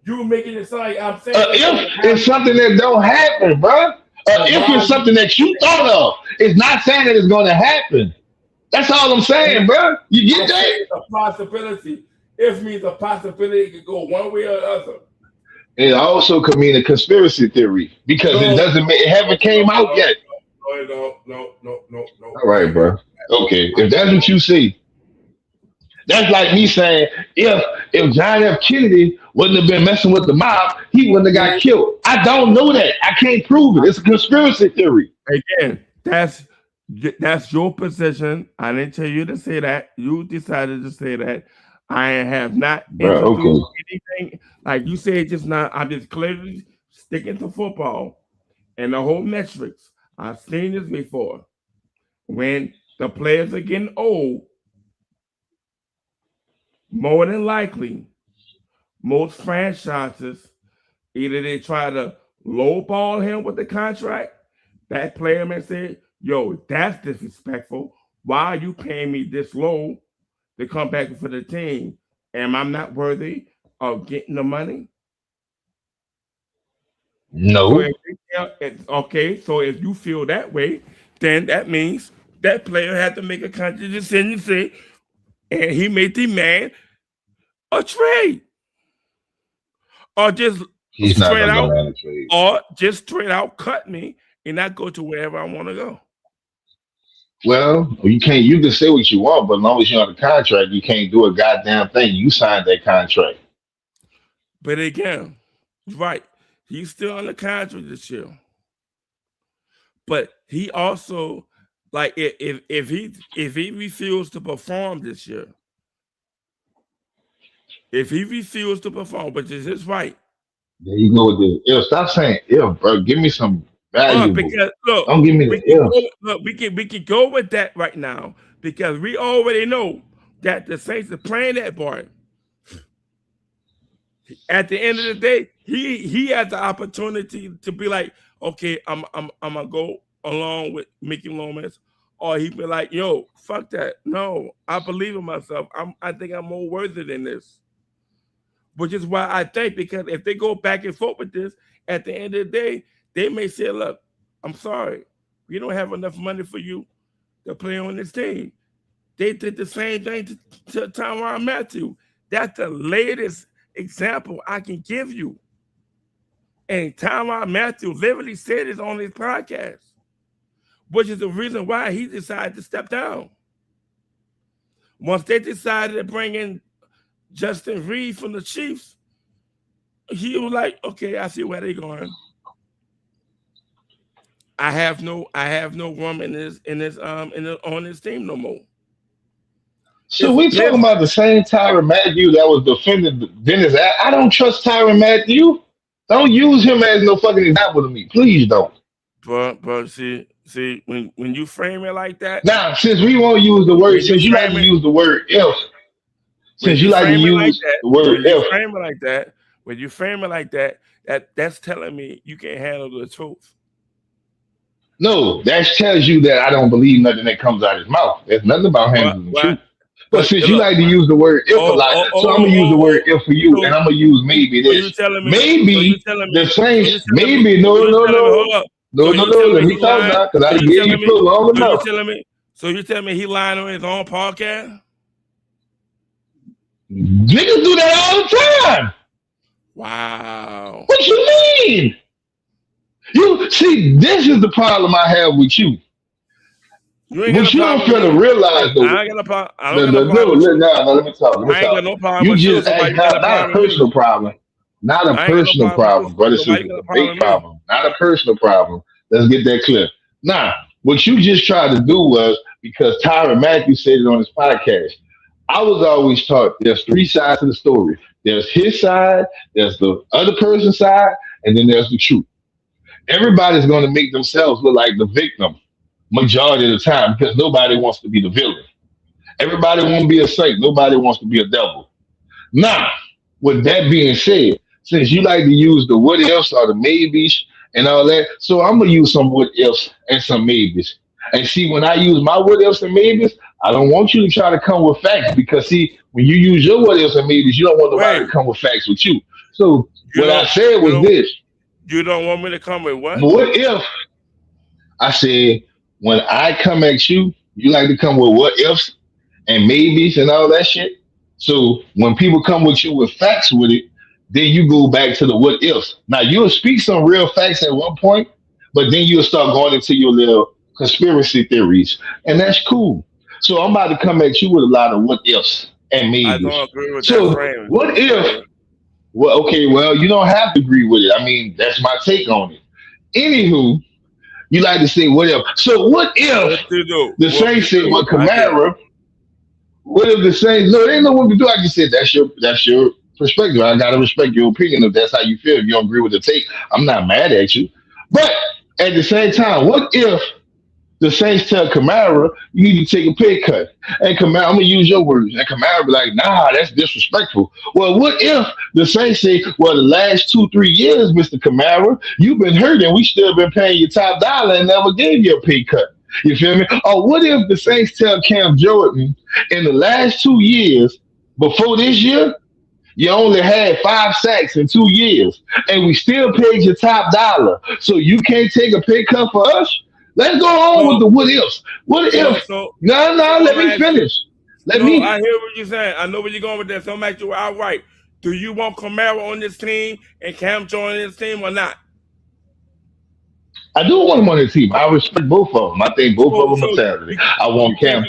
You making it sound like I'm saying if it's something that don't happen, bro. If it's something that you thought of, it's not saying that it's gonna happen. That's all I'm saying, bro. You get that? It's a possibility. If means a possibility it could go one way or the other. It also could mean a conspiracy theory because it haven't came out yet. No. All right, bro. Okay, if that's what you see, that's like me saying if John F. Kennedy wouldn't have been messing with the mob, he wouldn't have got killed. I don't know that. I can't prove it. It's a conspiracy theory. Again, that's your position. I didn't tell you to say that. You decided to say that. I have not introduced anything. Like you said just now, I'm just clearly sticking to football and the whole metrics. I've seen this before. When the players are getting old, more than likely, most franchises, either they try to lowball him with the contract, that player may say, yo, that's disrespectful. Why are you paying me this low to come back for the team? Am I not worthy of getting the money? No. Okay, so if you feel that way, then that means that player had to make a conscious decision and say, and he may demand a trade. Or just straight out cut me and not go to wherever I want to go. Well, you can say what you want, but as long as you're on the contract, you can't do a goddamn thing. You signed that contract. But again, right, he's still on the contract this year. But he also, like, if he refused to perform this year, which is his right. There you go with this. If stop saying if, bro. Give me some value. Because look, don't give me the if. We can go with that right now because we already know that the Saints are playing that part. At the end of the day, he has the opportunity to be like, okay, I'm gonna go along with Mickey Lomas, or he'd be like, yo, fuck that. No, I believe in myself. I think I'm more worthy than this. Which is why I think, because if they go back and forth with this, at the end of the day, they may say, look, I'm sorry, we don't have enough money for you to play on this team. They did the same thing to Tyrann Mathieu. That's the latest example I can give you. And Tyrann Mathieu literally said this on his podcast, which is the reason why he decided to step down. Once they decided to bring in Justin Reed from the Chiefs, he was like, okay, I see where they're going. I have no room on this team no more. So we talking about the same Tyrann Mathieu that was defending Dennis. I don't trust Tyrann Mathieu. Don't use him as no fucking example to me. Please don't. But see, when you frame it like that. Now, since we won't use the word, since you like to use the word if. Since you like to use the word if. When you frame it like that, that's telling me you can't handle the truth. No, that tells you that I don't believe nothing that comes out of his mouth. There's nothing about handling the truth. But since you like to use the word if a lot, so I'm gonna use the word if for you, and I'm gonna use maybe this. Maybe the Saints. Maybe no. Let me talk now, because I gave you for long enough. So you tell me he lying on his own podcast? Niggas do that all the time. Wow. What you mean? You see, this is the problem I have with you. But you don't feel to realize though. I ain't got a problem. No, let me talk. You just act not a personal problem. Not a personal problem, brother. It's a debate problem. Not a personal problem. Let's get that clear. Now, what you just tried to do was, because Tyron Matthew said it on his podcast, I was always taught there's three sides to the story. There's his side, there's the other person's side, and then there's the truth. Everybody's going to make themselves look like the victim majority of the time, because nobody wants to be the villain. Everybody wants to be a saint. Nobody wants to be a devil. Now, with that being said, since you like to use the what ifs or the maybes and all that, so I'm going to use some what ifs and some maybes. And see, when I use my what ifs and maybes, I don't want you to try to come with facts, because see, when you use your what ifs and maybes, you don't want nobody to come with facts with you. So what I said was this. You don't want me to come with what? What if I said, when I come at you, you like to come with what ifs and maybes and all that shit. So when people come with you with facts with it, then you go back to the what ifs. Now you'll speak some real facts at one point, but then you'll start going into your little conspiracy theories, and that's cool. So I'm about to come at you with a lot of what ifs and maybes. I don't agree with so that frame. What if? Well, okay, well, you don't have to agree with it. I mean, that's my take on it. Anywho, you like to say what if. So what if the Saints said, well, Kamara, what if the Saints, no, they ain't know what to do. I just said, that's your perspective. I got to respect your opinion if that's how you feel. If you don't agree with the take, I'm not mad at you. But at the same time, what if the Saints tell Kamara, you need to take a pay cut? And Kamara, I'm going to use your words. And Kamara be like, nah, that's disrespectful. Well, what if the Saints say, well, the last 2-3 years, Mr. Kamara, you've been hurt and we still been paying you top dollar and never gave you a pay cut. You feel me? Or what if the Saints tell Cam Jordan, in the last 2 years, before this year, you only had 5 sacks in 2 years, and we still paid you top dollar, so you can't take a pay cut for us? Let's go on with the what ifs. What if? No, let me finish. I hear what you're saying. I know where you're going with that. So I'm asking you outright. Do you want Kamara on this team and Cam Jordan on this team or not? I do want him on the team. I respect both of them. I think both of them are talented. I want Cam.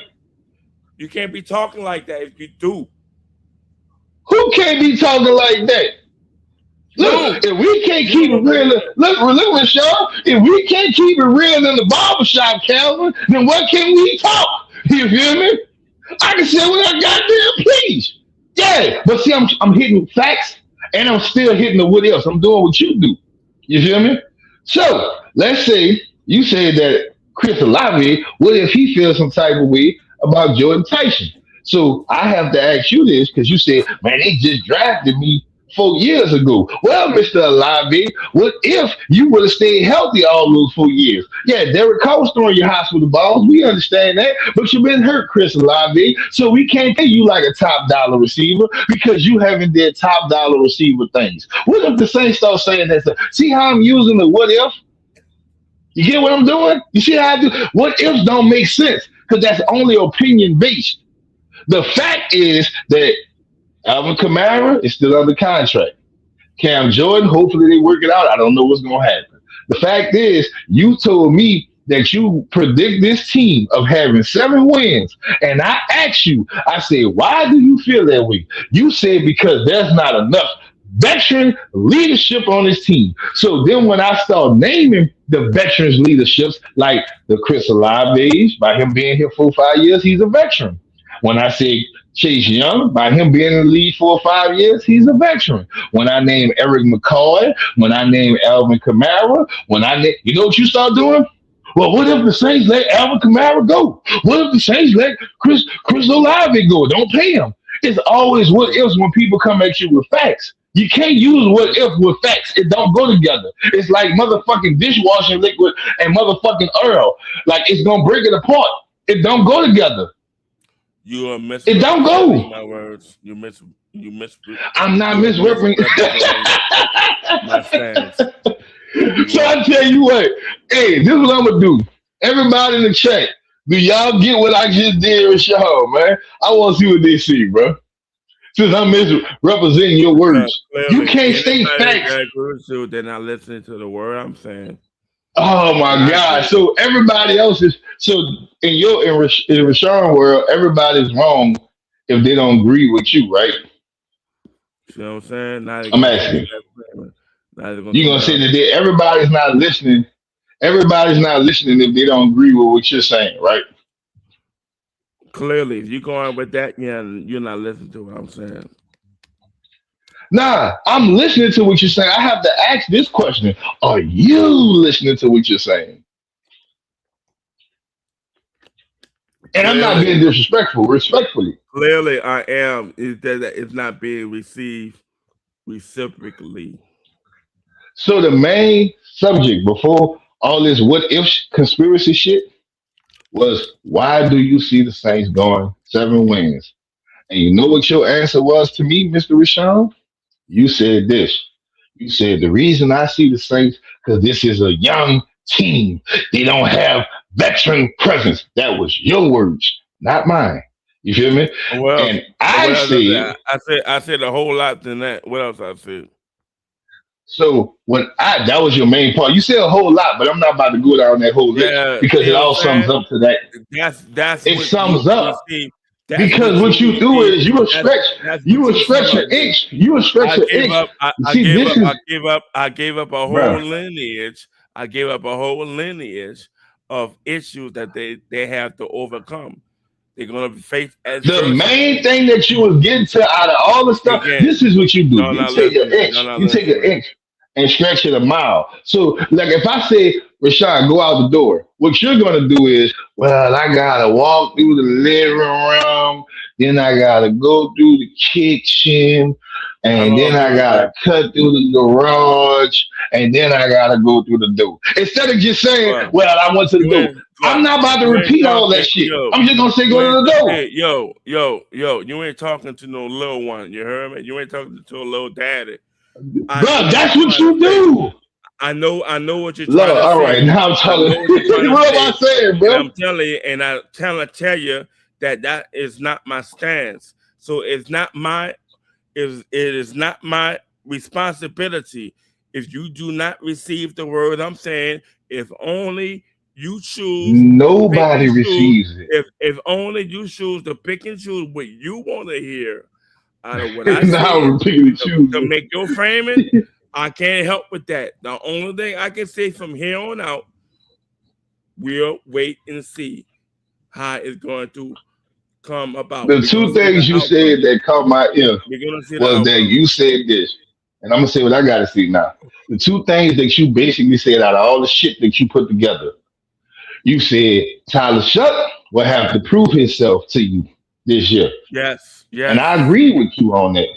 You can't be talking like that if you do. Who can't be talking like that? Look, if we can't keep it real, look, Shough, if we can't keep it real in the barbershop, Calvin, then what can we talk? You feel me? I can say what I got there, please. Yeah, but see, I'm hitting facts, and I'm still hitting the what else. I'm doing what you do. You feel me? So, let's say you said that Chris Olave, what if he feels some type of way about Jordan Tyson? So, I have to ask you this, because you said, man, they just drafted me 4 years ago. Well, Mr. Olave, what if you would have stayed healthy all those 4 years? Yeah, Derek Carr was throwing your hospital balls. We understand that, but you've been hurt, Chris Olave. So we can't pay you like a top dollar receiver because you haven't did top dollar receiver things. What if the Saints start saying that? See how I'm using the what if? You get what I'm doing? You see how I do? What ifs don't make sense because that's only opinion based. The fact is that Alvin Kamara is still under contract. Cam Jordan, hopefully they work it out. I don't know what's going to happen. The fact is, you told me that you predict this team of having 7 wins. And I asked you, I said, why do you feel that way? You said because there's not enough veteran leadership on this team. So then when I start naming the veterans leaderships, like the Chris Olave, by him being here 4 or 5 years, he's a veteran. When I say Chase Young, by him being in the league 4 or 5 years, he's a veteran. When I name Eric McCoy, when I name Alvin Kamara, you know what you start doing? Well, what if the Saints let Alvin Kamara go? What if the Saints let Chris Olave go? Don't pay him. It's always what ifs when people come at you with facts. You can't use what if with facts. It don't go together. It's like motherfucking dishwashing liquid and motherfucking oil. Like it's gonna break it apart. It don't go together. You are It don't go. my words. You miss. I'm not misrepresenting my stance. So I tell you what, hey, this is what I'm gonna do. Everybody in the chat, do y'all get what I just did with Shough, man? I want to see what they see, bro. Since I'm misrepresenting your words, you can't say facts. They're not listening to the word I'm saying. Oh my God! So everybody else is in Rashawn world, everybody's wrong if they don't agree with you, right? You know what I'm saying? I'm asking. You're gonna say that everybody's not listening. Everybody's not listening if they don't agree with what you're saying, right? Clearly, if you're going with that, yeah, you're not listening to what I'm saying. Nah, I'm listening to what you're saying. I have to ask this question: are you listening to what you're saying? And I'm not being disrespectful. Respectfully, clearly, I am. Is that it's not being received reciprocally. So the main subject before all this what if conspiracy shit was, why do you see the Saints going 7 wins? And you know what your answer was to me, Mr. Rashawn? You said this. You said the reason I see the Saints because this is a young team. They don't have veteran presence. That was your words, not mine. You feel me? Well, and I said a whole lot than that. What else I said? So that was your main part. You said a whole lot, but I'm not about to go down that whole list because it all sums up to that. That's it sums up. Because what you do is you would stretch an inch. You would stretch an inch. I gave up a whole lineage. I gave up a whole lineage of issues that they have to overcome. They're gonna face as the main thing that you was getting to out of all the stuff. This is what you do. You take an inch. You take an inch and stretch it a mile. So, like if I say, Rashad, go out the door, what you're gonna do is, well, I gotta walk through the living room, then I gotta go through the kitchen, and then I gotta cut through the garage, and then I gotta go through the door. Instead of just saying, well, I went to the door. I'm not about to repeat all that shit. I'm just gonna say go to the door. Hey, yo, you ain't talking to no little one. You heard me? You ain't talking to a little daddy. Bro, that's what you do. I know what you're trying to say. All right, now I'm telling you. What am I saying, bro? I'm telling you, and I tell you that is not my stance. So it is not my responsibility if you do not receive the word I'm saying. If only you choose. Nobody receives it. If only you choose to pick and choose what you want to hear out of what I say to make your framing. I can't help with that. The only thing I can say from here on out, we'll wait and see how it's going to come about. The two things you said that caught my ear was that you said this, and I'm gonna say what I gotta see now. The two things that you basically said out of all the shit that you put together, you said Tyler Shough will have to prove himself to you this year. Yes. And I agree with you on that.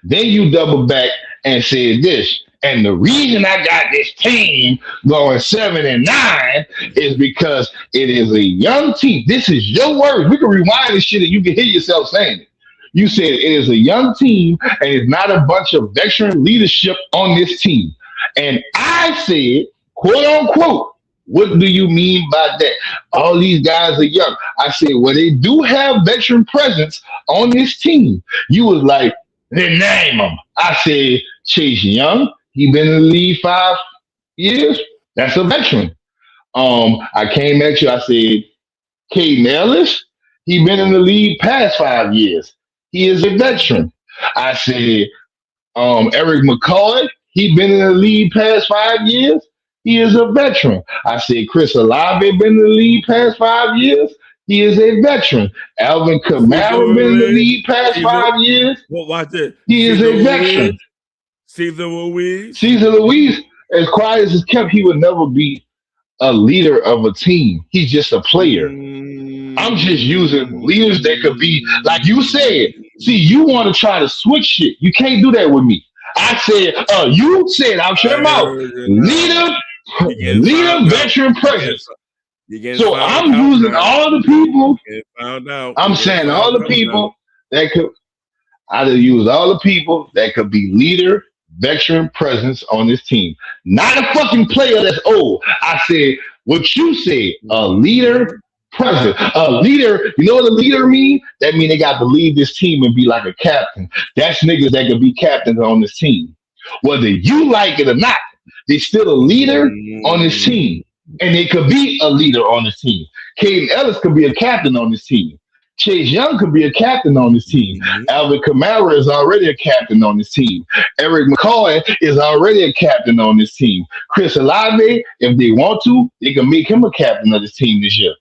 Then you double back and said this, and the reason I got this team going 7-9 is because it is a young team. This is your words. We can rewind this shit and you can hear yourself saying it. You said it is a young team and it's not a bunch of veteran leadership on this team. And I said, quote unquote, what do you mean by that? All these guys are young. I said, well, they do have veteran presence on this team. You was like, then name them. I said, Chase Young, he been in the league 5 years. That's a veteran. I came at you. I said, Caden Ellis, he been in the league past 5 years. He is a veteran. I said, Eric McCoy, he been in the league past 5 years. He is a veteran. I said, Chris Olave been in the league past 5 years. He is a veteran. Alvin Kamara been in the league past 5 years. Well, watch it. He is a veteran. Cesar Louise, as quiet as it's kept, he would never be a leader of a team. He's just a player. I'm just using leaders that could be, like you said, See, you want to try to switch shit. You can't do that with me. I said, you said, I'll shut him out. Leader, veteran, presence. So I'm using all the people. I'm saying all the people that could. I'd have used all the people that could be leader, veteran, presence on this team. Not a fucking player that's old. I said what you said. A leader, presence. A leader. You know what a leader mean? That mean they got to lead this team and be like a captain. That's niggas that could be captains on this team. Whether you like it or not, they still a leader on this team. And they could be a leader on this team. Caden Ellis could be a captain on this team. Chase Young could be a captain on this team. Alvin Kamara is already a captain on this team. Eric McCoy is already a captain on this team. Chris Olave, if they want to, they can make him a captain of this team this year.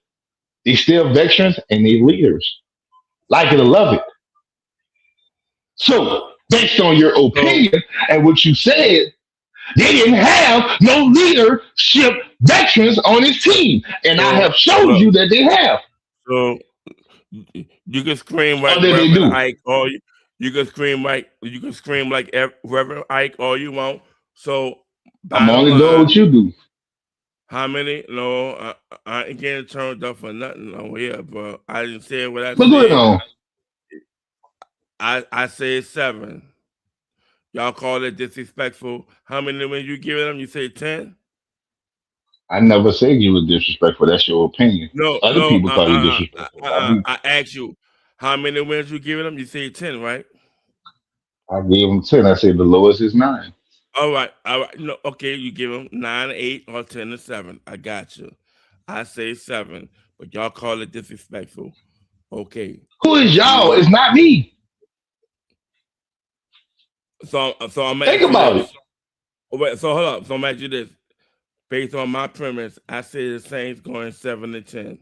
They still veterans and they leaders. Like it or love it. So, based on your opinion and what you said, they didn't have no leadership veterans on this team. And I have showed you that they have. So you can scream like Reverend Ike all you can scream like Reverend Ike all you want. So I'm only doing what you do. How many? No, I ain't getting turned up for nothing over here, bro. I didn't say what I said. What's going on? I said 7. Y'all call it disrespectful. How many when you give them? You say 10? I never said you were disrespectful. That's your opinion. Other people call you disrespectful. I asked you, how many wins you giving them? You say 10, right? I gave them 10. I said the lowest is 9. All right. No, okay, you give them 9, 8, or 10 and 7. I got you. I say 7, but y'all call it disrespectful. Okay. Who is y'all? It's not me. So I'm think about it. Wait, so hold up. So I'm asking you this. Based on my premise, I say the Saints going 7 and 10.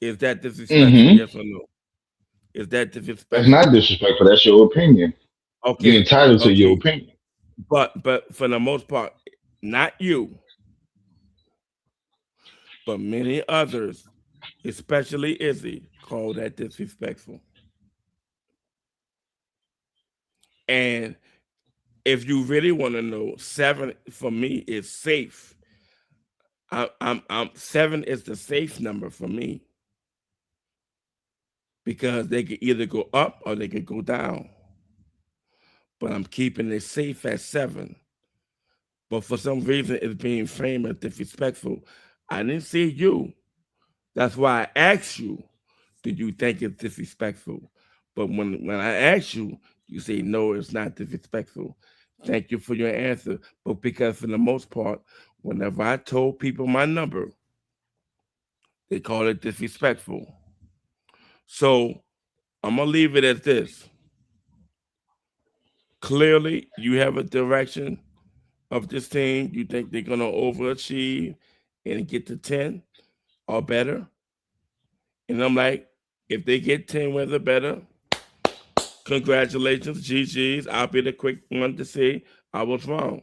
Is that disrespectful? Yes or no? Is that disrespectful? That's not disrespectful. That's your opinion. Okay. You're entitled to your opinion. But for the most part, not you, but many others, especially Izzy, call that disrespectful. And if you really want to know, 7 for me is safe. I'm 7 is the safe number for me because they could either go up or they could go down. But I'm keeping it safe at 7. But for some reason, it's being framed as disrespectful. I didn't see you. That's why I asked you, do you think it's disrespectful? But when I asked you, you say, no, it's not disrespectful. Thank you for your answer. But because for the most part, whenever I told people my number, they call it disrespectful. So I'm going to leave it at this. Clearly, you have a direction of this team. You think they're going to overachieve and get to 10 or better. And I'm like, if they get 10 wins or better, congratulations, GG's. I'll be the quick one to say I was wrong.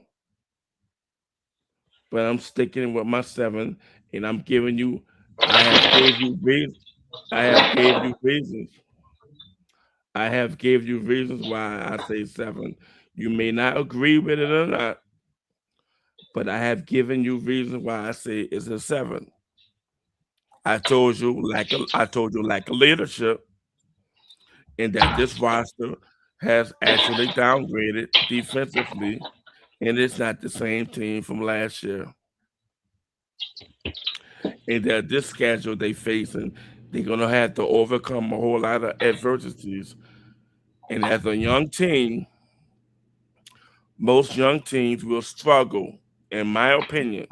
But I'm sticking with my 7, and I'm giving you, I have gave you reasons. I have gave you reasons why I say 7. You may not agree with it or not, but I have given you reasons why I say it's a 7. I told you lack of leadership, and that this roster has actually downgraded defensively, and it's not the same team from last year. And that this schedule they facing, they're gonna have to overcome a whole lot of adversities. And as a young team, most young teams will struggle, in my opinion,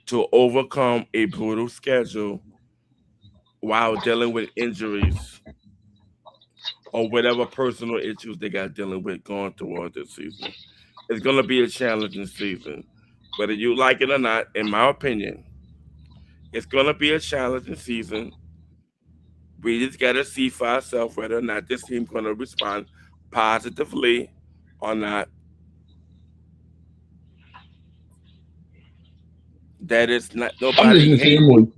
to overcome a brutal schedule while dealing with injuries or whatever personal issues they got dealing with going towards this season. It's going to be a challenging season. Whether you like it or not, in my opinion, it's going to be a challenging season. We just got to see for ourselves whether or not this team's going to respond positively or not. That is not nobody hating.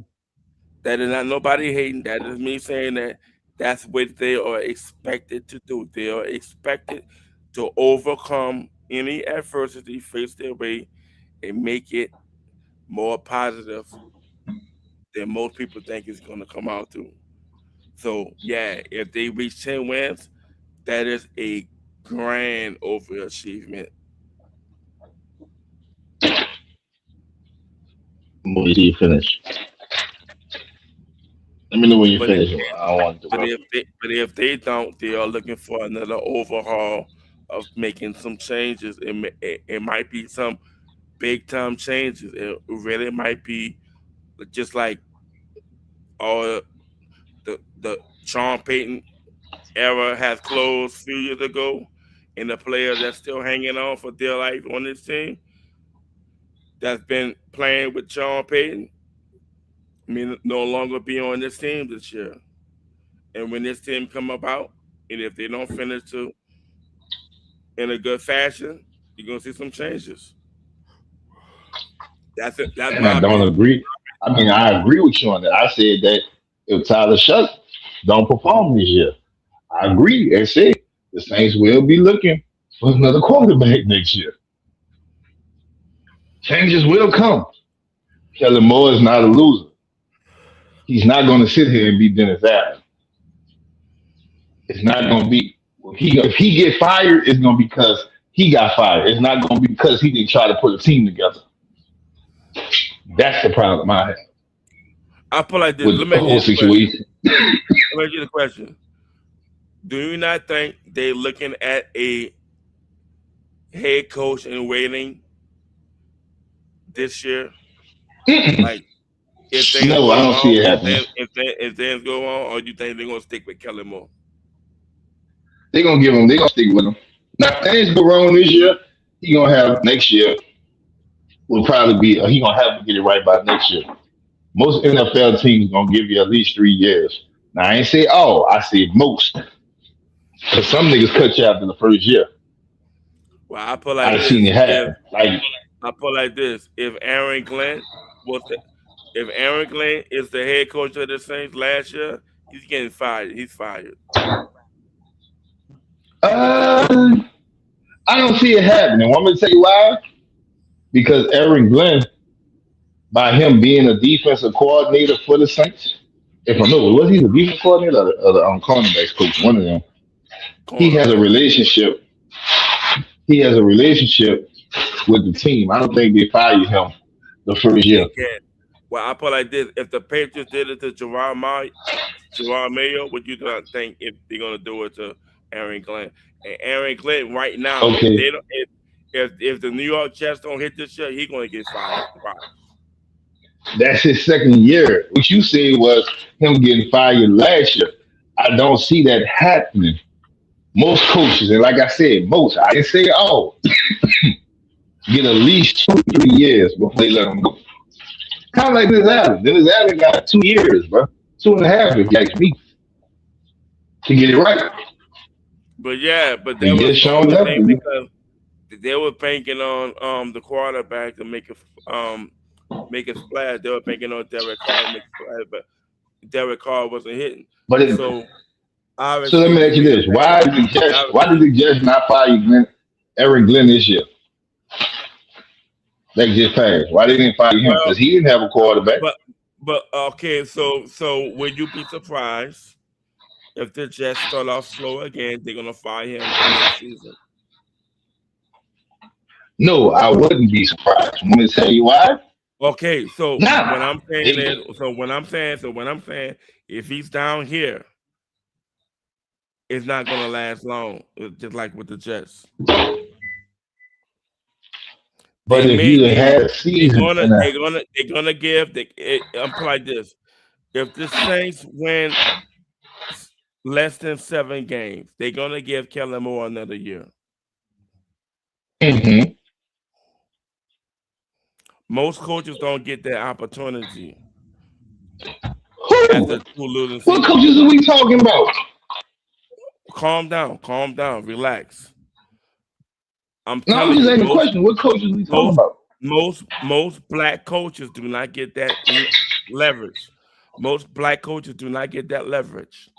That is not nobody hating. That is me saying that That's what they are expected to do. They are expected to overcome any adversity faced their way and make it more positive than most people think it's going to come out to. So, yeah, if they reach 10 wins, that is a grand overachievement. When you finish. Let me know when you finish. I don't want to But if they don't, they are looking for another overhaul of making some changes. It might be some big time changes. It really might be just like all the Sean Payton era has closed a few years ago, and the players that's still hanging on for dear life on this team that's been playing with Sean Payton, no longer be on this team this year. And when this team come about, and if they don't finish in a good fashion, you're gonna see some changes. That's it. That's and I don't agree. I mean, I agree with you on that. I said that if Tyler Shough don't perform this year, I agree. I said the Saints will be looking for another quarterback next year. Changes will come. Kellen Moore is not a loser. He's not going to sit here and be Dennis Allen. It's not going to be. If he get fired, it's going to be because he got fired. It's not going to be because he didn't try to put a team together. That's the problem I have. I put like this. With Let the whole situation. Let me ask you the question. Do you not think they're looking at a head coach in waiting this year? Like, if things no, I don't see it happening. If things go on, or do you think they're gonna stick with Kellen Moore? They're gonna give him. They're gonna stick with him. Now, if things go wrong this year, he gonna have next year. Will probably be. He gonna have to get it right by next year. Most NFL teams gonna give you at least 3 years. Now I ain't say all. I said most. Cause some niggas cut you after the first year. Well, I put like I've this. seen it happen. I put like this. If Aaron Glenn is the head coach of the Saints last year, he's getting fired. He's fired. I don't see it happening. Want me to tell you why? Because Aaron Glenn, by him being a defensive coordinator for the Saints, if I know, was he the defensive coordinator or the cornerbacks coach? One of them. He has a relationship. He has a relationship with the team. I don't think they fired him the first year. Well, I put like this: if the Patriots did it to Gerard Mayo, would you not think if they're gonna do it to Aaron Glenn? And Aaron Glenn right now, okay. If the New York Jets don't hit this year, he's gonna get fired. That's his second year. What you said was him getting fired last year. I don't see that happening. Most coaches, and like I said, I didn't say all, get at least 2 or 3 years before they let them go. Kind of like Dennis Allen. Dennis Allen got 2 years, bro. 2.5 if you ask me, to get it right. But yeah, but that was the thing because they were banking on the quarterback to make a splash. They were banking on Derek Carr to make a splash, but Derek Carr wasn't hitting. So let me ask you this: why did the Jets not fire Aaron Glenn this year? They just passed. Why they didn't fire him? Because he didn't have a quarterback. But okay, so would you be surprised if the Jets start off slow again? They're gonna fire him next season. No, I wouldn't be surprised. I'm gonna tell you why. Okay, so when I'm saying, if he's down here, it's not gonna last long. Just like with the Jets. But if you had a season, they're gonna give. I'm like this: if the Saints win less than 7 games, they're gonna give Kellen Moore another year. Mm-hmm. Most coaches don't get that opportunity. After 2 losing seasons. What coaches are we talking about? Calm down, relax. I'm just asking a question. What coaches are we talking about? Most black coaches do not get that leverage. Most black coaches do not get that leverage.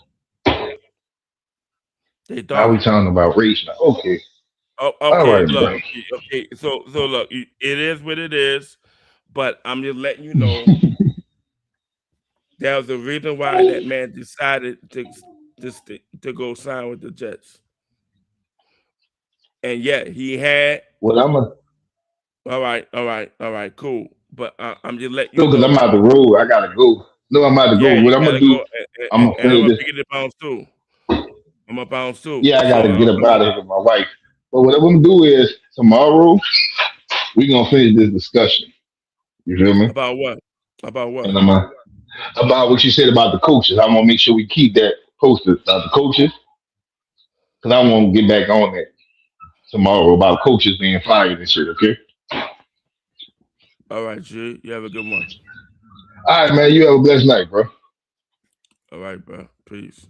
They Now don't. we talking about race now. Okay. Oh, All okay. right, Look. bro. Okay. So look, it is what it is. But I'm just letting you know there's a reason why that man decided to go sign with the Jets. And yet he had. Well, I'm a. All right, cool. But I'm just letting you No, because know. I'm out the road. I gotta go. No, I'm out to Yeah, go. What you I'm gonna gotta do? go, I'm gonna and I'm finish gonna this. pick it bounce too. I'm gonna bounce too. Yeah, I So gotta get up out of here with my wife. But what I'm gonna do is tomorrow we gonna finish this discussion. You feel me? About what? About what? And about what you said about the coaches. I'm gonna make sure we keep that posted about the coaches, because I want to get back on that tomorrow about coaches being fired and shit. Okay. All right, G. You have a good one. All right, man. You have a blessed night, bro. All right, bro. Peace.